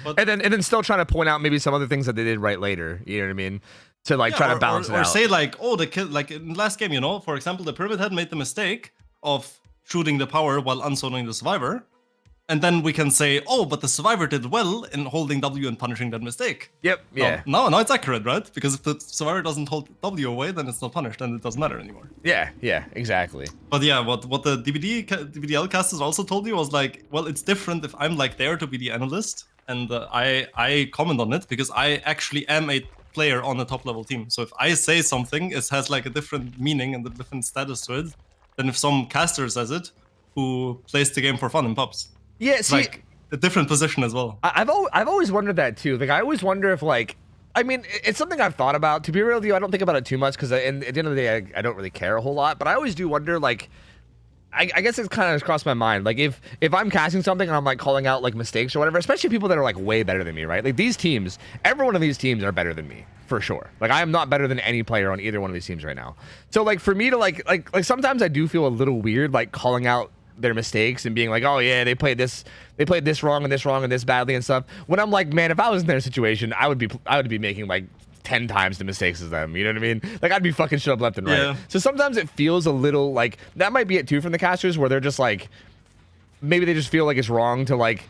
But- and then still trying to point out maybe some other things that they did right later. You know what I mean? To like try to balance it out. Or say like, oh, the kill, like in the last game, you know, for example, the pyramid head made the mistake of shooting the power while unzoning the survivor. And then we can say, oh, but the survivor did well in holding W and punishing that mistake. Yep. Yeah. No, it's accurate, right? Because if the survivor doesn't hold W away, then it's not punished, and it doesn't matter anymore. Yeah. Yeah. Exactly. But yeah, what the DVDL casters also told you was like, well, it's different if I'm like there to be the analyst, and I comment on it because I actually am a player on a top level team. So if I say something, it has like a different meaning and a different status to it than if some caster says it who plays the game for fun in pubs. Yeah. See, Like a different position as well. I've always wondered that too. Like I always wonder if like, I mean, it's something I've thought about. To be real with you, I don't think about it too much because at the end of the day, I don't really care a whole lot. But I always do wonder, like, I guess it's kind of crossed my mind. Like if I'm casting something and I'm like calling out like mistakes or whatever, especially people that are like way better than me, right? Like these teams, every one of these teams are better than me for sure. Like I am not better than any player on either one of these teams right now. So like for me to like sometimes I do feel a little weird like calling out their mistakes and being like, oh yeah, they played this wrong and this badly and stuff. When I'm like, man, if I was in their situation, I would be making like 10 times the mistakes as them. You know what I mean? Like I'd be fucking shit up left and right. Yeah. So sometimes it feels a little like that might be it too from the casters where they're just like maybe they just feel like it's wrong to like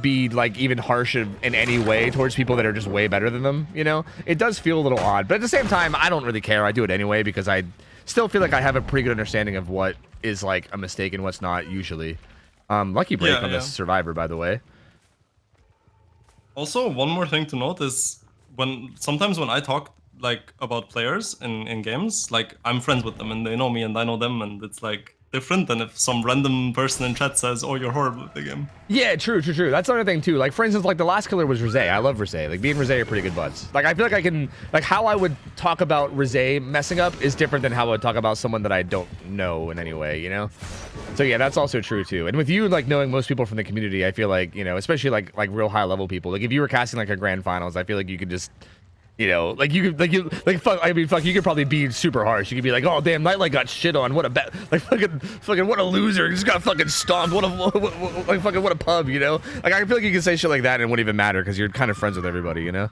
be like even harsh in any way towards people that are just way better than them. You know, it does feel a little odd, but at the same time, I don't really care. I do it anyway because I still feel like I have a pretty good understanding of what is like a mistake and what's not usually. Lucky break on this survivor, by the way. Also, one more thing to note is sometimes when I talk like about players in games, like I'm friends with them and they know me and I know them, and it's like different than if some random person in chat says, oh, you're horrible at the game. Yeah, true. That's another thing too. Like for instance, like the last killer was Rizé. I love Rizé. Like me and Rizé are pretty good buds. Like I feel like I can, like how I would talk about Rizé messing up is different than how I would talk about someone that I don't know in any way, you know? So yeah, that's also true too. And with you like knowing most people from the community, I feel like, you know, especially like real high level people, like if you were casting like a grand finals, I feel like you could just, you know, like you could fuck. I mean, fuck. You could probably be super harsh. You could be like, "Oh, damn, Nightlight got shit on. What a like fucking what a loser. Just got fucking stomped. What a pub. You know, like I feel like you can say shit like that and it wouldn't even matter because you're kind of friends with everybody. You know.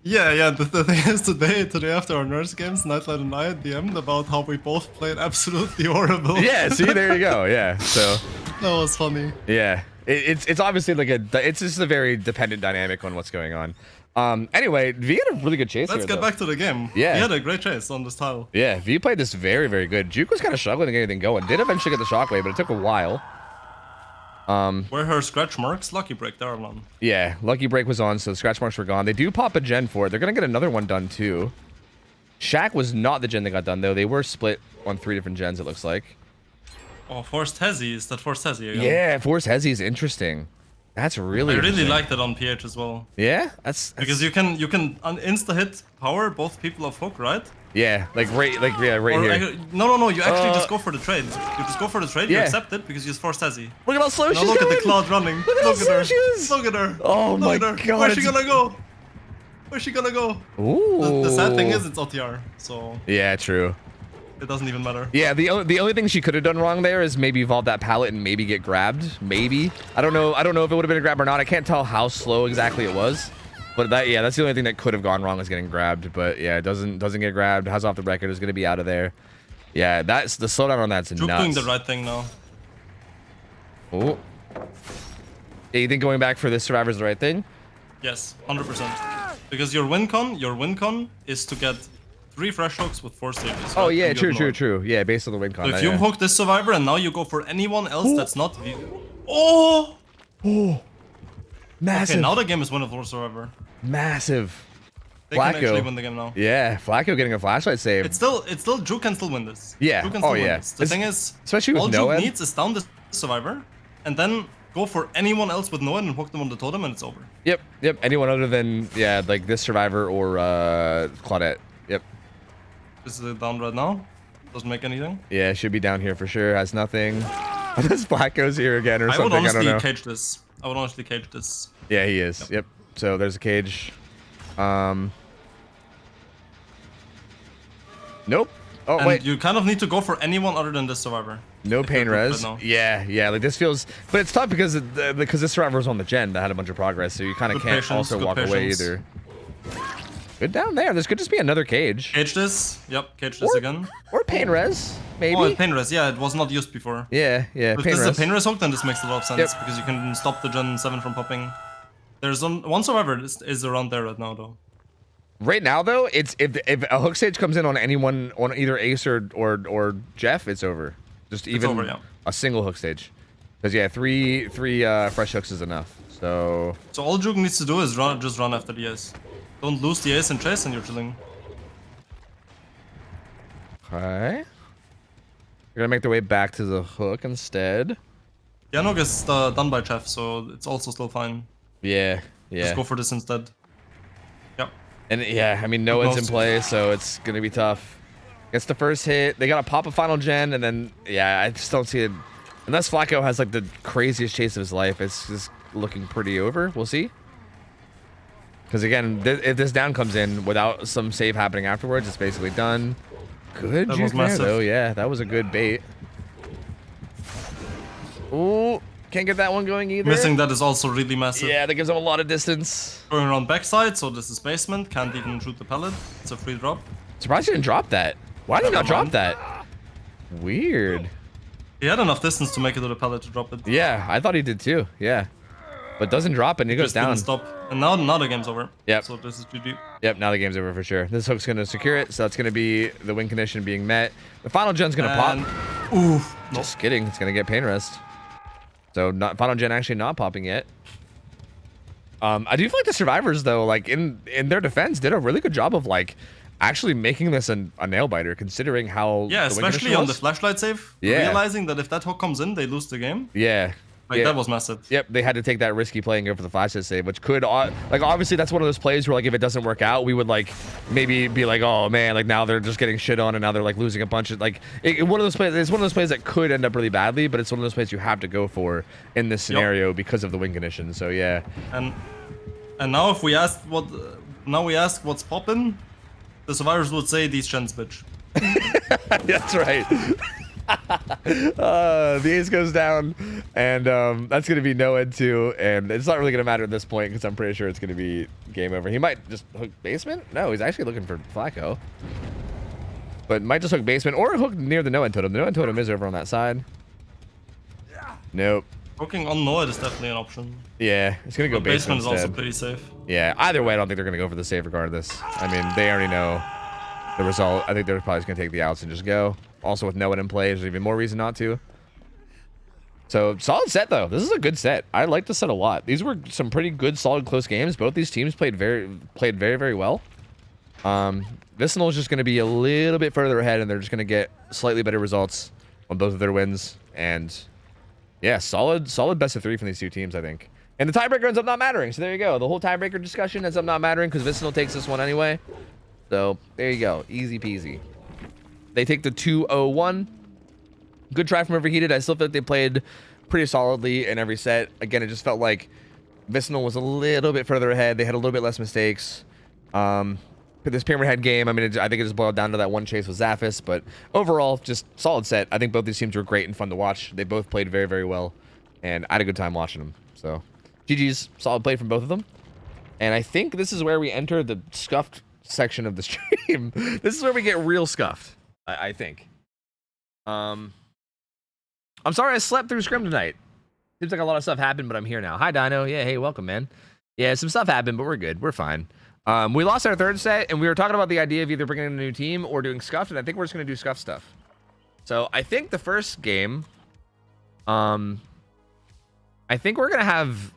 Yeah. The thing is, today after our nurse games, Nightlight and I DM'd about how we both played absolutely horrible. Yeah. See, there you go. Yeah. So. That was funny. Yeah, it's obviously like it's just a very dependent dynamic on what's going on. Anyway, V had a really good chase. Let's get back to the game. Yeah, he had a great chase on this tile. Yeah, V played this very, very good. Juke was kind of struggling to get anything going. Did eventually get the shockwave, but it took a while. Where her scratch marks, lucky break, there are none. Yeah, lucky break was on, so the scratch marks were gone. They do pop a gen for it. They're gonna get another one done too. Shaq was not the gen that got done though. They were split on 3 different gens. It looks like. Oh, forced hezzy. Is that forced hezzy again? Yeah, forced hezzy is interesting. That's really. I really liked it on PH as well. Yeah, that's because you can insta hit power both people of hook, right? Yeah, like right here. No. You actually just go for the trade. You just go for the trade. You accept it because you just forced hezzy. Look at how slow she's look going. at the cloud running. Look at how slow she is. Look at her. Oh my god. Where's she gonna go? Where's she gonna go? Ooh. The sad thing is it's OTR, so. Yeah, true. It doesn't even matter. Yeah, the only thing she could have done wrong there is maybe evolve that pallet and maybe get grabbed. Maybe. I don't know if it would have been a grab or not. I can't tell how slow exactly it was. But that's the only thing that could have gone wrong is getting grabbed. But yeah, it doesn't get grabbed. Has off the record. Is going to be out of there. Yeah, that's the slowdown on that's Juke nuts. doing the right thing now. Oh. Yeah, you think going back for this survivor is the right thing? Yes, 100%. Because your win con is to get 3 fresh hooks with 4 stages. Oh right? yeah, true. Yeah, based on the win con. So if you hook this survivor and now you go for anyone else that's not V. Oh! Massive. Okay, now the game is winnable for survivor. Massive. They can actually win the game now. Yeah, Flacco getting a flashlight save. It's still Juke can still win this. Yeah. Juke can still win this. The thing is, especially with all no Juke end. needs is down the survivor, and then go for anyone else with no end and hook them on the totem, and it's over. Yep. Anyone other than like this survivor or Claudette. Yep. This is down right now. Doesn't make anything. Yeah, should be down here for sure. Has nothing. This Flacco's here again or something. I would honestly cage this. I would honestly cage this. Yeah, he is. Yep. So there's a cage. Nope. Oh, and wait. You kind of need to go for anyone other than this survivor. No pain res. Yeah. Like this feels, but it's tough because this survivor was on the gen that had a bunch of progress, so you kind of can't also walk away either. Good down there. This could just be another cage. Cage this. Yep. Cage this again. Or pain res. Maybe. Oh, pain res. Yeah, it was not used before. Yeah. If this is a pain res hook, then this makes a lot of sense because you can stop the Gen 7 from popping. There's one survivor is around there right now though. Right now though, it's if a hook stage comes in on anyone on either Ace or Jeff, it's over. Just even a single hook stage. Because yeah, three fresh hooks is enough. So all Juke needs to do is just run after the ace. Don't lose the ace and chase, and you're chilling. Okay. We're gonna make the way back to the hook instead. The hook is done by Jeff, so it's also still fine. Yeah. Just go for this instead. Yep. And yeah, I mean, no one's in play, so it's gonna be tough. Gets the first hit. They gotta pop a final gen, and then yeah, I just don't see it. Unless Flacco has like the craziest chase of his life, it's just looking pretty over. We'll see. Because again, if this down comes in without some save happening afterwards, it's basically done. Good juke there, though. Yeah, that was a good bait. Ooh, can't get that one going either. Missing that is also really massive. Yeah, that gives him a lot of distance. Going around backside, so this is basement. Can't even shoot the pellet. It's a free drop. Surprised he didn't drop that. Why did he not drop that? Weird. He had enough distance to make it to the pellet to drop it. Yeah, I thought he did too. Yeah. But doesn't drop it and he goes down. Didn't stop. And now the game's over. Yep. So this is GG. Yep, now the game's over for sure. This hook's going to secure it, so that's going to be the win condition being met. The final gen's going to pop. Oof. Just kidding. It's going to get pain rest. So final gen actually not popping yet. I do feel like the survivors, though, like in their defense, did a really good job of like actually making this a nail biter, considering how especially on the flashlight save. Realizing that if that hook comes in, they lose the game. Yeah. Like that was massive. Yep, they had to take that risky play and go for the flashlight save, which could like obviously that's one of those plays where like if it doesn't work out, we would like maybe be like, oh man, like now they're just getting shit on and now they're like losing a bunch of like one of those plays. It's one of those plays that could end up really badly, but it's one of those plays you have to go for in this scenario because of the win condition. So yeah. And now if we ask what's poppin', the survivors would say these gens, bitch. That's right. The ace goes down, and that's gonna be no end too, and it's not really gonna matter at this point because I'm pretty sure it's gonna be game over. He might just hook basement. No, he's actually looking for Flacco, but might just hook basement or hook near the no end totem. The no end totem is over on that side. Nope. Poking on Noah is definitely an option. Yeah, it's gonna go But basement is also instead. pretty safe. Yeah, either way, I don't think they're gonna go for the save regardless. I mean, they already know the result. I think they're probably just gonna take the outs and just go. Also, with no one in play, there's even more reason not to. So, solid set though. This is a good set. I like the set a lot. These were some pretty good, solid, close games. Both these teams played very, very well. Vicinal is just gonna be a little bit further ahead, and they're just gonna get slightly better results on both of their wins. And yeah, solid best of 3 from these two teams, I think. And the tiebreaker ends up not mattering. So there you go. The whole tiebreaker discussion ends up not mattering because Vicinal takes this one anyway. So there you go. Easy peasy. They take the 2-0-1. Good try from Overheated. I still feel like they played pretty solidly in every set. Again, it just felt like Vicinal was a little bit further ahead. They had a little bit less mistakes. But this Pyramid Head game, I mean, I think it just boiled down to that one chase with Zaphis. But overall, just solid set. I think both these teams were great and fun to watch. They both played very, very well. And I had a good time watching them. So GG's, solid play from both of them. And I think this is where we enter the scuffed section of the stream. This is where we get real scuffed, I think. I'm sorry I slept through Scrim tonight. Seems like a lot of stuff happened, but I'm here now. Hi, Dino. Yeah, hey, welcome, man. Yeah, some stuff happened, but we're good. We're fine. We lost our third set, and we were talking about the idea of either bringing in a new team or doing scuffed, and I think we're just going to do scuffed stuff. So I think the first game, I think we're going to have...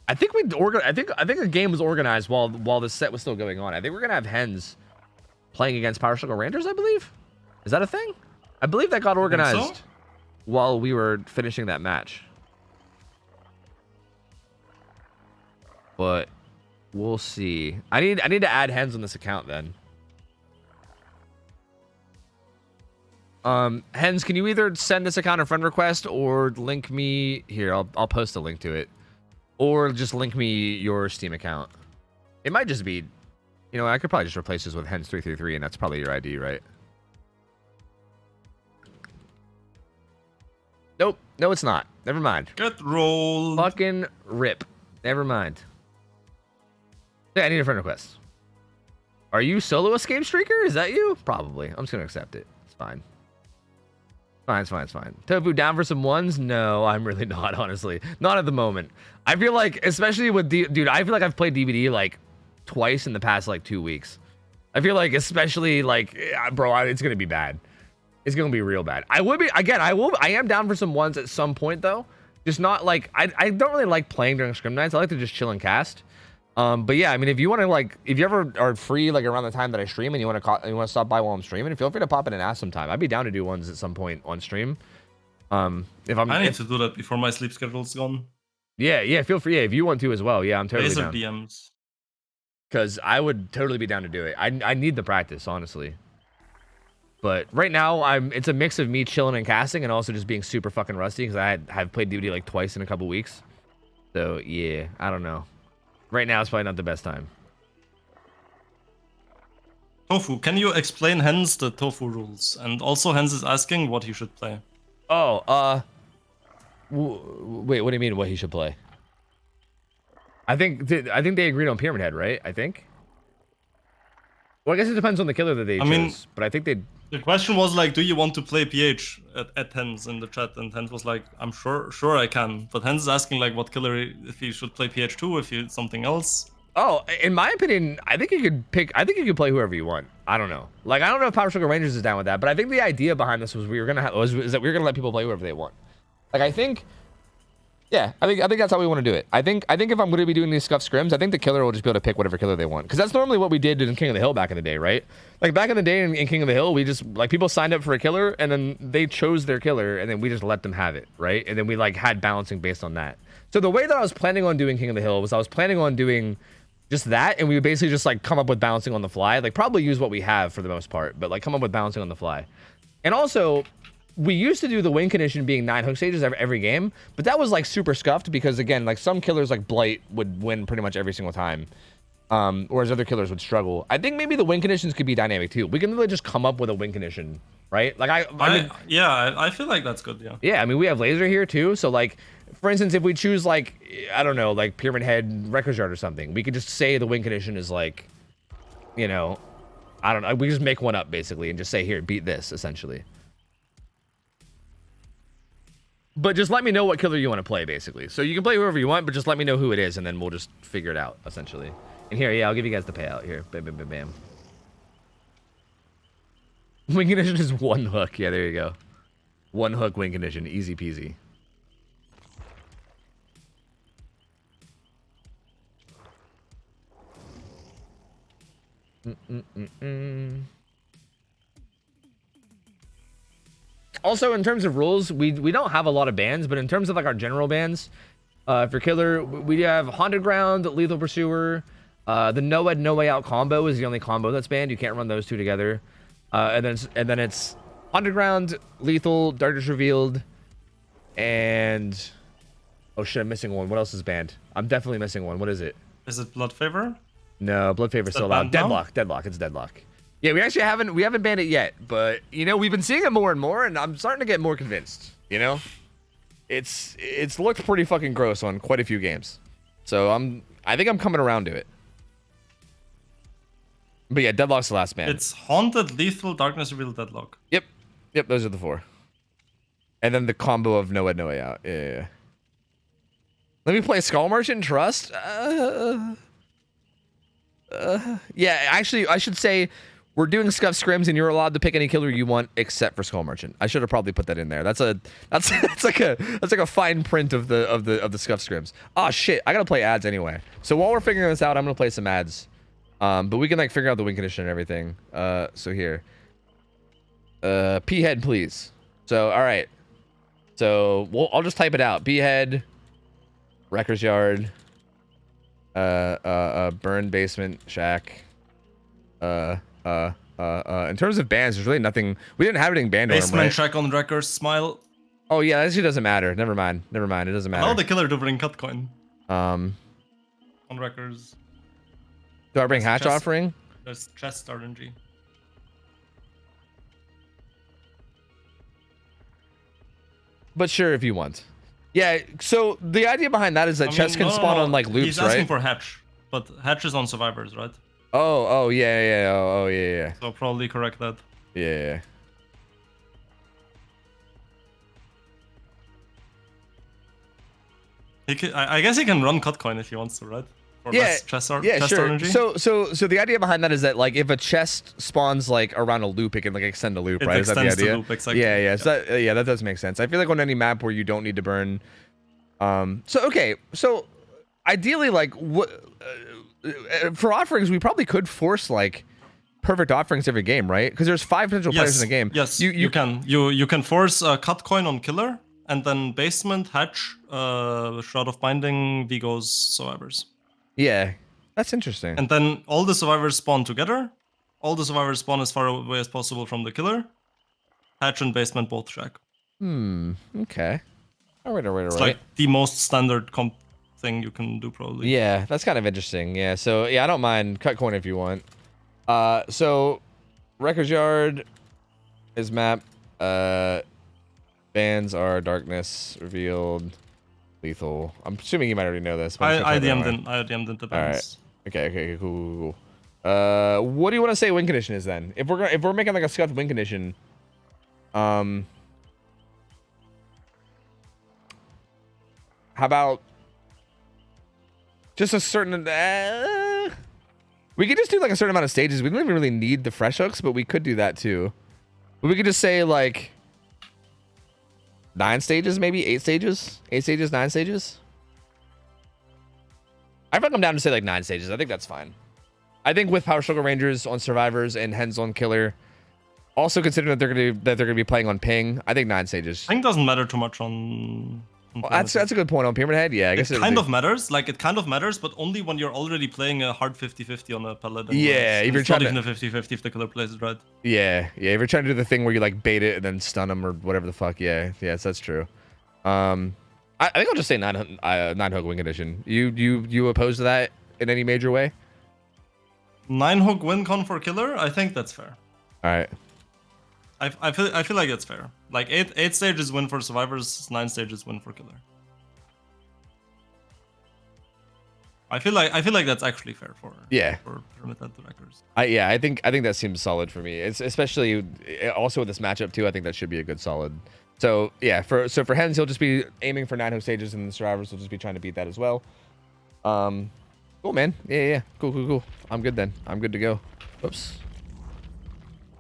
I think the game was organized while the set was still going on. I think we're going to have Hens playing against Power Struggle Rangers, I believe. Is that a thing? I believe that got organized while we were finishing that match. But we'll see. I need to add Hens on this account then. Hens, can you either send this account a friend request or link me here? I'll post a link to it. Or just link me your Steam account. It might just be, you know, I could probably just replace this with Hens333 and that's probably your ID, right? Nope. No, it's not. Never mind. Get rolled. Fucking rip. Never mind. Yeah, I need a friend request. Are you solo escape streaker? Is that you? Probably. I'm just gonna accept it. It's fine. It's fine. Tofu down for some ones? No, I'm really not, honestly. Not at the moment. I feel like, especially with dude, I feel like I've played DVD like twice in the past like 2 weeks. I feel like, especially like, bro, it's gonna be bad. It's gonna be real bad. I am down for some ones at some point though. Just not like, I don't really like playing during scrim nights. I like to just chill and cast. But yeah, I mean, if you want to like, if you ever are free like around the time that I stream and you want to stop by while I'm streaming, feel free to pop in and ask sometime. I'd be down to do ones at some point on stream. I need to do that before my sleep schedule's gone. Yeah, feel free. Yeah, if you want to as well. Yeah, I'm totally down. DMs. Because I would totally be down to do it. I need the practice, honestly. But right now, it's a mix of me chilling and casting and also just being super fucking rusty because have played DVD like twice in a couple weeks. So yeah, I don't know. Right now, it's probably not the best time. Tofu, can you explain Hens the Tofu rules? And also, Hens is asking what he should play. Oh, wait, what do you mean what he should play? I think they agreed on Pyramid Head, right? I think. Well, I guess it depends on the killer that they chose. But I think they... The question was like, do you want to play PH at Hens in the chat? And Hens was like, I'm sure I can. But Hens is asking like what killer, if he should play PH2, if he something else. Oh, in my opinion, I think you could play whoever you want. I don't know. Like, I don't know if Power Struggle Rangers is down with that, but I think the idea behind this was is that we were gonna let people play whoever they want. Like, I think, yeah, I think that's how we want to do it. I think if I'm gonna be doing these scuff scrims, I think the killer will just be able to pick whatever killer they want, because that's normally what we did in King of the Hill back in the day, right? Like back in the day in King of the Hill, we just like people signed up for a killer and then they chose their killer and then we just let them have it, right? And then we like had balancing based on that. So the way that I was planning on doing King of the Hill was I was planning on doing just that, and we would basically just like come up with balancing on the fly, like probably use what we have for the most part, but like come up with balancing on the fly. And also, we used to do the win condition being 9 hook stages every game, but that was like super scuffed because again, like some killers like Blight would win pretty much every single time, whereas other killers would struggle. I think maybe the win conditions could be dynamic too. We can really just come up with a win condition, right? Like I feel like that's good. Yeah, I mean we have laser here too, so like. For instance, if we choose, like, I don't know, like Pyramid Head, Wrecker's Yard or something, we could just say the win condition is, like, you know, I don't know. We just make one up, basically, and just say, here, beat this, essentially. But just let me know what killer you want to play, basically. So you can play whoever you want, but just let me know who it is, and then we'll just figure it out, essentially. And here, yeah, I'll give you guys the payout here. Bam, bam, bam, bam. Win condition is 1 hook. Yeah, there you go. 1 hook win condition. Easy peasy. Also, in terms of rules, we don't have a lot of bans, but in terms of like our general bans, for killer, we have Haunted Ground, Lethal Pursuer, the No Ed No Way Out combo is the only combo that's banned. You can't run those two together. And then it's Haunted Ground, Lethal, Darkness Revealed, and oh shit, I'm missing one. What else is banned? I'm definitely missing one. What is it? Is it Blood Favor? No, Blood Favor's still allowed. Deadlock. It's Deadlock. Yeah, we actually haven't banned it yet, but you know, we've been seeing it more and more, and I'm starting to get more convinced. You know, it's looked pretty fucking gross on quite a few games, so I think I'm coming around to it. But yeah, Deadlock's the last ban. It's Haunted, Lethal, Darkness Revealed, Deadlock. Yep, those are the 4. And then the combo of No Ed No Way Out. Yeah. Let me play Skull Merchant Trust. Yeah, actually, I should say we're doing Scuff Scrims, and you're allowed to pick any killer you want except for Skull Merchant. I should have probably put that in there. That's like a fine print of the Scuff Scrims. Oh shit, I gotta play ads anyway. So while we're figuring this out, I'm gonna play some ads. But we can like figure out the win condition and everything. So here, P head please. So all right. So I'll just type it out. P head, Wrecker's Yard. Burn Basement Shack. In terms of bans, there's really nothing. We didn't have anything banned on him, Basement right? Shack on Wreckers, Smile. Oh yeah, that actually doesn't matter. Never mind. It doesn't matter. Allow the killer to bring cut coin. On Wreckers. Do I bring Hatch chest. Offering? There's chest RNG. But sure, if you want. Yeah. So the idea behind that is that chests can spawn on like loops, He's asking right? for Hatch, but Hatch is on survivors, right? Oh yeah. So probably correct that. Yeah. I guess he can run cut coin if he wants to, right? Or Yeah, less chest yeah, sure. RNG. So the idea behind that is that like if a chest spawns like around a loop, it can like extend a loop, It right? Is that the extends the idea? loop, exactly. Yeah. So that does make sense. I feel like on any map where you don't need to burn. So ideally, like what for offerings, we probably could force like perfect offerings every game, right? Because there's 5 potential players in the game. Yes, you can. You can force a cut coin on killer, and then basement, Hatch, Shroud of Binding, Vigos, survivors. Yeah, that's interesting. And then all the survivors spawn together. All the survivors spawn as far away as possible from the killer. Hatch and basement both shack. Okay. All right. It's like the most standard comp thing you can do, probably. Yeah, that's kind of interesting. Yeah, so yeah, I don't mind cut coin if you want. So Wrecker's Yard is map. Bans are Darkness Revealed, Lethal. I'm assuming you might already know this. But I DM'd into bans. All right. Okay. Cool. What do you want to say win condition is then? If we're making like a scuffed win condition, how about just a certain? We could just do like a certain amount of stages. We don't even really need the fresh hooks, but we could do that too. We could just say like 9 stages, maybe 8 stages, 9 stages. I think I'm down to say like 9 stages. I think that's fine. I think with Power Struggle Rangers on survivors and Hens on killer, also considering that they're gonna be playing on ping, I think 9 stages. Ping doesn't matter too much on Well, that's a good point on Pyramid Head. Yeah, I guess it kind of matters. Like it kind of matters, but only when you're already playing a hard 50-50 on a paladin. Yeah, if you're it's trying not to even a 50-50 if the killer plays it right. Yeah. If you're trying to do the thing where you like bait it and then stun them or whatever the fuck. Yeah, that's true. I think I'll just say 9 hook win condition. You opposed to that in any major way? 9 hook win con for killer. I think that's fair. All right. I feel like that's fair. Like 8 stages win for survivors, 9 stages win for killer. I feel like that's actually fair for Pyramid Head directors. I think that seems solid for me. It's especially also with this matchup too. I think that should be a good solid So yeah, for Hens, he'll just be aiming for 9 hook stages, and the survivors will just be trying to beat that as well. Cool, man. Yeah. Cool. I'm good then. I'm good to go. Oops.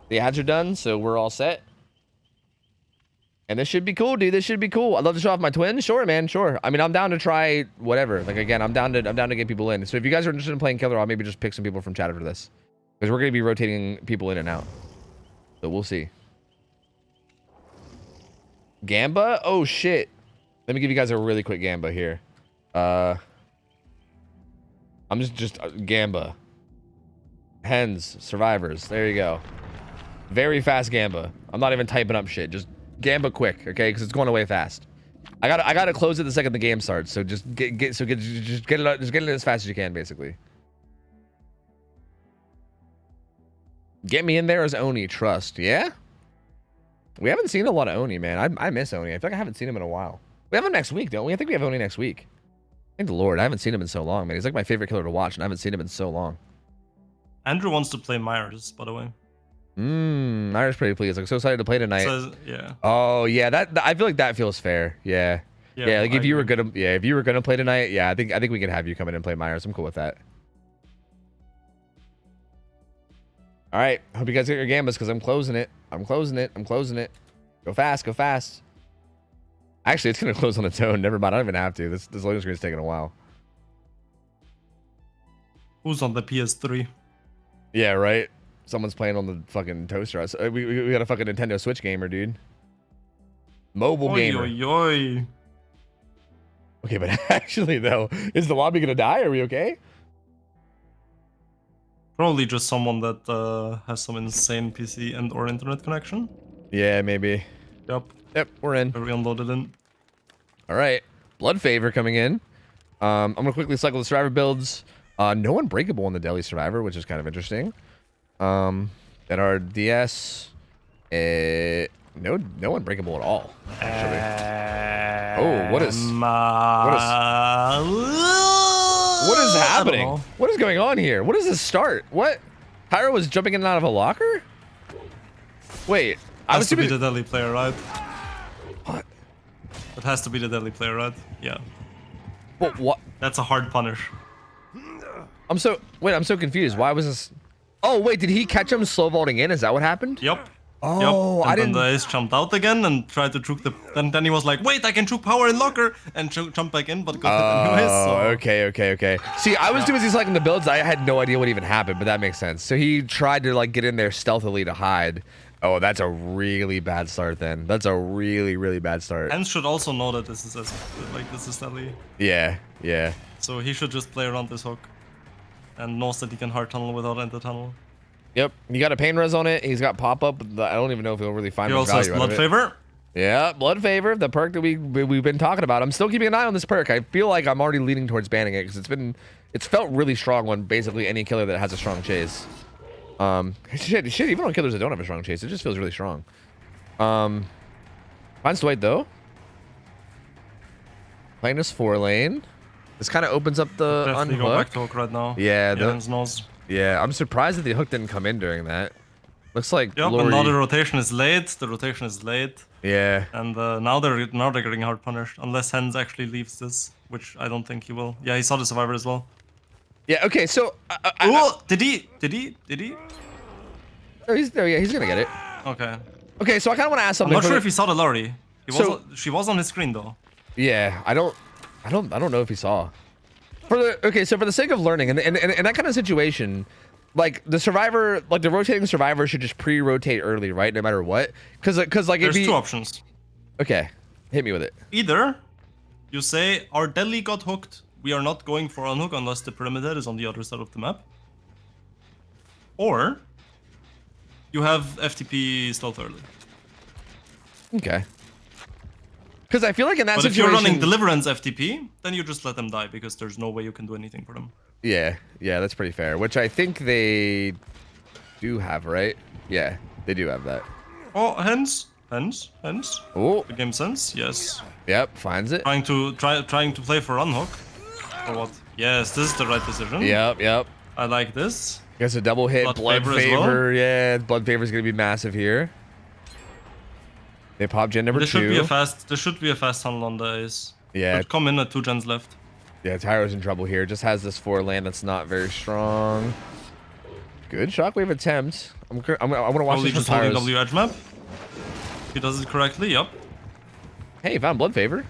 The ads are done, so we're all set. And this should be cool, dude. This should be cool. I'd love to show off my twin. Sure, man. Sure. I mean, I'm down to try whatever. Like again, I'm down to get people in. So if you guys are interested in playing killer, I'll maybe just pick some people from chat after this, because we're gonna be rotating people in and out. So we'll see. Gamba? Oh shit. Let me give you guys a really quick Gamba here. I'm just Gamba. Hens, survivors. There you go. Very fast Gamba. I'm not even typing up shit. Just Gamba quick, okay? Because it's going away fast. I gotta close it the second the game starts. So just get it as fast as you can, basically. Get me in there as Oni. Trust. Yeah. We haven't seen a lot of Oni, man. I miss Oni. I feel like I haven't seen him in a while. We have him next week, don't we? I think we have Oni next week. Thank the Lord. I haven't seen him in so long, man. He's like my favorite killer to watch, and I haven't seen him in so long. Andrew wants to play Myers, by the way. Myers pretty pleased. Like so excited to play tonight. Yeah. Oh yeah, that I feel like that feels fair. Yeah. Like if you were gonna play tonight, yeah, I think we can have you come in and play Myers. I'm cool with that. All right, hope you guys get your Gambas because I'm closing it. I'm closing it. Go fast. Actually, it's gonna close on its own. Never mind. I don't even have to. This loading screen's taking a while. Who's on the PS3? Yeah, right. Someone's playing on the fucking toaster. We got a fucking Nintendo Switch gamer, dude. Mobile gamer. Oy. Okay, but actually though, is the lobby gonna die? Are we okay? Probably just someone that has some insane PC and or internet connection. Yeah, maybe. Yep, we're in. We unloaded in. All right, Blood Favor coming in. I'm gonna quickly cycle the survivor builds. No unbreakable on the Delhi survivor, which is kind of interesting. Then our DS, no unbreakable at all. Actually. Oh, what is happening? What is going on here? What is this start? What? Pyro was jumping in and out of a locker? Wait, I was to be the Delhi player, right? What? It has to be the Delhi player, right? Yeah. What? That's a hard punish. I'm so confused. Why was this? Oh wait, did he catch him slow vaulting in? Is that what happened? Yep. Oh, yep. And I didn't. Then the ace jumped out again and tried to juke the. Then he was like, "Wait, I can juke power in locker," and jump back in, but got hit anyways. So. Okay. See, I was too busy selecting the builds. I had no idea what even happened, but that makes sense. So he tried to like get in there stealthily to hide. Oh, that's a really bad start then. That's a really bad start. Hens should also know that this is Delhi. Yeah. So he should just play around this hook, and knows that he can hard tunnel without enter tunnel. Yep, he got a pain res on it. He's got pop up. I don't even know if he'll really find much value out of it. He also has Blood Favor. Yeah, Blood Favor, the perk that we've been talking about. I'm still keeping an eye on this perk. I feel like I'm already leaning towards banning it because it's felt really strong on basically any killer that has a strong chase. Shit, even on killers that don't have a strong chase, it just feels really strong. Finds to wait though. Playing this 4-lane. This kind of opens up the Definitely unhook. Go back to hook right now. Yeah, knows. Yeah, I'm surprised that the hook didn't come in during that. Looks like Yep, and now the rotation is late. Yeah. And now they're getting hard punished unless Hens actually leaves this, which I don't think he will. Yeah, he saw the survivor as well. Yeah. Okay. So. Did he? Oh, he's gonna get it. Okay. Okay. So I kind of want to ask I'm something. not sure if he saw the Lorry. She was on his screen though. Yeah. I don't know if he saw. So for the sake of learning, and that kind of situation, like the survivor, like the rotating survivor should just pre-rotate early, right? No matter what, because like there's two options. Okay, hit me with it. Either you say our Delhi got hooked, we are not going for unhook unless the perimeter is on the other side of the map, or you have FTP stealth early. Okay. Because I feel like in that situation... But if you're running Deliverance FTP, then you just let them die, because there's no way you can do anything for them. Yeah, that's pretty fair. Which I think they do have, right? Yeah, they do have that. Oh, Hens. Oh. The game sense, yes. Yep, finds it. Trying to play for unhook. Or what? Yes, this is the right decision. Yep. I like this. Gets a double hit. Blood favor. Well. Yeah, Blood favor is going to be massive here. They pop gen number There 2. should be a fast tunnel on the ace. Yeah. Should come in at 2 gens left. Yeah, Tyro's in trouble here. Just has this 4 land that's not very strong. Good shockwave attempt. I want to watch Probably this just from holding Tyro's. W edge map. He does it correctly, yep. Hey, he found Blood Favor.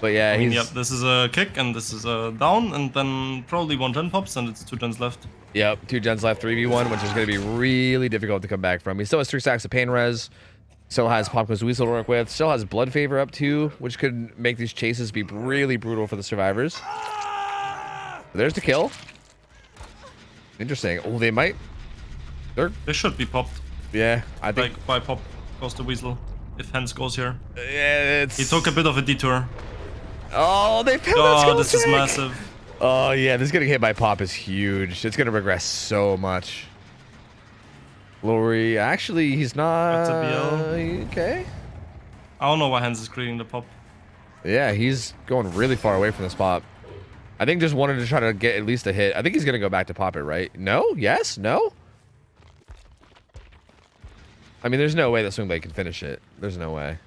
But yeah, I mean, he's... yep, this is a kick and this is a down, and then probably 1 gen pops and it's 2 gens left. Yep, 2 gens left, 3v1, which is going to be really difficult to come back from. He still has 3 stacks of pain res. Still has Popco's Weasel to work with. Still has Blood Favor up too, which could make these chases be really brutal for the survivors. There's the kill. Interesting. Oh, they might... They should be popped. Yeah, I think... Like, by pop goes the Weasel. If Hens goes here. Yeah, it's... He took a bit of a detour. Oh, they found that Oh, skill this is check! massive. Oh, yeah, this getting hit by Pop is huge. It's going to regress so much. Glory, actually, he's not... That's a BL. Okay. I don't know why Hens is creating the pop. Yeah, he's going really far away from this Pop. I think just wanted to try to get at least a hit. I think he's going to go back to Pop it, right? No? Yes? No? I mean, there's no way that Swingblade can finish it. There's no way.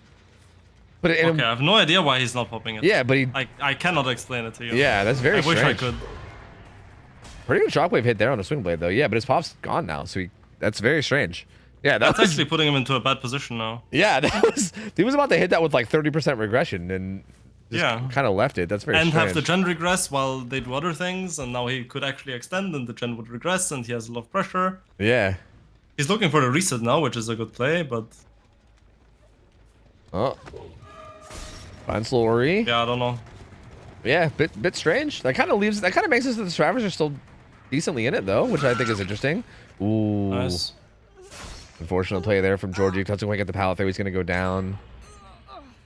But Okay, I have no idea why he's not popping it. yeah, but he... I cannot explain it to you. Yeah, that's very strange. I wish I could. Pretty good shockwave hit there on the Swingblade, though. Yeah, but his Pop's gone now, so that's very strange. Yeah, That's actually putting him into a bad position now. Yeah, he was about to hit that with like 30% regression and just kind of left it. That's very and strange. have the gen regress while they do other things, and now he could actually extend and the gen would regress and he has a lot of pressure. Yeah. He's looking for the reset now, which is a good play, but... Oh. Finds Lori. Yeah, I don't know. Yeah, bit strange. That kind of makes it so the survivors are still decently in it though, which I think is interesting. Ooh. Nice. Unfortunate play there from Georgie. Doesn't quite get the pallet there. He's going to go down.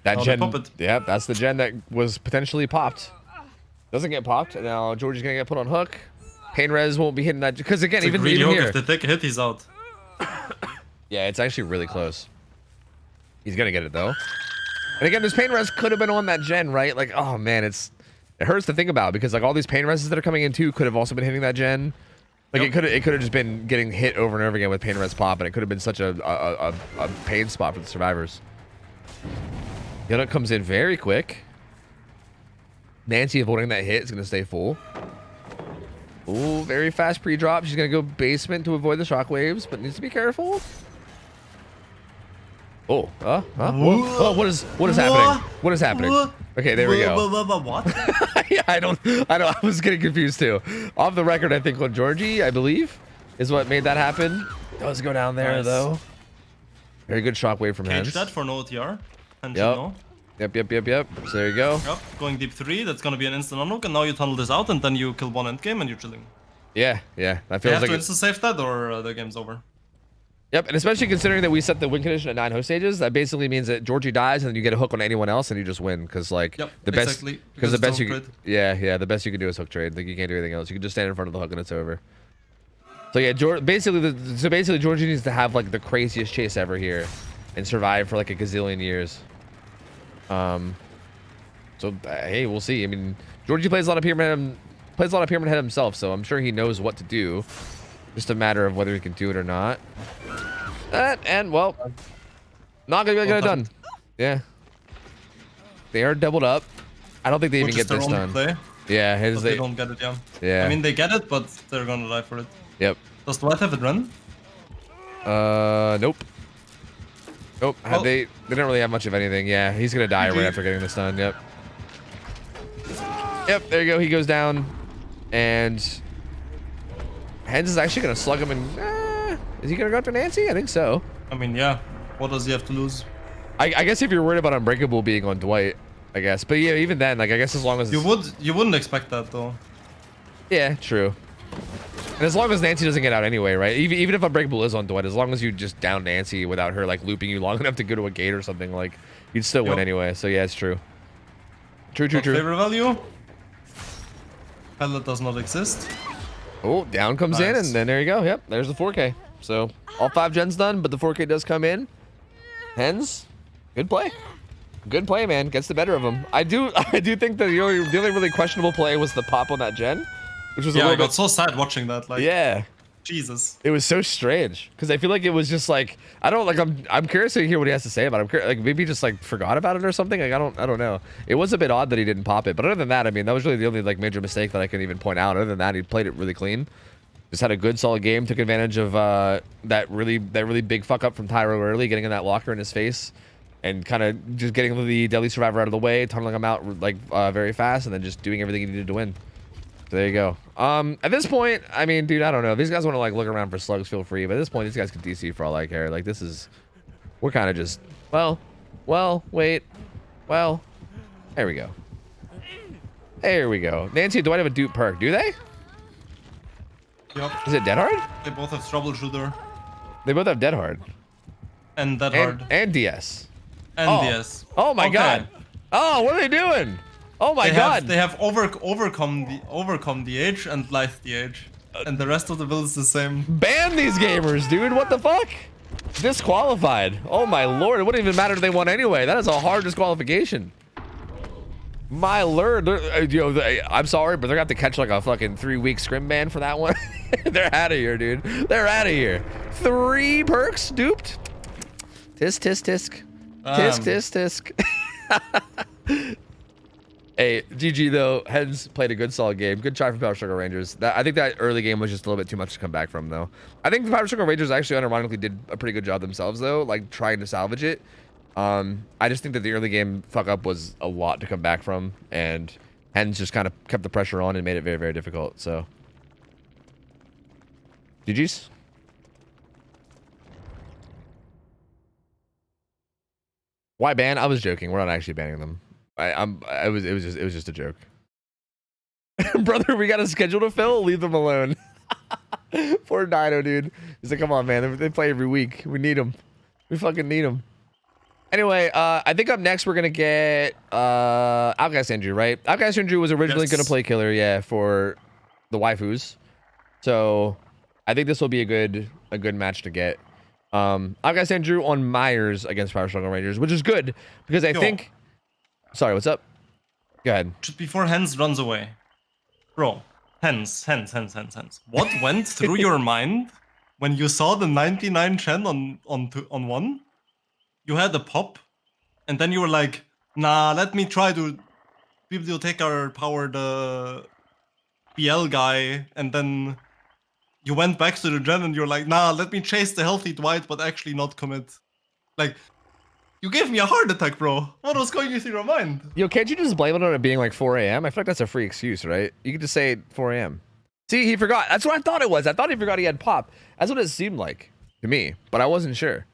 That gen. Yeah, that's the gen that was potentially popped. Doesn't get popped. Now Georgie's going to get put on hook. Pain res won't be hitting that. Because again, even really here. If they take a hit, he's out. Yeah, it's actually really close. He's going to get it though. And again, this pain res could have been on that gen, right? Like, oh man, it hurts to think about because like all these pain reses that are coming in too could have also been hitting that gen. Like it could have just been getting hit over and over again with pain res pop, and it could have been such a pain spot for the survivors. Yunuk comes in very quick. Nancy avoiding that hit is gonna stay full. Ooh, very fast pre-drop. She's gonna go basement to avoid the shockwaves, but needs to be careful. Oh, oh, what is happening? What is happening? Okay, there we go. What? Yeah, I don't. I was getting confused too. Off the record, I think on Georgie, I believe, is what made that happen. Does go down there though. Very good shockwave from Hens. Cage that for no OTR. Yep. No. Yep. So there you go. Yep. Going deep 3. That's gonna be an instant unhook, and now you tunnel this out, and then you kill one endgame, and you're chilling. Yeah. That They feels have like to instant save that, or the game's over. Yep, and especially considering that we set the win condition at 9 host stages, that basically means that Georgie dies and then you get a hook on anyone else and you just win because like the best because the best you can, the best you can do is hook trade. Like you can't do anything else. You can just stand in front of the hook and it's over. So yeah, basically Georgie needs to have like the craziest chase ever here and survive for like a gazillion years. So hey, we'll see. I mean, Georgie plays a lot of pyramid head himself, so I'm sure he knows what to do. Just a matter of whether he can do it or not. And well, not gonna get it done. Yeah, they are doubled up. I don't think they even get this done. Play, yeah, they don't get it. Yeah. I mean, they get it, but they're gonna die for it. Yep. Does the white have it run? Nope. They didn't really have much of anything. Yeah, he's gonna die right after getting this done. Yep. There you go. He goes down, and Hens is actually gonna slug him and is he gonna go after Nancy? I think so. I mean, yeah. What does he have to lose? I guess if you're worried about Unbreakable being on Dwight, I guess. But yeah, even then, like I guess as long as you wouldn't expect that though. Yeah, true. And as long as Nancy doesn't get out anyway, right? Even if Unbreakable is on Dwight, as long as you just down Nancy without her like looping you long enough to go to a gate or something, like you'd still win anyway. So yeah, it's true. True. Favorite value? Pellet does not exist. Oh, down comes in, and then there you go. Yep, there's the 4K. So all 5 gens done, but the 4K does come in. Hens, good play. Good play, man. Gets the better of him. I do think that the only really questionable play was the pop on that gen, which was a little I got so sad watching that. Like, yeah, Jesus. It was so strange because I feel like it was just like I don't like I'm curious to hear what he has to say about it. Like maybe he just like forgot about it or something. Like I don't know. It was a bit odd that he didn't pop it, but other than that, I mean that was really the only like major mistake that I can even point out. Other than that, he played it really clean. Just had a good solid game. Took advantage of that really big fuck up from Tyro early, getting in that locker in his face, and kind of just getting the deadly survivor out of the way, tunneling him out like very fast, and then just doing everything he needed to win. So there you go. At this point, I mean, dude, I don't know. If these guys want to like look around for slugs, feel free. But at this point, these guys can DC for all I care. Like this is, we're kind of just, well, wait, well, there we go. There we go. Nancy, do I have a dupe perk? Do they? Yep. Is it dead hard? They both have troubleshooter. They both have dead hard. And that hard. And DS. And DS. Oh my god. Oh, what are they doing? Oh my god. They have overcome the age and life the age. And the rest of the build is the same. Ban these gamers, dude. What the fuck? Disqualified. Oh my lord. It wouldn't even matter if they won anyway. That is a hard disqualification. My lord. I'm sorry, but they're going to have to catch like a fucking 3-week scrim ban for that one. They're out of here, dude. They're out of here. 3 perks duped. Tisk, tisk, tisk. Tisk, tisk, tisk. Hey, GG though. Hens played a good solid game. Good try from Power Struggle Rangers. I think that early game was just a little bit too much to come back from though. I think the Power Struggle Rangers actually unironically did a pretty good job themselves though, like trying to salvage it. I just think that the early game fuck up was a lot to come back from, and Hens just kind of kept the pressure on and made it very, very difficult. So, GG's. Why ban? I was joking. We're not actually banning them. It was just a joke. Brother, we got a schedule to fill. Leave them alone. Poor Dino, dude. He's like, come on, man. They play every week. We need them. We fucking need them. Anyway, I think up next we're gonna get Outcast Andrew, right? Outcast Andrew was originally gonna play killer, yeah, for the waifus. So I think this will be a good match to get. Outcast Andrew on Myers against Power Struggle Rangers, which is good because I think. Sorry, what's up? Go ahead. Just before Hens runs away, bro. Hens. What went through your mind when you saw the 99 Chen on one? You had a pop, and then you were like, nah, let me try to bibliotecar power the BL guy, and then you went back to the gen and you're like, nah, let me chase the healthy Dwight, but actually not commit. Like, you gave me a heart attack, bro. What was going through your mind? Yo, can't you just blame it on it being like 4 a.m.? I feel like that's a free excuse, right? You could just say 4 a.m. See, he forgot. That's what I thought it was. I thought he forgot he had pop. That's what it seemed like to me, but I wasn't sure.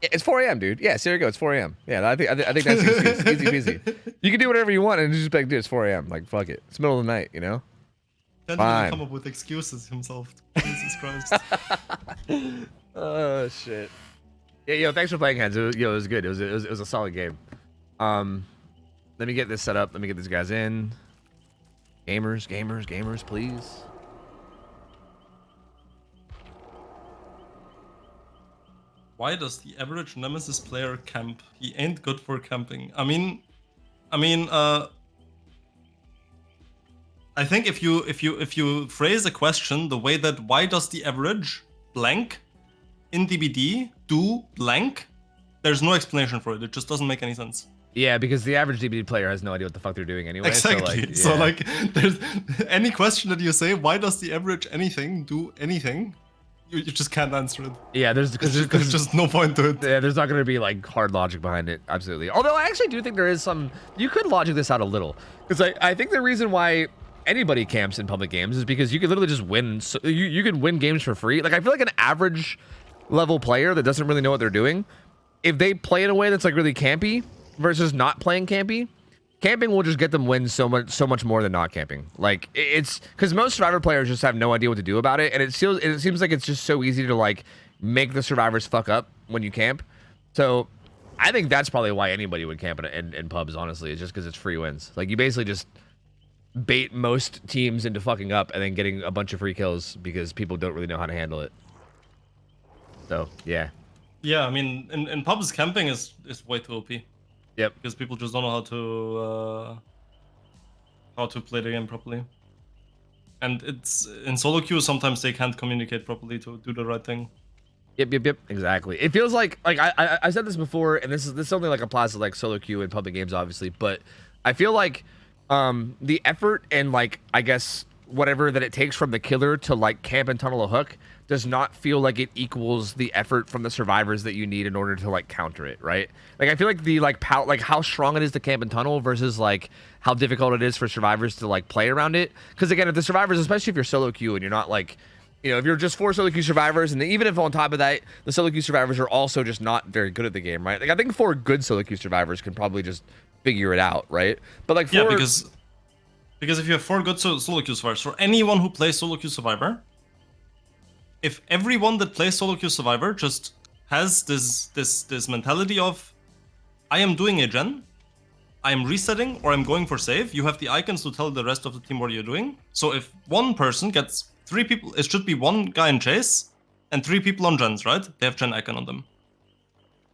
It's 4 a.m., dude. Yeah, so here you go. It's 4 a.m. Yeah, I think that's the excuse. Easy peasy. You can do whatever you want and just be like, dude, it's 4 a.m. Like, fuck it. It's middle of the night, you know? Then he come up with excuses himself. Jesus Christ. Oh, shit. Yeah, yo, thanks for playing, Hands. It was good. It was a solid game. Let me get this set up. Let me get these guys in. Gamers, please. Why does the average Nemesis player camp? He ain't good for camping. I think if you phrase a question the way that why does the average blank in DBD do blank, there's no explanation for it. It just doesn't make any sense. Yeah, because the average DBD player has no idea what the fuck they're doing anyway. Exactly. So like there's any question that you say, why does the average anything do anything? You just can't answer it. Yeah, there's just no point to it. Yeah, there's not going to be like hard logic behind it. Absolutely. Although I actually do think there is some. You could logic this out a little, because I think the reason why anybody camps in public games is because you could literally just win. So you could win games for free. Like I feel like an average level player that doesn't really know what they're doing, if they play in a way that's like really campy versus not playing campy, camping will just get them wins so much more than not camping. Like it's because most Survivor players just have no idea what to do about it, and it seems like it's just so easy to like make the survivors fuck up when you camp. So I think that's probably why anybody would camp in pubs. Honestly, it's just because it's free wins. Like you basically just bait most teams into fucking up and then getting a bunch of free kills because people don't really know how to handle it. So yeah. Yeah, I mean, in pubs, camping is way too OP. Yep. Because people just don't know how to play the game properly. And it's in solo queue, sometimes they can't communicate properly to do the right thing. Yep. Exactly. It feels like I said this before, and this only like applies to like solo queue and public games, obviously. But I feel like the effort and like I guess whatever that it takes from the killer to like camp and tunnel a hook does not feel like it equals the effort from the survivors that you need in order to like counter it, right? Like I feel like the like how strong it is to camp and tunnel versus like how difficult it is for survivors to like play around it. Because again, if the survivors, especially if you're solo queue and you're not like, you know, if you're just 4 solo queue survivors, and even if on top of that, the solo queue survivors are also just not very good at the game, right? Like I think 4 good solo queue survivors can probably just figure it out, right? But like 4... yeah, because if you have 4 good solo queue survivors, for anyone who plays solo queue survivor, if everyone that plays solo queue survivor just has this mentality of, I am doing a gen, I am resetting, or I'm going for save, you have the icons to tell the rest of the team what you're doing. So if one person gets 3 people, it should be 1 guy in chase and 3 people on gens, right? They have gen icon on them.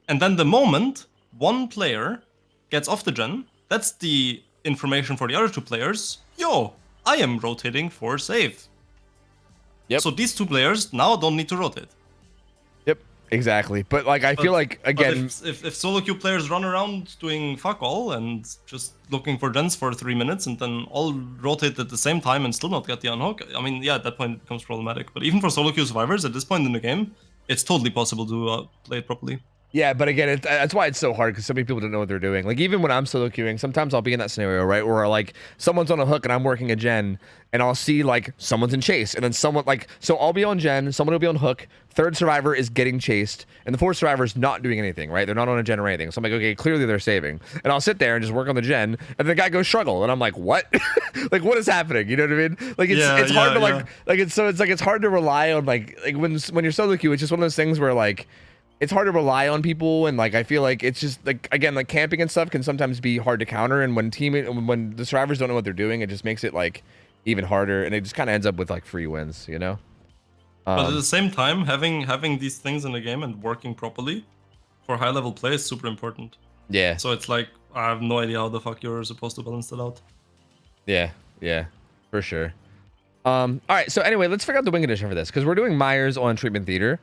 And then the moment 1 player gets off the gen, that's the information for the other 2 players. Yo, I am rotating for save. Yep. So these 2 players now don't need to rotate. Yep, exactly. But like I feel like again, if solo queue players run around doing fuck all and just looking for gens for 3 minutes and then all rotate at the same time and still not get the unhook, I mean, yeah, at that point it becomes problematic. But even for solo queue survivors at this point in the game, it's totally possible to play it properly. yeah, but again, that's why it's so hard, because so many people don't know what they're doing. Like even when I'm solo queuing, sometimes I'll be in that scenario, right, where like someone's on a hook and I'm working a gen, and I'll see like someone's in chase, and then someone like, so I'll be on gen, someone will be on hook, 3rd survivor is getting chased, and the 4th survivor is not doing anything, right? They're not on a gen or anything. So I'm like, okay, clearly they're saving, and I'll sit there and just work on the gen, and the guy goes struggle, and I'm like, what? Like what is happening? You know what I mean? Like it's hard to like it's hard to rely on like when you're solo queue, it's just one of those things where like it's hard to rely on people, and like I feel like it's just like, again, like camping and stuff can sometimes be hard to counter, and when the survivors don't know what they're doing, it just makes it like even harder, and it just kind of ends up with like free wins, you know. But at the same time, having these things in the game and working properly for high level play is super important. Yeah. So it's like, I have no idea how the fuck you're supposed to balance that out. Yeah, for sure. All right, so anyway, let's figure out the win condition for this, because we're doing Myers on Treatment Theater.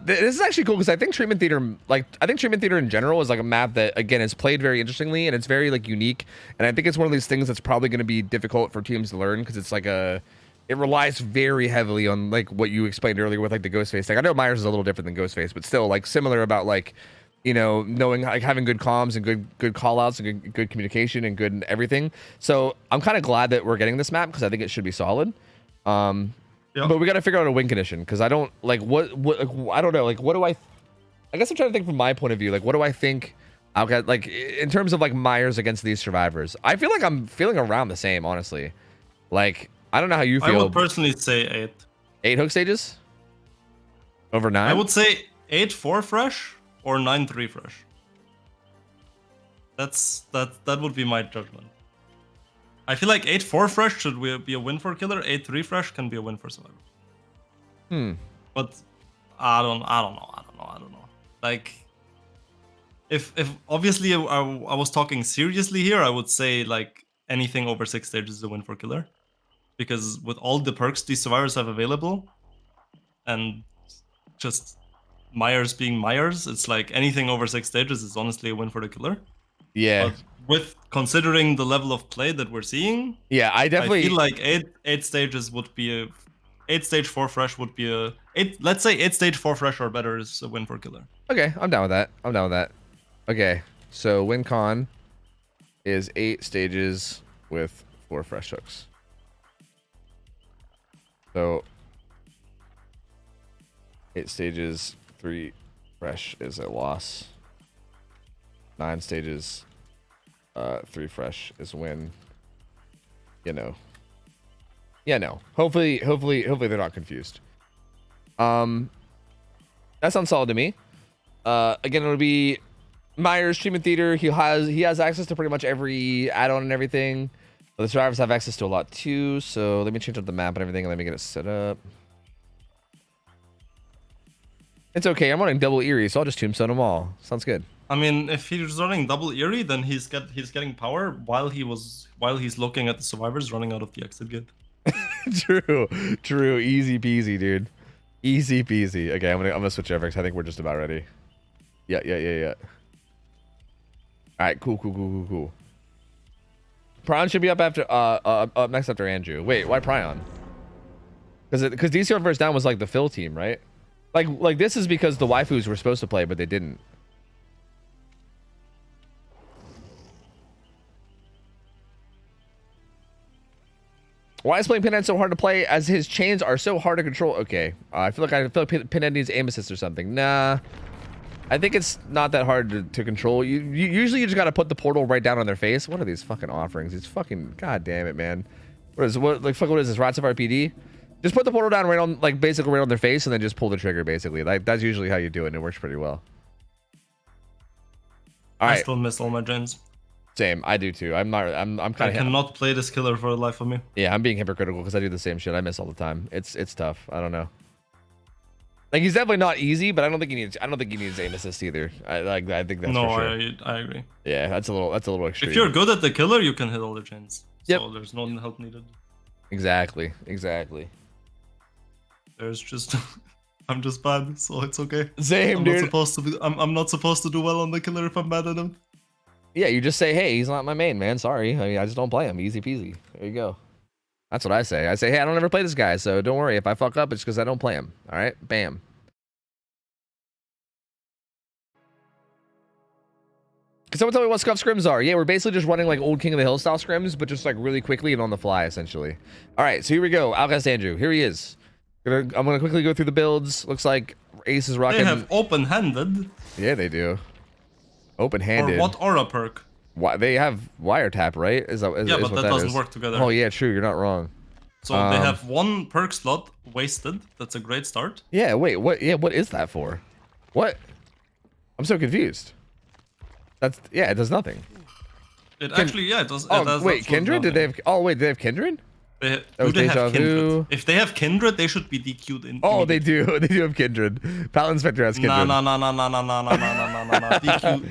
This is actually cool, because I think Treatment Theater in general is like a map that, again, is played very interestingly, and it's very like unique, and I think it's one of these things that's probably going to be difficult for teams to learn, because it's like it relies very heavily on like what you explained earlier with like the Ghostface thing. I know Myers is a little different than Ghostface, but still like similar about like, you know, knowing, like having good comms and good call outs and good communication and good everything. So I'm kind of glad that we're getting this map, because I think it should be solid. But we got to figure out a win condition, because I don't like I don't know, like what do I guess I'm trying to think from my point of view, like what do I think I'll get, like in terms of like Myers against these survivors. I feel like I'm feeling around the same, honestly. Like I don't know how you feel. I would personally say 8. 8 hook stages over 9. I would say 8 4 fresh or 9 3 fresh. That would be my judgment. I feel like 8 4 fresh should be a win for killer. 8 3 fresh can be a win for survivor. But I don't know. Like if obviously I was talking seriously here, I would say like anything over 6 stages is a win for killer, because with all the perks these survivors have available, and just Myers being Myers, it's like anything over 6 stages is honestly a win for the killer. Yeah. But with considering the level of play that we're seeing, yeah, I feel like 8 stages would be a 8 stage 4 fresh would be a 8. Let's say 8 stage 4 fresh or better is a win for killer. Okay, I'm down with that. Okay, so win con is 8 stages with 4 fresh hooks. So 8 stages, 3 fresh is a loss. 9 stages, 3 fresh is win. You know. Yeah, no. Hopefully they're not confused. That sounds solid to me. Again, it'll be Myers, Treatment Theater. He has access to pretty much every add-on and everything. But the survivors have access to a lot too. So let me change up the map and everything, and let me get it set up. It's okay. I'm running double Eerie, so I'll just tombstone them all. Sounds good. I mean, if he's running double Eerie, then he's getting power while he's looking at the survivors running out of the exit gate. True. Easy peasy, dude. Easy peasy. Okay, I'm gonna switch over because I think we're just about ready. Yeah. All right, cool. Prion should be up after up next after Andrew. Wait, why Prion? Because DCR first down was like the fill team, right? Like this is because the waifus were supposed to play, but they didn't. Why is playing Pinhead so hard to play? As his chains are so hard to control. Okay, I feel like Pinhead needs aim assist or something. Nah, I think it's not that hard to control. You usually you just gotta put the portal right down on their face. What are these fucking offerings? These fucking god damn it, man. What is this? Rats of RPD? Just put the portal down right on, like, basically right on their face, and then just pull the trigger. Basically, like that's usually how you do it, and it works pretty well. All right. I still miss all my gens. Same, I do too. I'm kind of. I cannot play this killer for the life of me. Yeah, I'm being hypocritical because I do the same shit. I miss all the time. It's tough. I don't know. Like he's definitely not easy, but I don't think he needs aim assist either. I think that's no, for sure. I agree. Yeah, that's a little extreme. If you're good at the killer, you can hit all the chains. Yep. So there's no help needed. Exactly. There's just I'm just bad, so it's okay. Same, I'm dude. Not supposed to be, I'm not supposed to do well on the killer if I'm bad at him. Yeah, you just say, hey, he's not my main, man. Sorry. I mean, I just don't play him. Easy peasy. There you go. That's what I say. I say, hey, I don't ever play this guy, so don't worry. If I fuck up, it's because I don't play him. All right? Bam. Can someone tell me what scuff scrims are? Yeah, we're basically just running like old King of the Hill style scrims, but just like really quickly and on the fly, essentially. All right, so here we go. Outcast Andrew. Here he is. I'm gonna quickly go through the builds. Looks like Ace is rocking. They have open-handed. Yeah, they do. Open-handed. Or what aura perk? Why they have wiretap, right? Is but that doesn't work together. Oh yeah, true. You're not wrong. So they have one perk slot wasted. That's a great start. Yeah. Wait. What? Yeah. What is that for? What? I'm so confused. That's It does nothing. It actually, yeah, it does. Oh it does wait, Kindred? nothing. Did they have? Oh wait, they have Kindred? Do was they Deja have Vu. Kindred? If they have Kindred, they should be DQ'd in. Oh, they do. They do have Kindred. Paladin Inspector has Kindred. No.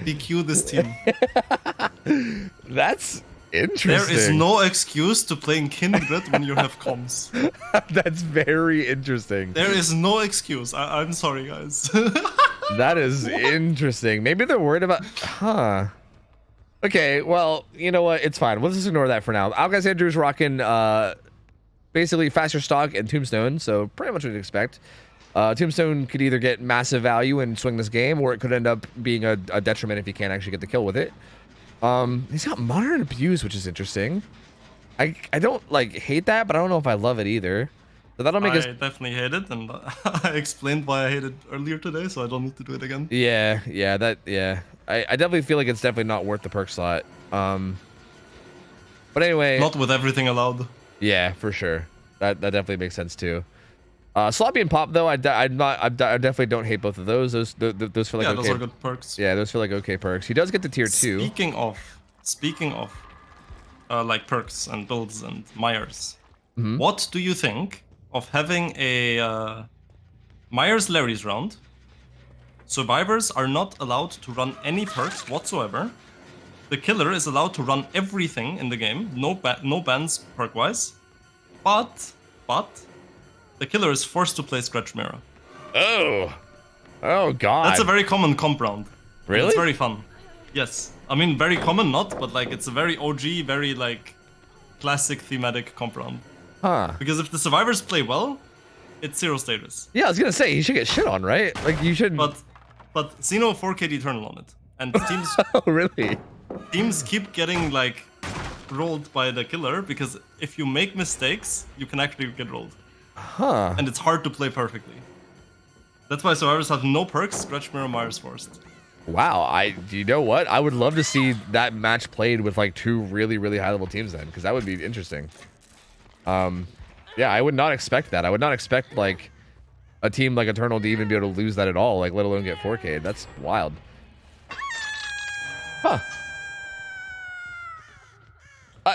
DQ this team. That's interesting. There is no excuse to playing Kindred when you have comms. That's very interesting. There is no excuse. I'm sorry, guys. That is interesting. Maybe they're worried about... Huh. Okay, well, you know what? It's fine. We'll just ignore that for now. Outcast Andrew's rocking basically faster stock and Tombstone, so pretty much what you'd expect. Tombstone could either get massive value and swing this game, or it could end up being a detriment if you can't actually get the kill with it. He's got Modern Abuse, which is interesting. I don't like hate that, but I don't know if I love it either. So that'll make I definitely hate it, and I explained why I hate it earlier today, so I don't need to do it again. Yeah. I definitely feel like it's definitely not worth the perk slot. But anyway. Not with everything allowed. Yeah, for sure. That definitely makes sense too. Sloppy and Pop though, I definitely don't hate both of those. Those feel like okay. Those are good perks. Yeah, those feel like okay perks. He does get to tier 2. Speaking of, like perks and builds and Myers, Mm-hmm. what do you think of having a Myers Larry's round? Survivors are not allowed to run any perks whatsoever. The killer is allowed to run everything in the game, no bans perk-wise. But the killer is forced to play Scratch Mirror. Oh god. That's a very common comp round. Really? It's very fun. Yes. I mean, very common, not, but like it's a very OG, very like classic thematic comp round. Huh. Because if the survivors play well, it's 0 status. Yeah, I was gonna say he should get shit on, right? Like you should. But Xeno 4K Eternal on it, and teams Oh really? teams keep getting like rolled by the killer because if you make mistakes, you can actually get rolled. Huh. And it's hard to play perfectly. That's why survivors have no perks. Scratch Mirror Myers forced. Wow. You know what? I would love to see that match played with like 2 really high level teams then, because that would be interesting. Yeah, I would not expect that. I would not expect like a team like Eternal to even be able to lose that at all, like let alone get 4K'd. That's wild. Huh.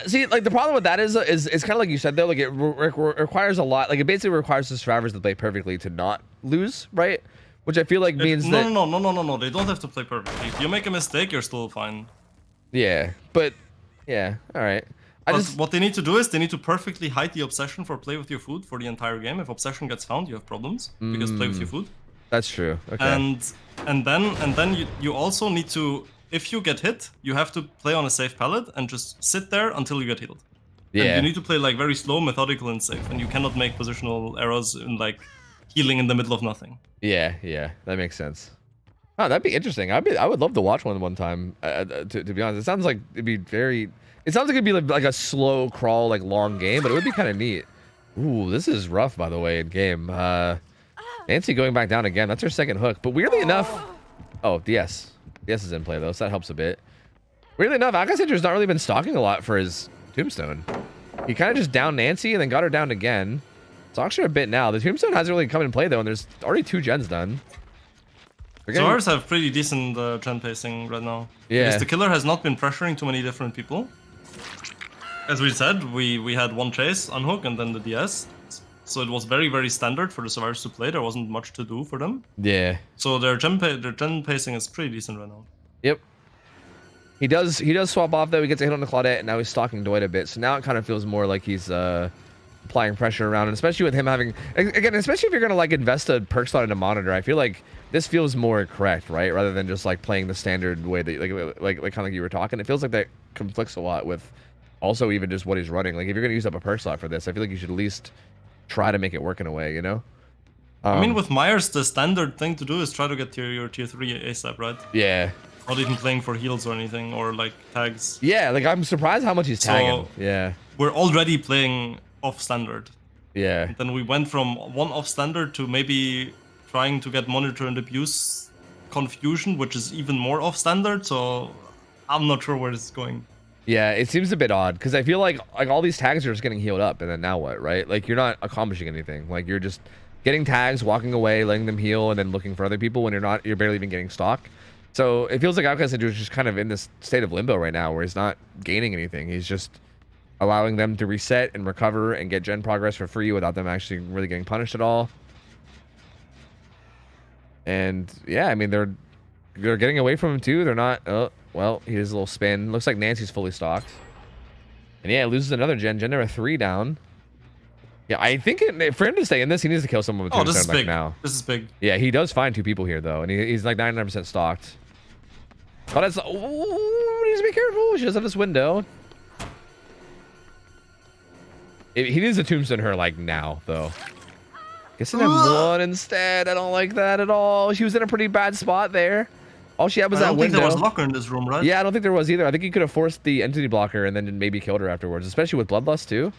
See, like the problem with that is kind of like you said though, like it requires a lot. Like it basically requires the survivors to play perfectly to not lose, right? Which I feel like means no, that no. They don't have to play perfectly. If you make a mistake, you're still fine. yeah, but yeah, all right. What they need to do is they need to perfectly hide the obsession for play with your food for the entire game. If obsession gets found, you have problems because play with your food. That's true. Okay. And then you also need to, if you get hit, you have to play on a safe pallet and just sit there until you get healed. Yeah. And you need to play like very slow, methodical, and safe, and you cannot make positional errors in like healing in the middle of nothing. Yeah, that makes sense. Oh, that'd be interesting. I would love to watch one time. To be honest, it sounds like it'd be very. It sounds like it'd be like a slow crawl, like long game, but it would be kind of neat. Ooh, this is rough, by the way, in game. Nancy going back down again. That's her second hook. But weirdly enough, oh, DS is in play though, so that helps a bit. Weirdly enough, Akasandra's not really been stalking a lot for his tombstone. He kind of just downed Nancy and then got her down again. Stalks her a bit now. The tombstone hasn't really come in play though, and there's already 2 gens done. So ours have pretty decent gen pacing right now. Yeah. Because the killer has not been pressuring too many different people. As we said, we had 1 chase on hook and then the DS. So it was very, very standard for the survivors to play. There wasn't much to do for them. Yeah. So their gen pacing is pretty decent right now. Yep. He does swap off though. He gets a hit on the Claudette and now he's stalking Dwight a bit. So now it kind of feels more like he's applying pressure around, and especially with him having, again, especially if you're gonna like invest a perk slot in a monitor, I feel like this feels more correct, right? Rather than just like playing the standard way that like kind of like you were talking. It feels like that conflicts a lot with also even just what he's running. Like if you're gonna use up a perk slot for this, I feel like you should at least try to make it work in a way, you know? I mean, with Myers, the standard thing to do is try to get to your tier 3 ASAP, right? Yeah. Not even playing for heals or anything, or like tags. Yeah, like I'm surprised how much he's tagging. Yeah. We're already playing off standard. Yeah. Then we went from 1 off standard to maybe trying to get monitor and abuse confusion, which is even more off standard. So I'm not sure where this is going. Yeah, it seems a bit odd because I feel like all these tags are just getting healed up, and then now what, right? Like you're not accomplishing anything. Like you're just getting tags, walking away, letting them heal, and then looking for other people when you're barely even getting stock. So it feels like Akasandra's is just kind of in this state of limbo right now, where he's not gaining anything. He's just allowing them to reset and recover and get gen progress for free without them actually really getting punished at all. And yeah, I mean they're getting away from him too. They're not. Oh, well, he does a little spin. Looks like Nancy's fully stocked. And yeah, loses another gen. Gen number 3 down. Yeah, I think for him to stay in this, he needs to kill someone with this is like big. now. This is big. Yeah, he does find 2 people here though, and he's like 99% stocked. Oh, that's. Oh, he needs to be careful. She does have this window. He needs to tombstone her like now though. Guess I have 1 instead. I don't like that at all. She was in a pretty bad spot there. All she had was that window. I don't think there was locker in this room, right? Yeah, I don't think there was either. I think he could have forced the entity blocker and then maybe killed her afterwards, especially with Bloodlust too.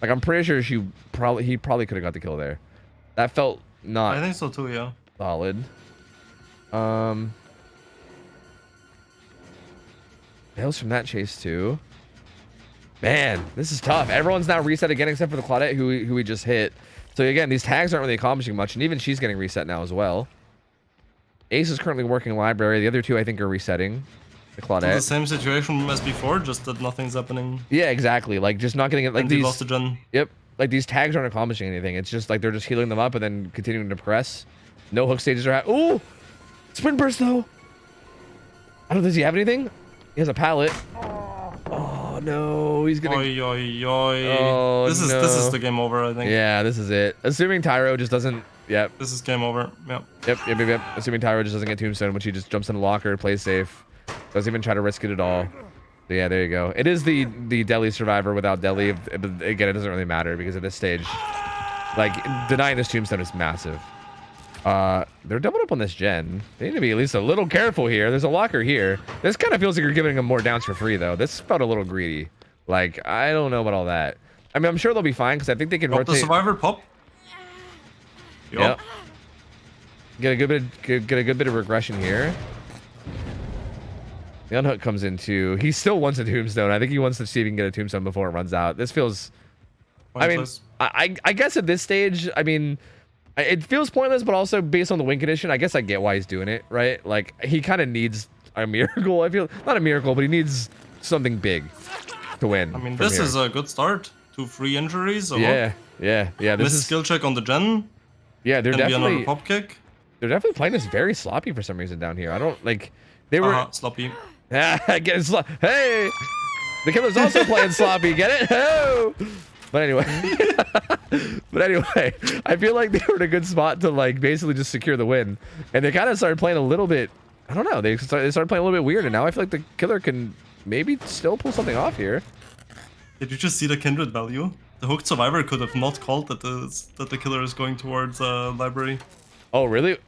Like I'm pretty sure he probably could have got the kill there. That felt not. I think so too. Yeah. Solid. Hails from that chase too. Man, this is tough. Everyone's now reset again except for the Claudette who we just hit. So again, these tags aren't really accomplishing much, and even she's getting reset now as well. Ace is currently working library. The other 2 I think are resetting. The Claudette. The same situation as before, just that nothing's happening. Yeah, exactly. Like just not getting it. Like and these. Lost a gen. Yep. Like these tags aren't accomplishing anything. It's just like they're just healing them up and then continuing to press. No hook stages are Ooh! Sprint burst though. I don't know. Does he have anything? He has a pallet. Oh no, he's gonna. Oi, oi, oi. Oh, this is the game over, I think. Yeah, this is it. Assuming Tyro just doesn't. Yep. This is game over. Yep. Yep. Assuming Tyro just doesn't get tombstone, which he just jumps in the locker, plays safe, doesn't even try to risk it at all. So yeah, there you go. It is the Deli survivor without Deli. Again, it doesn't really matter because at this stage, like denying this tombstone is massive. They're doubling up on this gen. They need to be at least a little careful here. There's a locker here. This kind of feels like you're giving them more downs for free though. This felt a little greedy. Like I don't know about all that. I mean, I'm sure they'll be fine because I think they can rotate. The survivor pop. Yep. Get a good bit of regression here. The unhook comes in too. He still wants a tombstone. I think he wants to see if he can get a tombstone before it runs out. This feels. Pointless. I mean, I guess at this stage, I mean, it feels pointless, but also based on the win condition, I guess I get why he's doing it, right? Like he kind of needs a miracle. I feel not a miracle, but he needs something big to win. I mean, this is a good start. 2 free injuries. Yeah. This is skill check on the gen. Yeah, they're definitely pop kick. They're definitely playing this very sloppy for some reason down here. I don't like. They were sloppy. Getting hey. The killer's also playing sloppy. Get it? Oh! But anyway, I feel like they were in a good spot to like basically just secure the win, and they kind of started playing a little bit. I don't know. They started playing a little bit weird, and now I feel like the killer can maybe still pull something off here. Did you just see the kindred value? The hooked survivor could have not called that the killer is going towards library. Oh really?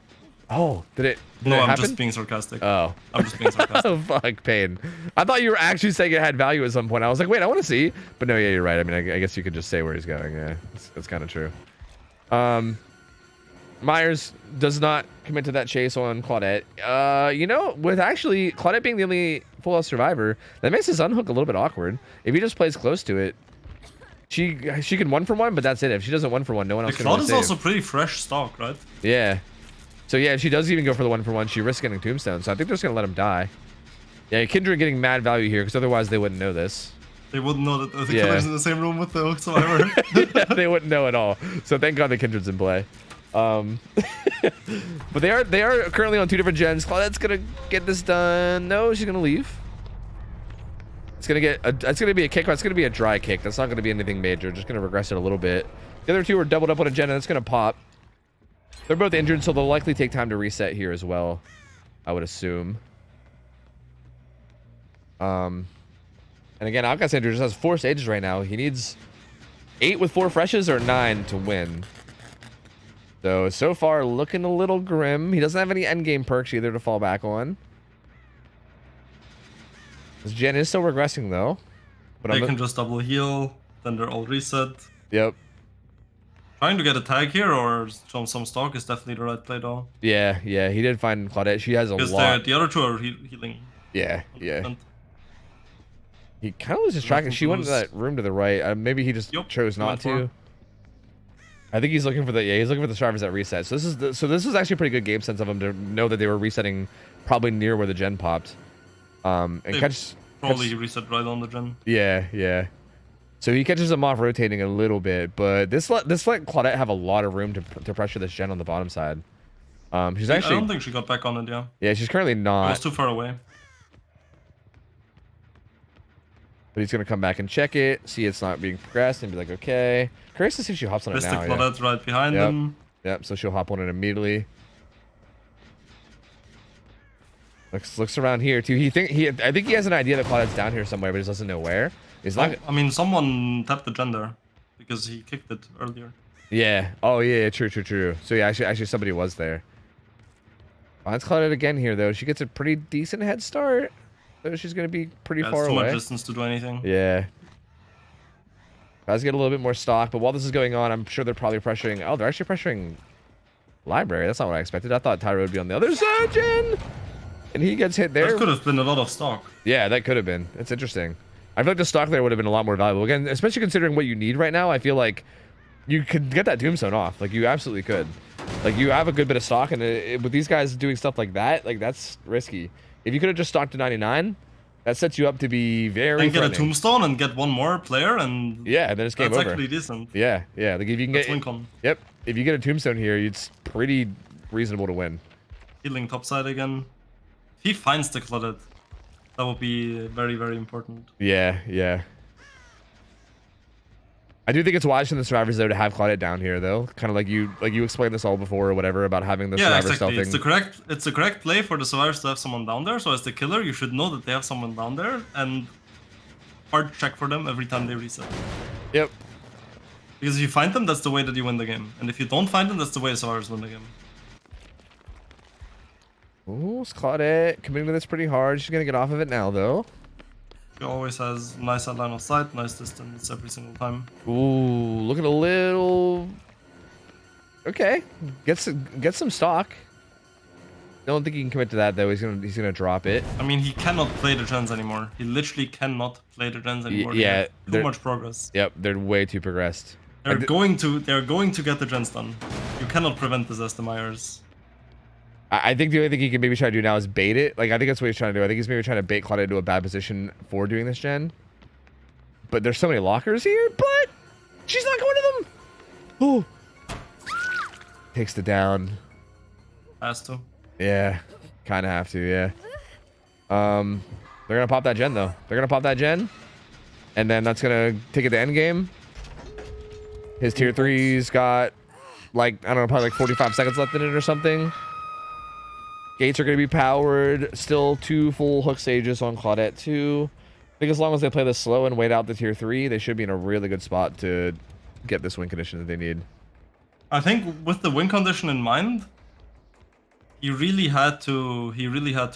Oh, did it I'm happen? just being sarcastic. Oh. I'm just being sarcastic. Oh, fuck, pain. I thought you were actually saying it had value at some point. I was like, wait, I want to see. But no, yeah, you're right. I mean, I guess you could just say where he's going. Yeah, that's kind of true. Myers does not commit to that chase on Claudette. You know, with actually Claudette being the only full health survivor, that makes his unhook a little bit awkward. If he just plays close to it, she can 1-for-1, but that's it. If she doesn't 1-for-1, no one else The can Claude really is save. also pretty fresh stock, right? Yeah. So yeah, if she does even go for the 1-for-1, she risks getting tombstone. So I think they're just gonna let him die. Yeah, Kindred getting mad value here because otherwise they wouldn't know this. They wouldn't know that the killer's in the same room with the hooked survivor. Yeah, they wouldn't know at all. So thank God the Kindred's in play. But they are currently on 2 different gens. Claudette's gonna get this done. No, she's gonna leave. It's gonna be a kick, but it's gonna be a dry kick. That's not gonna be anything major. Just gonna regress it a little bit. The other 2 are doubled up on a gen, and it's gonna pop. They're both injured, so they'll likely take time to reset here as well, I would assume. And again, Alcasandra just has 4 stages right now. He needs 8 with 4 freshes or 9 to win. So far, looking a little grim. He doesn't have any endgame perks either to fall back on. This gen is still regressing, though. But They can just double heal, then they're all reset. Yep. Trying to get a tag here or some stock is definitely the right play, though. Yeah, he did find Claudette. She has a lot. Because the other 2 are healing. Yeah. 100%. He kind of loses track. She went to that room to the right. Maybe he just chose not to. I think he's looking for he's looking for the survivors that reset. So this was actually a pretty good game sense of him to know that they were resetting probably near where the gen popped. And Probably reset right on the gen. Yeah. So he catches them off rotating a little bit, but this let Claudette have a lot of room to pressure this gen on the bottom side. She's actually. I don't think she got back on it. Yeah, she's currently not. It was too far away. But he's gonna come back and check it, see it's not being progressed, and be like, okay. Curious to see if she hops on it now. Claudette's right behind him. Yep. So she'll hop on it immediately. Looks around here too. I think he has an idea that Claudette's down here somewhere, but he doesn't know where. He's not. I mean, someone tapped the gen there because he kicked it earlier. Yeah. Oh yeah. True. So yeah, actually somebody was there. Finds Claudette again here though. She gets a pretty decent head start. So she's gonna be pretty far away. Too much distance to do anything. Yeah. Guys get a little bit more stock, but while this is going on, I'm sure they're probably pressuring. Oh, they're actually pressuring library. That's not what I expected. I thought Tyro would be on the other side, Jen. And he gets hit there. That could have been a lot of stock. Yeah, that could have been. It's interesting. I feel like the stock there would have been a lot more valuable. Again, especially considering what you need right now, I feel like you could get that tombstone off. Like, you absolutely could. Like, you have a good bit of stock, and with these guys doing stuff like that, like, that's risky. If you could have just stocked to 99, that sets you up to be very And get threatening. a tombstone and get one more player, and yeah, and then it's game that's over. actually decent. Yeah. Like, if you can That's get... win con. Yep. If you get a tombstone here, it's pretty reasonable to win. Healing topside again. If he finds the Claudette, that would be very, very important. Yeah. I do think it's wise from the survivors though to have Claudette down here though. Kind of like you explained this all before or whatever about having the survivor exactly. stealthing. It's the correct play for the survivors to have someone down there. So as the killer, you should know that they have someone down there and hard check for them every time they reset. Yep. Because if you find them, that's the way that you win the game. And if you don't find them, that's the way the survivors win the game. Ooh, it's Claudette committing to this pretty hard. She's gonna get off of it now though. She always has nice line of sight, nice distance every single time. Ooh, looking a little... Okay, get some stock. Don't think he can commit to that though. He's gonna drop it. I mean, he cannot play the gens anymore. He literally cannot play the gens anymore. Yeah, too much progress. Yep, they're way too progressed. They're going to get the gens done. You cannot prevent this as the Myers. I think the only thing he can maybe try to do now is bait it. Like, I think that's what he's trying to do. I think he's maybe trying to bait Claudette into a bad position for doing this gen. But there's so many lockers here, but she's not going to them. Oh. Takes the down. Has to. Yeah, kind of have to, yeah. They're going to pop that gen, though. They're going to pop that gen. and then that's gonna take it to end game. His tier 3's got like, I don't know, probably like 45 seconds left in it or something. Gates are gonna be powered. Still 2 full hook stages on Claudette 2. I think as long as they play this slow and wait out the tier 3, they should be in a really good spot to get this win condition that they need. I think with the win condition in mind, he really had to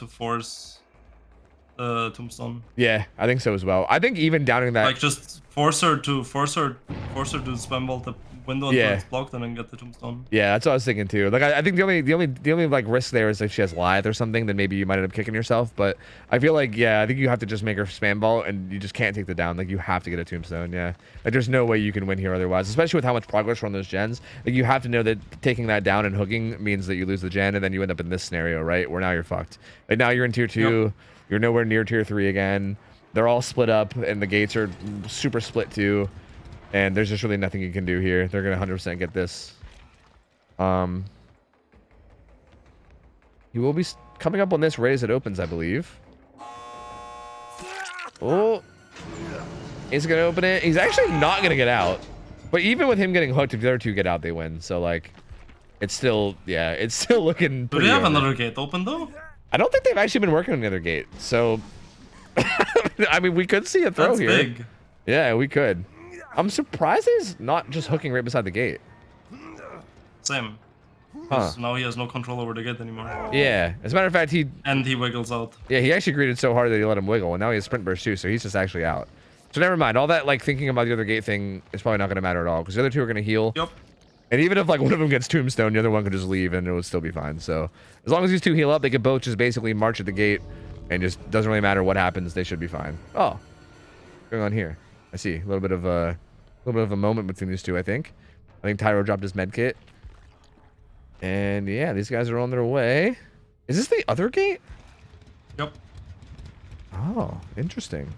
force the tombstone. Yeah, I think so as well. I think even downing that, Like just force her to spam vault the window until it's blocked and then get the tombstone. yeah, that's what I was thinking too. Like I think the only like risk there is if she has lithe or something, then maybe you might end up kicking yourself. But I feel like, yeah, I think you have to just make her spam vault and you just can't take the down. Like you have to get a tombstone. Yeah, like there's no way you can win here otherwise, especially with how much progress we're on those gens. Like you have to know that taking that down and hooking means that you lose the gen and then you end up in this scenario, right? Where now you're fucked. Like now you're in tier 2. Yep. You're nowhere near tier 3 again. They're all split up and the gates are super split too. And there's just really nothing you can do here. They're going to 100% get this. He will be coming up on this right as it opens, I believe. Oh. He's going to open it. He's actually not going to get out. But even with him getting hooked, if the other two get out, they win. So, like, it's still, yeah, it's still looking pretty. Do they have another gate open, though? I don't think they've actually been working on the other gate. So, I mean, we could see a throw here. That's big. Yeah, we could. I'm surprised he's not just hooking right beside the gate. Same. Huh. Now he has no control over the gate anymore. Yeah. As a matter of fact, he wiggles out. Yeah, he actually greeted so hard that he let him wiggle, and now he has sprint burst too, so he's just actually out. So never mind. All that like thinking about the other gate thing is probably not going to matter at all, because the other two are going to heal. Yep. And even if like one of them gets tombstone, the other one could just leave, and it would still be fine. So as long as these two heal up, they could both just basically march at the gate, and just doesn't really matter what happens. They should be fine. Oh, what's going on here? I see a little bit of a moment between these two. I think Tyro dropped his med kit, and yeah, these guys are on their way. Is this the other gate? Yep. Oh, interesting.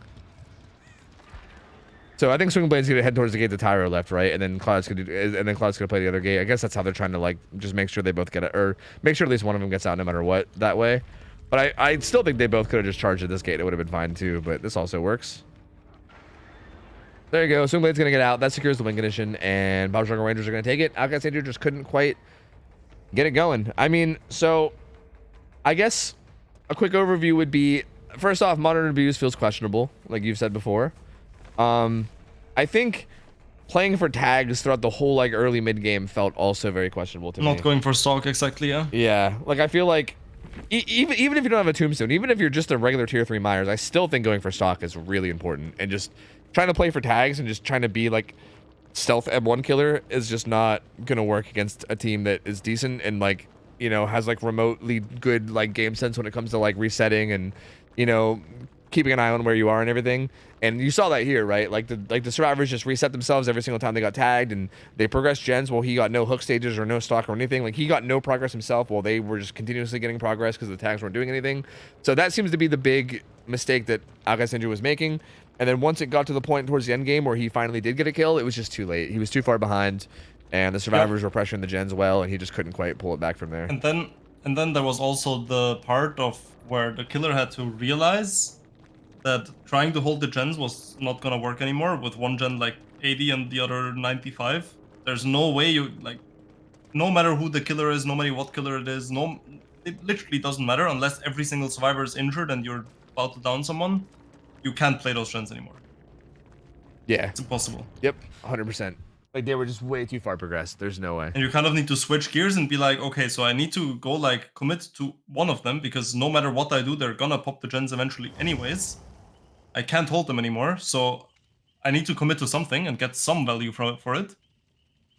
So I think Swing Blade's gonna head towards the gate that Tyro left, right? And then Cloud's gonna play the other gate. I guess that's how they're trying to like just make sure they both get it, or make sure at least one of them gets out no matter what that way. But I still think they both could have just charged at this gate. It would have been fine too. But this also works. There you go. Swing Blade's gonna get out. That secures the win condition, and Power Struggle Rangers are gonna take it. Outcast Andrew just couldn't quite get it going. I mean, so I guess a quick overview would be, first off, Modern Abuse feels questionable, like you've said before. I think playing for tags throughout the whole like early mid game felt also very questionable to me. Not going for stock, exactly, yeah. Yeah, like I feel like even if you don't have a tombstone, even if you're just a regular tier 3 Myers, I still think going for stock is really important, and just trying to play for tags and just trying to be like stealth M1 killer is just not gonna work against a team that is decent and like, you know, has like remotely good like game sense when it comes to like resetting and, you know, keeping an eye on where you are and everything. And you saw that here, right? Like the survivors just reset themselves every single time they got tagged, and they progressed gens while he got no hook stages or no stock or anything. Like he got no progress himself while they were just continuously getting progress because the tags weren't doing anything. So that seems to be the big mistake that Outcast Ninja was making. And then once it got to the point towards the end game where he finally did get a kill, it was just too late. He was too far behind, and the survivors were pressuring the gens well, and he just couldn't quite pull it back from there. And then there was also the part of where the killer had to realize that trying to hold the gens was not gonna work anymore with one gen like 80 and the other 95. There's no way you, like, no matter who the killer is, no matter what killer it is, it literally doesn't matter unless every single survivor is injured and you're about to down someone. You can't play those gens anymore. Yeah. It's impossible. Yep, 100%. Like they were just way too far progressed. There's no way. And you kind of need to switch gears and be like, okay, so I need to go like commit to one of them, because no matter what I do, they're gonna pop the gens eventually anyways. I can't hold them anymore, so I need to commit to something and get some value for it.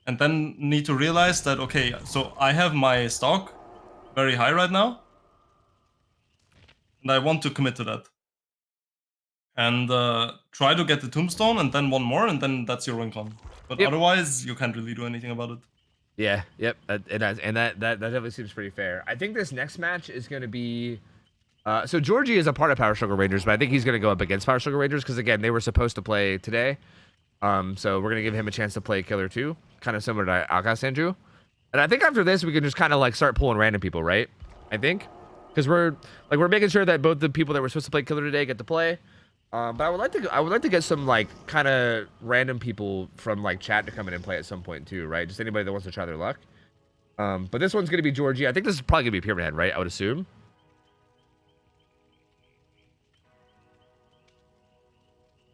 And then need to realize that, okay, so I have my stock very high right now, and I want to commit to that. And try to get the tombstone, and then one more, and then that's your win con. But otherwise, you can't really do anything about it. Yeah, yep, and that definitely seems pretty fair. I think this next match is going to be... so Georgie is a part of Power Struggle Rangers, but I think he's going to go up against Power Struggle Rangers because, again, they were supposed to play today. So we're going to give him a chance to play Killer 2, kind of similar to Outcast Andrew. And I think after this, we can just kind of like start pulling random people, right? I think. Because we're making sure that both the people that were supposed to play Killer today get to play. But I would like to get some like kind of random people from like chat to come in and play at some point too, right? Just anybody that wants to try their luck. But this one's gonna be Georgie. I think this is probably gonna be Pyramid Head, right? I would assume.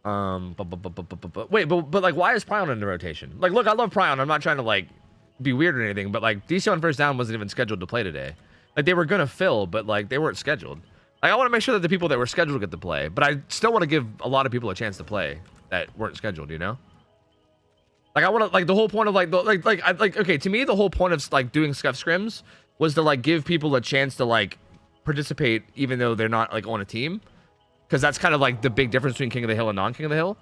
Wait, but like, why is Prion in the rotation? Like, look, I love Prion. I'm not trying to like be weird or anything, but like DC on first down wasn't even scheduled to play today. Like they were gonna fill, but like they weren't scheduled. Like I want to make sure that the people that were scheduled get to play, but I still want to give a lot of people a chance to play that weren't scheduled. You know. Like I want to like the whole point of like okay, to me the whole point of like doing scrims was to like give people a chance to like participate even though they're not like on a team, because that's kind of like the big difference between King of the Hill and non-King of the Hill.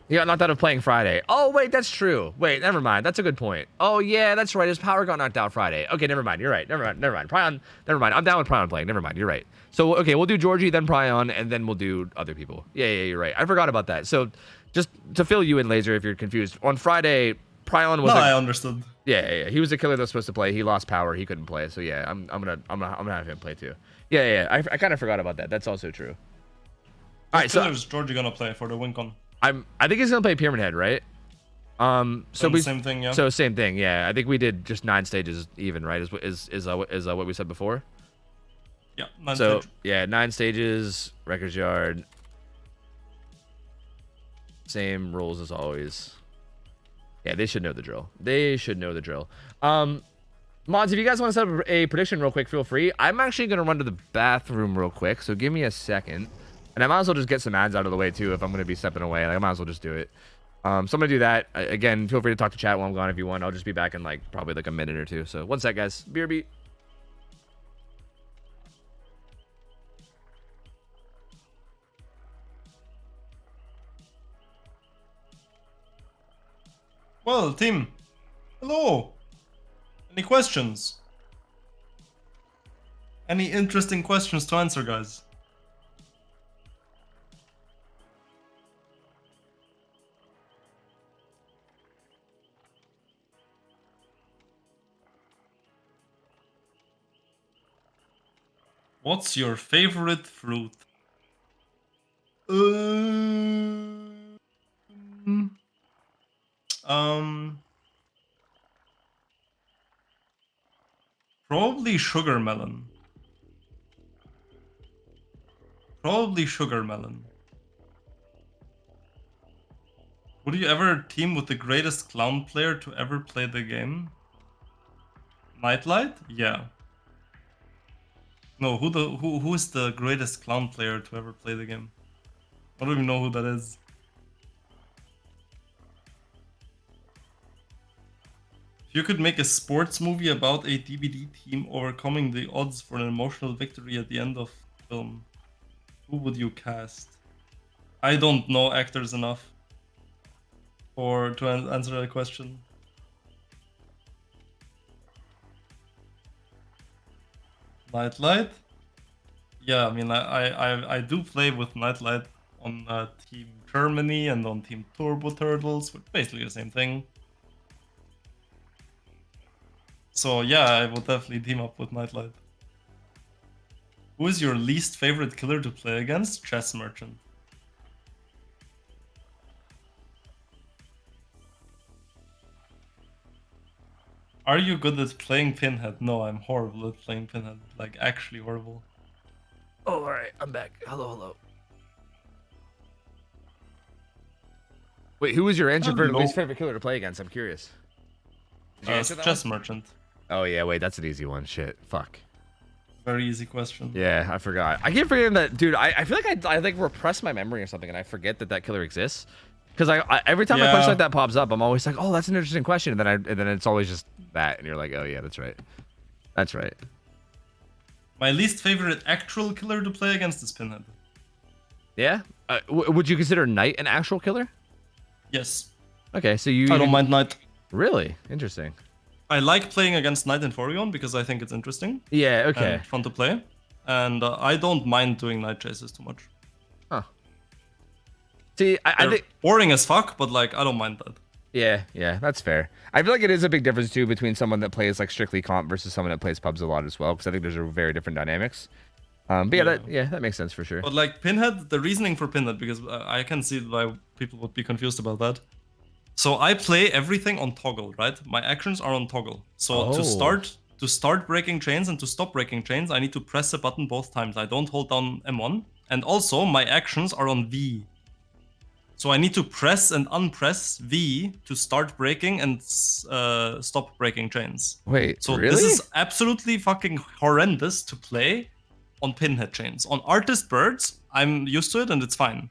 He got knocked out of playing Friday. Oh wait, that's true. Wait, never mind. That's a good point. Oh yeah, that's right. His power got knocked out Friday. Okay, never mind. You're right. Never mind. Prion. Never mind. I'm down with Prion playing. Never mind. You're right. So okay, we'll do Georgie, then Prion, and then we'll do other people. Yeah, you're right. I forgot about that. So just to fill you in, Laser, if you're confused, on Friday, Prion was. No, I understood. Yeah. He was a killer that was supposed to play. He lost power. He couldn't play. So yeah, I'm gonna have him play too. Yeah. I kind of forgot about that. That's also true. All right, so is Georgie gonna play for the WinCon? I think he's gonna play Pyramid Head, right? So we same thing, yeah. So same thing, yeah. I think we did just 9 stages even, right? Is what we said before? Yeah. 9 so stage. yeah, 9 stages, Records Yard. Same rules as always. Yeah, they should know the drill. Mods, if you guys want to set up a prediction real quick, feel free. I'm actually gonna run to the bathroom real quick, so give me a second. And I might as well just get some ads out of the way too if I'm going to be stepping away. Like, I might as well just do it. So I'm going to do that. Again, feel free to talk to chat while I'm gone if you want. I'll just be back in like probably like a minute or two. So one sec, guys. BRB. Well, team. Hello. Any questions? Any interesting questions to answer, guys? What's your favorite fruit? Probably sugar melon. Would you ever team with the greatest clown player to ever play the game? Nightlight? Yeah. No, who is the greatest clown player to ever play the game? I don't even know who that is. If you could make a sports movie about a DBD team overcoming the odds for an emotional victory at the end of the film, who would you cast? I don't know actors enough to answer that question. Nightlight? Yeah, I mean, I do play with Nightlight on Team Germany and on Team Turbo Turtles, which basically the same thing. So yeah, I would definitely team up with Nightlight. Who is your least favorite killer to play against? Chess Merchant. Are you good at playing Pinhead? No, I'm horrible at playing Pinhead. Like, actually horrible. Oh, alright, I'm back. Hello. Wait, who was your answer for least favorite killer to play against? I'm curious. Chess Merchant. Oh yeah, wait, that's an easy one. Shit, fuck. Very easy question. Yeah, I forgot. I keep forgetting that, dude. I feel like I like repress my memory or something, and I forget that killer exists. Because every time a question like that pops up, I'm always like, oh, that's an interesting question, and then it's always just that, and you're like, oh yeah, that's right. That's right. My least favorite actual killer to play against is Pinhead. Yeah? Would you consider Knight an actual killer? Yes. Okay, so I don't mind Knight. Really? Interesting. I like playing against Knight and Forion because I think it's interesting. Yeah, okay. And fun to play. And I don't mind doing Knight chases too much. Huh. See, I think boring as fuck, but like I don't mind that. Yeah, that's fair. I feel like it is a big difference too between someone that plays like strictly comp versus someone that plays pubs a lot as well, because I think those are very different dynamics. But yeah, that makes sense for sure. But like Pinhead, the reasoning for Pinhead, because I can see why people would be confused about that. So I play everything on toggle, right? My actions are on toggle. So to start breaking chains and to stop breaking chains, I need to press a button both times. I don't hold down M1. And also my actions are on V. So I need to press and unpress V to start breaking and stop breaking chains. Wait, so really? This is absolutely fucking horrendous to play on Pinhead chains. On Artist Birds, I'm used to it and it's fine.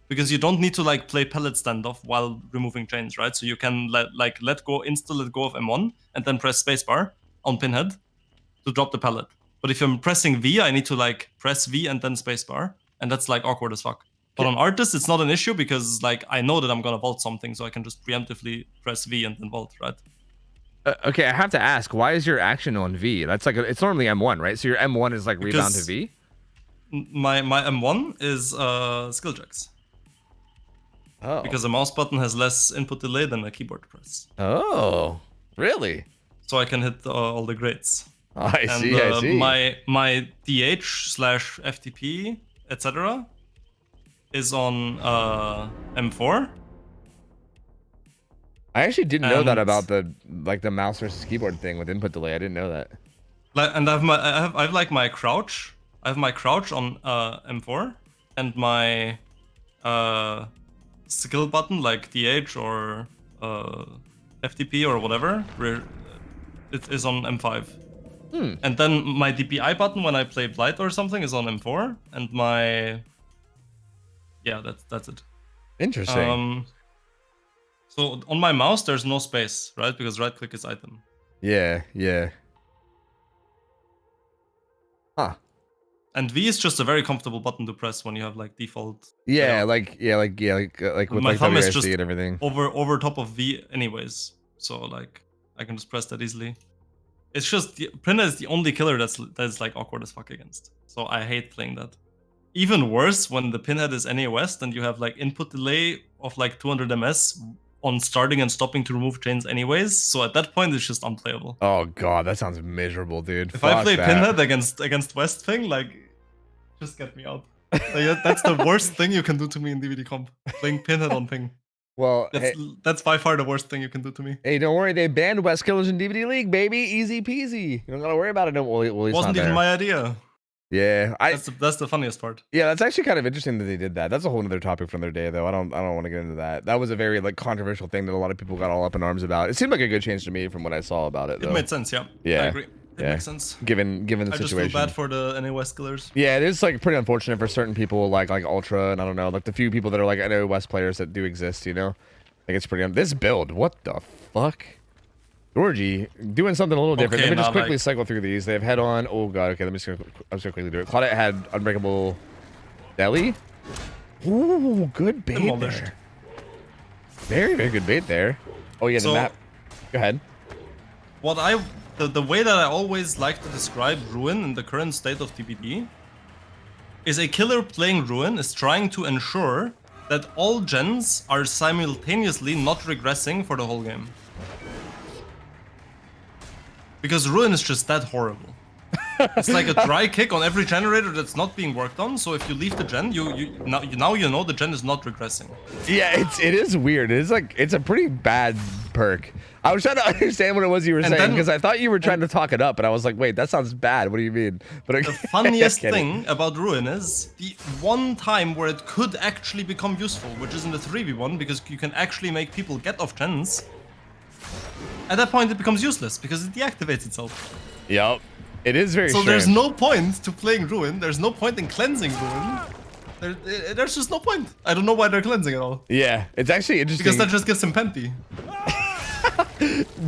Because you don't need to like play pellet standoff while removing chains, right? So you can let go of M1 and then press spacebar on Pinhead to drop the pellet. But if I'm pressing V, I need to like press V and then spacebar, and that's like awkward as fuck. But on Artist, it's not an issue because like I know that I'm gonna vault something, so I can just preemptively press V and then vault, right? Okay, I have to ask, why is your action on V? That's like it's normally M1, right? So your M1 is like rebound to V. My M1 is skill checks. Oh. Because a mouse button has less input delay than a keyboard press. Oh, really? So I can hit all the grades. Oh, I see. My DH/FTP, etc. is on M4. I actually didn't know that about the mouse versus keyboard thing with input delay. I didn't know that. And I have like my crouch. I have my crouch on M4 and my skill button like DH or FTP or whatever. It is on M5. And then my DPI button when I play Blight or something is on M4, and my that's it. Interesting. So on my mouse there's no space, right? Because right click is item. Yeah. Huh. And V is just a very comfortable button to press when you have like default. Yeah, like with my like thumb is WSD just and everything. over top of V anyways, so like I can just press that easily. It's just Pinhead is the only killer that's like awkward as fuck against. So I hate playing that. Even worse when the Pinhead is NA-West and you have like input delay of like 200 ms on starting and stopping to remove chains anyways. So at that point it's just unplayable. Oh god, that sounds miserable, dude. If I play Pinhead against West thing, like just get me out. Like, that's the worst thing you can do to me in DVD comp. Playing Pinhead on ping. Well, that's by far the worst thing you can do to me. Hey, don't worry, they banned West Killers in DVD League, baby. Easy peasy. You don't gotta worry about it. No, well, it wasn't even my idea. Yeah, that's the funniest part. Yeah, that's actually kind of interesting that they did that. That's a whole other topic for another day, though. I don't want to get into that. That was a very like controversial thing that a lot of people got all up in arms about. It seemed like a good change to me from what I saw about it. Though. It made sense, yeah. Yeah, I agree. It makes sense. Given the situation. I just feel bad for the NA West killers. Yeah, it is like pretty unfortunate for certain people like Ultra and I don't know, like the few people that are like NA West players that do exist. You know, like it's pretty. This build, what the fuck? Georgie doing something a little different. Let me just quickly cycle through these. They have head on. Oh god. Okay, I'm just gonna quickly do it. Claudette had Unbreakable Deli. Ooh, good bait there. Very, very good bait there. Oh yeah, the map. Go ahead. The way that I always like to describe Ruin in the current state of TBD is a killer playing Ruin is trying to ensure that all gens are simultaneously not regressing for the whole game. Because Ruin is just that horrible. It's like a dry kick on every generator that's not being worked on. So if you leave the gen, now you know the gen is not regressing. Yeah, it is weird. It is like it's a pretty bad perk. I was trying to understand what it was you were saying because I thought you were trying to talk it up, but I was like, wait, that sounds bad. What do you mean? But the funniest thing about Ruin is the one time where it could actually become useful, which is in the 3v1, because you can actually make people get off gens. At that point, it becomes useless because it deactivates itself. Yep. It is very strange. So there's no point to playing Ruin. There's no point in cleansing Ruin. There's just no point. I don't know why they're cleansing at all. Yeah, it's actually interesting. Because that just gives him Penti.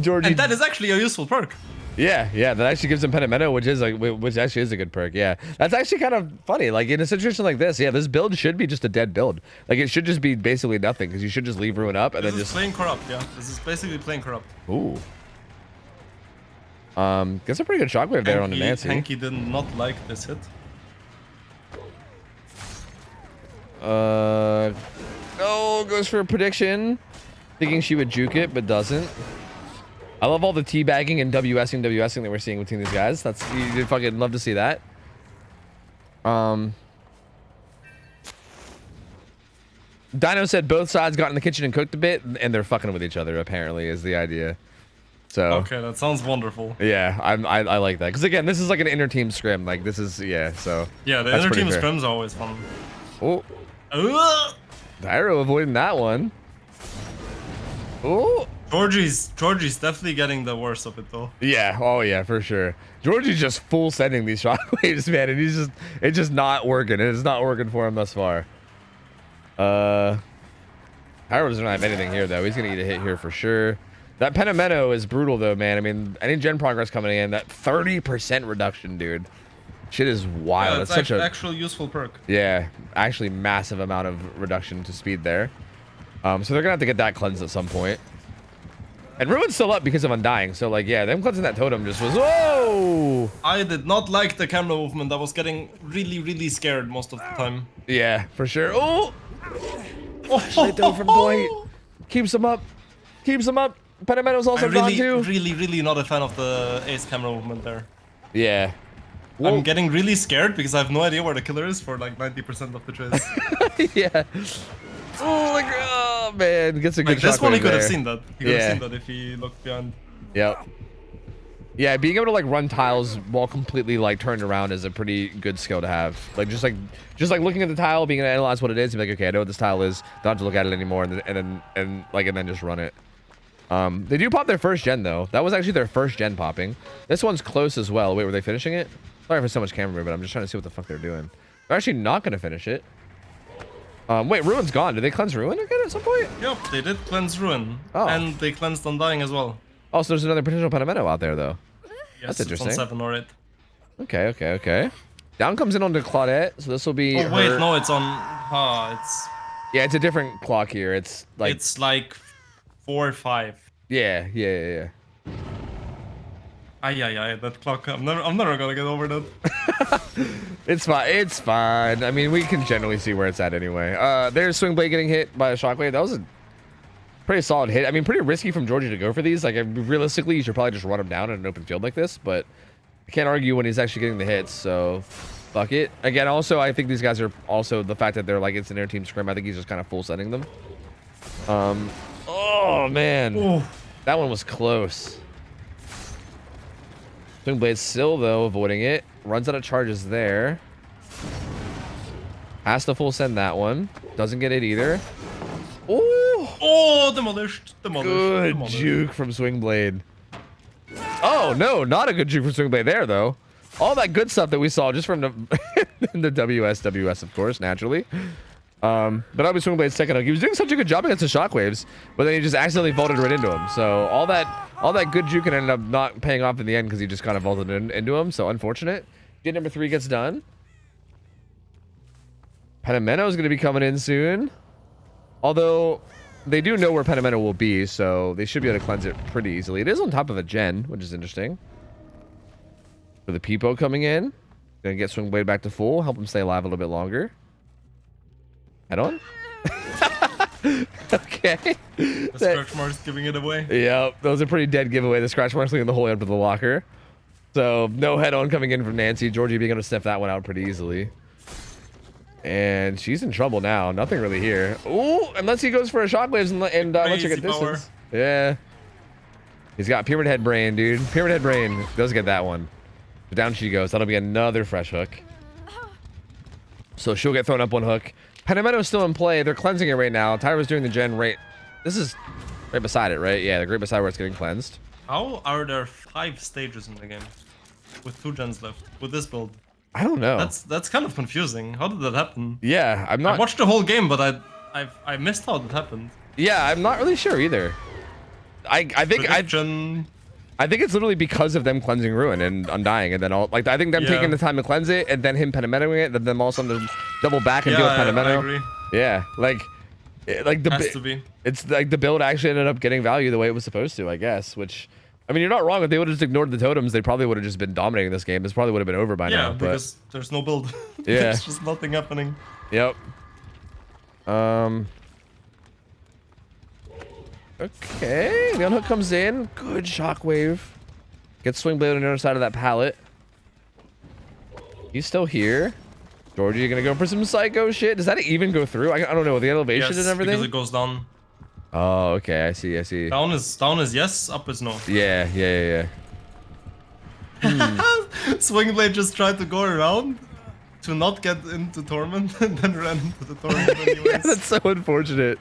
Georgie. And that is actually a useful perk. Yeah, that actually gives him Pentimento, which actually is a good perk. Yeah, that's actually kind of funny. Like in a situation like this, yeah, this build should be just a dead build. Like it should just be basically nothing because you should just leave Ruin up and then just playing corrupt. Yeah, this is basically playing corrupt. Ooh. Gets a pretty good shockwave there on the Nancy. Hanky did not like this hit. No, goes for a prediction, thinking she would juke it, but doesn't. I love all the teabagging and WSing that we're seeing between these guys. You'd fucking love to see that. Dino said both sides got in the kitchen and cooked a bit, and they're fucking with each other. Apparently, is the idea. So Okay, that sounds wonderful. yeah, I like that because again, this is like an inter team scrim. Like this is So Yeah, the that's inter pretty team fair. scrims are always fun. Oh, Ugh! Dyro avoiding that one. Oh. Georgie's definitely getting the worst of it though. Yeah, oh yeah, for sure. Georgie's just full sending these shockwaves, man, and it's just not working. It's not working for him thus far. Pyro doesn't have anything here though. He's gonna eat a hit here for sure. That Penamento is brutal though, man. I mean, any gen progress coming in, that 30% reduction, dude. Shit is wild. Yeah, it's it's such a actual useful perk. yeah, actually massive amount of reduction to speed there. So they're gonna have to get that cleansed at some point. And Ruin's still up because of Undying, so like, yeah, them cleansing that totem just was, whoa! I did not like the camera movement. I was getting really scared most of the time. Yeah, for sure. Oh! Right though from Dwight. Keeps him up. Keeps him up. Penamento's also I'm gone too. really not a fan of the ace camera movement there. Yeah. Whoa. I'm getting really scared because I have no idea where the killer is for like 90% of the chase. Yeah. Oh, like, oh man, gets a good Like this shockwave one, he could have there. seen that. He could have Yeah. seen that if he looked behind. Yep. Yeah, being able to like run tiles while completely like turned around is a pretty good skill to have. Like just looking at the tile, being able to analyze what it is, and be like, okay, I know what this tile is. Don't have to look at it anymore, and then just run it. They do pop their first gen though. That was actually their first gen popping. This one's close as well. Wait, were they finishing it? Sorry for so much camera movement. I'm just trying to see what the fuck they're doing. They're actually not gonna finish it. Wait, Ruin's gone. Did they cleanse Ruin again at some point? Yep, they did cleanse Ruin. Oh. And they cleansed Undying as well. Oh, so there's another potential Penamento out there though. Yes, That's interesting. It's on 7 or 8. Okay. Down comes in onto Claudette, so this will be. Oh wait, her... no, it's on. Yeah, it's a different clock here. It's like. It's like 4 or 5. Yeah. Ay, that clock. I'm never gonna get over that. It's fine. I mean, we can generally see where it's at anyway. There's Swing Blade getting hit by a shockwave. That was a pretty solid hit. I mean, pretty risky from Georgie to go for these. Like, realistically, you should probably just run him down in an open field like this, but I can't argue when he's actually getting the hits, so fuck it. Again, also, I think these guys are also the fact that they're like, it's an inter-team scrim. I think he's just kind of full setting them. Oh, man. Ooh. That one was close. Swing Blade still, though, avoiding it. Runs out of charges there. Has to full send that one. Doesn't get it either. Ooh! Oh, demolished. Good juke from Swing Blade. Oh, no, not a good juke from Swing Blade there, though. All that good stuff that we saw just from the WS, of course, naturally. But I'll be Swing Blade's second hook. He was doing such a good job against the shockwaves, but then he just accidentally vaulted right into him. So all that good juke ended up not paying off in the end because he just kind of vaulted into him. So unfortunate. Get number 3 gets done. Penamento is going to be coming in soon. Although they do know where Penamento will be, so they should be able to cleanse it pretty easily. It is on top of a gen, which is interesting. For the Peepo coming in. Gonna get Swing Blade back to full, help him stay alive a little bit longer. Head on? Okay. The stretch mark's giving it away. Yep, that was a pretty dead giveaway. The scratch marks leaving the whole way up to the locker. So no head on coming in from Nancy. Georgie being able to sniff that one out pretty easily. And she's in trouble now. Nothing really here. Ooh, unless he goes for a shockwaves and lets her get Power. distance. Yeah. He's got Pyramid Head Brain, dude. Pyramid Head Brain does get that one. But down she goes. That'll be another fresh hook. So she'll get thrown up one hook. Penamento's still in play. They're cleansing it right now. Tyra's doing the gen right. This is right beside it, right? Yeah, the right beside where it's getting cleansed. How are there 5 stages in the game with 2 gens left with this build? I don't know. That's kind of confusing. How did that happen? Yeah, I'm not. I watched the whole game, but I missed how that happened. Yeah, I'm not really sure either. I think it's literally because of them cleansing Ruin and Undying, and then all like I think them taking the time to cleanse it, and then him Penamentoing it, then them all of a sudden double back and deal with Penamento. I agree. Yeah, like the Has to be. It's like the build actually ended up getting value the way it was supposed to, I guess. Which, I mean, you're not wrong. If they would have just ignored the totems, they probably would have just been dominating this game. This probably would have been over by now. Yeah, because there's no build. Yeah. There's just nothing happening. Yep. Okay, the unhook comes in. Good shockwave. Gets Swing Blade on the other side of that pallet. He's still here. Georgie, you gonna go for some psycho shit? Does that even go through? I don't know, the elevation Yes, and everything? because it goes down. Oh, okay, I see, I see. Down is yes, up is no. Yeah, yeah, yeah. Swing Blade just tried to go around to not get into Torment and then ran into the Torment anyways. Yeah, that's so unfortunate.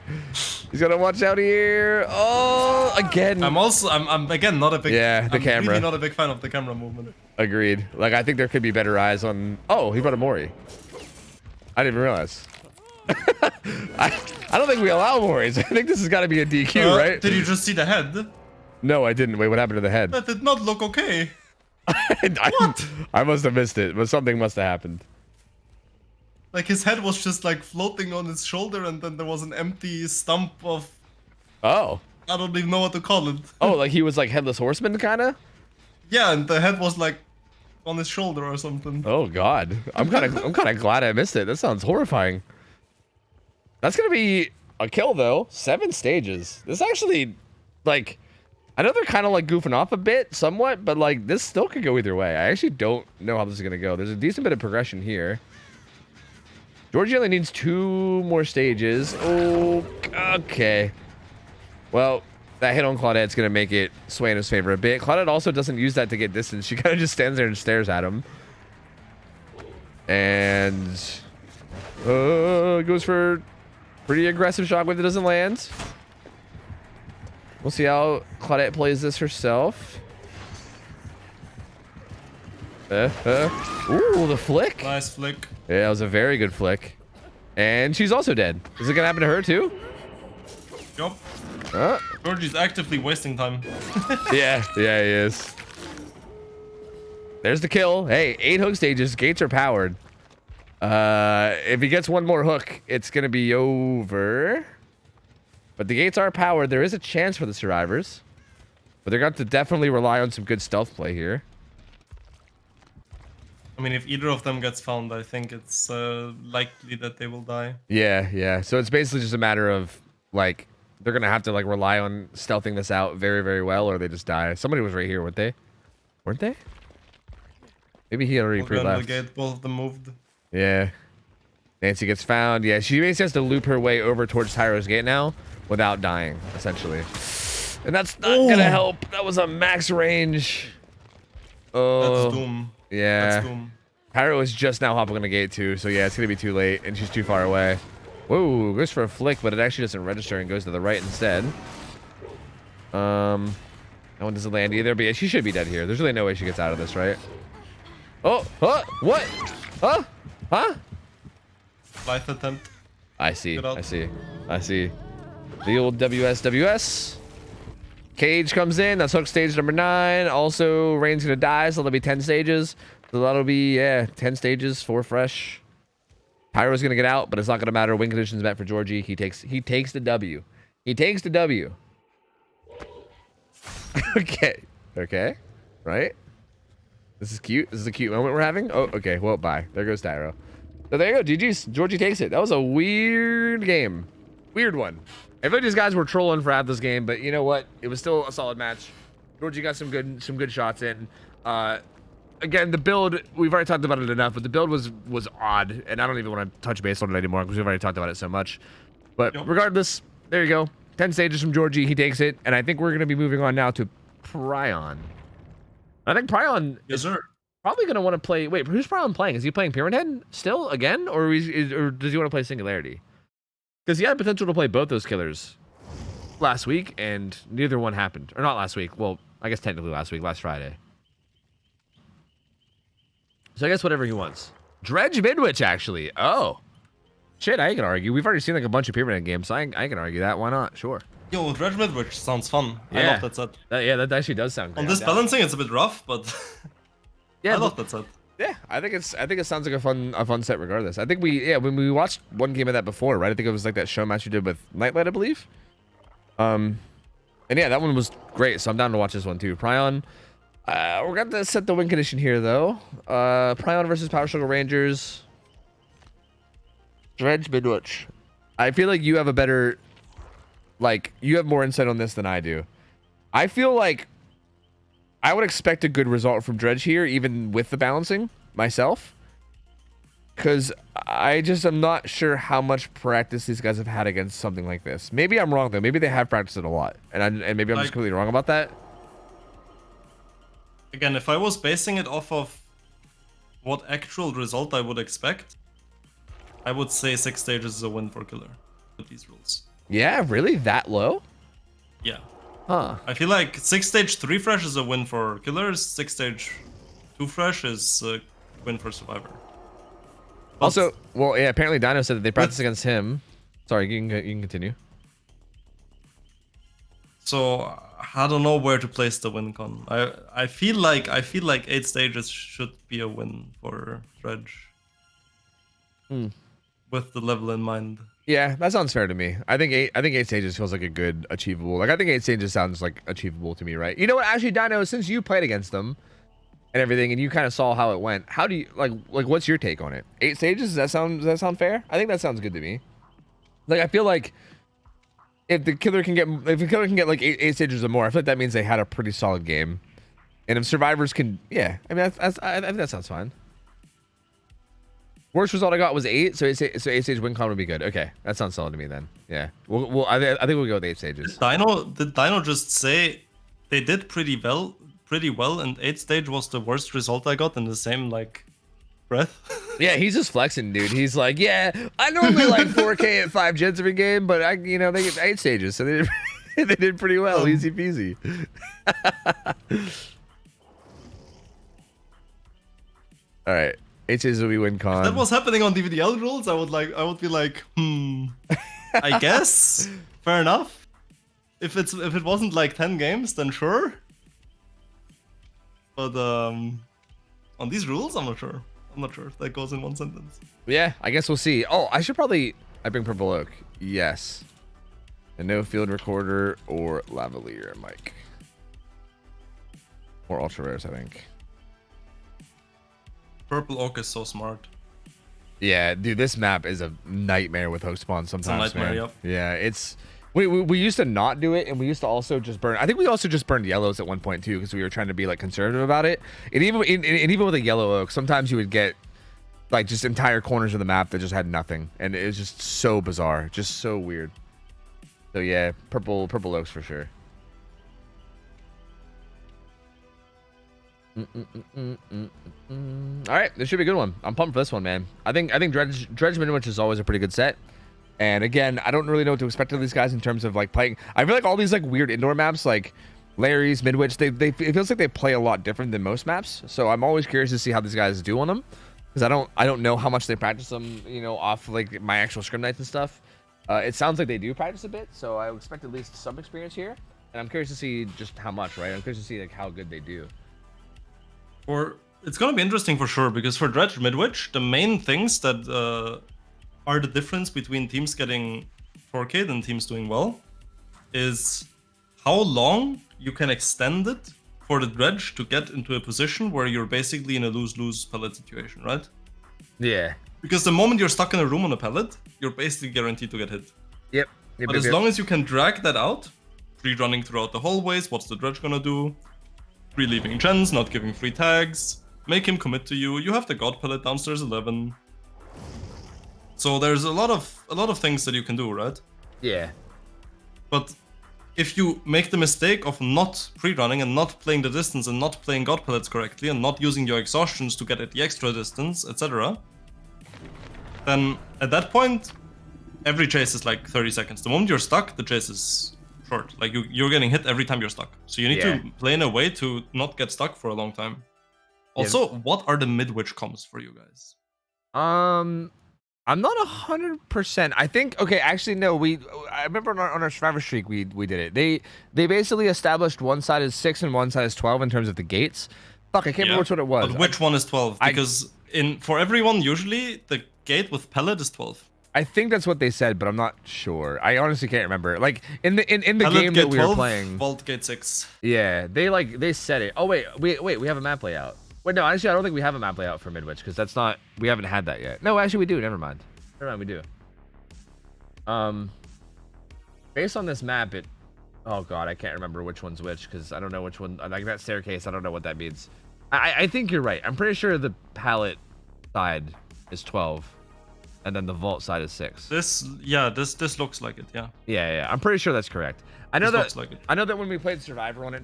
He's gotta watch out here. Oh, again. I'm again not a big the I'm camera. really not a big fan of the camera movement. Agreed. Like, I think there could be better eyes on... Oh, he brought a Mori. I didn't even realize. I don't think we allow Moris. I think this has got to be a DQ, right? Did you just see the head? No, I didn't. Wait, what happened to the head? That did not look okay. What? I must have missed it, but something must have happened. Like his head was just like floating on his shoulder, and then there was an empty stump of... Oh. I don't even know what to call it. Oh, like he was like Headless Horseman, kind of? Yeah, and the head was like on his shoulder or something. Oh God, I'm kind of glad I missed it. That sounds horrifying. That's gonna be a kill though. 7 stages. This actually, like, I know they're kind of like goofing off a bit, somewhat, but like this still could go either way. I actually don't know how this is gonna go. There's a decent bit of progression here. Georgie only needs 2 more stages. Oh, okay. Well, that hit on Claudette's going to make it sway in his favor a bit. Claudette also doesn't use that to get distance. She kind of just stands there and stares at him. And goes for pretty aggressive shockwave that doesn't land. We'll see how Claudette plays this herself. Ooh, the flick. Nice flick. Yeah, that was a very good flick. And she's also dead. Is it going to happen to her too? Yup. Georgie's actively wasting time. yeah, he is. There's the kill. Hey, 8 hook stages. Gates are powered. If he gets 1 more hook, it's going to be over. But the gates are powered. There is a chance for the survivors. But they're going to definitely rely on some good stealth play here. I mean, if either of them gets found, I think it's likely that they will die. Yeah. So it's basically just a matter of, like, they're going to have to, like, rely on stealthing this out very, very well, or they just die. Somebody was right here, weren't they? Weren't they? Maybe he already pre-left. Gate, both of them moved. Yeah. Nancy gets found. Yeah, she basically has to loop her way over towards Tyro's gate now without dying, essentially. And that's not going to help. That was a max range. Oh. That's doom. Yeah. That's doom. Tyro is just now hopping on the gate, too, so yeah, it's going to be too late, and she's too far away. Whoa, goes for a flick, but it actually doesn't register and goes to the right instead. That one doesn't land either, but yeah, she should be dead here. There's really no way she gets out of this, right? Oh, huh? What? Huh? Huh? Life attempt. I see. I see. The old WS. Cage comes in. That's hook stage number 9. Also, Rain's gonna die, so there'll be 10 stages. So that'll be, 10 stages, 4 fresh. Pyro's gonna get out, but it's not gonna matter. Win conditions met for Georgie. He takes the W. He takes the W. Okay. Right? This is cute. This is a cute moment we're having. Oh, okay. Well, bye. There goes Tyro. So there you go. GG's. Georgie takes it. That was a weird game. Weird one. I feel like these guys were trolling for half this game, but you know what? It was still a solid match. Georgie got some good shots in. Again, the build, we've already talked about it enough, but the build was odd, and I don't even want to touch base on it anymore because we've already talked about it so much. But regardless, there you go. 10 stages from Georgie. He takes it, and I think we're going to be moving on now to Pryon. I think Pryon is probably going to want to play... Wait, who's Pryon playing? Is he playing Pyramid Head still again, or does he want to play Singularity? Because he had potential to play both those killers last week, and neither one happened. Or not last week. Well, I guess technically last week, last Friday. So I guess whatever he wants. Dredge Midwich, actually. Oh. Shit, I can argue. We've already seen like a bunch of Pyramid Head games, so I can argue that. Why not? Sure. Yo, Dredge Midwich sounds fun. Yeah. I love that set. That actually does sound great. On this balancing, it's a bit rough, but yeah, I love that set. Yeah, I think it sounds like a fun set regardless. I think when we watched one game of that before, right? I think it was like that show match you did with Nightlight, I believe. And yeah, that one was great, so I'm down to watch this one too. Pryon. We're going to set the win condition here, though. Pryon versus Power Struggle Rangers. Dredge Midwich. I feel like you have a better... Like, you have more insight on this than I do. I feel like I would expect a good result from Dredge here, even with the balancing, myself. Because I just am not sure how much practice these guys have had against something like this. Maybe I'm wrong though. Maybe they have practiced it a lot, and maybe I'm just completely wrong about that. Again, if I was basing it off of what actual result I would expect, I would say 6 stages is a win for Killer with these rules. Yeah, really? That low? Yeah. Huh. I feel like 6 stage 3 fresh is a win for Killers, 6 stage 2 fresh is a win for Survivor. But also, well, yeah, apparently Dino said that they practiced against him. Sorry, you can continue. So I don't know where to place the win con. I feel like 8 stages should be a win for Dredge. With the level in mind. Yeah, that sounds fair to me. I think eight stages feels like a good achievable. Like I think 8 stages sounds like achievable to me, right? You know what? Actually, Dino, since you played against them and everything, and you kind of saw how it went, how do you like? What's your take on it? 8 stages? Does that sound fair? I think that sounds good to me. Like I feel like if the killer can get like eight stages or more, I feel like that means they had a pretty solid game. And if survivors can, yeah, I mean, I think that sounds fine. Worst result I got was 8, so 8 stage win con would be good. Okay, that sounds solid to me then. Yeah, I think we'll go with 8 stages. Did Dino just say they did pretty well, and 8 stage was the worst result I got in the same like breath? Yeah, he's just flexing, dude. He's like, yeah, I normally like 4K at 5 gens every game, but they get 8 stages, so they did pretty well, easy peasy. All right. 8 stages will be win con. If that was happening on DVDL rules, I would be like, I guess, fair enough. If it wasn't like 10 games, then sure. But on these rules, I'm not sure. I'm not sure if that goes in one sentence. Yeah, I guess we'll see. Oh, I bring Purple Oak. Yes. And no field recorder or lavalier mic. Or ultra rares, I think. Purple Oak is so smart. Yeah, dude, this map is a nightmare with hook spawn sometimes, it's a nightmare, man. yep. Yeah, it's... We used to not do it, and we used to also just burn... I think we also just burned yellows at one point, too, because we were trying to be, like, conservative about it. And even with a yellow oak, sometimes you would get, like, just entire corners of the map that just had nothing. And it was just so bizarre. Just so weird. So, yeah, purple oaks for sure. All right, this should be a good one. I'm pumped for this one, man. I think Dredge Midwich is always a pretty good set. And again, I don't really know what to expect of these guys in terms of like playing. I feel like all these like weird indoor maps, like Larry's, Midwich, it feels like they play a lot different than most maps. So I'm always curious to see how these guys do on them, because I don't know how much they practice them, off like my actual scrim nights and stuff. It sounds like they do practice a bit, so I expect at least some experience here. And I'm curious to see just how much, right? I'm curious to see like how good they do. It's gonna be interesting for sure, because for Dredge Midwich, the main things that are the difference between teams getting 4K and teams doing well is how long you can extend it for the Dredge to get into a position where you're basically in a lose-lose pellet situation, right? Yeah. Because the moment you're stuck in a room on a pellet, you're basically guaranteed to get hit. Yep. But as long as you can drag that out, free running throughout the hallways, what's the Dredge gonna do? Free leaving gens, not giving free tags, make him commit to you. You have the God Pellet downstairs 11. So there's a lot of things that you can do, right? Yeah. But if you make the mistake of not pre-running and not playing the distance and not playing God Pellets correctly and not using your exhaustions to get at the extra distance, etc., then at that point, every chase is like 30 seconds. The moment you're stuck, the chase is short. Like you're getting hit every time you're stuck. So you need to play in a way to not get stuck for a long time. Also, what are the mid-witch comps for you guys? I'm not 100%. I think actually no. I remember on our Survivor streak we did it. They basically established one side is 6 and one side is 12 in terms of the gates. Fuck, I can't remember which one it was. But which one is 12? Because for everyone usually the gate with pellet is 12. I think that's what they said, but I'm not sure. I honestly can't remember. Like in the game that we 12, were playing, Vault gate 6. Yeah, they said it. Oh wait, we have a map layout. Wait, no, actually I don't think we have a map layout for Midwich because we haven't had that yet. No, actually we do. Never mind, we do. Based on this map, oh god, I can't remember which one's which because I don't know which one. Like that staircase, I don't know what that means. I think you're right. I'm pretty sure the pallet side is 12, and then the vault side is 6. This looks like it. Yeah. Yeah. I'm pretty sure that's correct. I know This that. looks like it. I know that when we played Survivor on it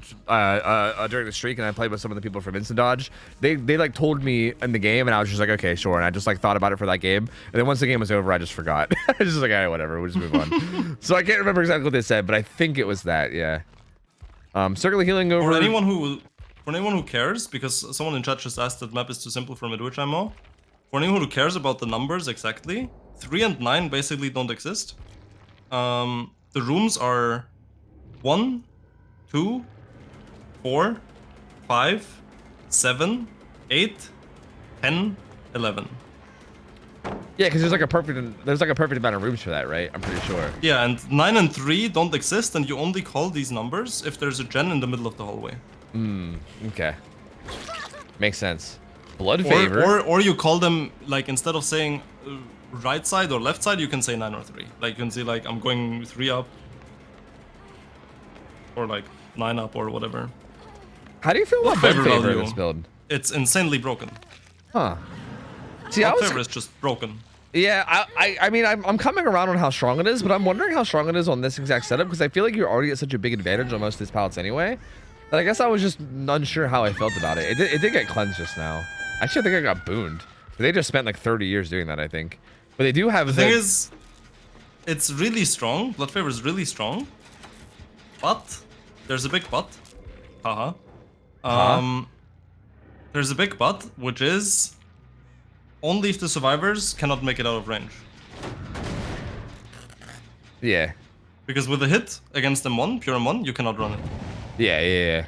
during the streak, and I played with some of the people from Instant Dodge, they like told me in the game, and I was just like, okay, sure. And I just like thought about it for that game, and then once the game was over, I just forgot. I was just like, all right, whatever, we'll just move on. So I can't remember exactly what they said, but I think it was that. Yeah. Circular healing over. For anyone who cares, because someone in chat just asked that map is too simple for Midwich ammo. For anyone who cares about the numbers exactly, 3 and 9 basically don't exist. The rooms are 1, 2, 4, 5, 7, 8, 10, 11. Yeah, because there's like a perfect amount of rooms for that, right? I'm pretty sure. Yeah, and 9 and 3 don't exist, and you only call these numbers if there's a gen in the middle of the hallway. Okay. Makes sense. Blood favor. Or you call them, like, instead of saying right side or left side, you can say 9 or 3. Like, you can say, like, I'm going 3 up. Or, like, 9 up or whatever. How do you feel about blood favor in value. this build? It's insanely broken. Huh. See, Blood favor is just broken. Yeah, I mean, I'm coming around on how strong it is, but I'm wondering how strong it is on this exact setup, because I feel like you're already at such a big advantage on most of these pallets anyway. But I guess I was just unsure how I felt about it. It did get cleansed just now. Actually, I think I got booned. They just spent like 30 years doing that, I think. But they do have... The thing is, it's really strong. Blood favor is really strong. But, there's a big but. Haha. There's a big but, which is... only if the survivors cannot make it out of range. Yeah. Because with a hit against M1, pure M1, you cannot run it. Yeah.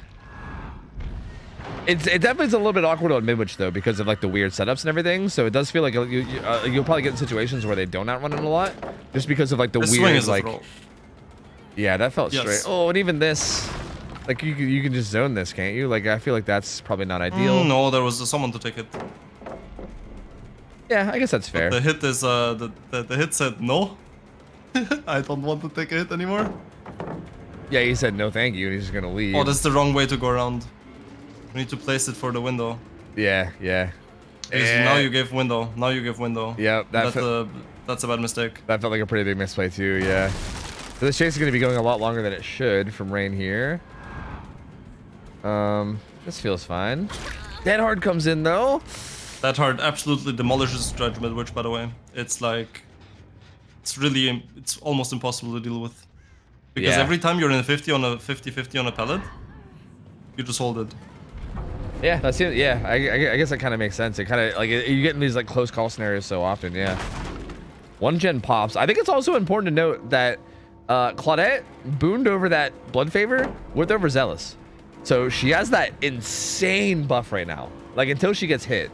It definitely is a little bit awkward on Midwich though, because of like the weird setups and everything. So it does feel like you'll probably get in situations where they don't outrun it a lot, just because of like the weird like. Yeah, that felt straight. Oh, and even this, like you can just zone this, can't you? Like I feel like that's probably not ideal. No, there was someone to take it. Yeah, I guess that's fair. But the hit is the hit said no. I don't want to take a hit anymore. Yeah, he said no, thank you, and he's just gonna leave. Oh, that's the wrong way to go around. We need to place it for the window. Yeah. Now you gave window. Now you give window. Yeah, that's a bad mistake. That felt like a pretty big misplay too. Yeah. So this chase is gonna be going a lot longer than it should from Rain here. This feels fine. Dead Hard comes in though. That Hard absolutely demolishes Dredge Midwich, by the way. It's like, it's almost impossible to deal with. Because every time you're in 50 on a 50-50 on a pellet, you just hold it. Yeah, that's it. Yeah, I guess that kind of makes sense. It kind of like you get in these like close call scenarios so often. Yeah. One gen pops. I think it's also important to note that Claudette booned over that blood favor with overzealous, so she has that insane buff right now. Like until she gets hit,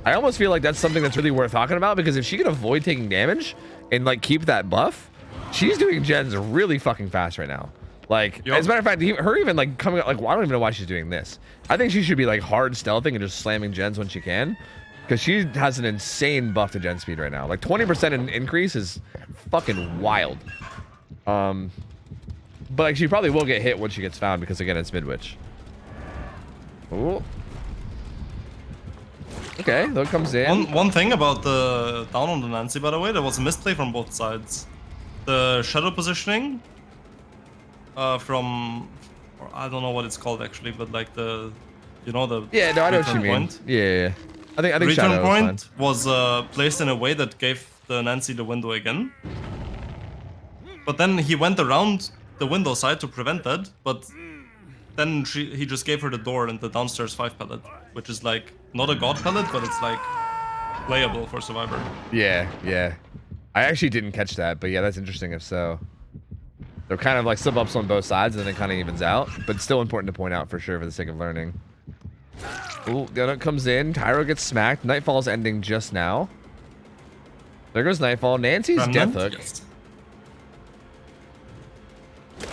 I almost feel like that's something that's really worth talking about, because if she can avoid taking damage and like keep that buff, she's doing gens really fucking fast right now. Like, as a matter of fact, her even like coming up, like, well, I don't even know why she's doing this. I think she should be like hard stealthing and just slamming gens when she can, because she has an insane buff to gen speed right now. Like 20% in increase is fucking wild. But like she probably will get hit when she gets found, because again, it's Midwich. Ooh. Okay, though it comes in. One thing about the down on the Nancy, by the way, there was a misplay from both sides. The shadow positioning from, or I don't know what it's called actually, but like the, you know, the I know what you mean. Point. Yeah. I think return shadow point was placed in a way that gave the Nancy the window again. But then he went around the window side to prevent that, but then he just gave her the door and the downstairs 5 pellet, which is like not a god pellet, but it's like playable for Survivor. Yeah. I actually didn't catch that, but yeah, that's interesting if so. They're kind of like sub-ups on both sides, and then it kind of evens out, but still important to point out for sure for the sake of learning. Ooh, Donut comes in. Tyro gets smacked. Nightfall's ending just now. There goes Nightfall. Nancy's death hook. Yes.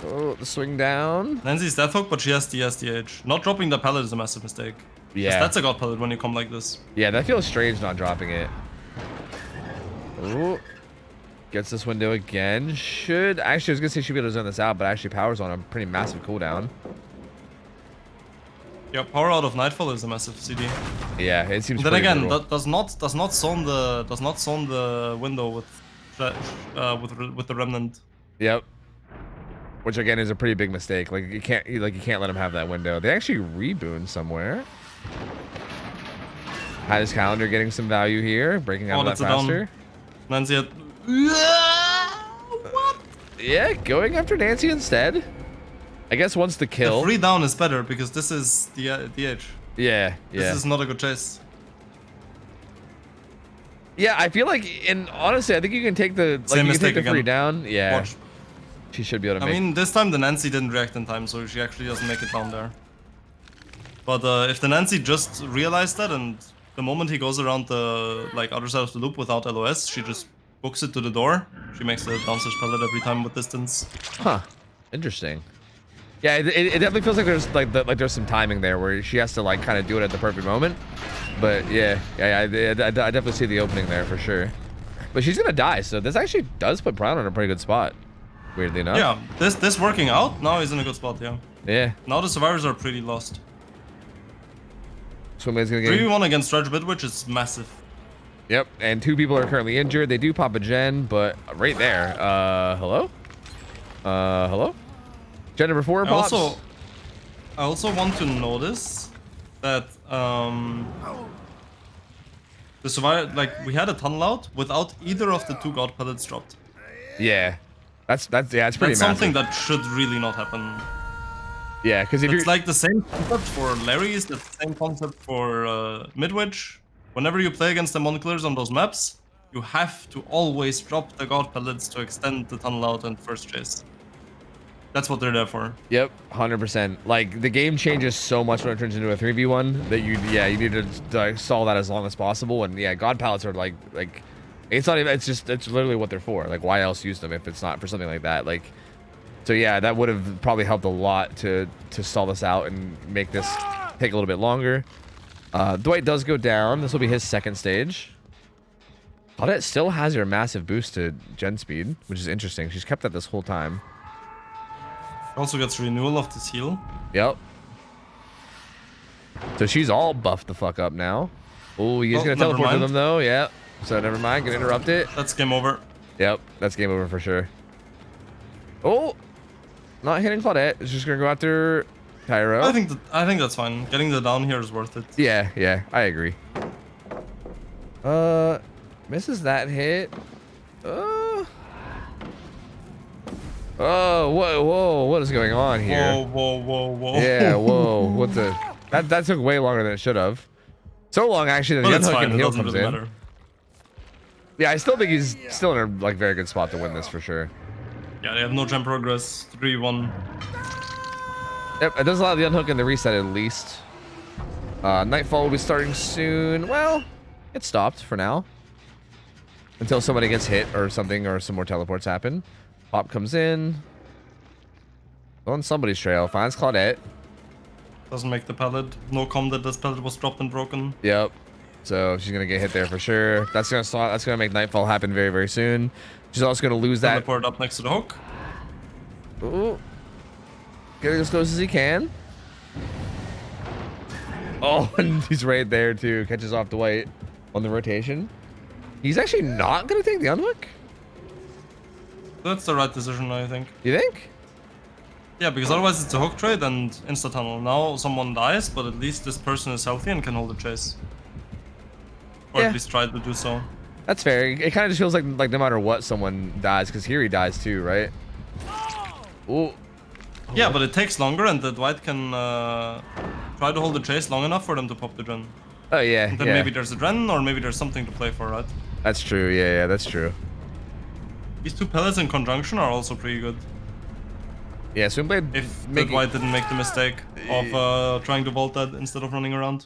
Oh, the swing down. Nancy's death hook, but she has the SDH. Not dropping the pellet is a massive mistake. Yeah. That's a god pellet when you come like this. Yeah, that feels strange not dropping it. Ooh. Gets this window again. Actually, I was gonna say she'd be able to zone this out, but actually powers on a pretty massive cooldown. Yeah, power out of Nightfall is a massive CD. Yeah, it seems. Then pretty again, brutal. that does not zone the window with the remnant. Yep. Which again is a pretty big mistake. Like you can't let him have that window. They actually reboon somewhere. Highest calendar getting some value here, breaking out of that faster. Nancy had... What? Yeah, going after Nancy instead. I guess once the kill. The 3 down is better because this is the DH. Yeah, yeah. This is not a good chase. Yeah, I feel like, and honestly, I think you can take the Same you can take mistake the 3 again. down. Yeah. Watch. She should be able to I make. mean, this time the Nancy didn't react in time, so she actually doesn't make it down there. But if the Nancy just realized that, and the moment he goes around the other side of the loop without LOS, she just books it to the door. She makes the downstairs pellet every time with distance. Huh. Interesting. Yeah, it definitely feels like there's there's some timing there where she has to like kind of do it at the perfect moment. But yeah, I definitely see the opening there for sure. But she's gonna die, so this actually does put Brown in a pretty good spot. Weirdly enough. Yeah, this working out, now he's in a good spot, yeah. Yeah. Now the survivors are pretty lost. Swimblades gonna get 3v1 against Dredge Bidwitch is massive. Yep, and 2 people are currently injured. They do pop a gen, but right there. Hello? Hello? Gen number 4 pops. I also want to notice that the survivor, we had a tunnel out without either of the 2 god pellets dropped. Yeah. That's pretty That's massive. something that should really not happen. Yeah, because if It's you're like the same concept for Larry's, the same concept for Midwich. Whenever you play against the Monclers on those maps, you have to always drop the god pellets to extend the tunnel out and first chase. That's what they're there for. Yep, 100%. Like the game changes so much when it turns into a 3v1 that you need to stall that as long as possible. And yeah, god pallets are like it's not even, it's literally what they're for. Like why else use them if it's not for something like that? Like so yeah, that would have probably helped a lot to stall this out and make this take a little bit longer. Dwight does go down. This will be his second stage. Claudette still has her massive boost to gen speed, which is interesting. She's kept that this whole time. Also gets renewal of this heal. Yep. So she's all buffed the fuck up now. Oh, he's gonna teleport to them though. Yeah. So never mind. Gonna interrupt it. That's game over. Yep. That's game over for sure. Oh, not hitting Claudette. It's just gonna go after Tyro. I think that's fine. Getting the down here is worth it. Yeah. Yeah. I agree. Misses that hit. Oh, whoa, what is going on here? Whoa. Yeah, whoa, what the? That took way longer than it should have. So long, actually, that the unhook and heal comes in. Yeah, I still think he's still in a very good spot to win this for sure. Yeah, they have no jump progress. 3-1. Yep, it does allow the unhook and the reset at least. Nightfall will be starting soon. Well, it stopped for now. Until somebody gets hit or something or some more teleports happen. Pop comes in. On somebody's trail. Finds Claudette. Doesn't make the pellet. No com that this pellet was dropped and broken. Yep. So she's gonna get hit there for sure. That's gonna make Nightfall happen very, very soon. She's also gonna lose that. Teleport up next to the hook. Ooh. Getting as close as he can. Oh, and he's right there too. Catches off Dwight on the rotation. He's actually not gonna take the unhook. That's the right decision, I think. You think? Yeah, because otherwise it's a hook trade and insta tunnel. Now someone dies, but at least this person is healthy and can hold the chase. Or at least try to do so. That's fair. It kind of just feels like no matter what, someone dies, because here he dies too, right? Ooh. Yeah, but it takes longer, and the Dwight can try to hold the chase long enough for them to pop the dren. Oh yeah. And then maybe there's a dren, or maybe there's something to play for, right? That's true. Yeah, that's true. These 2 pellets in conjunction are also pretty good. Yeah, Swimblade. If the Dwight didn't make the mistake of trying to vault that instead of running around.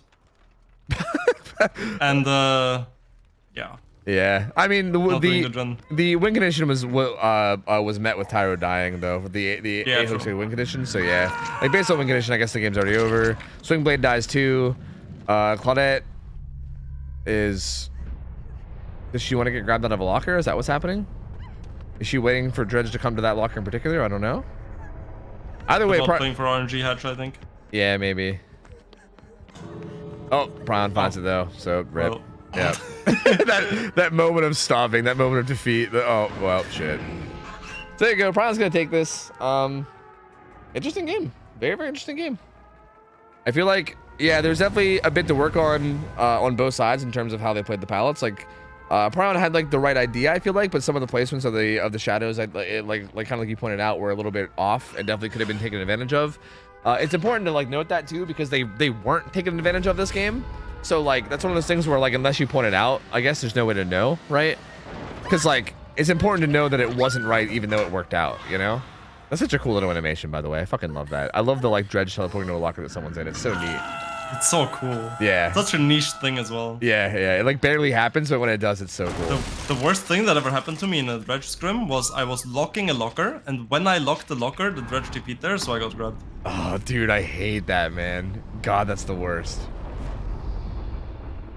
And yeah. Yeah, I mean the win condition was met with Tyro dying though. The win condition. So yeah, like based on win condition, I guess the game's already over. Swingblade dies too. Claudette is. Does she want to get grabbed out of a locker? Is that what's happening? Is she waiting for Dredge to come to that locker in particular? I don't know. Either way, playing for RNG hatch, I think. Yeah, maybe. Oh, Brian finds it though. So rip. Well. Yeah. that moment of stopping, that moment of defeat. Oh well, shit. So there you go. Brian's gonna take this. Interesting game. Very, very interesting game. I feel like, yeah, there's definitely a bit to work on both sides in terms of how they played the palettes. Like, Prion had like the right idea, I feel like, but some of the placements of the shadows, like kind of like you pointed out, were a little bit off and definitely could have been taken advantage of. It's important to like note that too, because they weren't taken advantage of this game. So like that's one of those things where like unless you point it out, I guess there's no way to know, right? Because like it's important to know that it wasn't right even though it worked out, you know? That's such a cool little animation, by the way. I fucking love that. I love the like dredge teleporting to a locker that someone's in. It's so neat. It's so cool. Yeah. Such a niche thing as well. Yeah, yeah. It like barely happens, but when it does, it's so cool. The worst thing that ever happened to me in a dredge scrim was I was locking a locker, and when I locked the locker, the dredge TP'd there, so I got grabbed. Oh, dude, I hate that, man. God, that's the worst.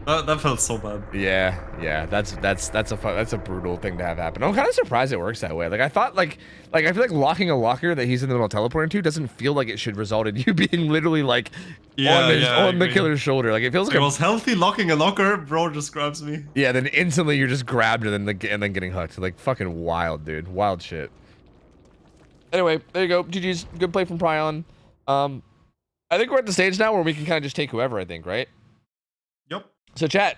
That felt so bad. Yeah, yeah. That's a brutal thing to have happen. I'm kind of surprised it works that way. Like I thought, like I feel like locking a locker that he's in the middle of teleporting to doesn't feel like it should result in you being literally like on the killer's shoulder. Like it feels like it was healthy locking a locker, bro just grabs me. Yeah, then instantly you're just grabbed and then getting hooked. Like fucking wild, dude. Wild shit. Anyway, there you go. GG's. Good play from Prion. I think we're at the stage now where we can kind of just take whoever. I think, right? Yep. So chat,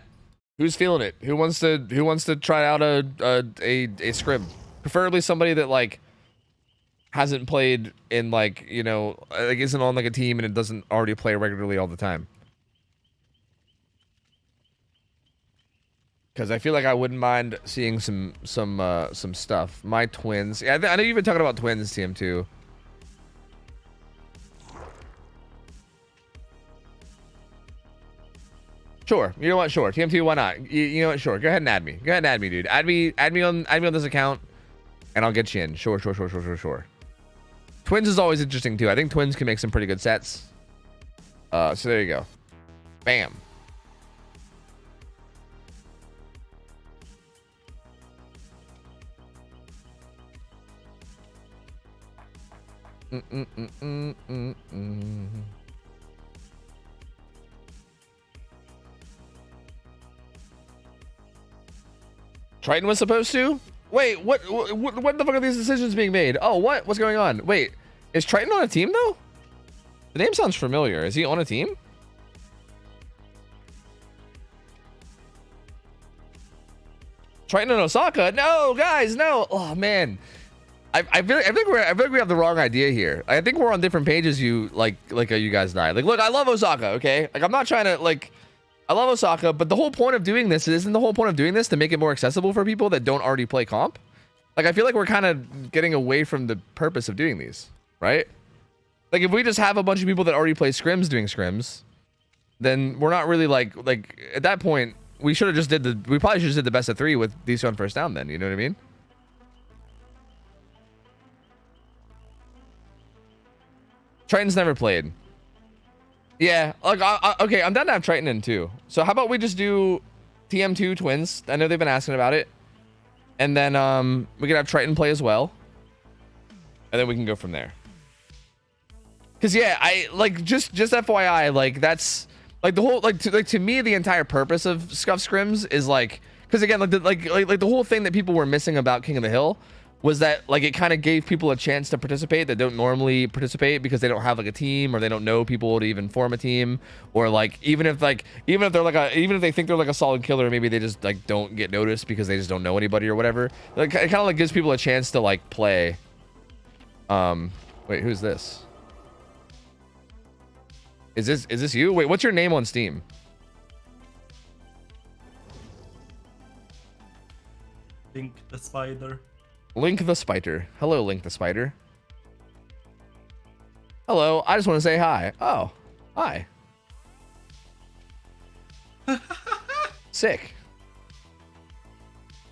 who's feeling it? Who wants to try out a scrim? Preferably somebody that like hasn't played in like, you know, like isn't on like a team and it doesn't already play regularly all the time. Because I feel like I wouldn't mind seeing some stuff. My twins. Yeah, I know you've been talking about twins, TM2. Sure. You know what? Sure. TM2, why not? You know what? Sure. Go ahead and add me. Go ahead and add me, dude. Add me on this account, and I'll get you in. Sure. Twins is always interesting too. I think twins can make some pretty good sets. So there you go. Bam. Triton was supposed to? Wait, what the fuck are these decisions being made? Oh, what's going on? Wait, is Triton on a team though? The name sounds familiar. Is he on a team? Triton and Osaka? No, guys, no. Oh man, I feel like we have the wrong idea here. I think we're on different pages. You you guys and I. Like, look, I love Osaka. Okay, like I'm not trying to like. I love Osaka, but the whole point of doing this isn't the whole point of doing this to make it more accessible for people that don't already play comp. Like, I feel like we're kind of getting away from the purpose of doing these, right? Like, if we just have a bunch of people that already play scrims doing scrims, then we're not really like at that point, we probably should have just did the best of 3 with these on first down then, you know what I mean? Triton's never played. Yeah, like okay, I'm down to have Triton in too. So how about we just do TM2 twins? I know they've been asking about it, and then we can have Triton play as well, and then we can go from there. Cause yeah, I like just FYI, like that's like the whole like to me the entire purpose of Scuff Scrims is like, cause again like the whole thing that people were missing about King of the Hill was that like it kind of gave people a chance to participate that don't normally participate because they don't have like a team or they don't know people to even form a team, or like even if they think they're like a solid killer, maybe they just like don't get noticed because they just don't know anybody or whatever. Like it kind of like gives people a chance to like play. Wait, who's this? Is this you? Wait, what's your name on Steam? Link the Spider. Link the Spider. Hello, Link the Spider. Hello, I just want to say hi. Oh, hi. Sick.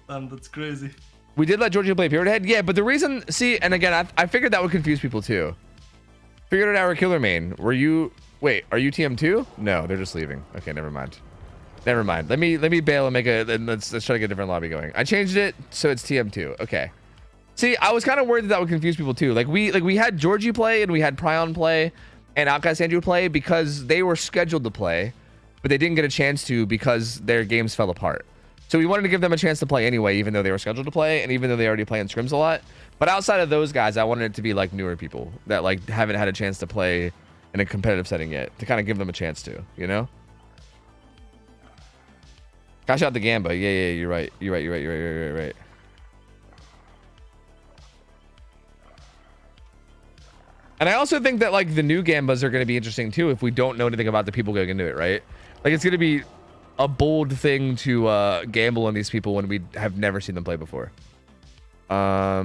Damn, that's crazy. We did let Georgia play Pyramid Head. Yeah, but the reason, see, and again, I figured that would confuse people too. Figured it out, our killer main. Were you, wait, are you TM2? No, they're just leaving. Okay, never mind. Never mind. Let me bail and make let's try to get a different lobby going. I changed it so it's TM2. Okay. See, I was kind of worried that would confuse people too. Like we had Georgie play and we had Prion play and Outcast Andrew play because they were scheduled to play. but they didn't get a chance to because their games fell apart. So we wanted to give them a chance to play anyway, even though they were scheduled to play, and even though they already play in scrims a lot. But outside of those guys, I wanted it to be like newer people that like haven't had a chance to play in a competitive setting yet, to kind of give them a chance to, you know? Cash out the Gamba. Yeah, you're right. You're right. And I also think that like the new Gambas are going to be interesting too if we don't know anything about the people going into it, right? Like it's going to be a bold thing to gamble on these people when we have never seen them play before. All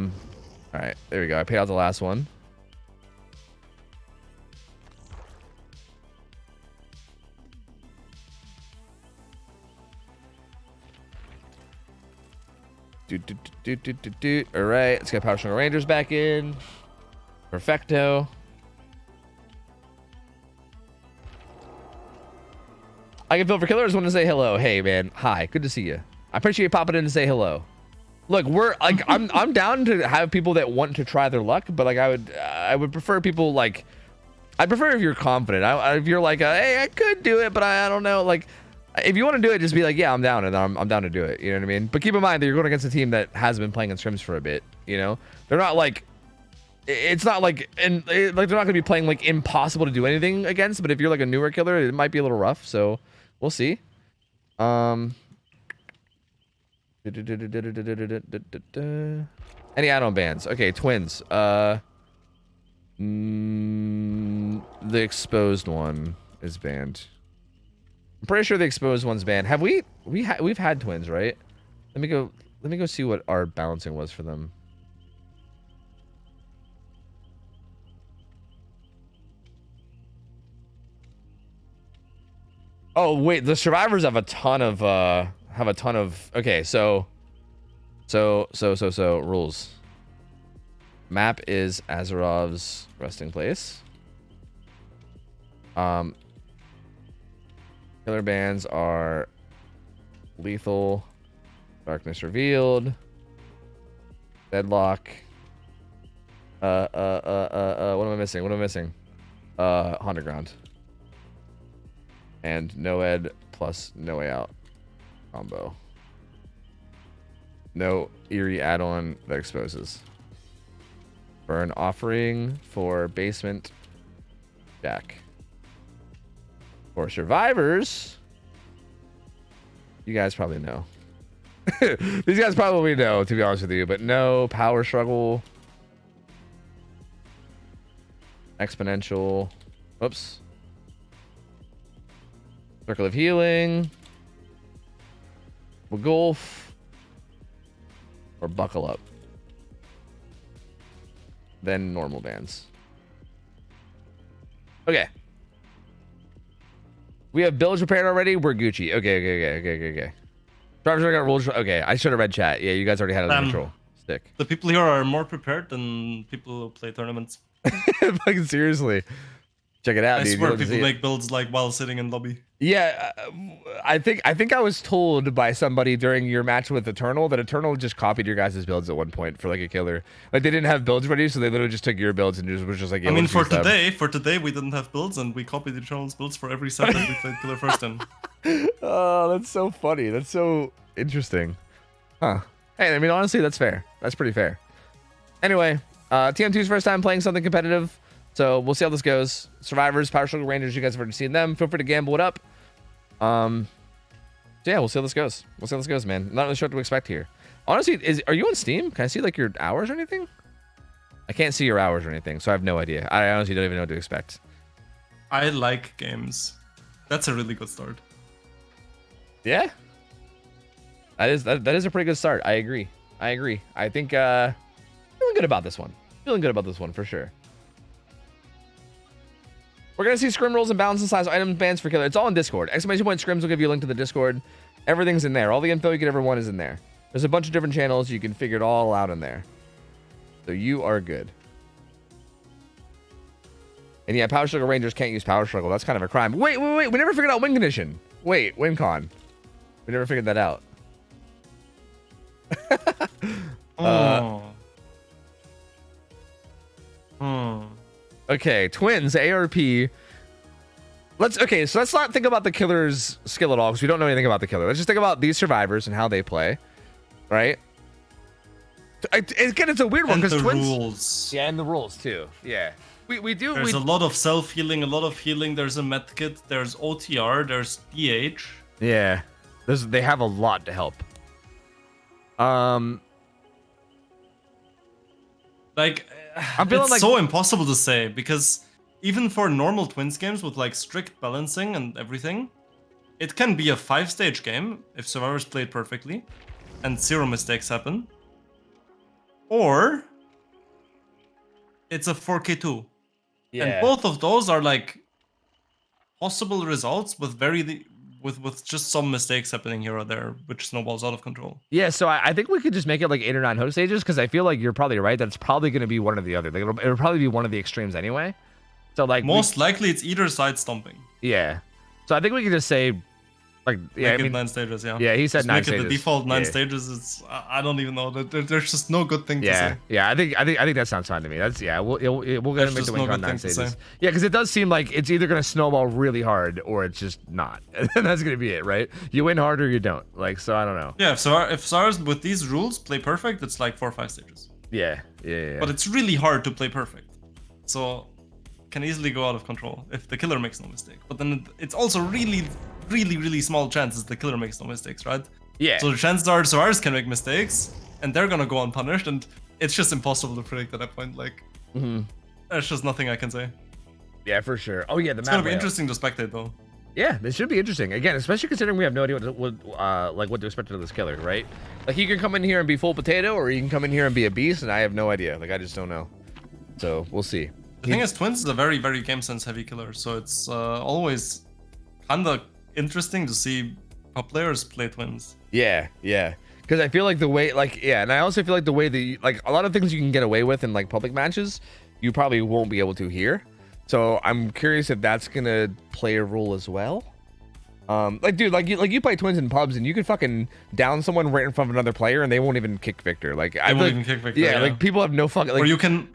right, there we go. I paid out the last one. All right, let's get Power Struggle Rangers back in. Perfecto. I can feel for killers. Want to say hello. Hey man, hi. Good to see you. I appreciate you popping in to say hello. Look, we're like I'm down to have people that want to try their luck, but like I would prefer people like I'd prefer if you're confident. If you're like hey, I could do it, but I don't know. Like if you want to do it, just be like, yeah, I'm down, and I'm down to do it. You know what I mean? But keep in mind that you're going against a team that has been playing in scrims for a bit. You know, they're not like. It's not like like they're not gonna be playing like impossible to do anything against, but if you're like a newer killer, it might be a little rough, so we'll see. Any add-on bans? Okay, twins. The exposed one is banned. I'm pretty sure the exposed one's banned. Have we've had twins, right? Let me go see what our balancing was for them. Oh wait, the survivors have a ton of okay, so rules. Map is Azarov's resting place. Killer bans are lethal, darkness revealed, deadlock. What am I missing? Haunted ground. And no ed plus no way out combo. No eerie add-on that exposes. Burn offering for basement jack. For survivors, you guys probably know. These guys probably know, to be honest with you, but no power struggle. Exponential. Oops. Circle of healing. Golf. Or buckle up. Then normal bans. Okay. We have builds prepared already. We're Gucci. Okay. Drivers got rules. Okay, I should have read chat. Yeah, you guys already had it under control. Stick. The people here are more prepared than people who play tournaments. Fucking seriously. Check it out, I dude. swear people make builds like while sitting in lobby. Yeah, I think I was told by somebody during your match with Eternal that Eternal just copied your guys' builds at one point for like a killer. Like they didn't have builds ready, so they literally just took your builds and was just like. Yeah, I mean, for today we didn't have builds, and we copied Eternal's builds for every set that we played killer first in. Oh, that's so funny. That's so interesting. Huh. Hey, I mean, honestly, that's fair. That's pretty fair. Anyway, TM2's first time playing something competitive. So we'll see how this goes. Survivors, Power Struggle Rangers, you guys have already seen them. Feel free to gamble it up. So yeah, we'll see how this goes. Man. Not really sure what to expect here. Honestly, are you on Steam? Can I see like your hours or anything? I can't see your hours or anything, so I have no idea. I honestly don't even know what to expect. I like games. That's a really good start. Yeah. That is a pretty good start. I agree. I think feeling good about this one. For sure. We're going to see scrim rules and balance and size items bans for killer. It's all in Discord. ! Scrims will give you a link to the Discord. Everything's in there. All the info you could ever want is in there. There's a bunch of different channels. You can figure it all out in there. So you are good. And yeah, Power Struggle Rangers can't use Power Struggle. That's kind of a crime. Wait. We never figured out win condition. Wait, win con. We never figured that out. Okay, twins, ARP. Okay, so let's not think about the killer's skill at all because we don't know anything about the killer. Let's just think about these survivors and how they play, right? Again, it's a weird one And because the twins. rules. Yeah, and the rules too. Yeah, we do. There's a lot of self-healing, a lot of healing. There's a medkit. There's OTR. There's DH. Yeah, they have a lot to help. Like, I'm feeling it's like so impossible to say because even for normal twins games with like strict balancing and everything, it can be a 5-stage game if survivors play it perfectly and 0 mistakes happen. Or it's a 4K2. yeah. And both of those are like possible results with with just some mistakes happening here or there, which snowballs out of control. Yeah, so I think we could just make it like 8 or 9 host stages because I feel like you're probably right that it's probably going to be one or the other. Like, it'll probably be one of the extremes anyway. So like Most likely it's either side stomping. yeah. So I think we could just say like yeah, Make I it mean 9 stages, yeah. yeah, he said Just 9 make stages. it the default 9 Yeah. stages. It's I don't even know. There's just no good thing to Yeah, say. yeah, I think that sounds fine to me. That's yeah, we'll go ahead and make There's the just win no con good 9 thing to stages. say. Yeah, because it does seem like it's either gonna snowball really hard or it's just not, and that's gonna be it, right? You win hard or you don't. Like, so I don't know. Yeah, if Sars with these rules play perfect, it's like 4 or 5 stages. Yeah. But it's really hard to play perfect. So can easily go out of control if the killer makes no mistake. But then it's also really small chances the killer makes no mistakes, right? Yeah. So the chances are survivors can make mistakes and they're gonna go unpunished, and it's just impossible to predict at that point. Like, there's just nothing I can say. Yeah, for sure. Oh yeah, the It's map gonna be layout. interesting to spectate though. Yeah, this should be interesting. Again, especially considering we have no idea what to expect of this killer, right? Like, he can come in here and be full potato, or he can come in here and be a beast, and I have no idea. Like, I just don't know. So we'll see. The thing is, Twins is a very game sense heavy killer, so it's always kinda interesting to see how players play Twins. Yeah, yeah. Because I feel like the way, like, yeah, and I also feel like the way like, a lot of things you can get away with in, like, public matches, you probably won't be able to here. So I'm curious if that's gonna play a role as well. Like, dude, like you play Twins in pubs, and you can fucking down someone right in front of another player, and they won't even kick Victor. Like, I won't like, even kick Victor, yeah, yeah. like, people have no fucking, like, Or you can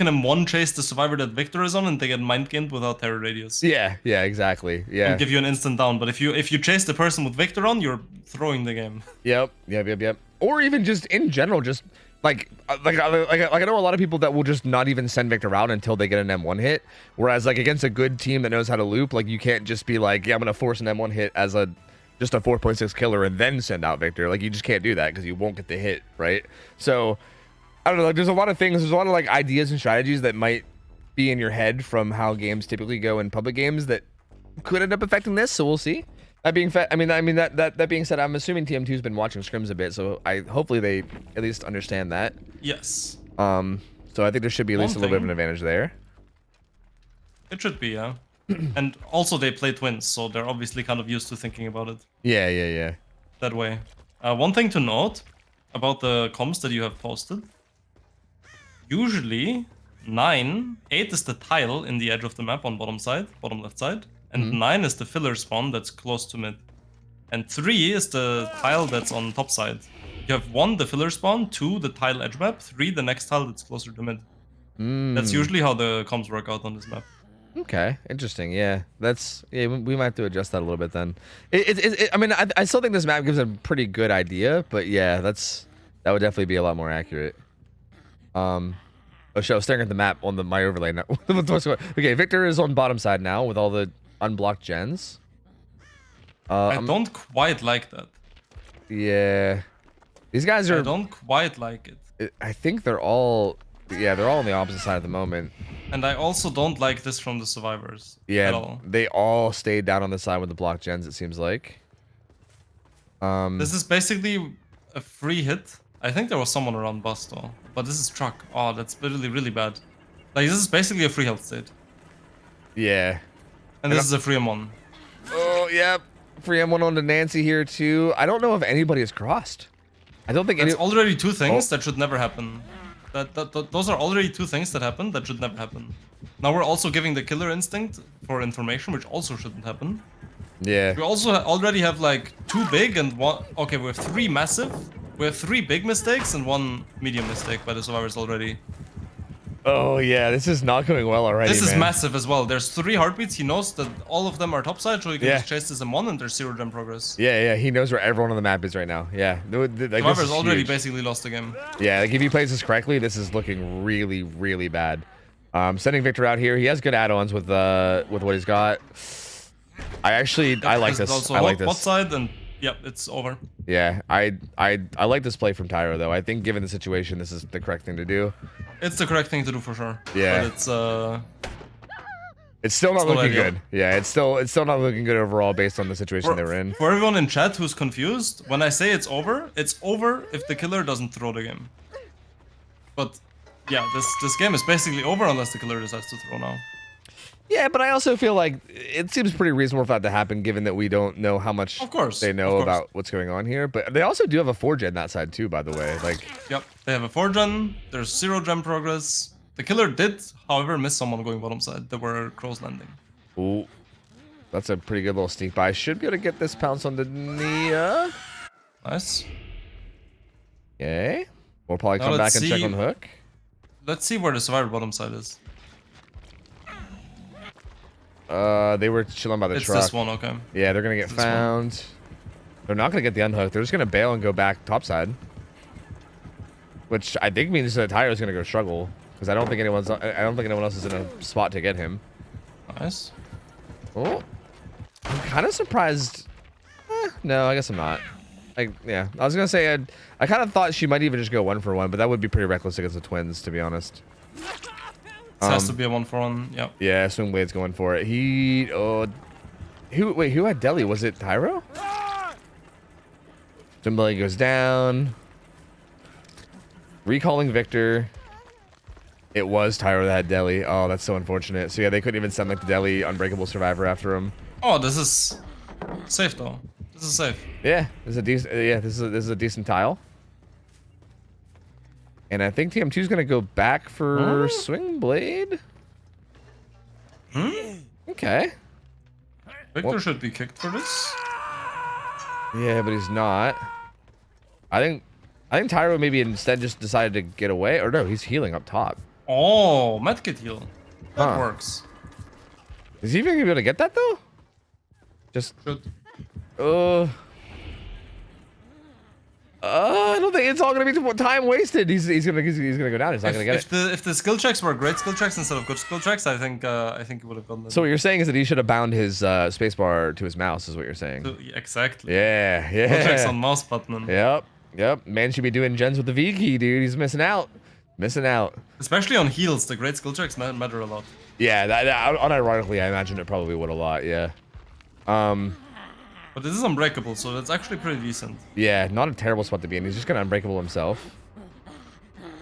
M1 chase the survivor that Victor is on, and they get mind gamed without terror radius. yeah, exactly, yeah. And give you an instant down. But if you chase the person with Victor on, you're throwing the game. Yep. Or even just in general, just like I know a lot of people that will just not even send Victor out until they get an M1 hit. Whereas, like, against a good team that knows how to loop, like, you can't just be like, yeah, I'm gonna force an M1 hit as just a 4.6 killer and then send out Victor. Like, you just can't do that because you won't get the hit, right? So I don't know. Like, there's a lot of things. There's a lot of, like, ideas and strategies that might be in your head from how games typically go in public games that could end up affecting this. So we'll see. That being said, that being said, I'm assuming TM2's been watching scrims a bit, so hopefully they at least understand that. Yes. So I think there should be at least a little bit of an thing- advantage there. It should be, yeah. And also they play Twins, so they're obviously kind of used to thinking about it Yeah. that way. One thing to note about the comms that you have posted. Usually 8 is the tile in the edge of the map on bottom left side, and 9 is the filler spawn that's close to mid. And 3 is the tile that's on top side. You have 1, the filler spawn, 2, the tile edge map, 3, the next tile that's closer to mid. That's usually how the comms work out on this map. Okay, interesting. Yeah, we might have to adjust that a little bit then. I still think this map gives a pretty good idea, but yeah, that would definitely be a lot more accurate. I was staring at the map on my overlay now. Okay, Victor is on bottom side now with all the unblocked gens. I don't quite like that. Yeah, these guys are. I don't quite like it. I think they're all on the opposite side at the moment. And I also don't like this from the survivors. Yeah, At all. they all stayed down on the side with the blocked gens, it seems like. This is basically a free hit. I think there was someone around bus though. But this is truck. Oh, that's really bad. Like, this is basically a free health state. Yeah. And this is a free M1. Oh, yep. Free M1 on to Nancy here too. I don't know if anybody has crossed. I don't think That's any. already 2 things that should never happen. Those are already 2 things that happen that should never happen. Now we're also giving the killer instinct for information, which also shouldn't happen. Yeah. We also already have like 2 big and 1. Okay, we have 3 massive. We have 3 big mistakes and 1 medium mistake by the survivors already. Oh yeah, this is not going well already. This is man. massive as well. There's 3 heartbeats. He knows that all of them are topside, so he can Yeah. just chase this M1 and there's 0 gem progress. Yeah, he knows where everyone on the map is right now. Yeah, like, Survivor's already basically lost the game. Yeah, like if he plays this correctly, this is looking really, really bad. Sending Victor out here. He has good add-ons with what he's got. I like this. Also I like bot this. side, and yep, it's over. Yeah, I like this play from Tyro though. I think given the situation, this is the correct thing to do. It's the correct thing to do for sure. Yeah. But it's still not looking ideal. good. Yeah, it's still not looking good overall based on the situation they were in. For everyone in chat who's confused, when I say it's over if the killer doesn't throw the game. But yeah, this game is basically over unless the killer decides to throw now. Yeah, but I also feel like it seems pretty reasonable for that to happen, given that we don't know how much they know about what's going on here. But they also do have a 4-gen that side too, by the way. Like, yep, they have a 4-gen. There's 0 gem progress. The killer did, however, miss someone going bottom side. There were crows landing. ooh, that's a pretty good little sneak by. Should be able to get this pounce on the Nia. Nice. Okay, we'll probably Now come back let's and check see- on hook. Let's see where the survivor bottom side is. They were chilling by the It's truck. this one, okay. Yeah, they're gonna get It's this one. found. They're not gonna get the unhook. They're just gonna bail and go back topside, which I think means that Tyro's gonna go struggle because I don't think anyone else is in a spot to get him. Nice. Oh, I'm kind of surprised. No, I guess I'm not. Yeah, I was gonna say I kind of thought she might even just go 1 for 1, but that would be pretty reckless against the twins, to be honest. This has to be a 1-for-1. Yep. Yeah, Swing Blade's going for it. Who had Deli? Was it Tyro? Swing Blade goes down. Recalling Victor. It was Tyro that had Deli. Oh, that's so unfortunate. So yeah, they couldn't even send like the Deli Unbreakable Survivor after him. Oh, this is safe though. This is safe. Yeah, this is a decent. Yeah, this is a decent tile. And I think TM2 is gonna go back for Swing Blade. Okay. Victor should be kicked for this. Yeah, but he's not. I think Tyro maybe instead just decided to get away. Or no, he's healing up top. Oh, medkit heal. That Huh. works. Is he even gonna be able to get that though? Just Should. I don't think it's all gonna be time wasted. He's gonna go down. He's not gonna get it. If the skill checks were great skill checks instead of good skill checks, I think he would have gotten it. So what you're saying is that he should have bound his spacebar to his mouse, is what you're saying? Exactly. Yeah, Skill checks on yeah. mouse button. Yep. Man should be doing gens with the V key, dude. He's missing out. Especially on heals, the great skill checks matter a lot. Yeah, that unironically, I imagine it probably would a lot. Yeah. But this is unbreakable, so that's actually pretty decent. Yeah, not a terrible spot to be in. He's just gonna unbreakable himself.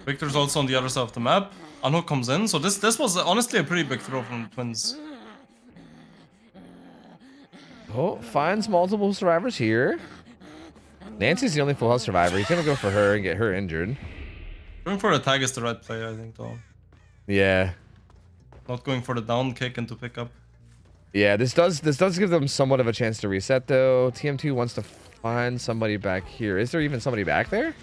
Victor's also on the other side of the map. Unhook comes in, so this was honestly a pretty big throw from the twins. Oh, finds multiple survivors here. Nancy's the only full health survivor. He's gonna go for her and get her injured. Going for the tag is the right play, I think, though. Yeah. Not going for the down kick and to pick up. Yeah, this does give them somewhat of a chance to reset though. TM2 wants to find somebody back here. Is there even somebody back there?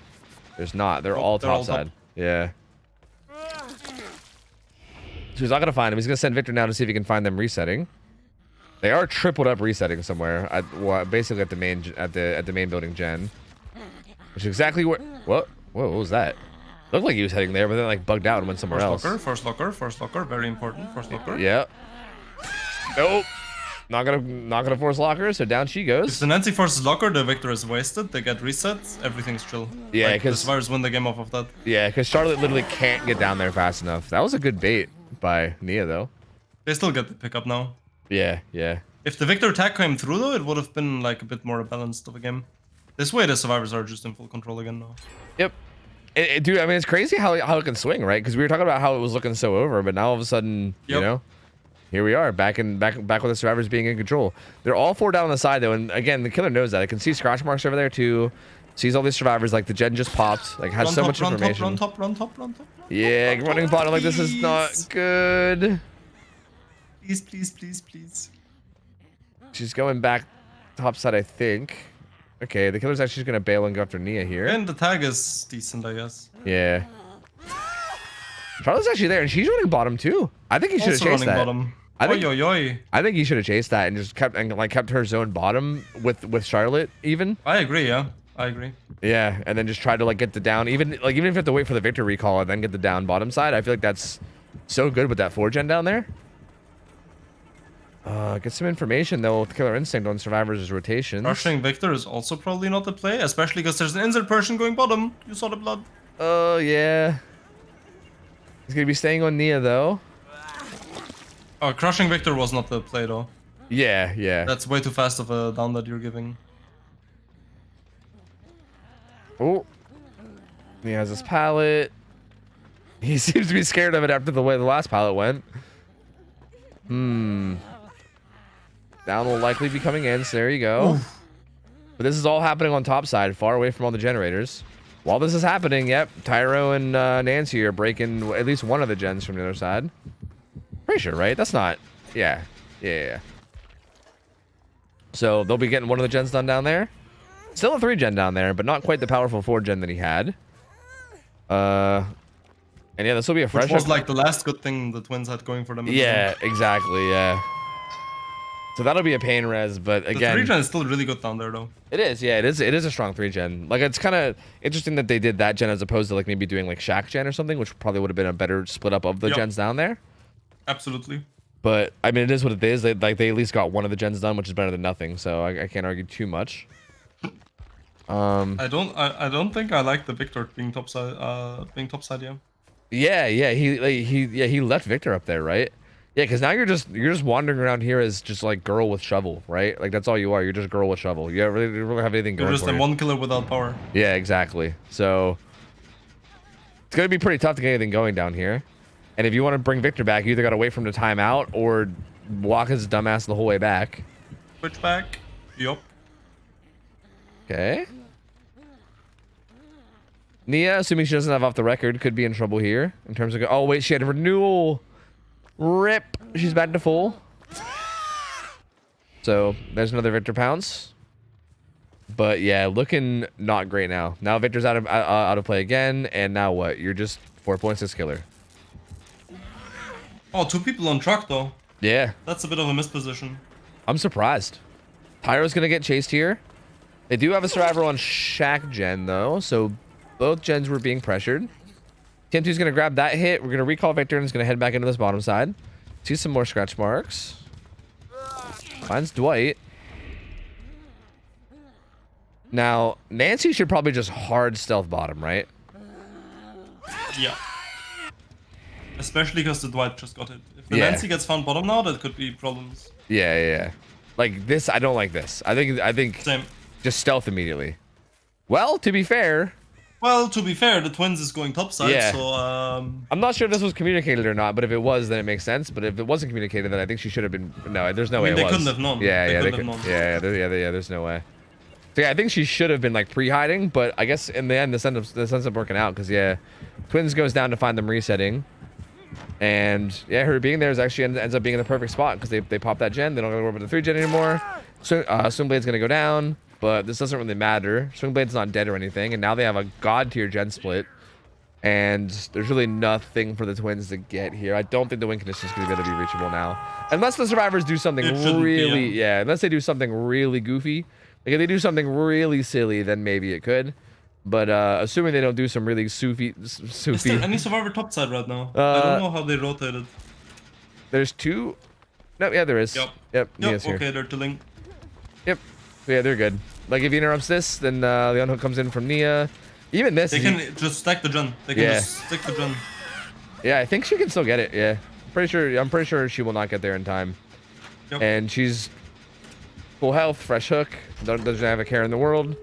There's not. They're all topside. Yeah. So he's not gonna find him. He's gonna send Victor now to see if he can find them resetting. They are tripled up resetting somewhere at basically at the main building gen, which is exactly where. What was that? Looked like he was heading there, but then like bugged out and went somewhere else. First locker, very important. First locker. Yeah. Nope. Not gonna force locker, so down she If goes. the Nancy forces locker, the Victor is wasted. They get reset. Everything's chill. Yeah, like, the because survivors win the game off of that. yeah, because Charlotte literally can't get down there fast enough. That was a good bait by Nia though. They still get the pickup now. Yeah. If the Victor attack came through though, it would have been like a bit more balanced of a game. This way, the survivors are just in full control again now. Yep. Dude, I mean, it's crazy how it can swing, right? Because we were talking about how it was looking so over, but now all of a sudden, you know, here we are back with the survivors being in control. They're all 4 down on the side though, and again, the killer knows that. I can see scratch marks over there too. Sees all these survivors, like the gen just popped, like has so much information. Run top. Yeah, running bottom like this is not good. Please. She's going back topside, I think. Okay, the killer's actually just gonna bail and go after Nia here. And the tag is decent, I guess. Yeah. Charlotte's actually there, and she's running bottom too. I think he should have Also chased running that. bottom. I think, Oi, oi, oi. I think he should have chased that and just kept her zone bottom with Charlotte even. I agree, yeah. I agree. Yeah, and then just try to like get the down, even if you have to wait for the Victor recall and then get the down bottom side. I feel like that's so good with that 4-gen down there. Get some information though with Killer Instinct on Survivors' rotations. Rushing Victor is also probably not the play, especially because there's an injured person going bottom. You saw the blood. Oh yeah. He's gonna be staying on Nia though. Oh, crushing Victor was not the play though. Yeah, yeah. That's way too fast of a down that you're giving. Oh. He has his pallet. He seems to be scared of it after the way the last pallet went. Down will likely be coming in, so there you go. Oof. But this is all happening on top side, far away from all the generators. While this is happening, yep, Tyro and Nancy are breaking at least one of the gens from the other side. Pretty sure, right? That's not... Yeah. Yeah. So they'll be getting one of the gens done down there. Still a 3-gen down there, but not quite the powerful 4-gen that he had. And yeah, this will be a fresh... Which was like the last good thing the Twins had going for them. Yeah, exactly, yeah. So that'll be a pain res, but again... The 3-gen is still really good down there, though. It is, yeah, it is a strong 3-gen. Like, it's kind of interesting that they did that gen as opposed to, like, maybe doing, like, Shack gen or something, which probably would have been a better split up of the gens down there. Absolutely. But, I mean, it is what it is. They at least got one of the gens done, which is better than nothing, so I can't argue too much. I don't think I like the Victor being topside, yeah. Yeah, he left Victor up there, right? Yeah, because now you're just wandering around here as just like girl with shovel, right? Like that's all you are. You're just girl with shovel. You don't really have anything going for you. You're just a one killer without power. Yeah, exactly. So it's gonna be pretty tough to get anything going down here. And if you want to bring Victor back, you either gotta wait for him to time out or walk his dumbass the whole way back. Switch back. Yup. Okay. Nia, assuming she doesn't have off the record, could be in trouble here in terms of. Oh wait, she had a renewal. Rip. She's back to full. So there's another Victor pounce. But yeah, looking not great now. Now Victor's out of play again, and now what? You're just 4.6 killer. Oh, 2 people on truck though. Yeah. That's a bit of a misposition. I'm surprised. Tyro's gonna get chased here. They do have a survivor on Shack gen though, so both gens were being pressured. Team 2's gonna grab that hit. We're gonna recall Victor and is gonna head back into this bottom side. See some more scratch marks. Finds Dwight. Now, Nancy should probably just hard stealth bottom, right? Yeah. Especially because the Dwight just got hit. If the Nancy gets found bottom now, that could be problems. Yeah. Like this, I don't like this. I think Same. Just stealth immediately. Well, to be fair, the Twins is going topside, so I'm not sure if this was communicated or not, but if it was, then it makes sense. But if it wasn't communicated, then I think she should have been. No, there's no way it was. They couldn't have known. There's no way. So yeah, I think she should have been like pre-hiding, but I guess in the end, this ends up working out because yeah, Twins goes down to find them resetting, and yeah, her being there is actually ends up being in the perfect spot because they pop that gen. They don't go over to the 3-gen anymore. So Swingblade's gonna go down. But this doesn't really matter. Swingblade's not dead or anything, and now they have a god tier gen split. And there's really nothing for the Twins to get here. I don't think the win condition is going to be able to be reachable now. Unless the survivors do something really... unless they do something really goofy. Like if they do something really silly, then maybe it could. But assuming they don't do some really soofy... Is there any survivor topside right now? I don't know how they rotated. There's 2... No, yeah, there is. Yep, Nia's here. Okay, they're tilling. Yep. Yeah, they're good. Like if he interrupts this, then the unhook comes in from Nia. Even this, they can just stack the gen. They can just stick the gen. Yeah, I think she can still get it. Yeah, I'm pretty sure she will not get there in time. Yep. And she's full health, fresh hook. Doesn't have a care in the world.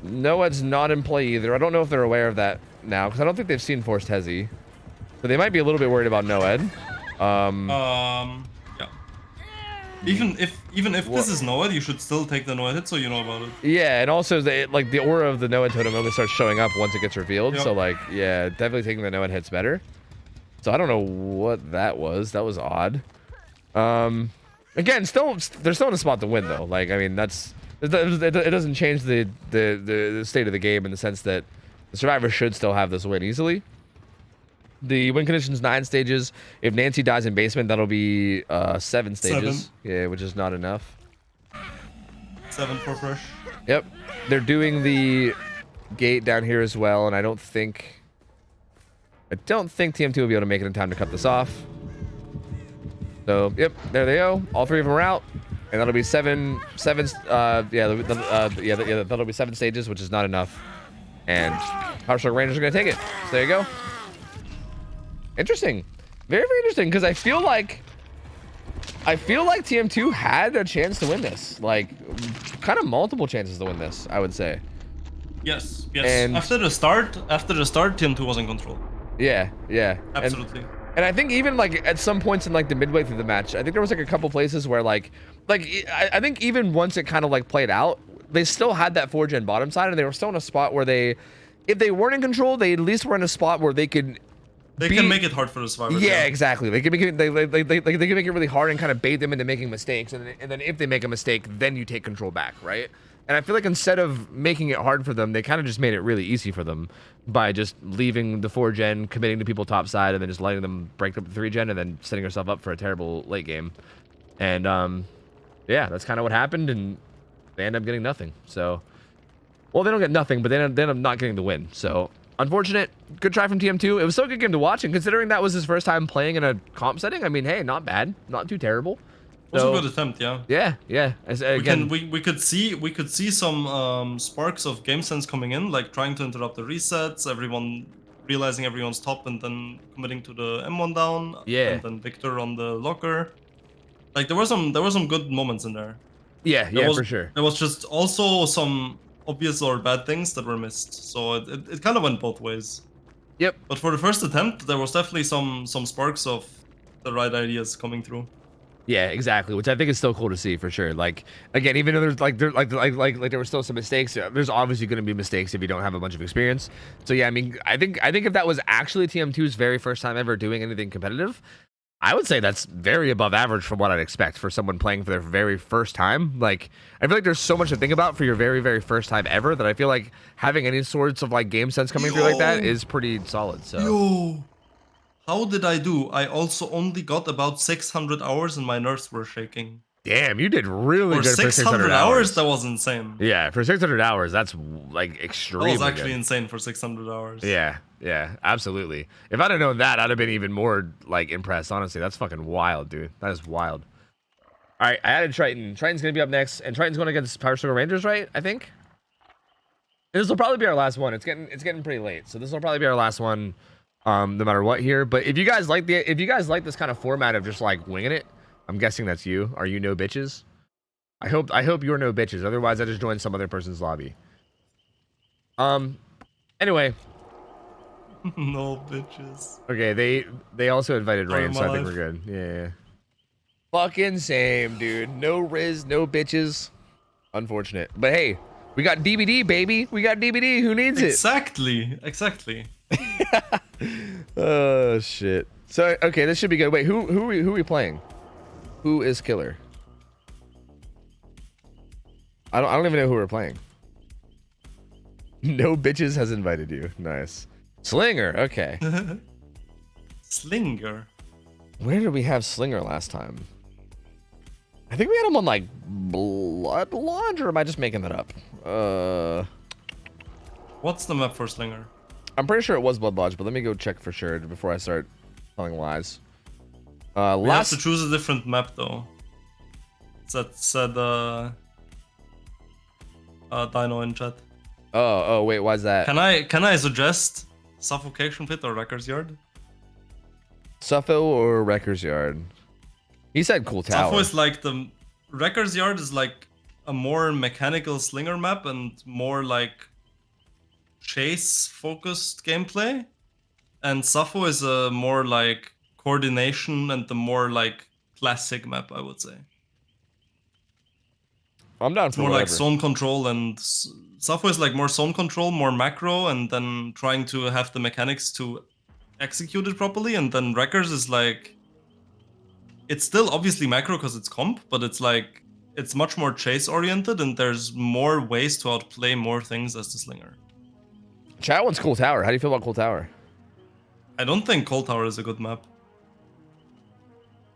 Noed's not in play either. I don't know if they're aware of that now because I don't think they've seen Forced Hezi. But they might be a little bit worried about Noed. Yeah. Even if this is Noed, you should still take the Noed hit so you know about it. Yeah, and also like the aura of the Noed totem only starts showing up once it gets revealed. Yep. So like, yeah, definitely taking the Noed hit's better. So I don't know what that was. That was odd. Again, they're still in a spot to win though. Like, I mean, it doesn't change the state of the game in the sense that The survivor should still have this win easily. The win condition's 9 stages. If Nancy dies in basement, that'll be 7 stages. 7. Yeah, which is not enough. 7 for fresh. Yep. They're doing the gate down here as well, and I don't think TM2 will be able to make it in time to cut this off. So, yep, there they go. All 3 of them are out. And that'll be that'll be 7 stages, which is not enough. And Power Struggle Rangers are gonna take it. So there you go. Interesting. Very, very interesting, because I feel like TM2 had a chance to win this. Like, kind of multiple chances to win this, I would say. Yes, yes. And after the start, TM2 was in control. Yeah, yeah. Absolutely. And I think even like at some points in like the midway through the match, I think there was like a couple places where I think even once it kind of like played out, they still had that 4-gen bottom side, and they were still in a spot where if they weren't in control, they at least were in a spot where they can make it hard for the survivors. Yeah, exactly. They can make it they can make it really hard and kind of bait them into making mistakes, and then if they make a mistake, then you take control back, right? And I feel like instead of making it hard for them, they kind of just made it really easy for them by just leaving the 4-gen, committing to people top side, and then just letting them break up the 3-gen, and then setting yourself up for a terrible late game. And yeah, that's kind of what happened, and they end up getting nothing. So, well, they don't get nothing, but they end up not getting the win. So, unfortunate. Good try from TM2. It was still a good game to watch, and considering that was his first time playing in a comp setting, I mean, hey, not bad, not too terrible. It was a good attempt, yeah. Yeah, yeah. Again, we could see some sparks of game sense coming in, like trying to interrupt the resets, everyone realizing everyone's top, and then committing to the M1 down. Yeah. And then Victor on the locker. Like there were some good moments in there. Yeah, for sure. There was just also some obvious or bad things that were missed, so it kind of went both ways. Yep. But for the first attempt, there was definitely some sparks of the right ideas coming through. Yeah, exactly. Which I think is still cool to see for sure. Like again, even though there were still some mistakes, there's obviously going to be mistakes if you don't have a bunch of experience. So yeah, I mean, I think if that was actually TM2's very first time ever doing anything competitive, I would say that's very above average from what I'd expect for someone playing for their very first time. Like, I feel like there's so much to think about for your very, very first time ever that I feel like having any sorts of like game sense coming through like that is pretty solid. So. Yo. How did I do? I also only got about 600 hours and my nerves were shaking. Damn, you did really good for 600 hours. That was insane. Yeah, for 600 hours, that's like extremely That was actually good. insane for 600 hours. Yeah, absolutely. If I'd have known that, I'd have been even more like impressed. Honestly, that's fucking wild, dude. That is wild. All right, I added Triton. Triton's gonna be up next, and Triton's going against Power Struggle Rangers, right? I think. This will probably be our last one. It's getting pretty late, so this will probably be our last one. No matter what here, but if you guys like this kind of format of just like winging it, I'm guessing that's you. Are you no bitches? I hope you're no bitches. Otherwise, I just joined some other person's lobby. Anyway. No bitches. Okay, they also invited Rain, so I think life. we're good. Yeah. Fucking same, dude. No Riz, no bitches. Unfortunate, but hey, we got DBD, baby. We got DBD. Who needs it? Exactly. Oh shit. So okay, this should be good. Wait, who are we playing? Who is killer? I don't even know who we're playing. No bitches has invited you. Nice. Slinger. Okay. Slinger. Where did we have Slinger last time? I think we had him on like Blood Lodge, or am I just making that up? What's the map for Slinger? I'm pretty sure it was Blood Lodge, but let me go check for sure before I start telling lies. We have to choose a different map though. That said Dino in chat. Oh wait, why's that? Can I suggest Suffocation Pit or Wrecker's Yard? Suffo or Wrecker's Yard? He said Cool Tower. Suffo is like the Wrecker's Yard is like a more mechanical Slinger map and more like chase focused gameplay, and Suffo is a more like coordination and the more like classic map, I would say. I'm down for more whatever. Like zone control, and Suffo is like more zone control, more macro, and then trying to have the mechanics to execute it properly. And then Wreckers is like, it's still obviously macro because it's comp, but it's like it's much more chase oriented, and there's more ways to outplay more things as the Slinger. Chat wants Cool Tower. How do you feel about Cool Tower? I don't think Cold Tower is a good map.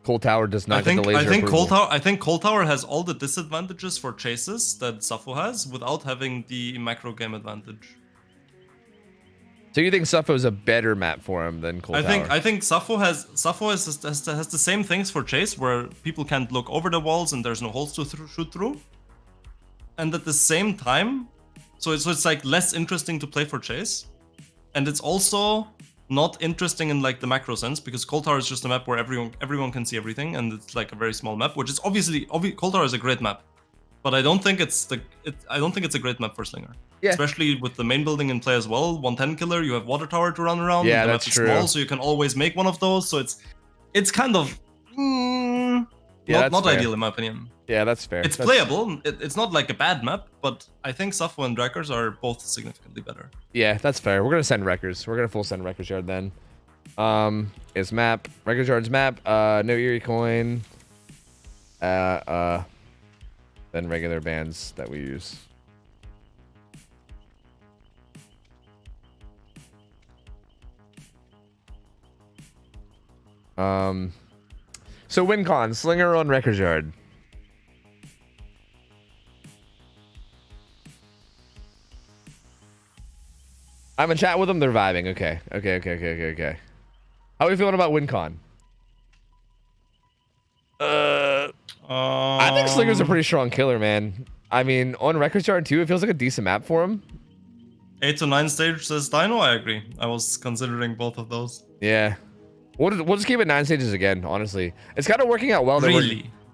Cool Tower does not get the laser I think approval. Cold Tower has all the disadvantages for chases that Safo has without having the macro game advantage. So you think Safo is a better map for him than Cool Tower? I think Safo has the same things for chase where people can't look over the walls and there's no holes to shoot through. And at the same time, so it's like less interesting to play for chase, and it's also not interesting in like the macro sense because Cold Tower is just a map where everyone can see everything, and it's like a very small map, which is obviously Cold Tower is a great map, but I don't think it's a great map for Slinger. Yeah. Especially with the main building in play as well. 110 killer, you have water tower to run around. Yeah, the that's map is true. small, so you can always make one of those. So it's kind of not fair. ideal in my opinion. Yeah, that's fair. It's playable. It's not like a bad map, but I think Safo and Drakkars are both significantly better. Yeah, that's fair. We're gonna send Wreckers. We're gonna full send Wreckers Yard then. Is map Wreckers Yard's map. No Eerie coin. Then regular bands that we use. So WinCon, Slinger on Wreckers Yard. I'm in chat with them. They're vibing. Okay. How are we feeling about WinCon? I think Slinger's a pretty strong killer, man. I mean, on Wreckers Yard too, it feels like a decent map for him. 8 to 9 stage says Dino. I agree. I was considering both of those. Yeah. We'll just keep it 9 stages again, honestly. It's kind of working out well that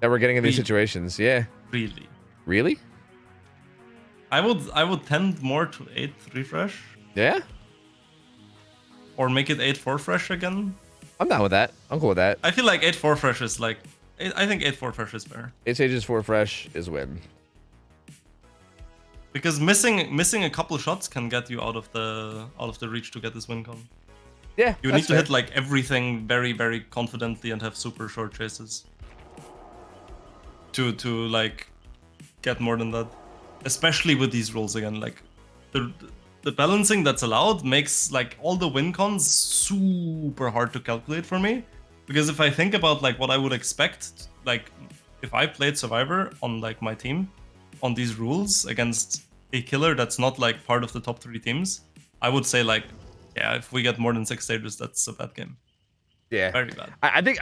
we're getting in these situations. Yeah. Really? I would tend more to 8 refresh. Yeah? Or make it 8 4 fresh again. I'm down with that. I'm cool with that. I feel like 8 4 fresh is like... I think 8 4 fresh is fair. 8 stages 4 fresh is win. Because missing a couple shots can get you out of the reach to get this win con. Yeah, you need to hit like everything very, very confidently and have super short chases to like get more than that. Especially with these rules again, like the balancing that's allowed makes like all the win cons super hard to calculate for me. Because if I think about like what I would expect, like if I played Survivor on like my team on these rules against a killer that's not like part of the top 3 teams, I would say like, yeah, if we get more than 6 stages, that's a bad game. Yeah, very bad. I think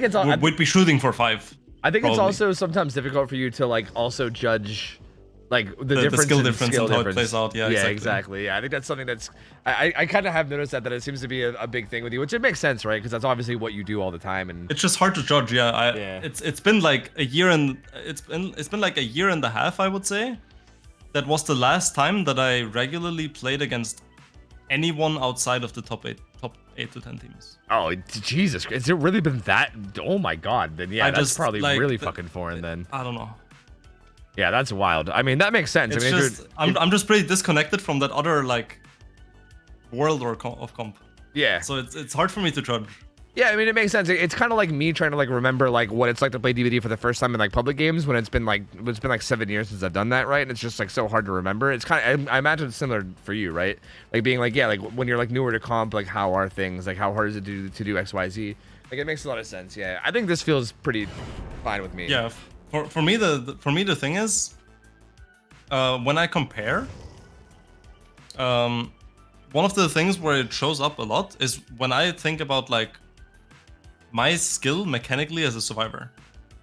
it's all. We'd be shooting for 5. I think it's also sometimes difficult for you to like also judge like the skill difference and how it plays out. Yeah, exactly. Yeah, I think that's something that's I kind of have noticed that it seems to be a big thing with you, which it makes sense, right? Because that's obviously what you do all the time, and it's just hard to judge. Yeah, it's been like a year and it's been like a year and a half, I would say. That was the last time that I regularly played against anyone outside of the top 8 to 10 teams. Oh Jesus! Has it really been that? Oh my God! Then yeah, that's probably like, really fucking foreign. Then I don't know. Yeah, that's wild. I mean, that makes sense. It's I'm just pretty disconnected from that other like world or of comp. Yeah. So it's hard for me to judge. Yeah, I mean, it makes sense. It's kind of like me trying to like remember like what it's like to play DVD for the first time in like public games when it's been like 7 years since I've done that, right? And it's just like so hard to remember. It's kind of I imagine it's similar for you, right? Like being like like when you're like newer to comp, like how are things? Like how hard is it to do XYZ? Like it makes a lot of sense. Yeah, I think this feels pretty fine with me. Yeah, for me the thing is, when I compare, one of the things where it shows up a lot is when I think about like my skill mechanically as a survivor,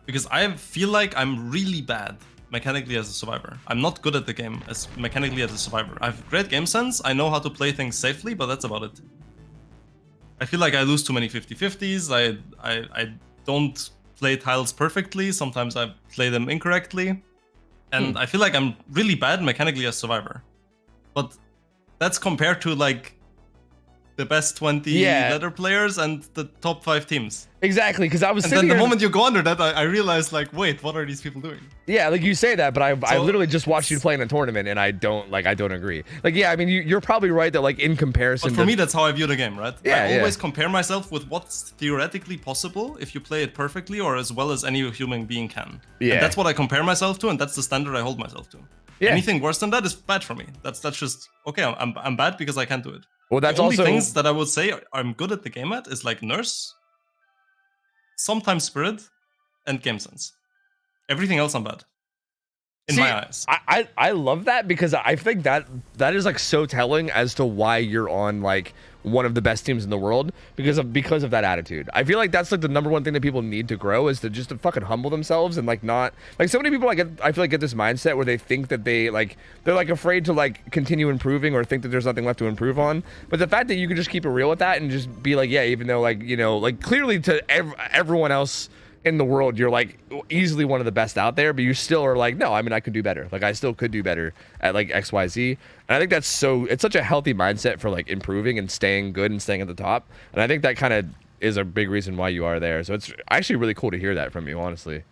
because I feel like I'm really bad mechanically as a survivor. I'm not good at the game as mechanically as a survivor. I have great game sense. I know how to play things safely, but that's about it. I feel like I lose too many 50-50s. I don't play tiles perfectly. Sometimes I play them incorrectly, and I feel like I'm really bad mechanically as survivor. But that's compared to like the best 20 ladder players and the top 5 teams. Exactly, because I was. And then the moment you go under that, I realized like, wait, what are these people doing? Yeah, like you say that, but I literally just watched you play in a tournament, and I don't agree. Like, yeah, I mean, you're probably right that like in comparison. But for me, that's how I view the game, right? Yeah, I always compare myself with what's theoretically possible if you play it perfectly or as well as any human being can. Yeah. And that's what I compare myself to, and that's the standard I hold myself to. Yeah. Anything worse than that is bad for me. That's just okay. I'm bad because I can't do it. Well, that's the only also things that I would say I'm good at the game at is like Nurse, sometimes Spirit, and Game Sense. Everything else I'm bad. In my eyes. I love that because I think that is like so telling as to why you're on like one of the best teams in the world because of that attitude. I feel like that's like the number one thing that people need to grow is to just to fucking humble themselves and like not like so many people I feel like get this mindset where they think that they're like afraid to like continue improving or think that there's nothing left to improve on. But the fact that you can just keep it real with that and just be like, yeah, even though like, you know, like clearly to everyone else in the world you're like easily one of the best out there, but you still are like, no, I mean I could do better, like I still could do better at like XYZ. And I think that's it's such a healthy mindset for like improving and staying good and staying at the top, and I think that kind of is a big reason why you are there. So it's actually really cool to hear that from you, honestly.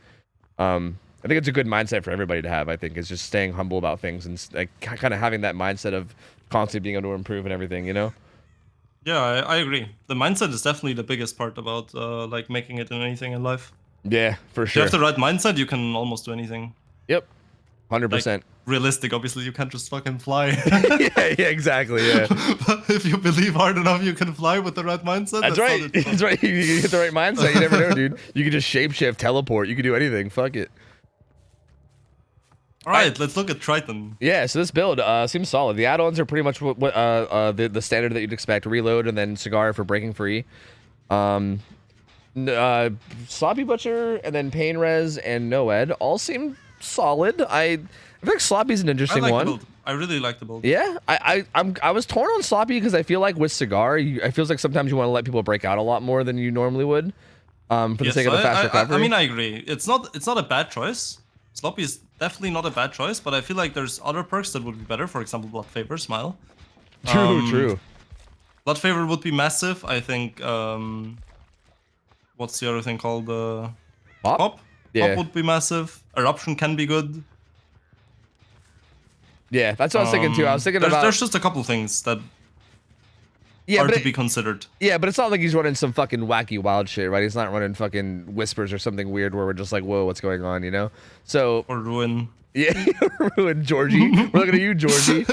I think it's a good mindset for everybody to have. I think it's just staying humble about things and like kind of having that mindset of constantly being able to improve and everything, you know. Yeah, I agree. The mindset is definitely the biggest part about like making it in anything in life. Yeah, for If sure. you have the right mindset, you can almost do anything. Yep, 100%. Like, realistic, obviously, you can't just fucking fly. yeah, exactly. Yeah. But if you believe hard enough, you can fly with the right mindset. That's right. That's right. You get the right mindset. You never know, dude. You can just shapeshift, teleport. You can do anything. Fuck it. All right, let's look at Triton. Yeah, so this build seems solid. The add-ons are pretty much what the standard that you'd expect. Reload and then Cigar for breaking free. Sloppy Butcher and then Pain Res and Noed all seem solid. I feel like Sloppy's an interesting one. The build. I really like the build. Yeah, I was torn on Sloppy because I feel like with Cigar, I feels like sometimes you want to let people break out a lot more than you normally would, for the sake of the fast recovery. I mean, I agree. It's not a bad choice. Sloppy is definitely not a bad choice, but I feel like there's other perks that would be better. For example, Blood Favor, Smile. True. Blood Favor would be massive. I think. What's the other thing called? Pop? Yeah. Pop would be massive. Eruption can be good. Yeah, that's what I was thinking too. I was thinking about. There's just a couple things that are to be considered. Yeah, but it's not like he's running some fucking wacky wild shit, right? He's not running fucking Whispers or something weird where we're just like, whoa, what's going on, you know? So. Or Ruin. Yeah, Ruin Georgie. We're looking at you, Georgie.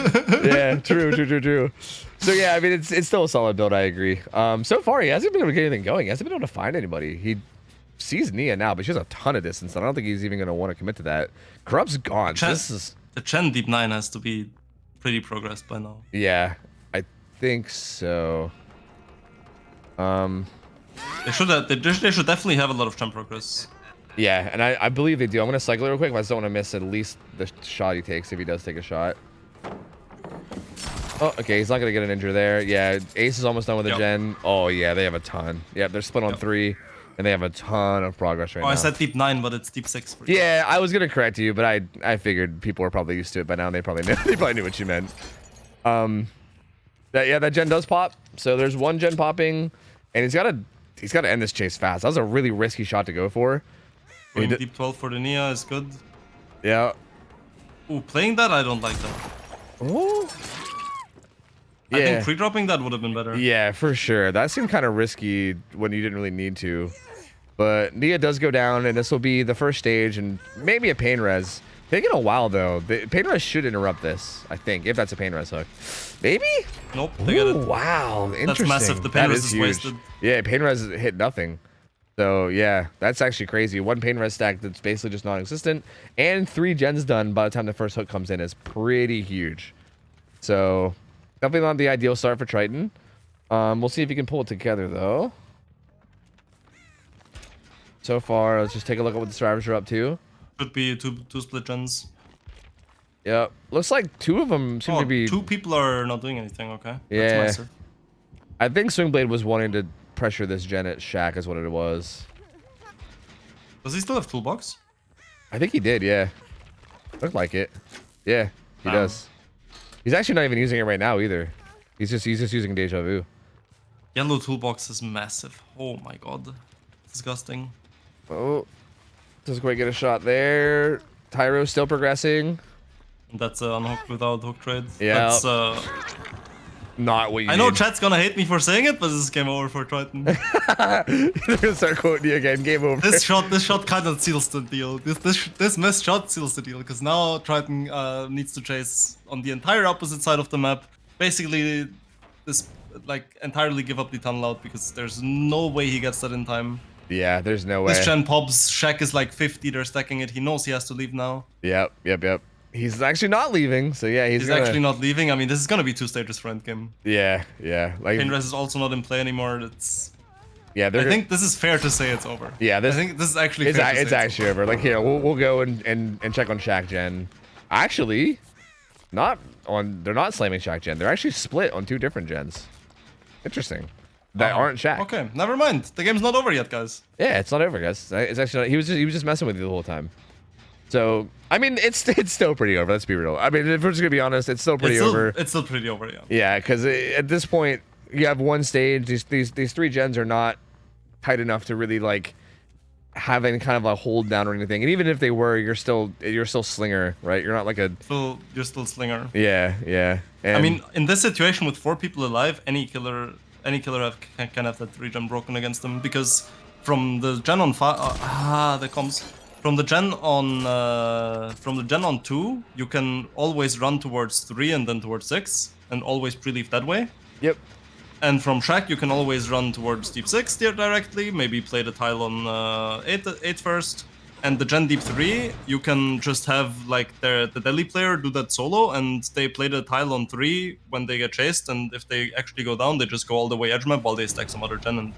Yeah, true. So yeah, I mean it's still a solid build. I agree. So far he hasn't been able to get anything going. He hasn't been able to find anybody. He sees Nia now, but she has a ton of distance. I don't think he's even going to want to commit to that. Corrupt's gone. The Chen Deep 9 has to be pretty progressed by now. Yeah, I think so. They should definitely have a lot of Chen progress. Yeah, and I believe they do. I'm going to cycle it real quick, but I just don't want to miss at least the shot he takes if he does take a shot. Oh, okay, he's not going to get an injure there. Yeah, Ace is almost done with the gen. Oh, yeah, they have a ton. Yeah, they're split on 3, and they have a ton of progress right now. Oh, I said deep 9, but it's deep 6. Yeah, I was going to correct you, but I figured people were probably used to it by now. They probably knew what you meant. That gen does pop. So there's one gen popping, and he's got to end this chase fast. That was a really risky shot to go for. Going deep 12 for the Nia is good. Yeah. Ooh, playing that, I don't like that. Oh. Yeah. I think pre-dropping that would have been better. Yeah, for sure. That seemed kind of risky when you didn't really need to. But Nia does go down, and this will be the first stage, and maybe a Pain Res. Taking a while, though. The Pain Res should interrupt this, I think, if that's a Pain Res hook. Maybe? Nope, they get it. Wow, interesting. That's massive. The Pain Res is wasted. Yeah, Pain Res hit nothing. So, yeah, that's actually crazy. One Pain Res stack that's basically just non-existent, and 3 gens done by the time the first hook comes in is pretty huge. So, definitely not the ideal start for Triton. We'll see if he can pull it together, though. So far, let's just take a look at what the survivors are up to. Could be two split gens. Yep. Looks like 2 of them seem to be... 2 people are not doing anything, okay. Yeah. That's nicer. I think Swingblade was wanting to pressure this gen at Shack is what it was. Does he still have toolbox? I think he did, yeah. Looked like it. Yeah, he does. He's actually not even using it right now either. He's just using Deja Vu. Yellow toolbox is massive. Oh my god. Disgusting. Oh. Doesn't quite get a shot there. Tyro's still progressing. That's unhooked without hook trade. Yeah. That's not what you I know need. chat's gonna hate me for saying it, but this is game over for Triton. They're gonna start quoting you again. Game over. This shot kind of seals the deal. This missed shot seals the deal because now Triton needs to chase on the entire opposite side of the map. Basically, this like entirely give up the tunnel out because there's no way he gets that in time. Yeah, there's no way. This gen pops. Shaq is like 50. They're stacking it. He knows he has to leave now. Yep. He's actually not leaving, so yeah, he's actually not leaving. I mean, this is gonna be 2 stages for endgame. Yeah. Like Painres is also not in play anymore. It's. Yeah, I think this is fair to say it's over. Yeah, I think this is actually. It's actually over. Like here, we'll go and check on Shaq Gen. Actually, not on. They're not slamming Shaq Gen. They're actually split on 2 different gens. Interesting. That aren't Shaq. Okay, never mind. The game's not over yet, guys. Yeah, it's not over, guys. It's actually not, he was just messing with you the whole time. So I mean, it's still pretty over. Let's be real. I mean, if we're just gonna be honest, it's still pretty over. It's still pretty over, yeah. Yeah, because at this point, you have one stage. These 3 gens are not tight enough to really like have any kind of a hold down or anything. And even if they were, you're still Slinger, right? You're not like a. You're still Slinger. Yeah. And I mean, in this situation with 4 people alive, any killer can have that 3-gen broken against them because from the gen on that comes from the gen on 2, you can always run towards 3 and then towards 6 and always pre-leave that way. Yep. And from Shaq, you can always run towards Deep 6 directly, maybe play the tile on 8 first. And the Gen Deep 3, you can just have like the Delhi player do that solo, and they play the tile on 3 when they get chased, and if they actually go down, they just go all the way edge map while they stack some other gen, and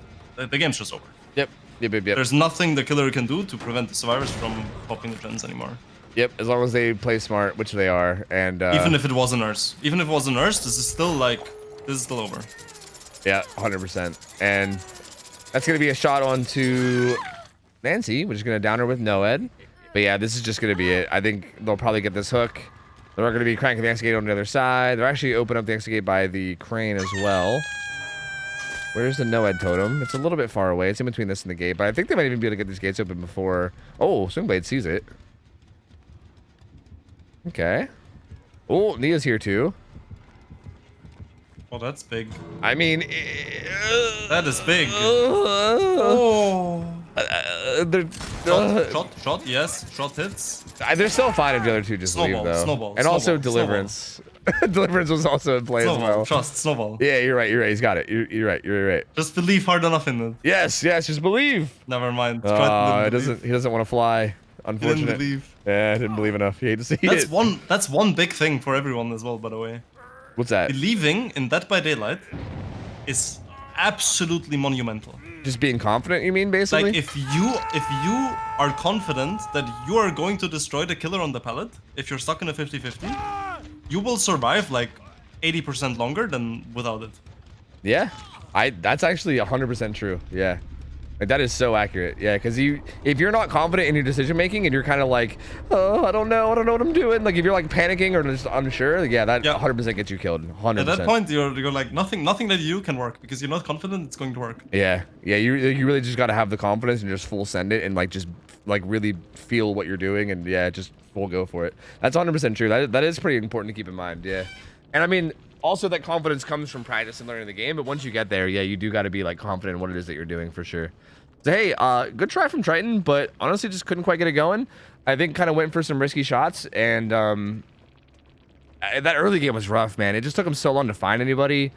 the game's just over. Yep. There's nothing the killer can do to prevent the survivors from popping the gens anymore. Yep, as long as they play smart, which they are, and even if it was a nurse. Even if it was a nurse, this is still over. Yeah, 100%. And that's going to be a shot onto Nancy, which is going to down her with Noed. But yeah, this is just going to be it. I think they'll probably get this hook. They're going to be cranking the X-Gate on the other side. They're actually open up the X-Gate by the crane as well. Where's the Noed totem? It's a little bit far away. It's in between this and the gate, but I think they might even be able to get these gates open before... Oh, Swingblade sees it. Okay. Oh, Nia's here too. Oh, that's big. I mean... that is big. Shot, yes. Shot hits. They're still fine if the other 2 just leave, though. Snowball. And also Deliverance. Deliverance was also in play as well. Trust, Snowball. Yeah, you're right. He's got it. You're right. Just believe hard enough in it. Yes, just believe. Never mind. He doesn't want to fly. Unfortunate. He didn't believe. Yeah, I didn't believe enough. You hate to see it. That's one big thing for everyone as well, by the way. What's that? Believing in Dead by Daylight is absolutely monumental. Just being confident, you mean, basically? Like, if you are confident that you are going to destroy the killer on the pallet, if you're stuck in a 50-50, you will survive like 80% longer than without it. Yeah, that's actually 100% true. Yeah. Like, that is so accurate. Yeah, because if you're not confident in your decision making and you're kind of like, oh, I don't know what I'm doing. Like, if you're like panicking or just unsure, yeah, that 100% gets you killed. 100%. At that point, you're like nothing that you can work because you're not confident it's going to work. Yeah, you really just got to have the confidence and just full send it and like just like really feel what you're doing and yeah, just full go for it. That's 100% true. That is pretty important to keep in mind. Yeah, and I mean. Also, that confidence comes from practice and learning the game, but once you get there, yeah, you do got to be like confident in what it is that you're doing for sure. So hey, good try from Triton, but honestly, just couldn't quite get it going. I think kind of went for some risky shots, and that early game was rough, man. It just took him so long to find anybody,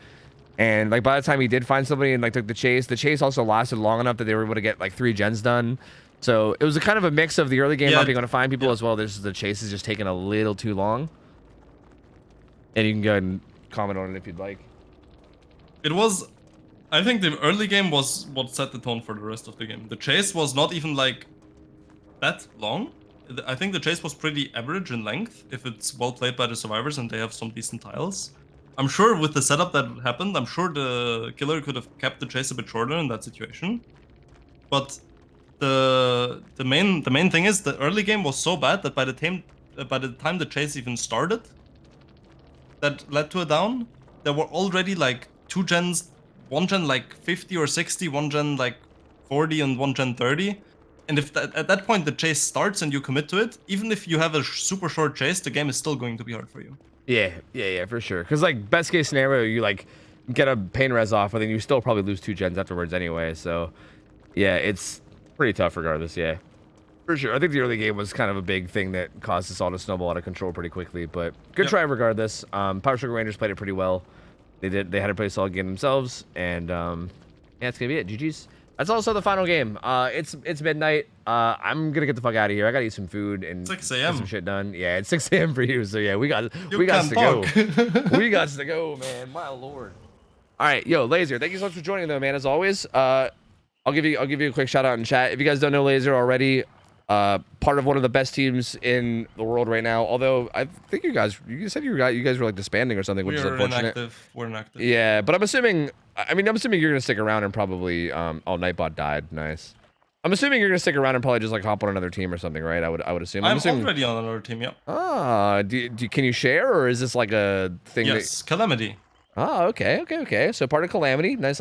and like by the time he did find somebody and like took the chase also lasted long enough that they were able to get like 3 gens done. So it was a kind of a mix of the early game not being able to find people as well. The chase is just taking a little too long, and you can go ahead and comment on it if you'd like. I think the early game was what set the tone for the rest of the game. The chase was not even like that long. I think the chase was pretty average in length if it's well played by the survivors and they have some decent tiles. I'm sure with the setup that happened, I'm sure the killer could have kept the chase a bit shorter in that situation. But the main thing is the early game was so bad that by the time the chase even started, that led to a down. There were already like 2 gens, 1 gen like 50 or 60, 1 gen like 40 and 1 gen 30. And if at that point the chase starts and you commit to it, even if you have a super short chase, the game is still going to be hard for you. Yeah, for sure. Because like best case scenario, you like get a pain res off, but then you still probably lose 2 gens afterwards anyway. So yeah, it's pretty tough regardless. Yeah, for sure. I think the early game was kind of a big thing that caused us all to snowball out of control pretty quickly. But good try regardless. Power Sugar Rangers played it pretty well. They had a pretty solid game themselves, and yeah, it's gonna be it. GG's. That's also the final game. It's midnight. I'm gonna get the fuck out of here. I gotta eat some food and 6 get a.m. some shit done. Yeah, it's 6 a.m. for you. So yeah, we got to go. We got to go, man. My lord. All right, yo, Laser. Thank you so much for joining, though, man. As always, I'll give you a quick shout out in chat. If you guys don't know Laser already, part of one of the best teams in the world right now. Although I think you said you guys were like disbanding or something, which is unfortunate. We're inactive. Yeah, but I'm assuming you're gonna stick around and probably oh, Nightbot died. Nice. I'm assuming you're gonna stick around and probably just like hop on another team or something, right? I would assume. I'm already on another team. Yep. Ah, can you share, or is this like a thing? Yes, Calamity. Oh, okay. So part of Calamity. Nice.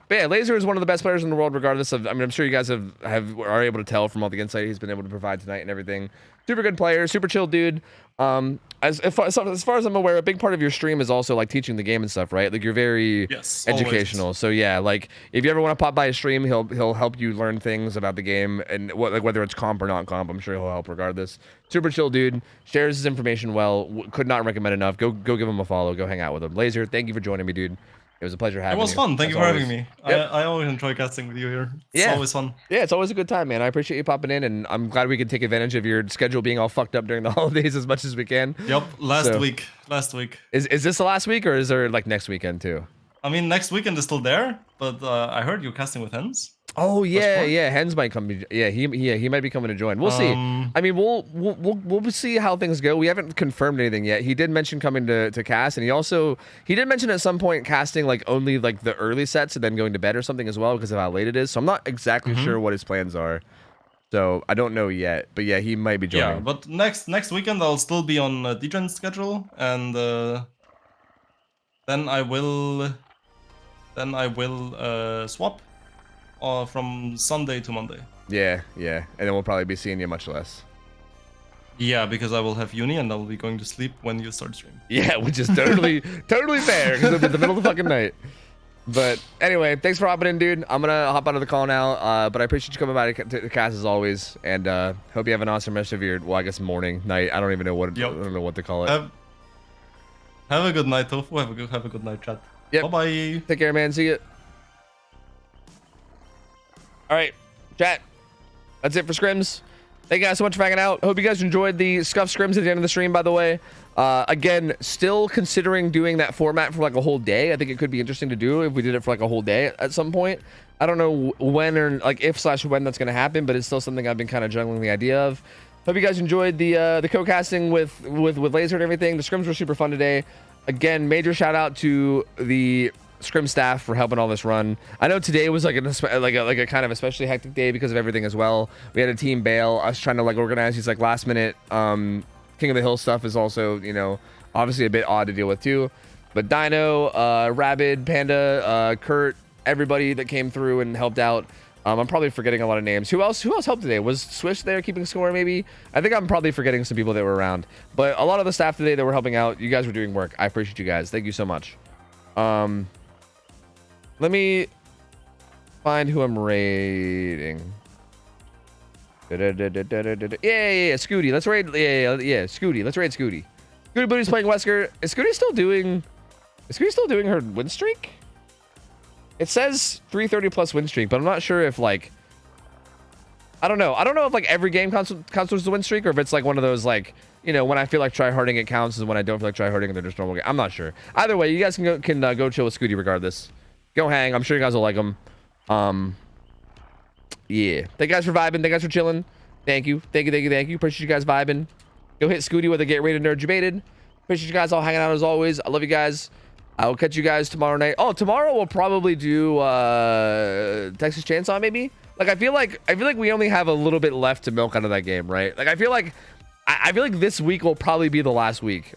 But yeah, Laser is one of the best players in the world, regardless of. I mean, I'm sure you guys are able to tell from all the insight he's been able to provide tonight and everything. Super good player, super chill dude. As far as I'm aware, a big part of your stream is also like teaching the game and stuff, right? Like you're very educational. Always. So yeah, like if you ever want to pop by his stream, he'll help you learn things about the game and whether it's comp or not comp. I'm sure he'll help regardless. Super chill dude, shares his information well. Could not recommend enough. Go give him a follow. Go hang out with him. Laser, thank you for joining me, dude. It was a pleasure having you. It was fun. Thank you for having me. Yep. I always enjoy casting with you here. It's always fun. Yeah, it's always a good time, man. I appreciate you popping in, and I'm glad we could take advantage of your schedule being all fucked up during the holidays as much as we can. Yep, last week. Is this the last week, or is there like next weekend too? I mean, next weekend is still there, but I heard you're casting with Hens. Oh yeah, Hens might come. Yeah, he might be coming to join. We'll see. I mean, we'll see how things go. We haven't confirmed anything yet. He did mention coming to cast, and he did mention at some point casting like only like the early sets and then going to bed or something as well because of how late it is. So I'm not exactly sure what his plans are. So I don't know yet, but yeah, he might be joining. Yeah, but next weekend I'll still be on Degen's schedule, and then I will swap. From Sunday to Monday. Yeah, and then we'll probably be seeing you much less. Yeah, because I will have uni and I will be going to sleep when you start stream. Yeah, which is totally fair because it'll be the middle of the fucking night. But anyway, thanks for hopping in, dude. I'm gonna hop out of the call now. But I appreciate you coming by to the cast as always, and hope you have an awesome rest of your, well, I guess morning, night. I don't even know what I don't know what to call it. Have a good night, Tofu. Have a good night, chat. Yep. Bye. Take care, man. See you. All right, chat. That's it for scrims. Thank you guys so much for hanging out. Hope you guys enjoyed the scuff scrims at the end of the stream, by the way. Again, still considering doing that format for like a whole day. I think it could be interesting to do if we did it for like a whole day at some point. I don't know when or like if/when that's going to happen, but it's still something I've been kind of juggling the idea of. Hope you guys enjoyed the co-casting with Laser and everything. The scrims were super fun today. Again, major shout out to the Scrim staff for helping all this run. I know today was like a kind of especially hectic day because of everything as well. We had a team bail. I was trying to like organize these like last minute King of the Hill stuff is also, you know, obviously a bit odd to deal with too. But Dino, Rabid, Panda, Kurt, everybody that came through and helped out. I'm probably forgetting a lot of names. Who else helped today? Was Swish there keeping score maybe? I think I'm probably forgetting some people that were around. But a lot of the staff today that were helping out, you guys were doing work. I appreciate you guys. Thank you so much. Let me find who I'm raiding. Yeah, Scooty. Let's raid. Yeah, Scooty. Let's raid Scooty. Scooty Booty's playing Wesker. Is Scooty still doing her win streak? It says 330 plus win streak, but I'm not sure if like I don't know if like every game counts as the win streak, or if it's like one of those like, you know, when I feel like tryharding it counts, and when I don't feel like tryharding and they're just normal game. I'm not sure. Either way, you guys can go chill with Scooty regardless. Go hang. I'm sure you guys will like him. Yeah. Thank you guys for vibing. Thank you guys for chilling. Thank you. Appreciate you guys vibing. Go hit Scooty with a get rated nerd debated. Appreciate you guys all hanging out as always. I love you guys. I will catch you guys tomorrow night. Oh, tomorrow we'll probably do Texas Chainsaw maybe. Like I feel like we only have a little bit left to milk out of that game, right? Like I feel like this week will probably be the last week,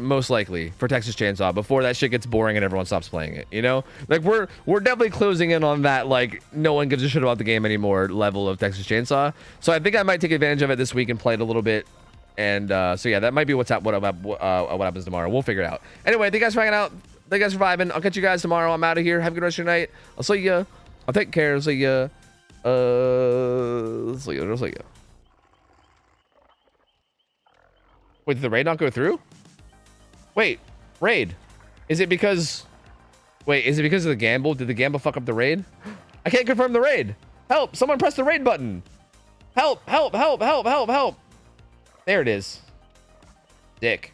most likely, for Texas Chainsaw before that shit gets boring and everyone stops playing it, you know? Like we're definitely closing in on that like no one gives a shit about the game anymore level of Texas Chainsaw. So I think I might take advantage of it this week and play it a little bit And so yeah, that might be what happens tomorrow. We'll figure it out. Anyway, thank you guys for hanging out. Thank you guys for vibing. I'll catch you guys tomorrow. I'm out of here. Have a good rest of your night. I'll see ya. I'll take care. I'll see ya. See ya. I'll see ya. Wait, did the raid not go through? Wait, raid. Is it because... Wait, is it because of the gamble? Did the gamble fuck up the raid? I can't confirm the raid. Help! Someone press the raid button. Help! Help! Help! Help! Help! Help! There it is. Dick.